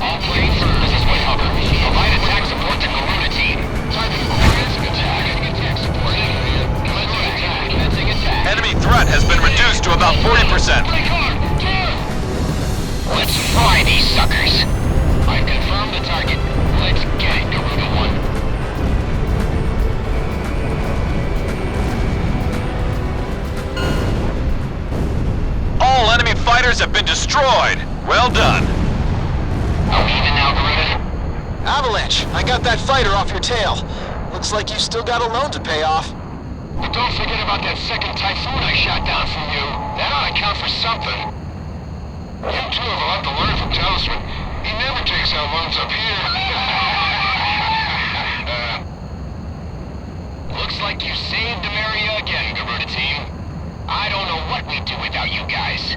All planes, this is Wind Hover. Provide attack support to Garuda team. Time for commencing attack. Attack support. Commencing attack. Enemy threat has been reduced to about 40%. Let's fry these suckers. have been destroyed! Well done! Even now, Garuda? Avalanche, I got that fighter off your tail. Looks like you still got a loan to pay off. But don't forget about that second Typhoon I shot down from you. That ought to count for something. You two have a lot to learn from Talisman. He never takes out loans up here. Looks like you saved Ameria again, Garuda team. I don't know what we'd do without you guys.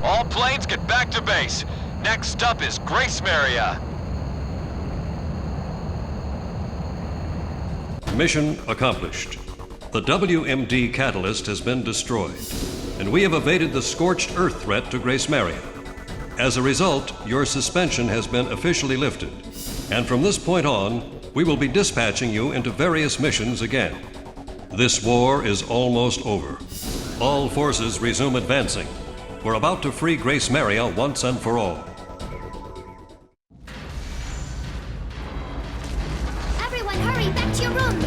All planes get back to base. Next up is Grace Maria. Mission accomplished. The WMD catalyst has been destroyed, and we have evaded the scorched earth threat to Grace Maria. As a result, your suspension has been officially lifted, and from this point on, we will be dispatching you into various missions again. This war is almost over. All forces resume advancing. We're about to free Grace Maria once and for all. Everyone, hurry! Back to your rooms!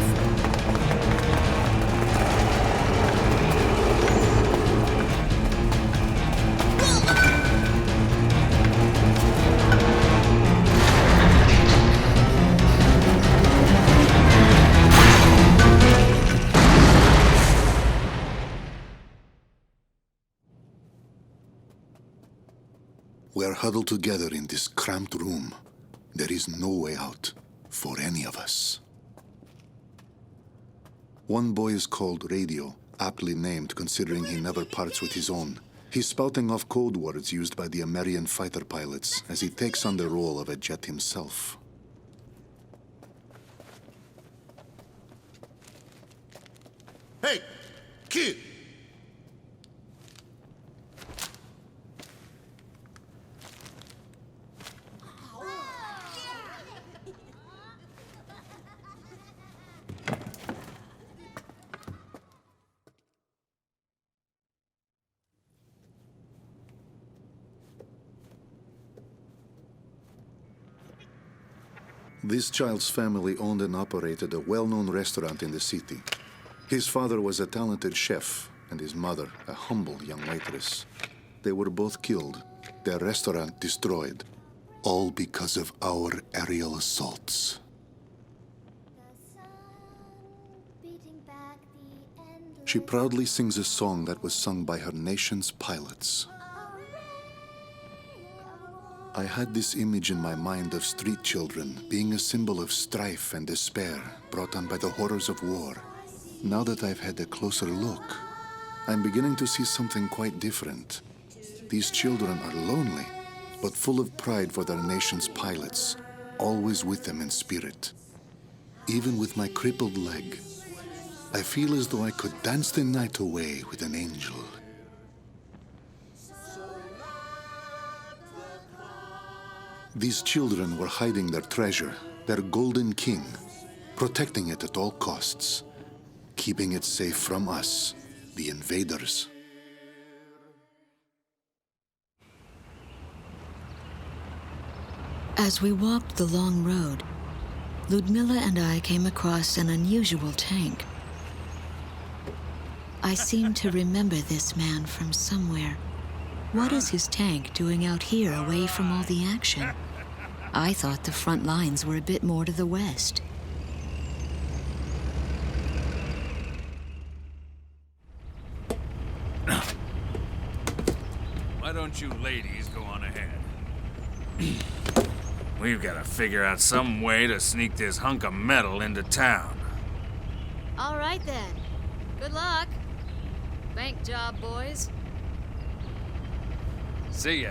We are huddled together in this cramped room. There is no way out for any of us. One boy is called Radio, aptly named considering he never parts with his own. He's spouting off code words used by the American fighter pilots as he takes on the role of a jet himself. Hey, kid! This child's family owned and operated a well-known restaurant in the city. His father was a talented chef, and his mother a humble young waitress. They were both killed, their restaurant destroyed, all because of our aerial assaults. She proudly sings a song that was sung by her nation's pilots. I had this image in my mind of street children being a symbol of strife and despair brought on by the horrors of war. Now that I've had a closer look, I'm beginning to see something quite different. These children are lonely, but full of pride for their nation's pilots, always with them in spirit. Even with my crippled leg, I feel as though I could dance the night away with an angel. These children were hiding their treasure, their golden king, protecting it at all costs, keeping it safe from us, the invaders. As we walked the long road, Ludmilla and I came across an unusual tank. I seem to remember this man from somewhere. What is his tank doing out here away from all the action? I thought the front lines were a bit more to the west. Why don't you ladies go on ahead? We've got to figure out some way to sneak this hunk of metal into town. All right then. Good luck. Bank job, boys. See ya.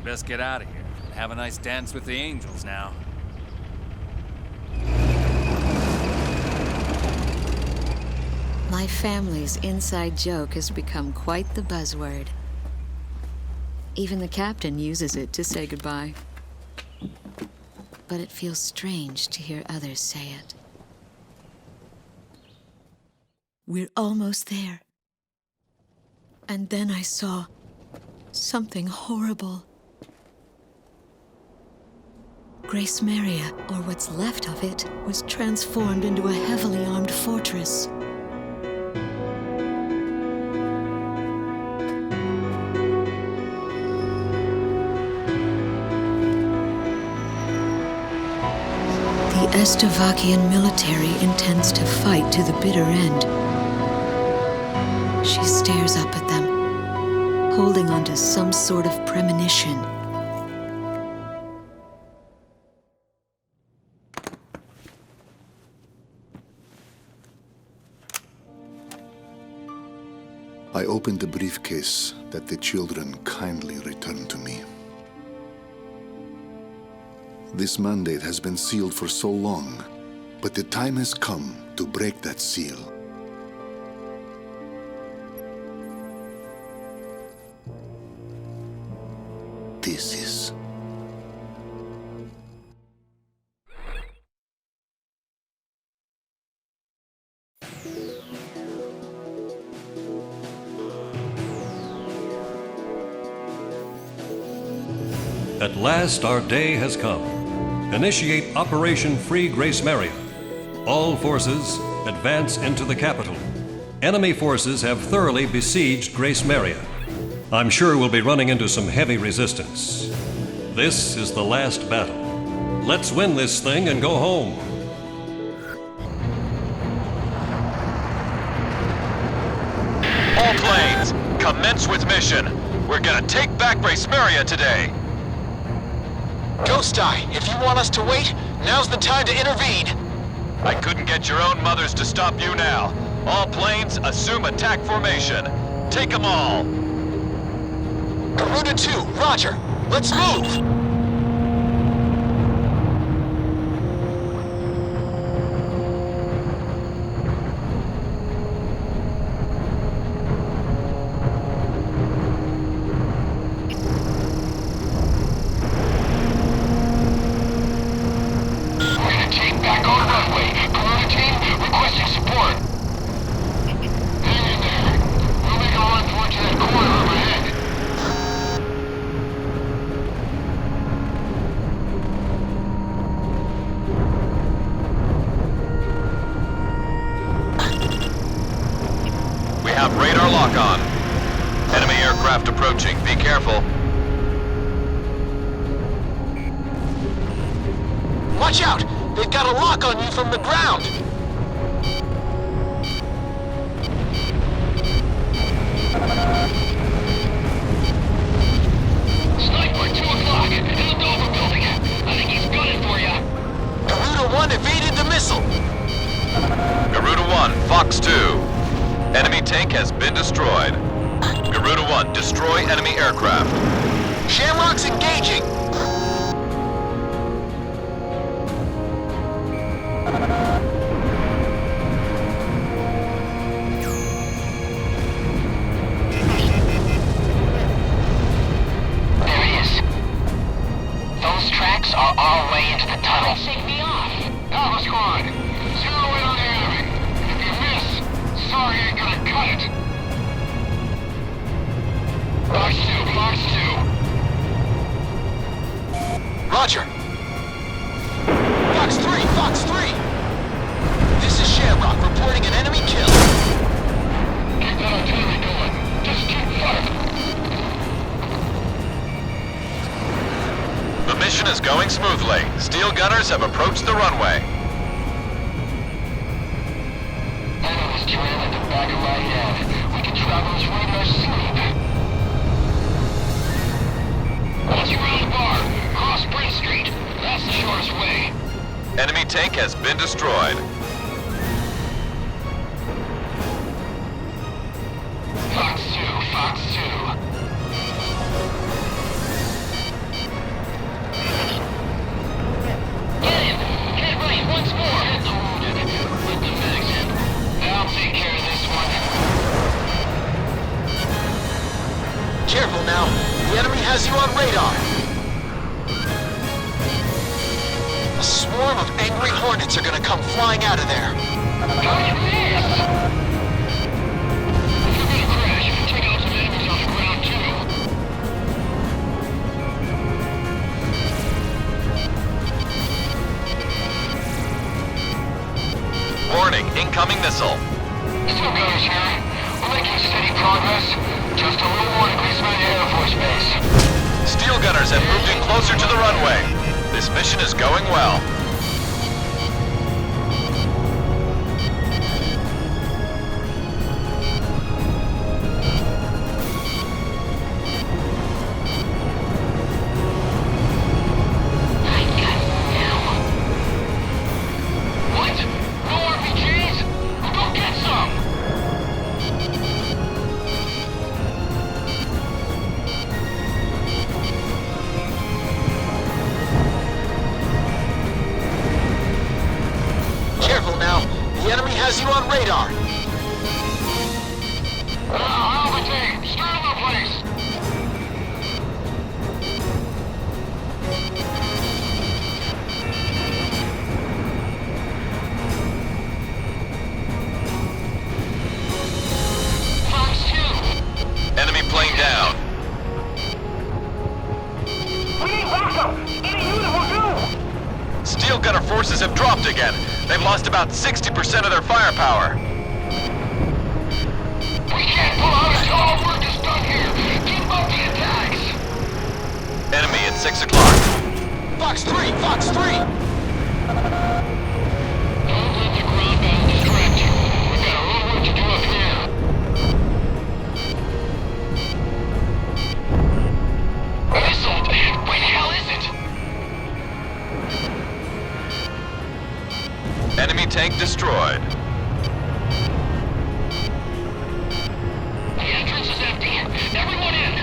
Best get out of here. Have a nice dance with the angels now. My family's inside joke has become quite the buzzword. Even the captain uses it to say goodbye. But it feels strange to hear others say it. We're almost there. And then I saw something horrible. Grace Maria, or what's left of it, was transformed into a heavily armed fortress. Estavakian military intends to fight to the bitter end. She stares up at them, holding on to some sort of premonition. I opened the briefcase that the children kindly returned to me. This mandate has been sealed for so long, but the time has come to break that seal. This is... At last, our day has come. Initiate Operation Free Grace Maria. All forces, advance into the capital. Enemy forces have thoroughly besieged Grace Maria. I'm sure we'll be running into some heavy resistance. This is the last battle. Let's win this thing and go home. All planes, commence with mission. We're gonna take back Grace Maria today. Ghost Eye, if you want us to wait, now's the time to intervene. I couldn't get your own mothers to stop you now. All planes, assume attack formation. Take them all. Garuda 2, roger. Let's move. Radar lock on. Enemy aircraft approaching. Be careful. Watch out! They've got a lock on you from the ground! Sniper, 2 o'clock! In the Dover building! I think he's gunning for you! Garuda 1 evaded the missile! Garuda 1, Fox 2. Enemy tank has been destroyed. Garuda 1, destroy enemy aircraft. Shamrock's engaging! There he is. Those tracks are our way into the tunnel. Shake me off! Alpha Squad, zero in on the enemy. If you miss, sorry ain't gonna cut it. Fox 2, Fox 2. Roger. Fox 3, Fox 3. This is Shamrock reporting an enemy kill. Keep that artillery going. Just keep firing. The mission is going smoothly. Steel gunners have approached the runway. Enemy's trail at the back of my head. We can travel his radar sleep. Once you're around the bar, cross Brent Street. That's the shortest way. Enemy tank has been destroyed. Fox 2, Fox 2. Get him! Hit right once more! Hit the wounded. Let the medics in. I'll take care of this one. Careful now. The enemy has you on radar. A swarm of angry hornets are gonna come flying out of there. How do you miss? If you're gonna crash, take out some enemies on the ground too. Warning, incoming missile. Still gunners here. We're making steady progress. Just a little more to Grace Maria Air Force Base. Steel gunners have moved in closer to the runway. This mission is going well. has you on radar. Alpha team, storm the place! Fox 2! Enemy plane down. We need backup! Any unit will do! Steel gunner forces have dropped again. They've lost about 60% of their firepower. We can't pull out until all work is done here! Keep up the attacks! Enemy at 6 o'clock. Fox 3! Fox 3! Don't let the ground battle distract you. We've got a little work to do up here. Missile! Where the hell is it? Enemy tank destroyed. The entrance is empty. Everyone in!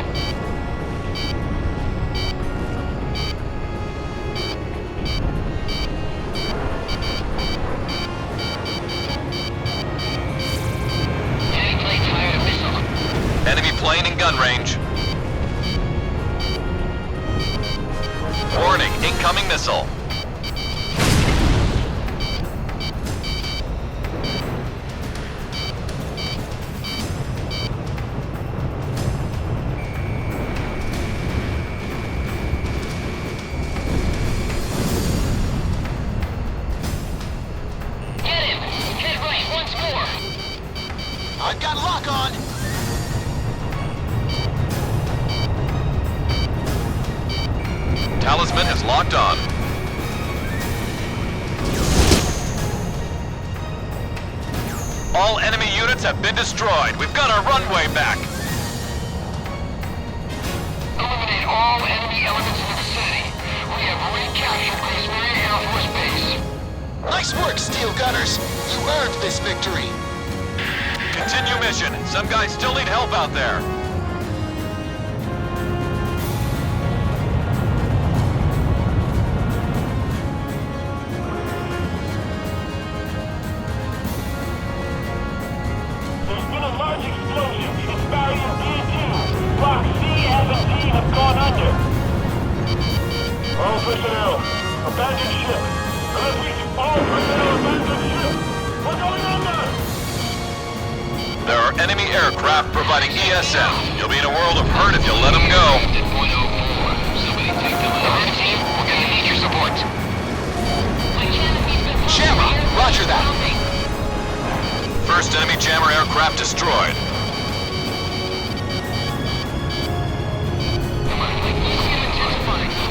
Enemy plane fired a missile. Enemy plane in gun range. Warning, incoming missile. Get him! Head right once more! I've got lock on. Talisman is locked on. All enemy units have been destroyed. We've got our runway back. Eliminate all enemy elements in the vicinity. We have recaptured Grace Maria Air Force Base. Nice work, Steel Gunners. You earned this victory. Continue mission. Some guys still need help out there. There's been a large explosion. It's barrier D2. Block C, F, and D have gone under. All personnel, abandon ship. I repeat, all personnel abandon ship. We're going under! There are enemy aircraft providing ESM. You'll be in a world of hurt if you let them go. Somebody take them out. Alert team, we're gonna need your support. Shamrock, roger that. First enemy jammer aircraft destroyed.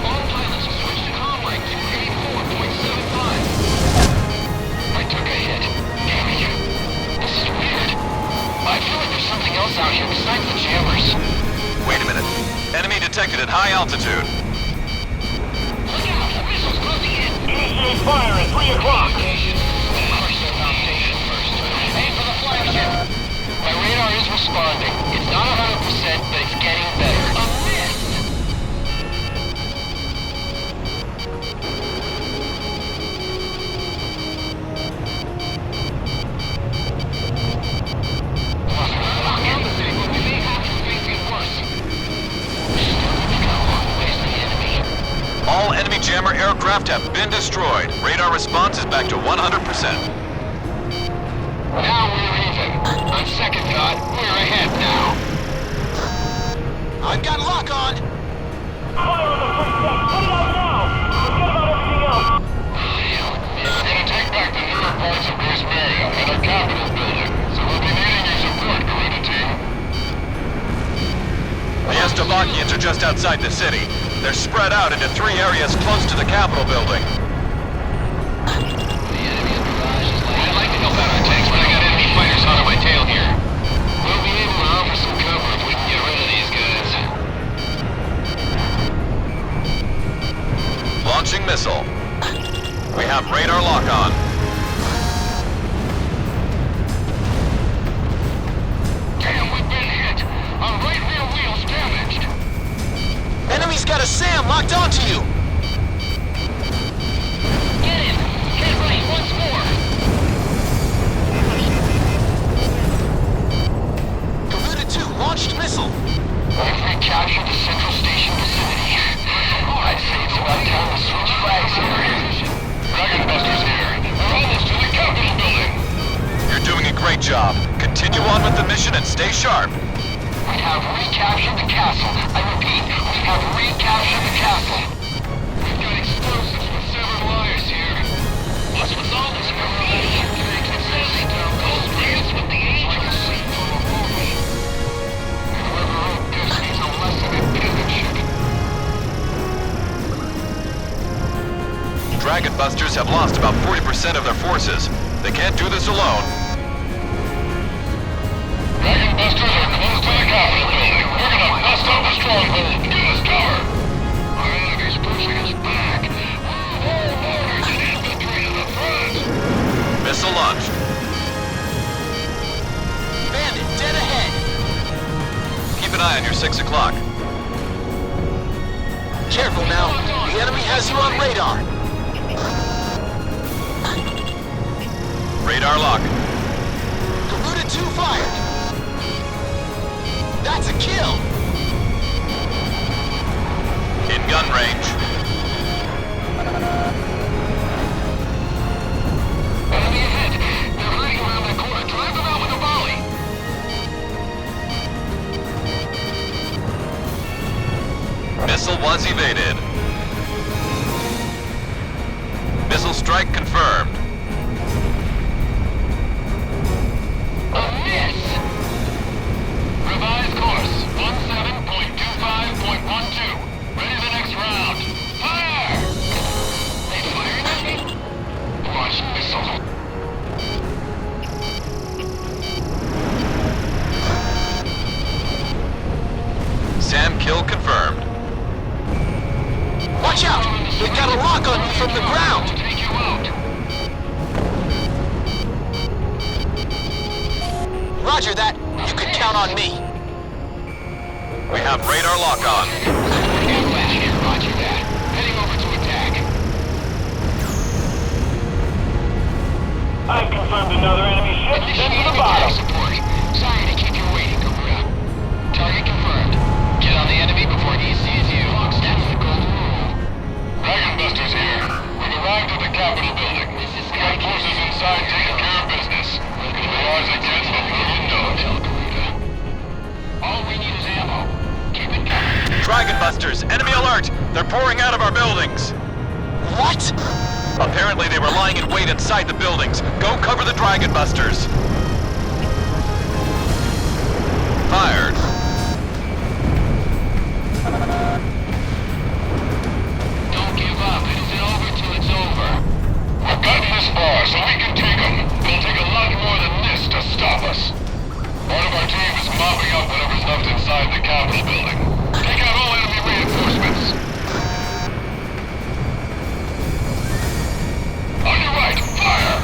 All pilots switch to comm line 284.75. I took a hit. Damn it. This is weird. I feel like there's something else out here besides the jammers. Wait a minute. Enemy detected at high altitude. Look out! The missile's closing in! Initiate fire at 3 o'clock! Crush their foundation first. Aim for the flagship. My radar is responding. It's not 100%, but it's getting better. A miss! All enemy jammer aircraft have been destroyed. Radar response is back to 100%. Now we're even. On second thought, we're ahead now. I've got lock on. Fire on the first deck! Put it out now! Forget about everything else! We're gonna take back the newer parts of Grace Maria and our capital building, so we'll be needing your support, Karina team. The Estevakians are just outside the city. They're spread out into 3 areas close to the Capitol building. I'd like to help out our tanks, but I got enemy fighters hot on my tail here. We'll be able to offer some cover if we can get rid of these guys. Launching missile. We have radar lock on. Damn, we've been hit. Our right rear wheel's damaged. Enemy's got a SAM locked onto you. Get him! Head right once more! launched missile. We've recaptured the central station vicinity. I'd say it's about time to switch flags here. Dragon Busters here. We're almost to the Capitol building. You're doing a great job. Continue on with the mission and stay sharp. We have recaptured the castle. I repeat, we have recaptured the castle. We've got explosives with severed wires here. What's with all this graffiti? It says Gold Dance with the Angels. Whoever wrote this needs a lesson in penmanship. Dragon Busters have lost about 40% of their forces. They can't do this alone. Dragon Busters are close to the Capitol building. We're gonna bust out the stronghold. Give us cover! Our enemy's pushing us back. More mortars and infantry to the front! Missile launched. Bandit, dead ahead. Keep an eye on your 6 o'clock. Careful now. The enemy has you on radar. Radar lock. Garuda 2 fired. That's a kill. In gun range. Enemy ahead. They're hiding around that corner. Drive them out with a volley. Missile was evaded. Missile strike confirmed. A miss! Revised course, 17.25.12. Ready the next round. Fire! They firing at me? Launch missile. SAM kill confirmed. Watch out! They've got a lock on you from the ground! We'll take you out. Roger that. You can count on me. We have radar lock on. Roger that. Heading over to attack. I confirmed another enemy ship sent to the bottom. Support. Sorry to keep you waiting, Garuda. Target confirmed. Get on the enemy before he sees you. That's the golden rule. Dragon Busters here. We've arrived at the Capitol building. We got forces inside taking care of business. If the odds against them, you know it. All we need is ammo. Keep it coming. Dragon Busters, enemy alert! They're pouring out of our buildings. What? Apparently they were lying in wait inside the buildings. Go cover the Dragon Busters. Fired. Don't give up. It isn't over till it's over. We've gotten this far, so we can take them. It'll take a lot more than this to stop us. Part of our team is mopping up whatever's left inside the Capitol building. Take out all enemy reinforcements. On your right, fire!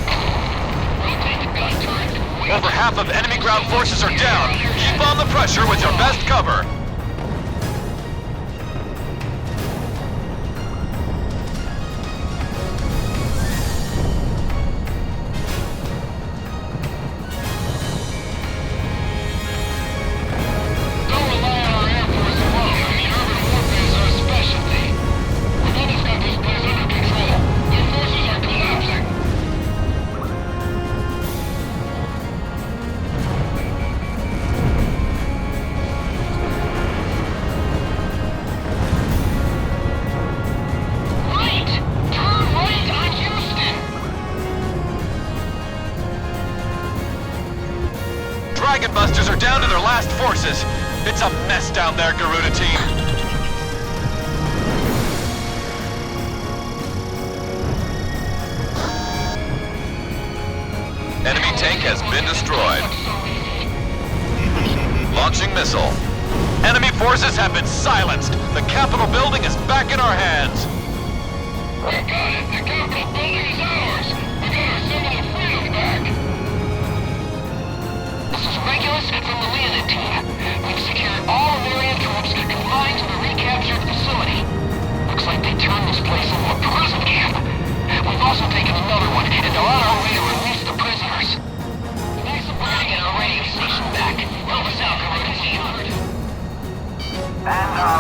Rotate the gun turret. Over half of enemy ground forces are down. Keep on the pressure with your best cover. Don't rely on our Air Force alone. I mean, urban warfare is our specialty. Rebellions got this place under control. Their forces are collapsing. Right! Turn right on Houston! Dragon Busters are down to their last forces. It's a mess down there, Garuda team. Enemy tank has been destroyed. Launching missile. Enemy forces have been silenced. The Capitol building is back in our hands. We got it! The Capitol building is ours! We got our symbol of freedom back! This is Regulus from the Mainland team. We've secured all American troops confined to the recaptured facility. Looks like they turned this place into a prison camp. We've also taken another one, and they're on our way to release the prisoners. Thanks for bringing our radio station back. Help us out, Garuda team. Once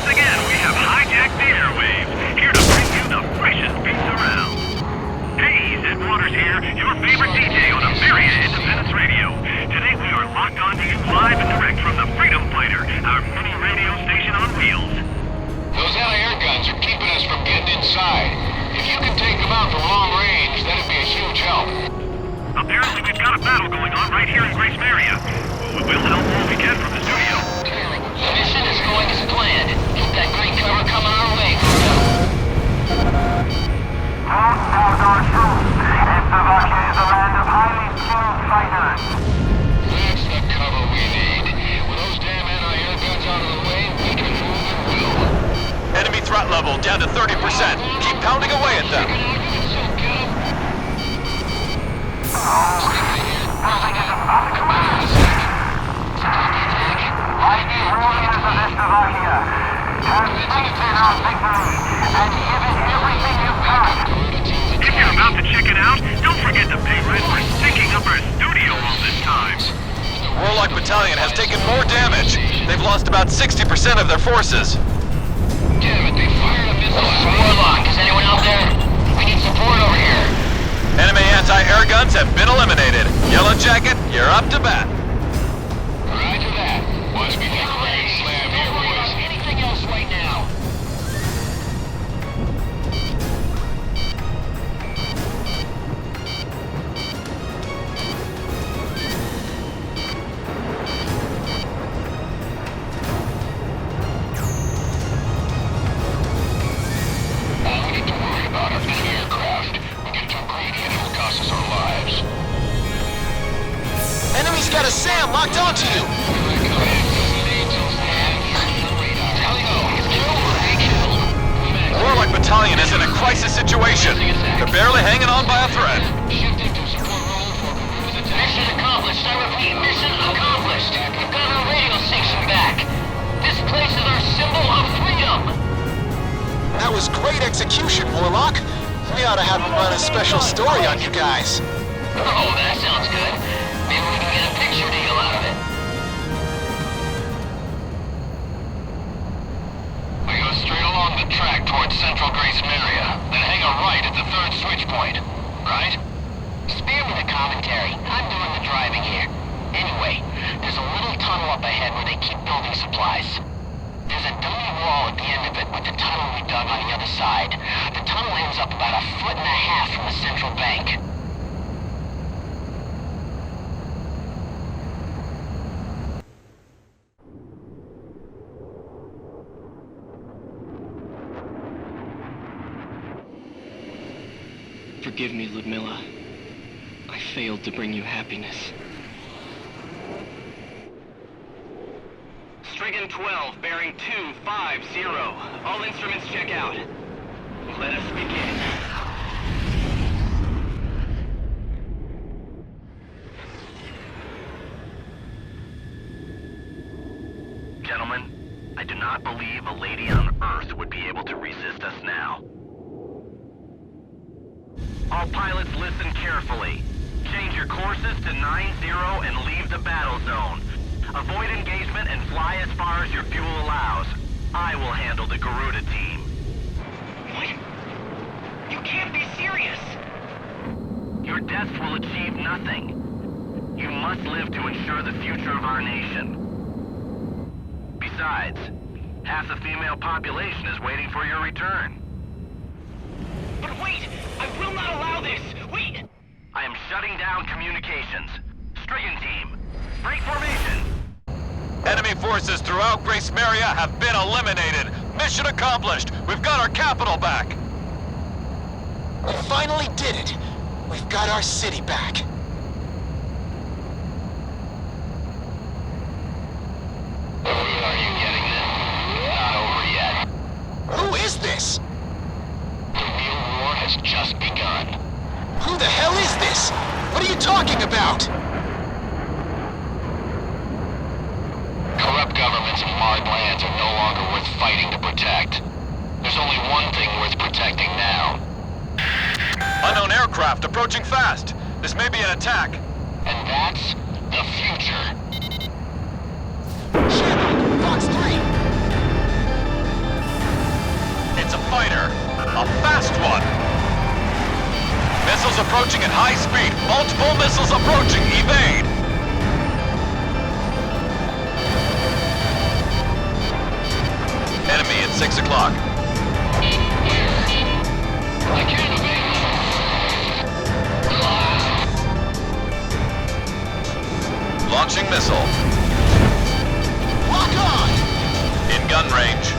again, we have hijacked the airwaves, here to bring you the freshest beats around. Hey, Zed Waters here, your favorite DJ on Ameria Independence Radio. Today we are locked onto you live and direct from the Freedom Fighter, our mini radio station on wheels. Those anti-air guns are keeping us from getting inside. If you can take them out from long range, that'd be a huge help. Apparently we've got a battle going on right here in Grace Maria. We'll help all we can from the studio. The mission is going as planned. Keep that great cover coming our way, Rogno. Don't doubt our truth. Slovakia is a land of highly skilled fighters. That's the cover we need. With those damn anti-air guns out of the way, we can move at will. Enemy threat level down to 30%. Keep pounding away at them. Mighty warriors of Slovakia, have faith in our victory and give it everything you've got. If you're about to check it out, don't forget to pay rent for stinking up our studio all this time. The Warlock Battalion has taken more damage. They've lost about 60% of their forces. Damn it, they fired a missile. Warlock, is anyone out there? We need support over here. Enemy anti-air guns have been eliminated. Yellow Jacket, you're up to bat. Roger that. Once we get ready to slam here, boys. Anything else right now? All we need to worry about are the aircraft. We get too greedy and it'll cost us our lives. Enemy's got a SAM locked onto you! The Warlock Battalion is in a crisis situation. They're barely hanging on by a thread. Mission accomplished. I repeat, mission accomplished. We've got our radio station back. This place is our symbol of freedom. That was great execution, Warlock. We ought to have him run a special story on you guys. Oh, that sounds good. Maybe we can get a picture deal out of it. We go straight along the track towards Central Grace Maria, then hang a right at the third switch point. Right? Spare me the commentary. I'm doing the driving here. Anyway, there's a little tunnel up ahead where they keep building supplies. There's a dummy wall at the end of it with the tunnel we dug on the other side. The tunnel ends up about 1.5 feet from the central bank. Forgive me, Ludmilla. I failed to bring you happiness. Strigan 12, bearing 250. All instruments check out. Let us begin. Gentlemen, I do not believe a lady on Earth would be able to resist us now. All pilots listen carefully. Change your courses to 90 and leave the battle zone. Avoid engagement and fly as far as your fuel allows. I will handle the Garuda team. What? You can't be serious! Your deaths will achieve nothing. You must live to ensure the future of our nation. Besides, half the female population is waiting for your return. But wait! I will not allow this! Wait! I am shutting down communications. Strigan team, break formation! Enemy forces throughout Grace Maria have been eliminated. Mission accomplished. We've got our capital back. We finally did it. We've got our city back. Are you getting this? Not over yet. Who is this? The real war has just begun. Who the hell is this? What are you talking about? Corrupt governments and marred lands are no longer worth fighting to protect. There's only one thing worth protecting now. Unknown aircraft approaching fast. This may be an attack. And that's the future. Shamrock, Box 3! It's a fighter. A fast one. Missiles approaching at high speed. Multiple missiles approaching. Evade. Enemy at 6 o'clock. I can't evade them. Launching missile. Lock on! In gun range.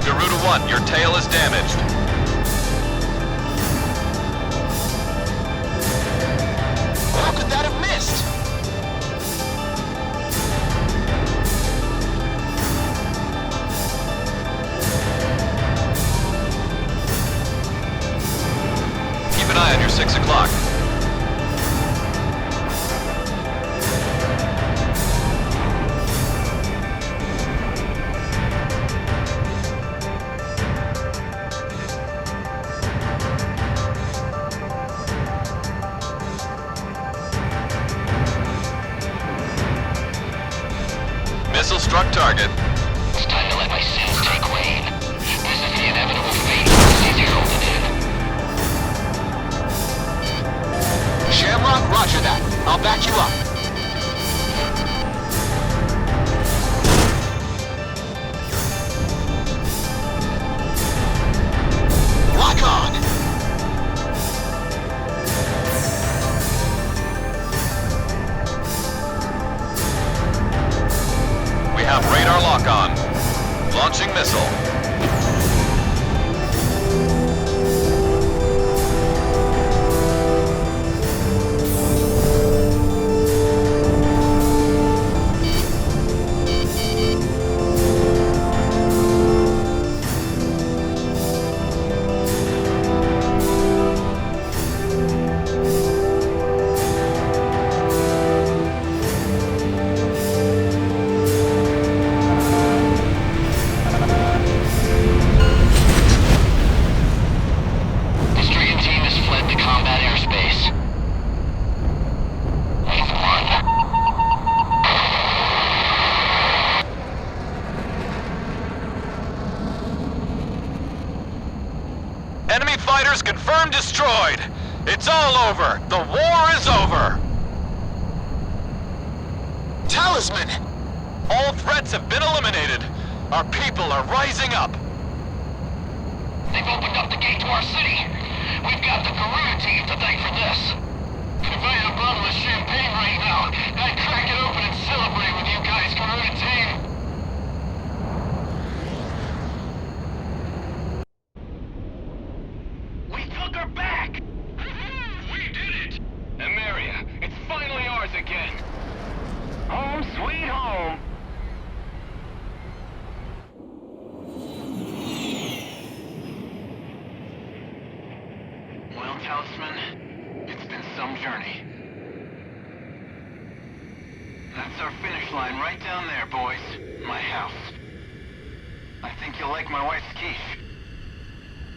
Garuda 1, your tail is damaged. How could that have missed? Keep an eye on your 6 o'clock. Missile struck target. It's time to let my sins take reign. This is the inevitable fate of C0 Shamrock, roger that. I'll back you up. Lock on! We have radar lock on. Launching missile. Enemy fighters confirmed destroyed. It's all over. The war is over. Talisman! All threats have been eliminated. Our people are rising up. They've opened up the gate to our city. We've got the Garuda team to thank for this. If I had a bottle of champagne right now, I'd crack it open and celebrate with you guys, Garuda team. We took her back! We did it! Emeria, it's finally ours again. Home sweet home. Well, Talisman, it's been some journey. That's our finish line right down there, boys. My house. I think you'll like my wife's quiche.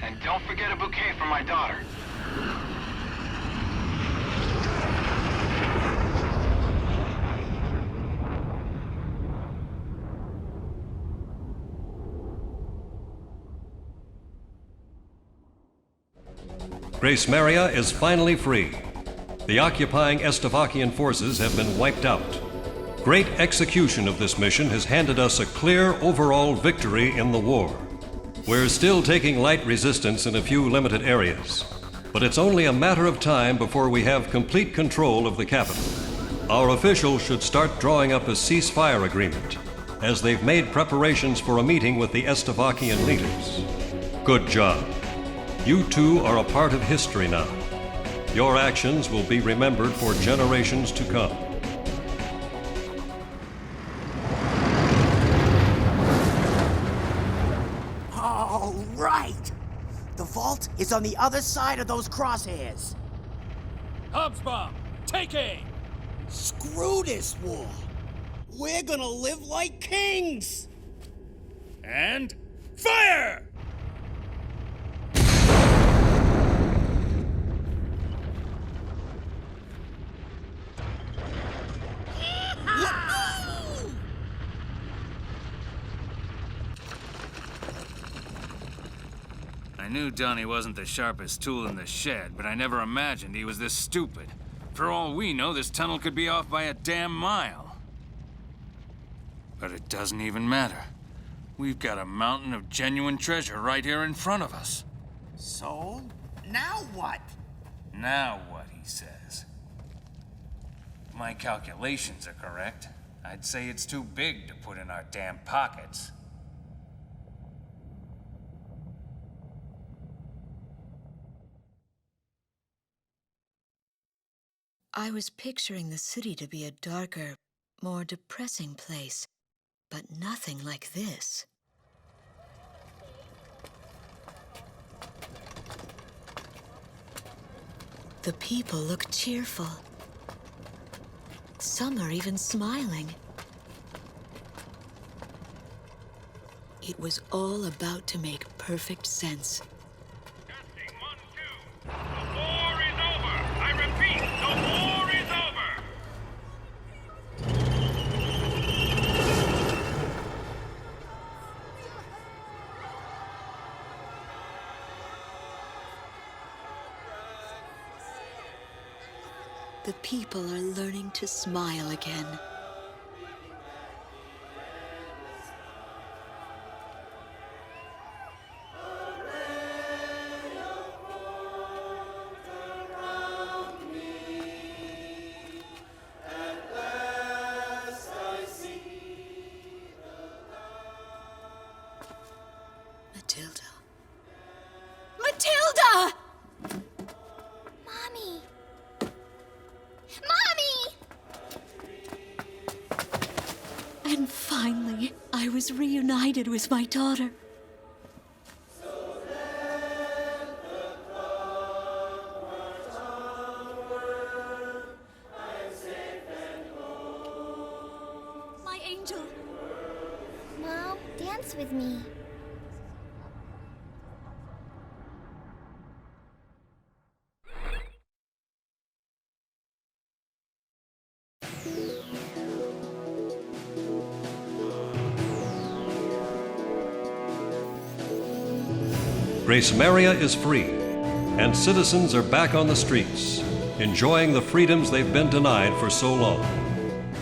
And don't forget a bouquet for my daughter. Grace Maria is finally free. The occupying Estevakian forces have been wiped out. Great execution of this mission has handed us a clear overall victory in the war. We're still taking light resistance in a few limited areas, but it's only a matter of time before we have complete control of the capital. Our officials should start drawing up a ceasefire agreement, as they've made preparations for a meeting with the Estevakian leaders. Good job. You two are a part of history now. Your actions will be remembered for generations to come. All right! The vault is on the other side of those crosshairs. Hobbs bomb, take aim! Screw this war! We're gonna live like kings! And fire! I knew Donnie wasn't the sharpest tool in the shed, but I never imagined he was this stupid. For all we know, this tunnel could be off by a damn mile. But it doesn't even matter. We've got a mountain of genuine treasure right here in front of us. So, now what? Now what, he says. If my calculations are correct, I'd say it's too big to put in our damn pockets. I was picturing the city to be a darker, more depressing place, but nothing like this. The people look cheerful. Some are even smiling. It was all about to make perfect sense. Testing 1, 2. The war is over! I repeat, the war is over! The people are learning to smile again. Matilda. Matilda! Mommy! Mommy! And finally, I was reunited with my daughter. My angel. Mom, dance with me. Grace Maria is free, and citizens are back on the streets, enjoying the freedoms they've been denied for so long.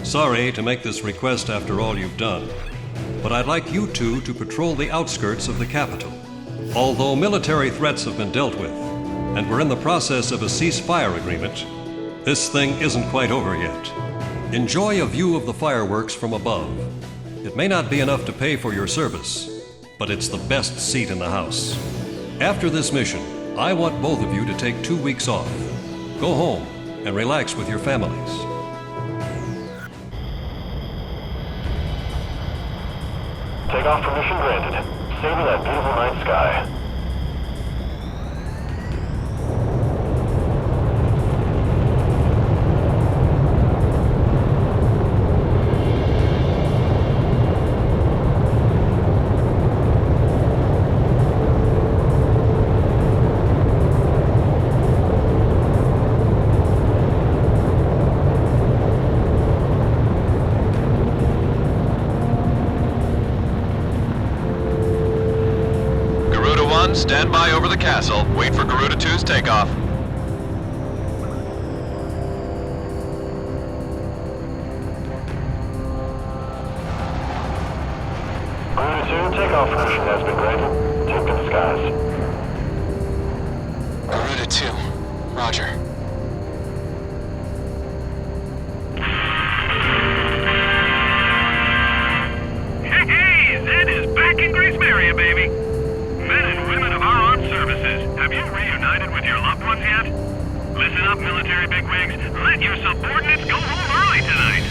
Sorry to make this request after all you've done, but I'd like you two to patrol the outskirts of the capital. Although military threats have been dealt with, and we're in the process of a ceasefire agreement, this thing isn't quite over yet. Enjoy a view of the fireworks from above. It may not be enough to pay for your service, but it's the best seat in the house. After this mission, I want both of you to take 2 weeks off. Go home and relax with your families. Takeoff permission granted. Savor that beautiful night sky. Stand by over the castle. Wait for Garuda 2's takeoff. Garuda 2, takeoff permission has been granted. Take to the skies. Garuda 2, roger. Hey, Zed is back in Grace Maria, baby! Men and women of our armed services, have you reunited with your loved ones yet? Listen up, military bigwigs. Let your subordinates go home early tonight.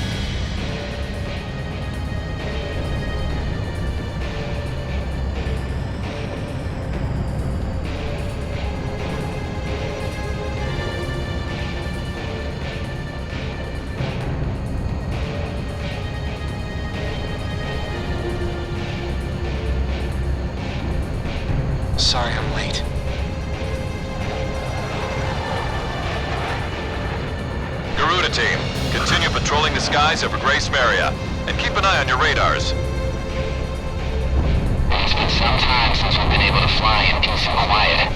sorry I'm late. Garuda team, continue patrolling the skies over Grace Maria, and keep an eye on your radars. It's been some time since we've been able to fly in peace and quiet.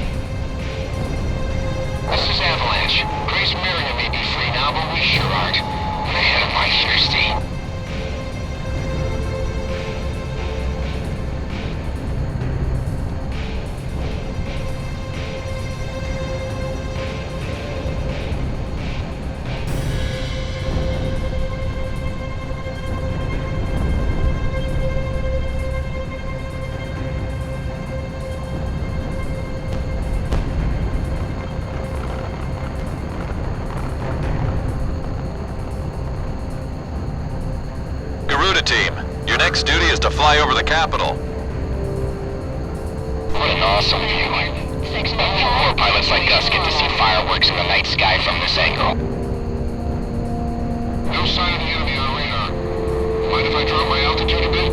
This is Avalanche. Grace Maria may be free now, but we sure aren't. Man, am I thirsty. Team, your next duty is to fly over the capital. What an awesome view. Only more pilots like us get to see fireworks in the night sky from this angle. No sign of the enemy on radar. Mind if I drop my altitude a bit?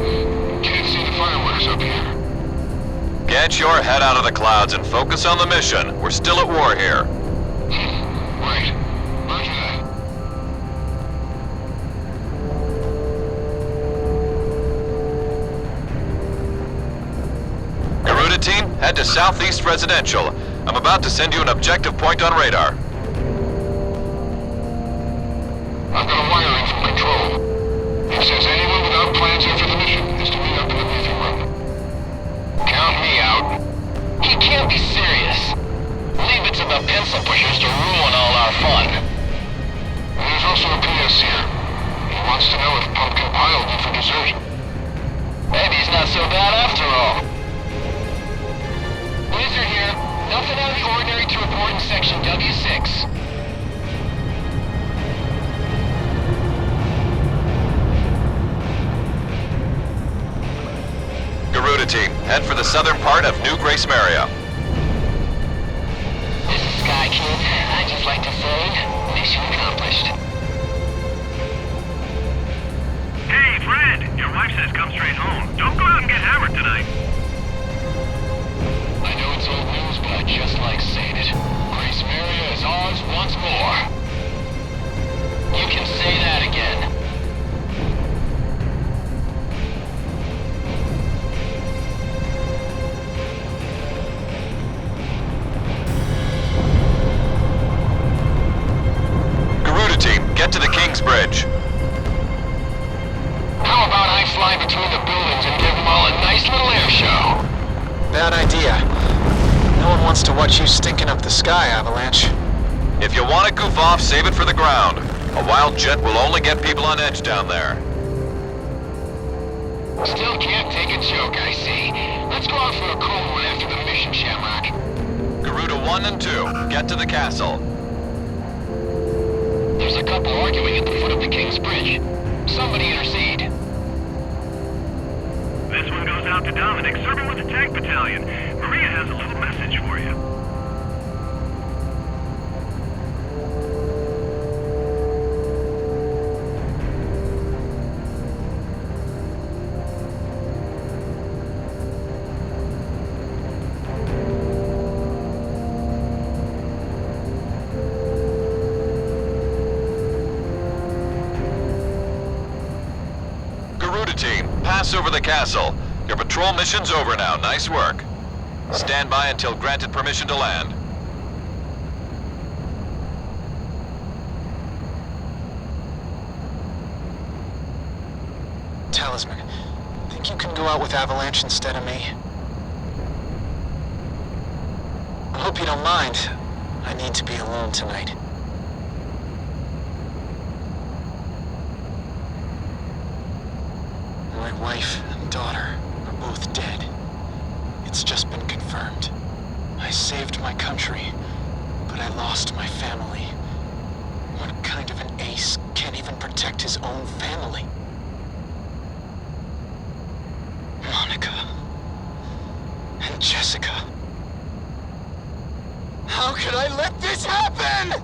Can't see the fireworks up here. Get your head out of the clouds and focus on the mission. We're still at war here. Right. Roger that. Team, head to Southeast Residential. I'm about to send you an objective point on radar. I've got a wire in from control. It says anyone without plans after the mission is to meet up in the briefing room. Count me out. He can't be serious. Leave it to the pencil pushers to ruin all our fun. There's also a PS here. He wants to know if pumpkin pie will be for dessert. Maybe he's not so bad after all. Blizzard here. Nothing out of the ordinary to report in Section W6. Garuda team, head for the southern part of New Grace Maria. This is Sky Kid. I'd just like to say, mission accomplished. Hey, Fred! Your wife says come straight home. Don't go out and get hammered tonight. I know it's old news, but I just like saying it. Grace Maria is ours once more. You can say that again. Garuda team, get to the King's Bridge. How about I fly between the buildings and give them all a nice little air show? Bad idea. No one wants to watch you stinking up the sky, Avalanche. If you want to goof off, save it for the ground. A wild jet will only get people on edge down there. Still can't take a joke, I see. Let's go out for a cold one after the mission, Shamrock. Garuda 1 and 2, get to the castle. There's a couple arguing at the foot of the King's Bridge. Somebody intercede. This one goes out to Dominic, serving with the tank battalion. Maria has a little message for you. Pass over the castle. Your patrol mission's over now. Nice work. Stand by until granted permission to land. Talisman, think you can go out with Avalanche instead of me? I hope you don't mind. I need to be alone tonight. My wife and daughter are both dead. It's just been confirmed. I saved my country, but I lost my family. What kind of an ace can't even protect his own family? Monica and Jessica. How could I let this happen?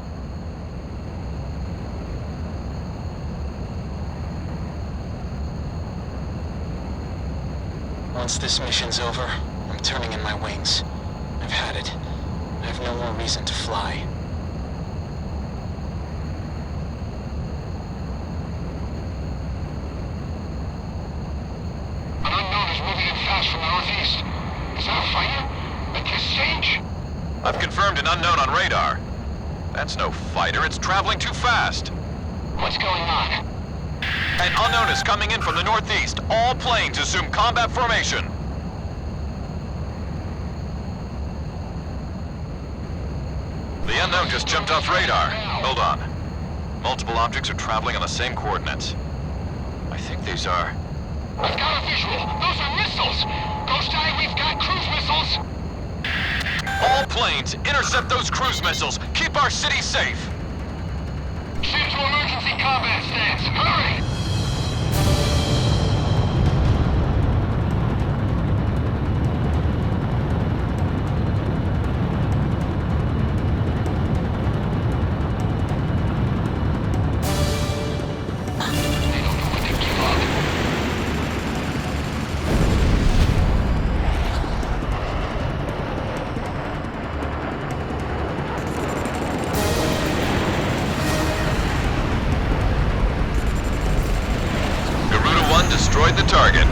Once this mission's over, I'm turning in my wings. I've had it. I have no more reason to fly. An unknown is moving in fast from the northeast. Is that a fighter? At this stage? I've confirmed an unknown on radar. That's no fighter, it's traveling too fast. What's going on? An unknown is coming in from the northeast. All planes assume combat formation. The unknown just jumped off radar. Hold on. Multiple objects are traveling on the same coordinates. I think these are... I've got a visual. Those are missiles. Ghost Eye, we've got cruise missiles. All planes, intercept those cruise missiles. Keep our city safe. Shift to emergency combat stance. Hurry! Destroyed the target.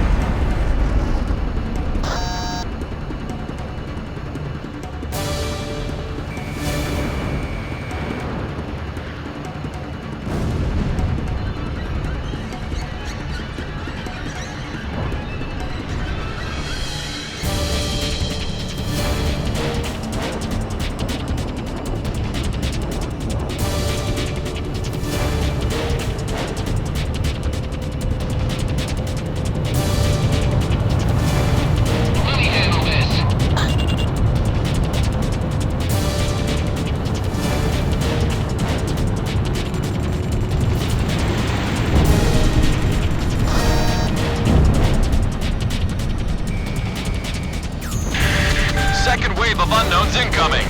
Second wave of unknowns incoming.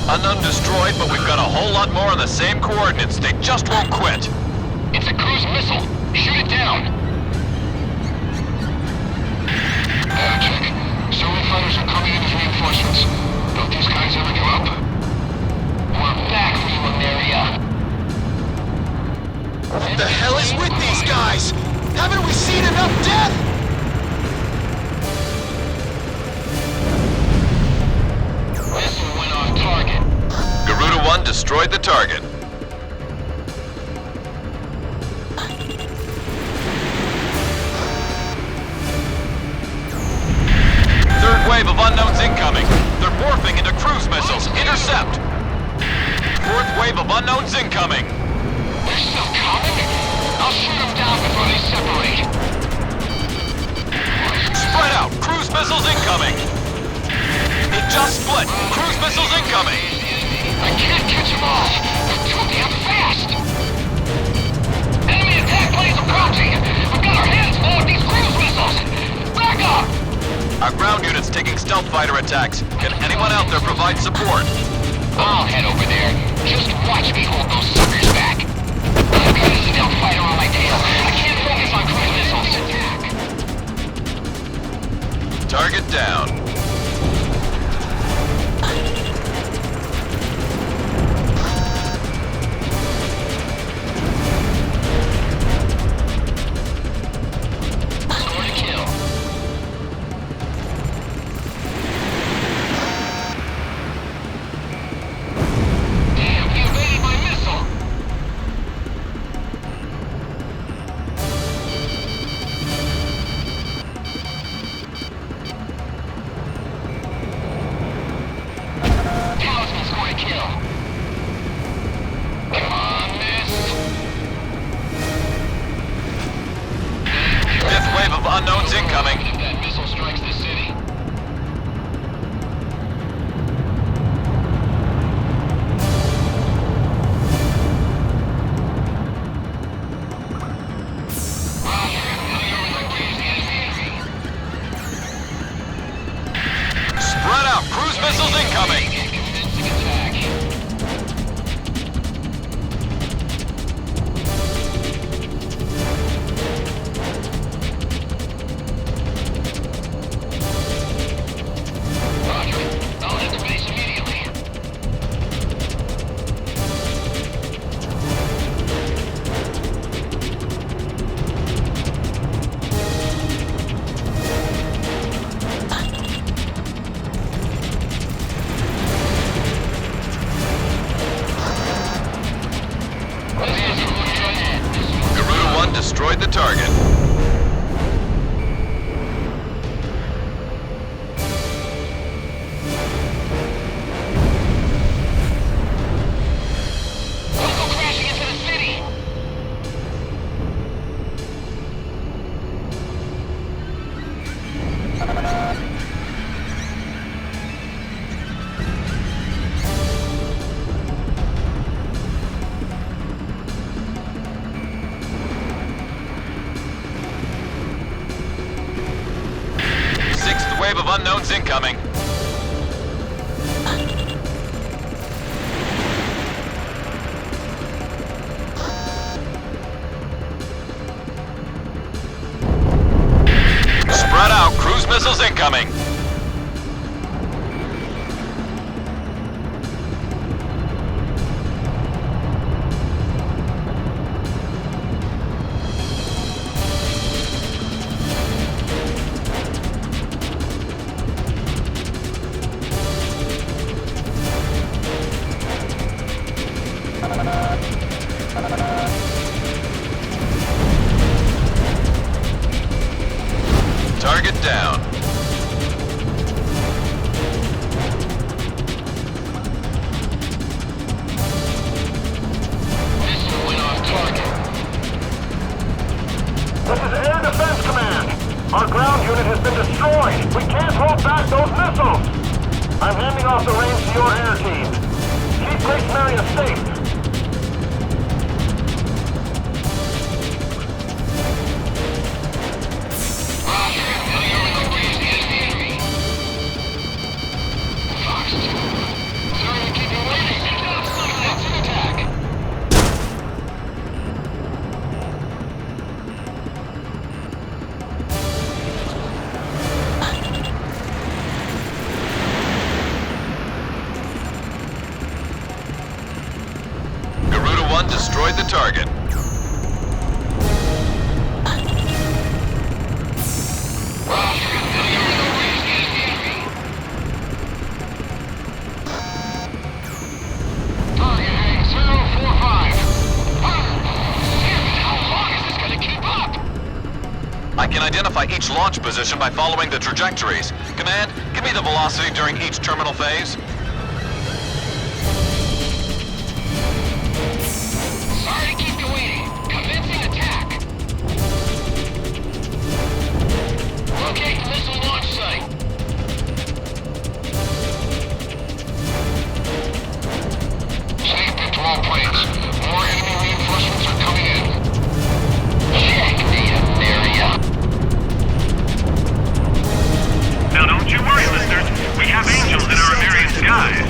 Unknown destroyed, but we've got a whole lot more on the same coordinates. They just won't quit. It's a cruise missile. Shoot it down. Check. Solar fighters are coming in as reinforcements. Don't these guys ever give up? We're back, Luminaria. What the hell is with these guys? Haven't we seen enough death? Missile went off target. Garuda 1 destroyed the target. Third wave of unknowns incoming. They're morphing into cruise missiles. Intercept! Fourth wave of unknowns incoming. They're still coming? I'll shoot them down before they separate. Spread out! Cruise missiles incoming! It just split! Cruise missiles incoming! I can't catch them all! They're too damn fast! Enemy attack planes approaching! We've got our hands full with these cruise missiles! Back up! Our ground unit's taking stealth fighter attacks. Can anyone out there provide support? I'll head over there. Just watch me hold those suckers back. I've got a stealth fighter on my tail. I can't focus on cruise missiles. Target down. Score to kill. Damn, he evaded my missile. wave of unknowns incoming. Spread out, cruise missiles incoming. Target down. Missile went off target. This is Air Defense Command. Our ground unit has been destroyed. We can't hold back those missiles. I'm handing off the reins to your air team. Keep Grace Maria safe. Destroyed the target. I can identify each launch position by following the trajectories. Command, give me the velocity during each terminal phase. Sorry to keep you waiting. Commencing attack. Locate the missile launch site. Save control planes. More enemy reinforcements are coming in. Check the area. Now don't you worry, listeners. We have angels in our American skies.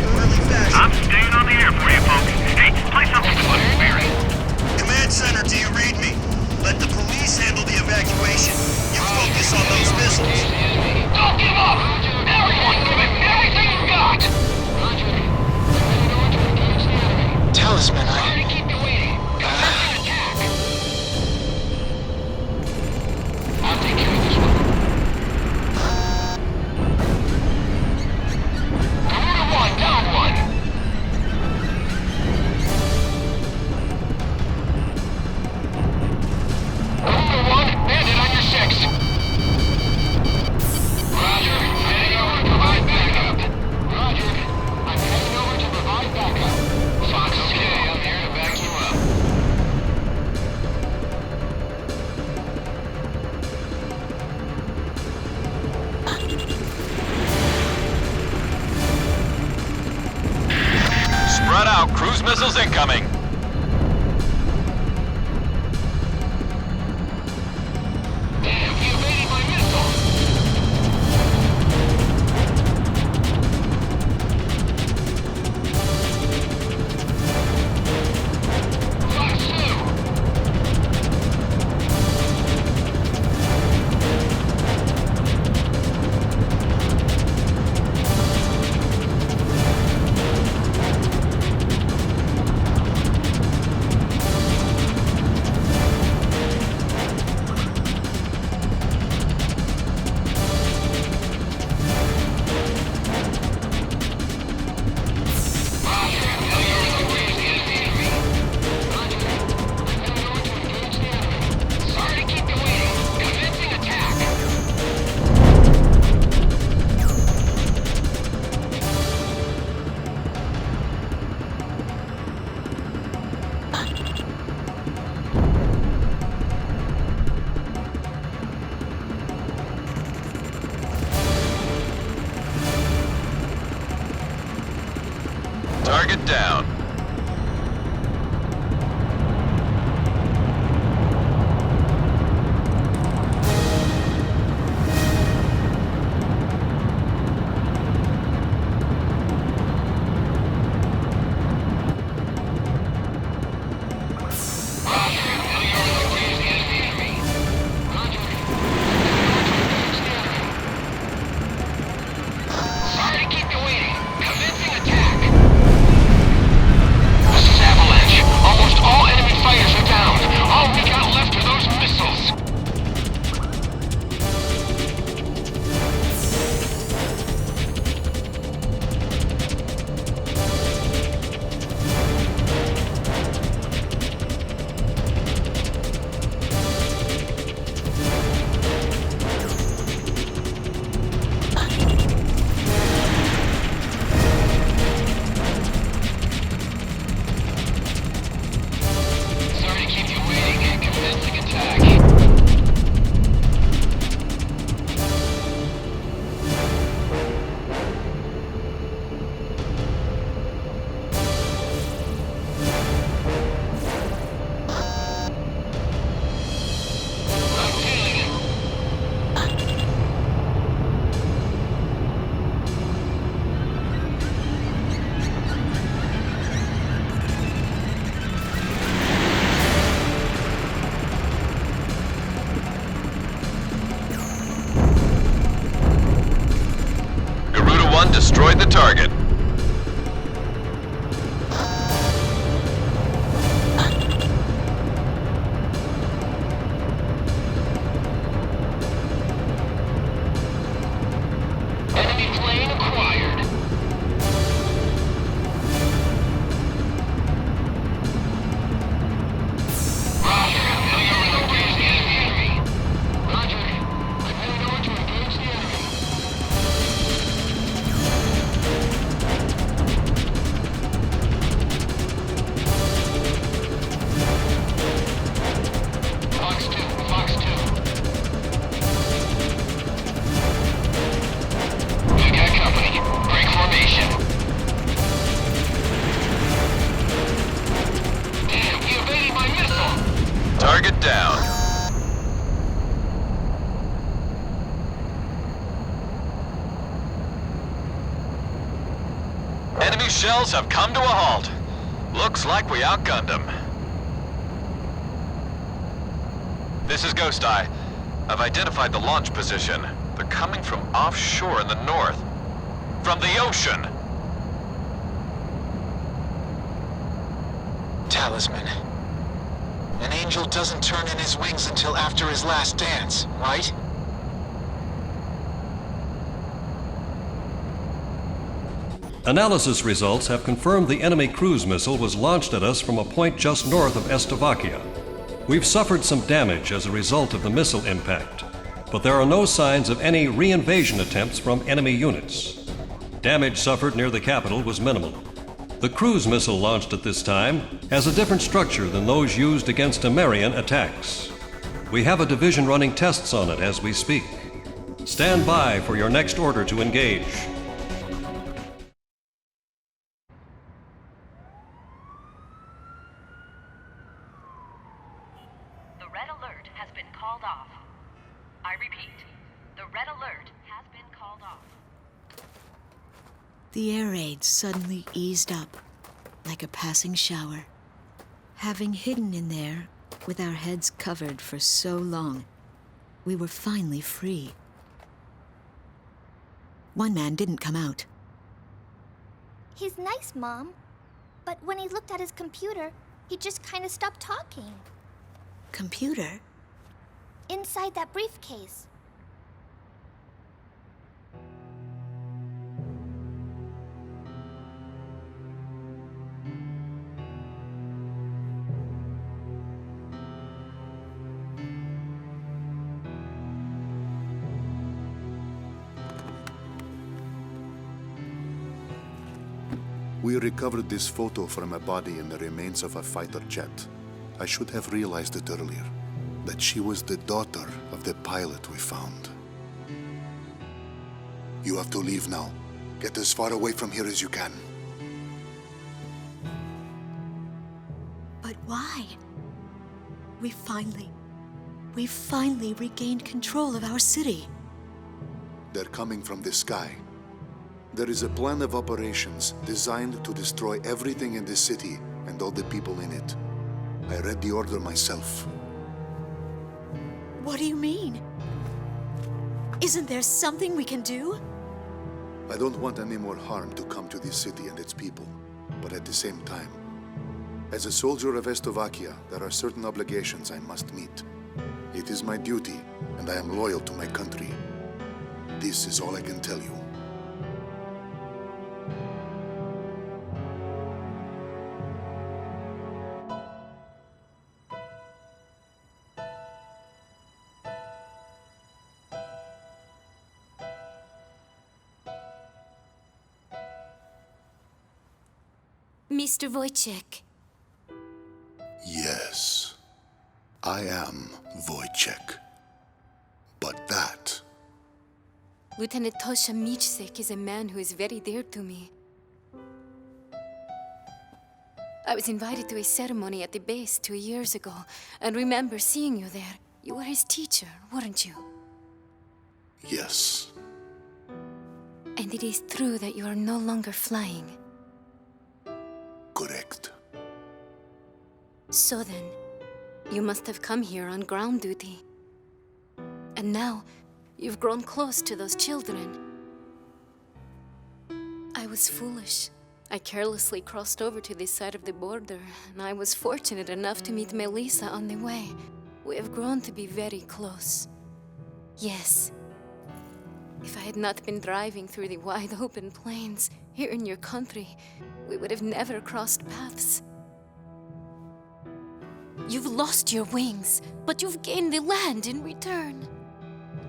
I'm staying on the air for you, folks. Hey, play something fun, Mary. Command Center, do you read me? Let the police handle the evacuation. You focus on those missiles. Don't give up! Everyone, give it everything you got! Talisman, Sorry to keep you waiting. Commencing attack. I'll take care of this one. Commander 1, down 1. Commander 1, bandit on your 6. Roger, heading over to provide backup. Roger, I'm heading over to provide backup. Fox, okay, I'm here to back you up. Spread out, cruise missiles incoming. Damn, he evaded my missile. Fox 2. Sorry to keep you waiting. Commencing attack. Target down. destroyed the target. Enemy plane acquired. Roger, heading over to engage the enemy. Roger, I'm heading over to engage the enemy. Fox 2, Fox 2. We got company. Break formation. Damn, he evaded my missile! Target down. Enemy shells have come to a halt. Looks like we outgunned them. This is Ghost Eye. I've identified the launch position. They're coming from offshore in the north. From the ocean. Talisman. An angel doesn't turn in his wings until after his last dance, right? Analysis results have confirmed the enemy cruise missile was launched at us from a point just north of Estovacia. We've suffered some damage as a result of the missile impact, but there are no signs of any reinvasion attempts from enemy units. Damage suffered near the capital was minimal. The cruise missile launched at this time has a different structure than those used against Amerian attacks. We have a division running tests on it as we speak. Stand by for your next order to engage. The red alert has been called off. I repeat, the red alert has been called off. The air raid suddenly eased up, like a passing shower. Having hidden in there, with our heads covered for so long, we were finally free. One man didn't come out. He's nice, Mom. But when he looked at his computer, he just kind of stopped talking. Computer? Inside that briefcase. We recovered this photo from a body in the remains of a fighter jet. I should have realized it earlier, that she was the daughter of the pilot we found. You have to leave now. Get as far away from here as you can. But why? We finally regained control of our city. They're coming from the sky. There is a plan of operations designed to destroy everything in the city and all the people in it. I read the order myself. What do you mean? Isn't there something we can do? I don't want any more harm to come to this city and its people, but at the same time, as a soldier of Estovacia, there are certain obligations I must meet. It is my duty, and I am loyal to my country. This is all I can tell you. Mr. Wojciech. Yes, I am Wojciech. But that... Lieutenant Tosha Michsek is a man who is very dear to me. I was invited to a ceremony at the base 2 years ago, and remember seeing you there. You were his teacher, weren't you? Yes. And it is true that you are no longer flying. Correct. So then, you must have come here on ground duty. And now, you've grown close to those children. I was foolish. I carelessly crossed over to this side of the border, and I was fortunate enough to meet Melissa on the way. We have grown to be very close. Yes. If I had not been driving through the wide open plains here in your country, we would have never crossed paths. You've lost your wings, but you've gained the land in return.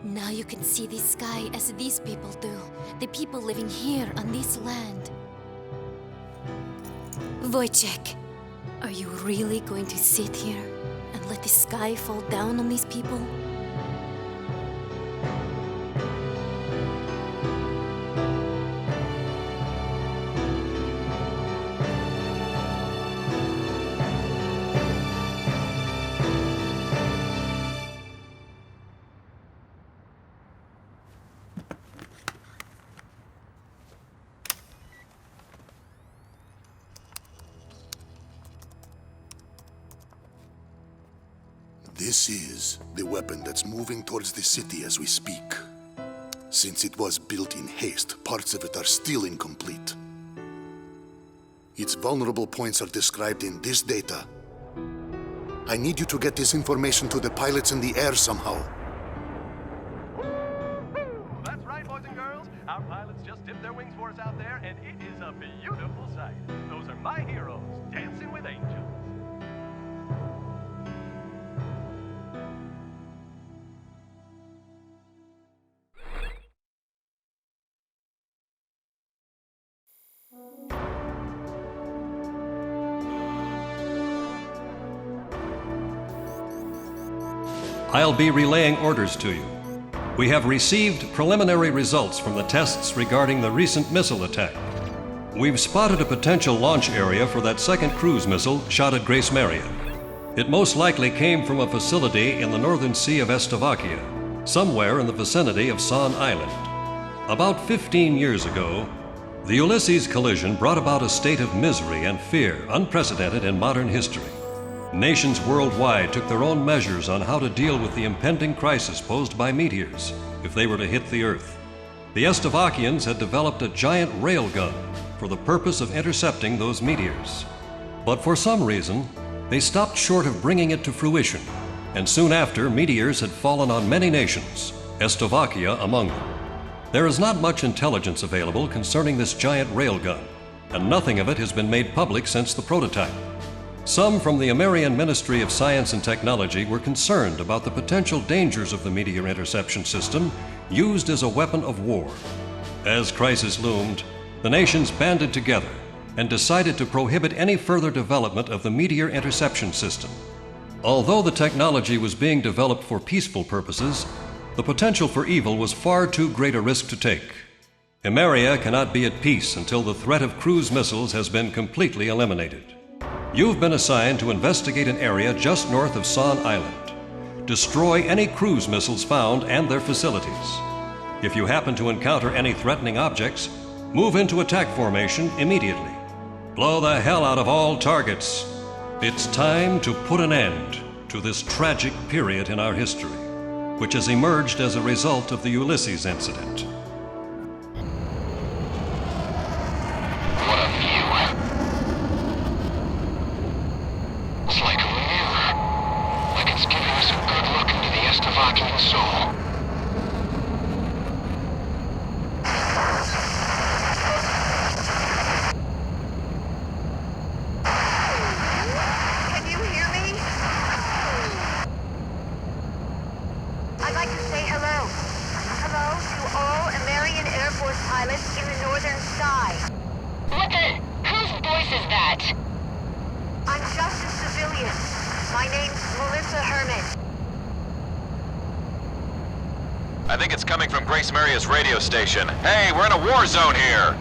Now you can see the sky as these people do, the people living here on this land. Wojciech, are you really going to sit here and let the sky fall down on these people? This is the weapon that's moving towards the city as we speak. Since it was built in haste, parts of it are still incomplete. Its vulnerable points are described in this data. I need you to get this information to the pilots in the air somehow. That's right, boys and girls. Our pilots just dipped their wings for us out there, and it is a beautiful sight. Those are my heroes, dancing with angels. I'll be relaying orders to you. We have received preliminary results from the tests regarding the recent missile attack. We've spotted a potential launch area for that second cruise missile shot at Grace Maria. It most likely came from a facility in the northern sea of Slovakia, somewhere in the vicinity of San Island. About 15 years ago, the Ulysses collision brought about a state of misery and fear unprecedented in modern history. Nations worldwide took their own measures on how to deal with the impending crisis posed by meteors if they were to hit the Earth. The Slovakians had developed a giant railgun for the purpose of intercepting those meteors. But for some reason, they stopped short of bringing it to fruition, and soon after, meteors had fallen on many nations, Slovakia among them. There is not much intelligence available concerning this giant railgun, and nothing of it has been made public since the prototype. Some from the American Ministry of Science and Technology were concerned about the potential dangers of the meteor interception system used as a weapon of war. As crisis loomed, the nations banded together and decided to prohibit any further development of the meteor interception system. Although the technology was being developed for peaceful purposes, the potential for evil was far too great a risk to take. Emeria cannot be at peace until the threat of cruise missiles has been completely eliminated. You've been assigned to investigate an area just north of San Island. Destroy any cruise missiles found and their facilities. If you happen to encounter any threatening objects, move into attack formation immediately. Blow the hell out of all targets. It's time to put an end to this tragic period in our history, which has emerged as a result of the Ulysses incident. What a view. It's like a mirror. Like it's giving us a good look into the Slovakian soul. Can you hear me? I'd like to say hello. Hello to all American Air Force pilots in the northern sky. What the? Whose voice is that? I'm just a civilian. My name's Melissa Herman. I think it's coming from Grace Maria's radio station. Hey, we're in a war zone here!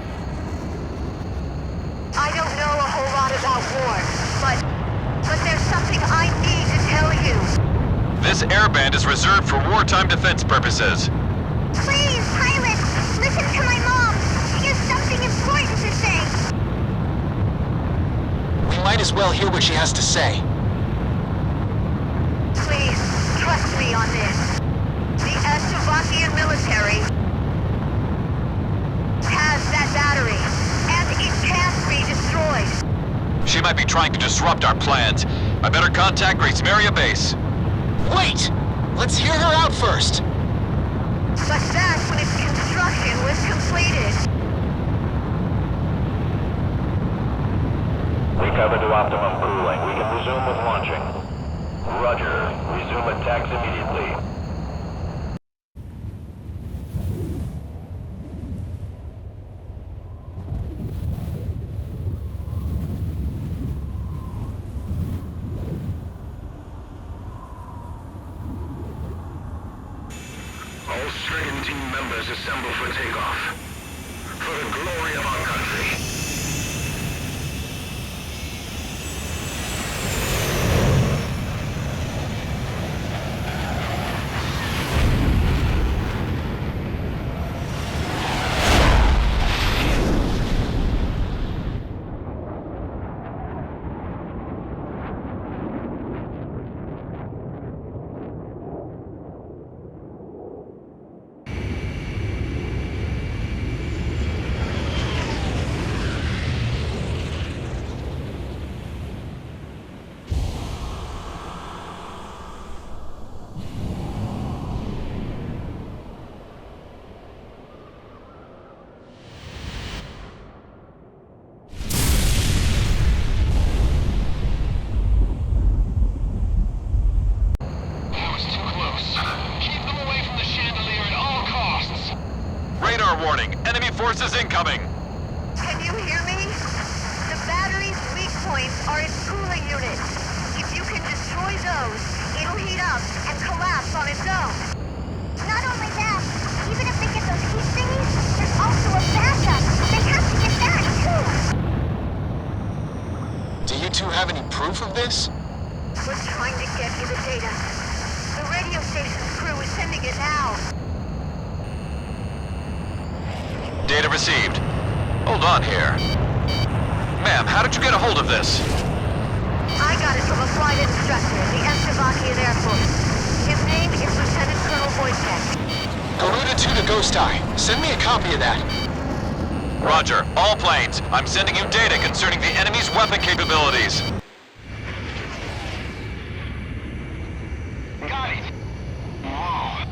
I don't know a whole lot about war, but there's something I need to tell you. This airband is reserved for wartime defense purposes. Please, pilot, listen to my mom. She has something important to say. We might as well hear what she has to say. Please, trust me on this. The Slovakian military has that battery. might be trying to disrupt our plans. I better contact Grace Maria Base. Wait! Let's hear her out first! But that's when its construction was completed. Recover to optimum cooling. We can resume with launching. Roger. Resume attacks immediately. All stricken team members assemble for takeoff. For the glory of our country. Forces incoming! Can you hear me? The battery's weak points are its cooling units. If you can destroy those, it'll heat up and collapse on its own. Not only that, even if they get those heat thingies, there's also a backup. They have to get that, too. Do you two have any proof of this? We're trying to get you the data. The radio station's crew is sending it now. Data received. Hold on here. Ma'am, how did you get a hold of this? I got it from a flight instructor at the Slovakian Air Force. His name is Lieutenant Colonel Wojtek. Garuda 2 to Ghost Eye. Send me a copy of that. Roger. All planes. I'm sending you data concerning the enemy's weapon capabilities. Got it. Whoa.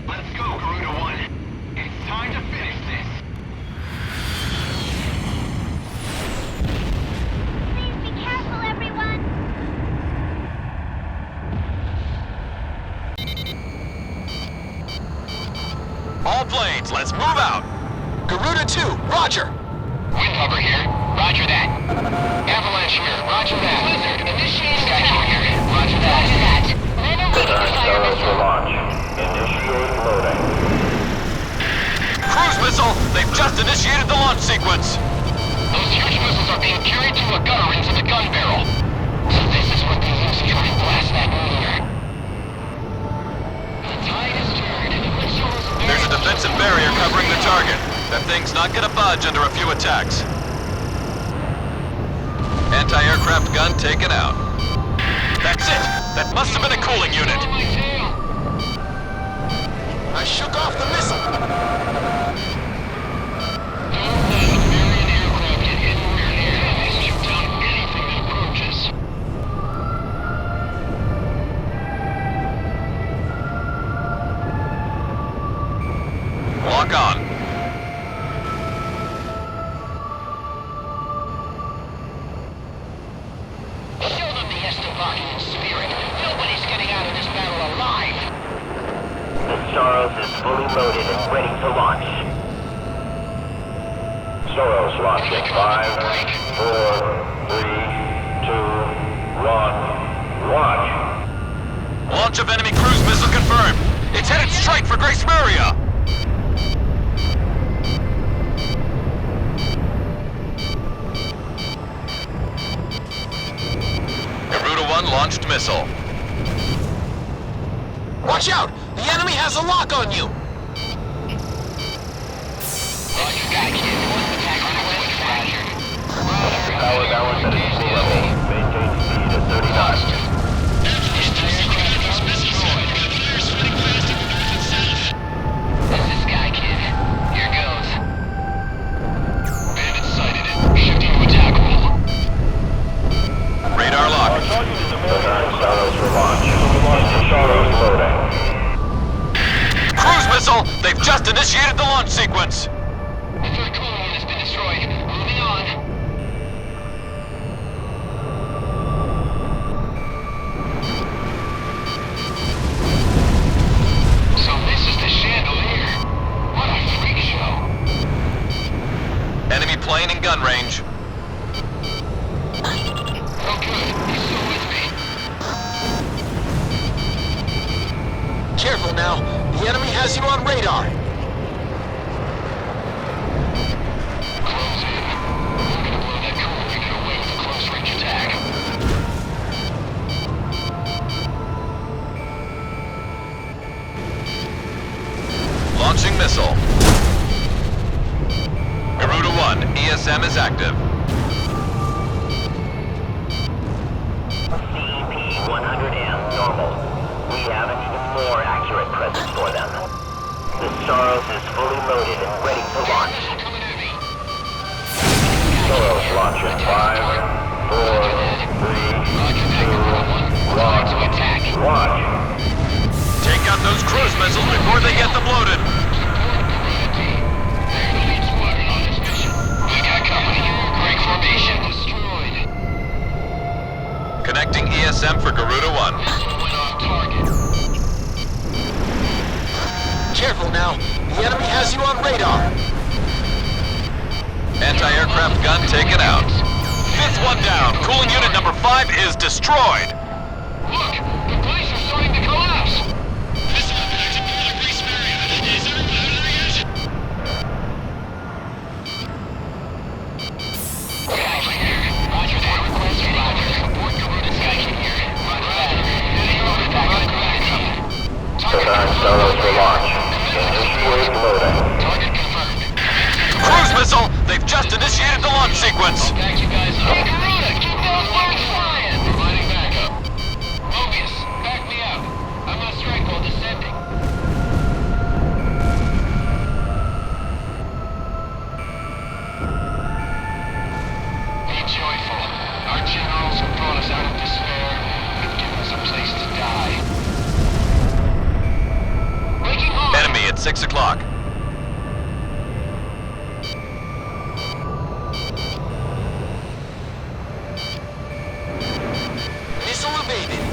Let's go, Garuda 1. It's time to finish this. Please be careful, everyone. All planes, let's move out! Garuda 2, roger! Wind hover here. Roger that. Avalanche here. Roger that. Blizzard, initiating attack here. Roger that. Roger that. Then awaiting the fire Arrows missile. for launch. Initiate loading. Cruise missile! They've just initiated the launch sequence! Those huge missiles are being carried to a gutter into the gun barrel. So this is what they use to try and blast that meteor. The tide has turned and the missiles... There's a defensive barrier covering the target. That thing's not gonna budge under a few attacks. Anti-aircraft gun taken out. That's it! That must have been a cooling unit! I shook off the missile! Don't let a Marion aircraft get anywhere near them. They shoot down anything that approaches. Lock on. Show them the Slovakian spirit. Nobody's getting out of this battle alive. The Soros is fully loaded and ready to launch. Soros launching. 5, 4, 3, 2, 1, launch. Launch of enemy cruise missile confirmed. It's headed straight for Grace Maria. Garuda 1 launched missile. Watch out! The enemy has a lock on you! Roger, got kid. Attack on the west side. Power balance at its full level. Maintain speed at 30 knots. CEP-100M normal. We have an even more accurate presence for them. The Soros is fully loaded and ready to launch. Soros launch in 5, 4, 3, 2, 1, launch. Take out those cruise missiles before they get them loaded. We got company. Break formation. Destroyed. Connecting ESM for Garuda 1. Went on target. Careful now. The enemy has you on radar. Anti-aircraft gun taken out. Fifth one down. Cooling unit number 5 is destroyed. Look! The place is starting to collapse! Soros for launch. Initiate loading. Target confirmed. Cruise missile! They've just initiated the launch sequence! Back you guys up. Hey, Garuda, keep those birds flying! Providing backup. Mobius, back me up. I'm on strike while descending. Be joyful. Our generals have brought us out of despair and given us a place to die. Enemy at 6 o'clock. Missile evaded.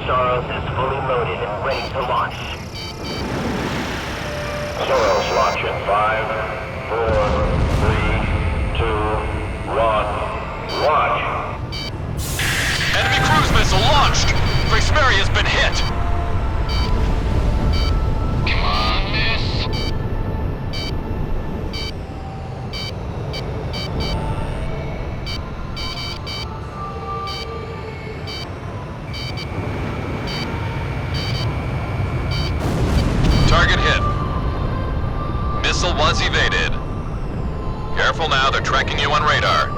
Soros is fully loaded and ready to launch. Soros launch in 5, 4, 3, 2, 1, launch. Enemy cruise missile launched! Grace Mary has been hit! Come on, miss. Target hit. Missile was evaded. Careful now, they're tracking you on radar.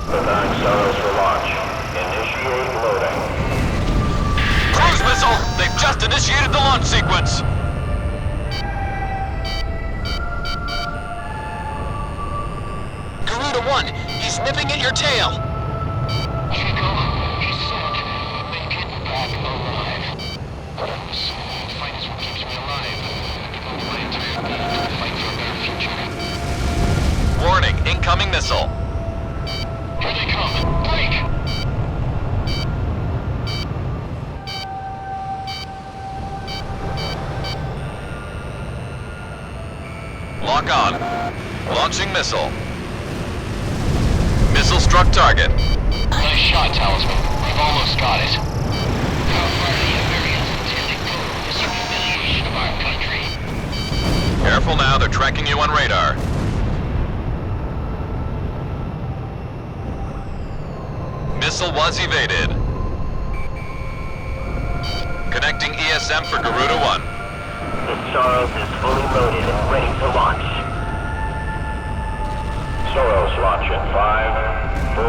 Preparing Soros for launch. Initiate loading. Cruise missile! They've just initiated the launch sequence! Garuda 1, he's nipping at your tail. Chico, he's sick. They get back alive. The fight is what keeps me alive. Devote my entire being to the fight for a better future. Warning, incoming missile. Here they come. Break! Lock on. Launching missile. Missile struck target. Nice shot, Talisman. We've almost got it. How far the Iberians intend to go with this humiliation of our country? Careful now, they're tracking you on radar. Missile was evaded. Connecting ESM for Garuda 1. The Soros is fully loaded and ready to launch. Soros launch in 5, 4,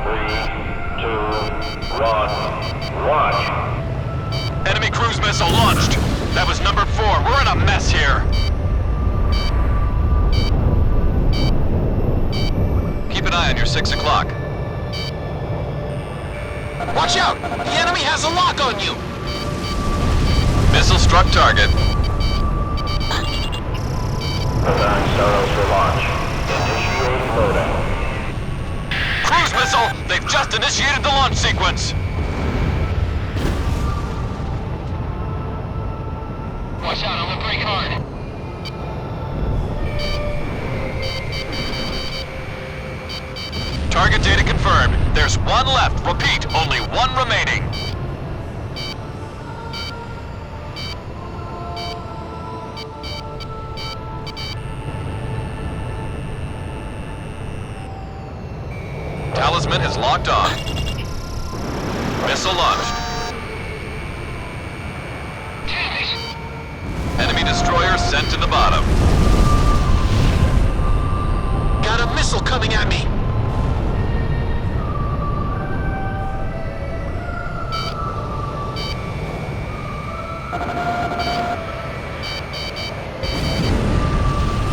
3, 2, 1, launch. Enemy cruise missile launched. That was number 4. We're in a mess here. Keep an eye on your 6 o'clock. Watch out! The enemy has a lock on you! Missile struck target. Preparing Soros for launch. Initiate loading. Cruise missile! They've just initiated the launch sequence! Watch out, I'm gonna brake hard. Target data confirmed. There's one left. Repeat, only one remaining. Talisman is locked on. Missile launched. Enemy destroyer sent to the bottom. Got a missile coming at me!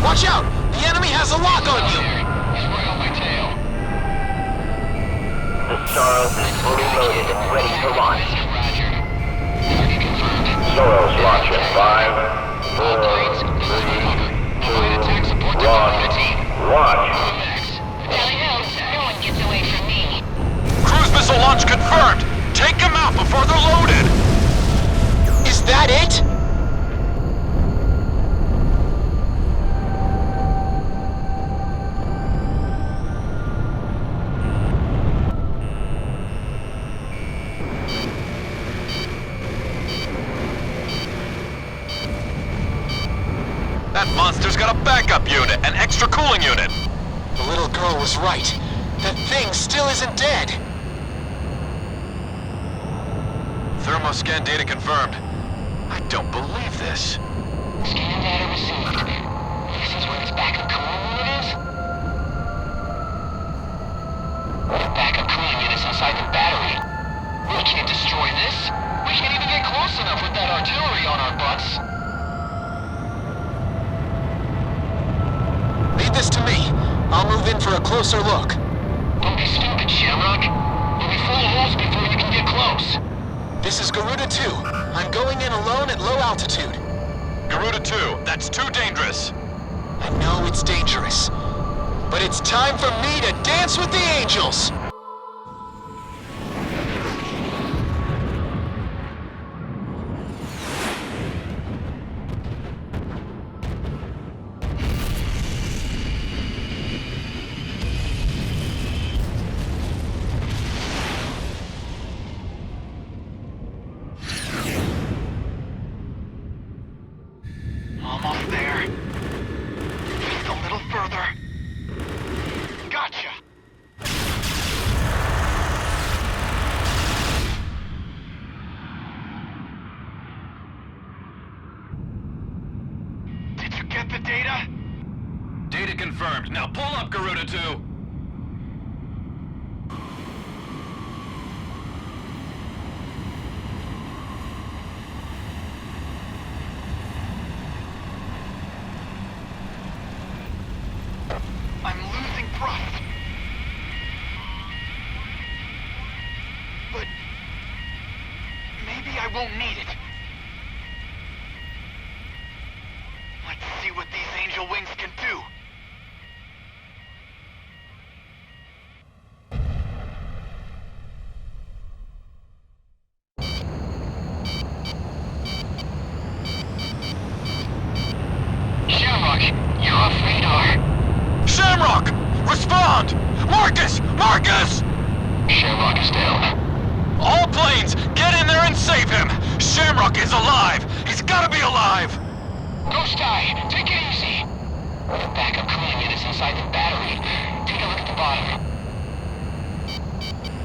Watch out! The enemy has a lock on you! He's right on my tail. The Soros is fully loaded and ready to launch. Soros launch in 5, 4, 3, 2, 1. Launch. Tally ho, no one gets away from me. Cruise missile launch confirmed! Take them out before they're loaded! Is that it? That monster's got a backup unit, an extra cooling unit. The little girl was right. That thing still isn't dead. Thermoscan data confirmed. I don't believe this. Scan data received. This is where its backup cooling unit is? The backup cooling unit's inside the battery. We can't destroy this. We can't even get close enough with that artillery on our butts. Leave this to me. I'll move in for a closer look. Don't be stupid, Shamrock. You'll be full of holes before you can get close. This is Garuda 2. I'm going in alone at low altitude. Garuda 2, that's too dangerous. I know it's dangerous, but it's time for me to dance with the angels! Almost there. Just a little further. Gotcha. Did you get the data? Data confirmed. Now pull up, Garuda 2. I'm losing thrust. But maybe I won't need it. Let's see what these angel wings can do. Shamrock, you're off radar. Shamrock! Respond! Marcus! Marcus! Shamrock is down. All planes, get in there and save him! Shamrock is alive! He's gotta be alive! Ghost Eye, take it easy. The backup cooling unit's inside the battery. Take a look at the bottom.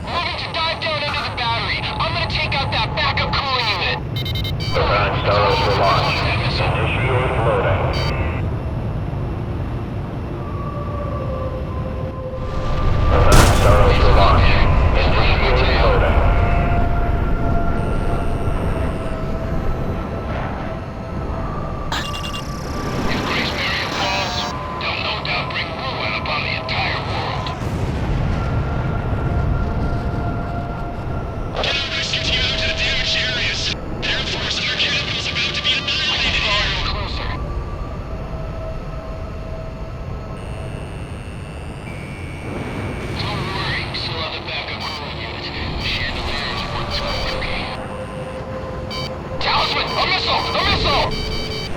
Moving to dive down into the battery. I'm gonna take out that backup cooling unit. Prepare Soros for launch. Initiate loading. Soros for launch. Initiate loading. If Grace Maria falls, they'll no doubt bring ruin upon the entire world. Get our rescue team out to the damaged areas. Air Force, our capital's about to be annihilated here. Closer. Don't worry, we still have the backup cooling unit. The chandeliers work okay. Talisman, a missile! A missile!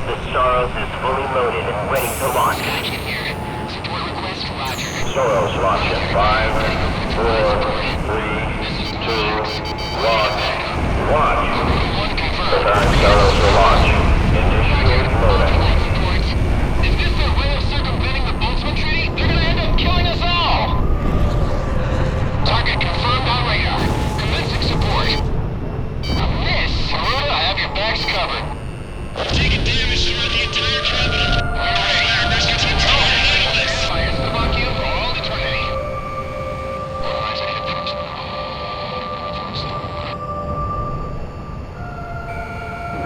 The Soros is fully loaded and ready to launch. Back in here. Support request, Roger. Soros launch in 5, 4, 3, 2, 1. Launch. Prepare Soros for launch. Initiate loading. Is this their way of circumventing the Boltzmann Treaty? They're gonna end up killing us all! cover. We're taking damage throughout the entire capital. We're ready. Our rescue team's taking a night on this. Fires to lock you for all eternity. Eyes ahead first.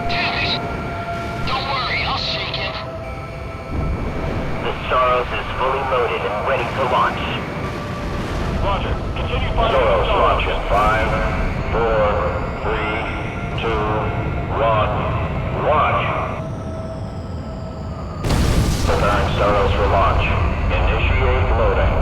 Damn it! Don't worry, I'll shake him. The Soros is fully loaded and ready to launch. Roger. Continue firing. Soros launch in 5, 4, 3, 2, 1. Launch. Preparing Soros for launch. Initiate loading.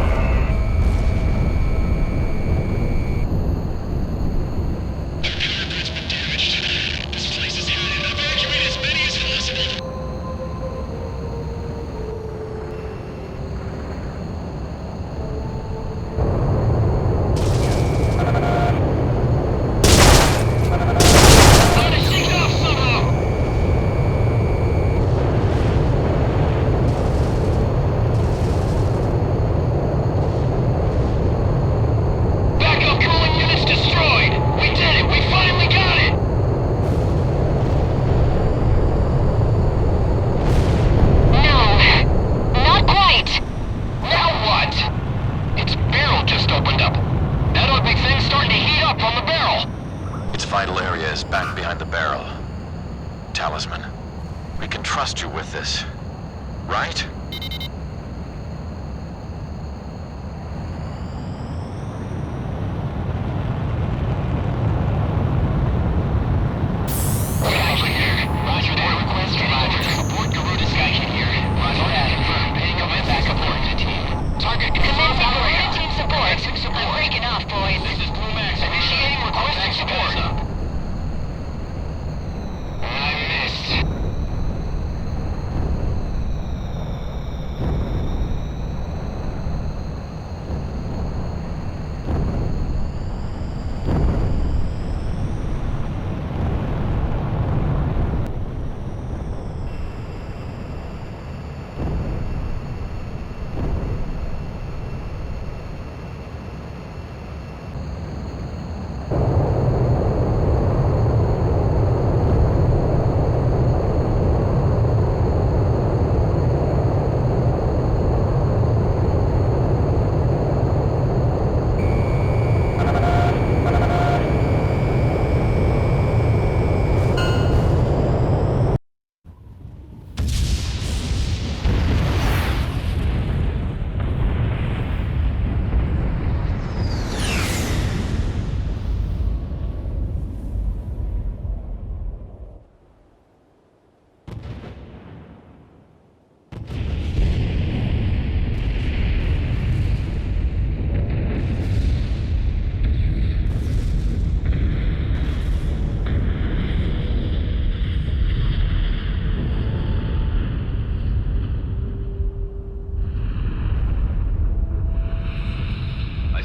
Vital area is back behind the barrel. Talisman, we can trust you with this, right?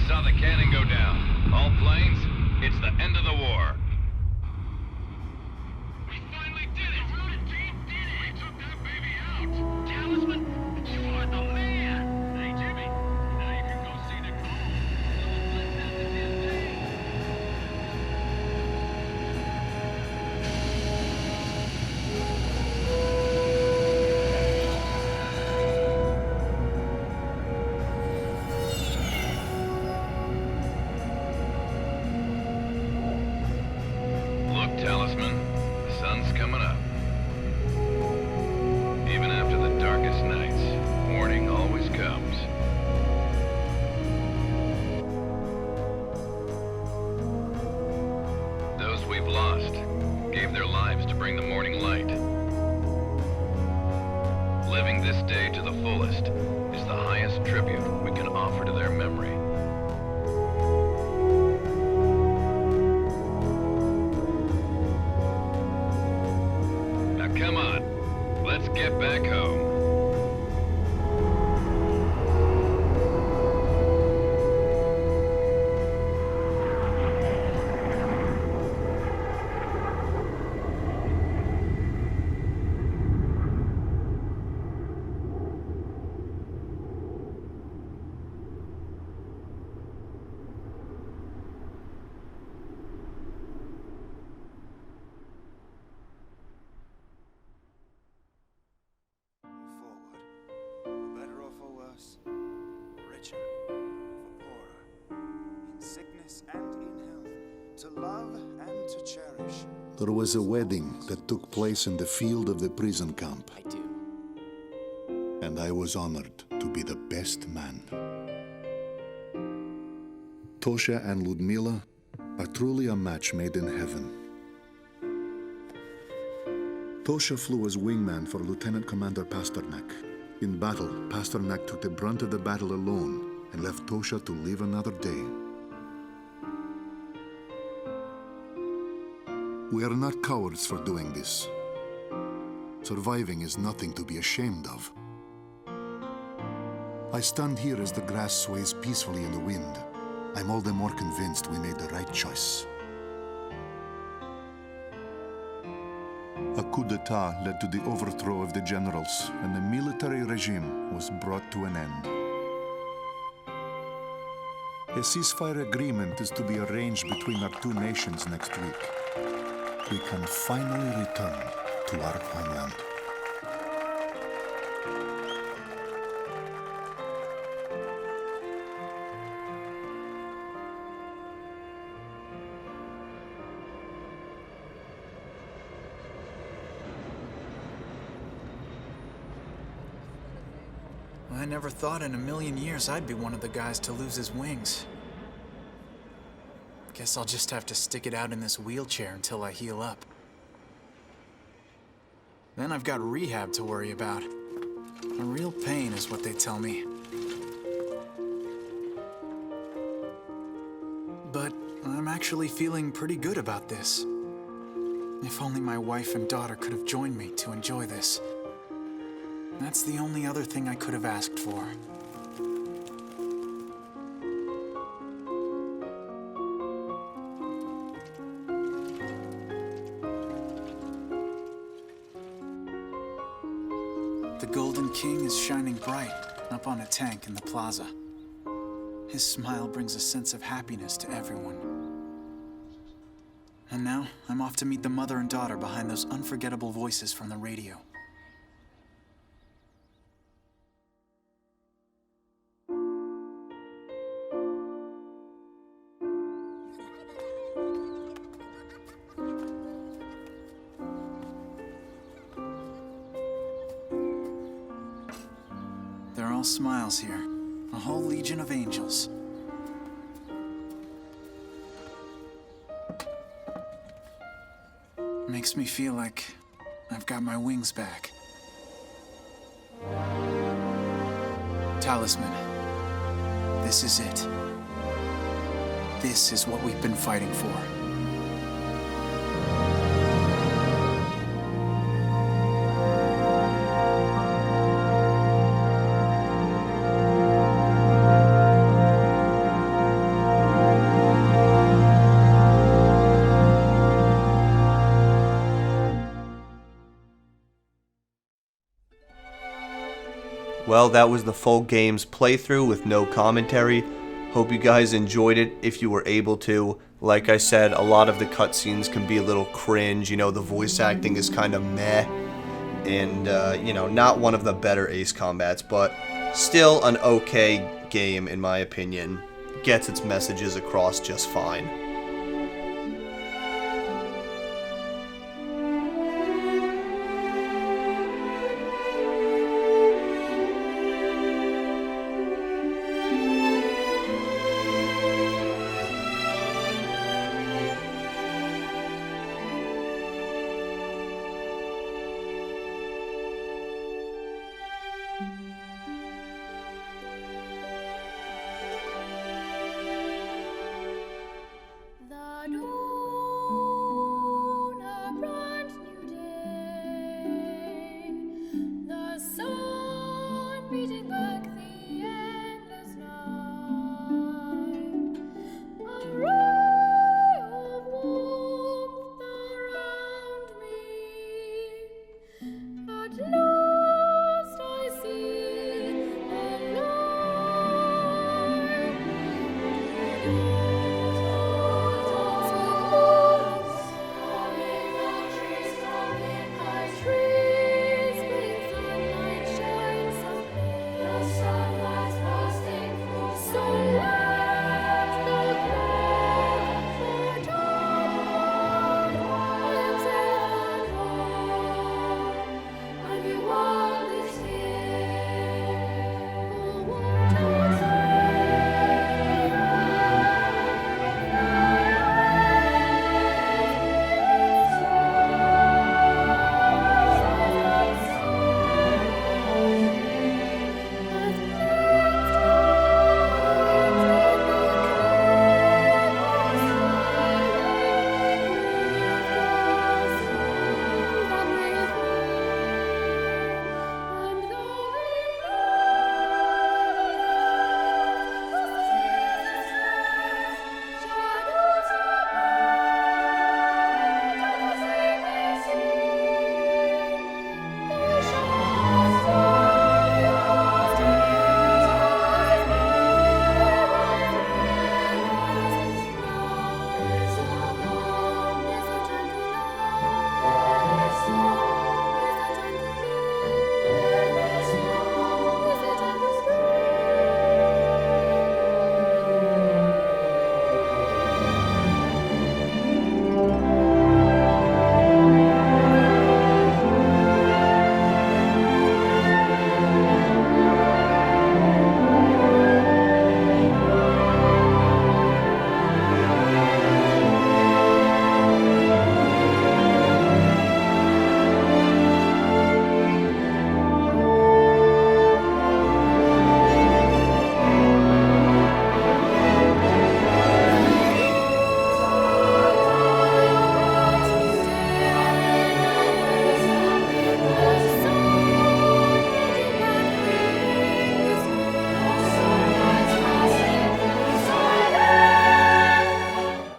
Saw the cannon go down. All planes, it's the end of the war. We finally did it! The rooted team did it! We took that baby out! Talisman, you are the man! Hey, Jimmy, now you can go see Nicole. Talisman, the sun's coming up. Even after the darkest nights, morning always comes. Those we've lost gave their lives to bring the morning light. Living this day to the fullest is the highest tribute we can offer to their memory. Come on, let's get back home. to love and to cherish. There was a wedding that took place in the field of the prison camp. I do. And I was honored to be the best man. Tosha and Ludmila are truly a match made in heaven. Tosha flew as wingman for Lieutenant Commander Pasternak. In battle, Pasternak took the brunt of the battle alone and left Tosha to live another day. We are not cowards for doing this. Surviving is nothing to be ashamed of. I stand here as the grass sways peacefully in the wind. I'm all the more convinced we made the right choice. A coup d'etat led to the overthrow of the generals, and the military regime was brought to an end. A ceasefire agreement is to be arranged between our two nations next week. We can finally return to our homeland. I never thought in a million years I'd be one of the guys to lose his wings. Guess I'll just have to stick it out in this wheelchair until I heal up. Then I've got rehab to worry about. A real pain is what they tell me. But I'm actually feeling pretty good about this. If only my wife and daughter could have joined me to enjoy this. That's the only other thing I could have asked for. The Golden King is shining bright up on a tank in the plaza. His smile brings a sense of happiness to everyone. And now, I'm off to meet the mother and daughter behind those unforgettable voices from the radio. They're all smiles here. A whole legion of angels. Makes me feel like I've got my wings back. Talisman. This is it. This is what we've been fighting for. Well, that was the full game's playthrough with no commentary. Hope you guys enjoyed it if you were able to. Like I said, a lot of the cutscenes can be a little cringe. You know, the voice acting is kind of meh. And, you know, not one of the better Ace Combats, but still an okay game in my opinion. Gets its messages across just fine.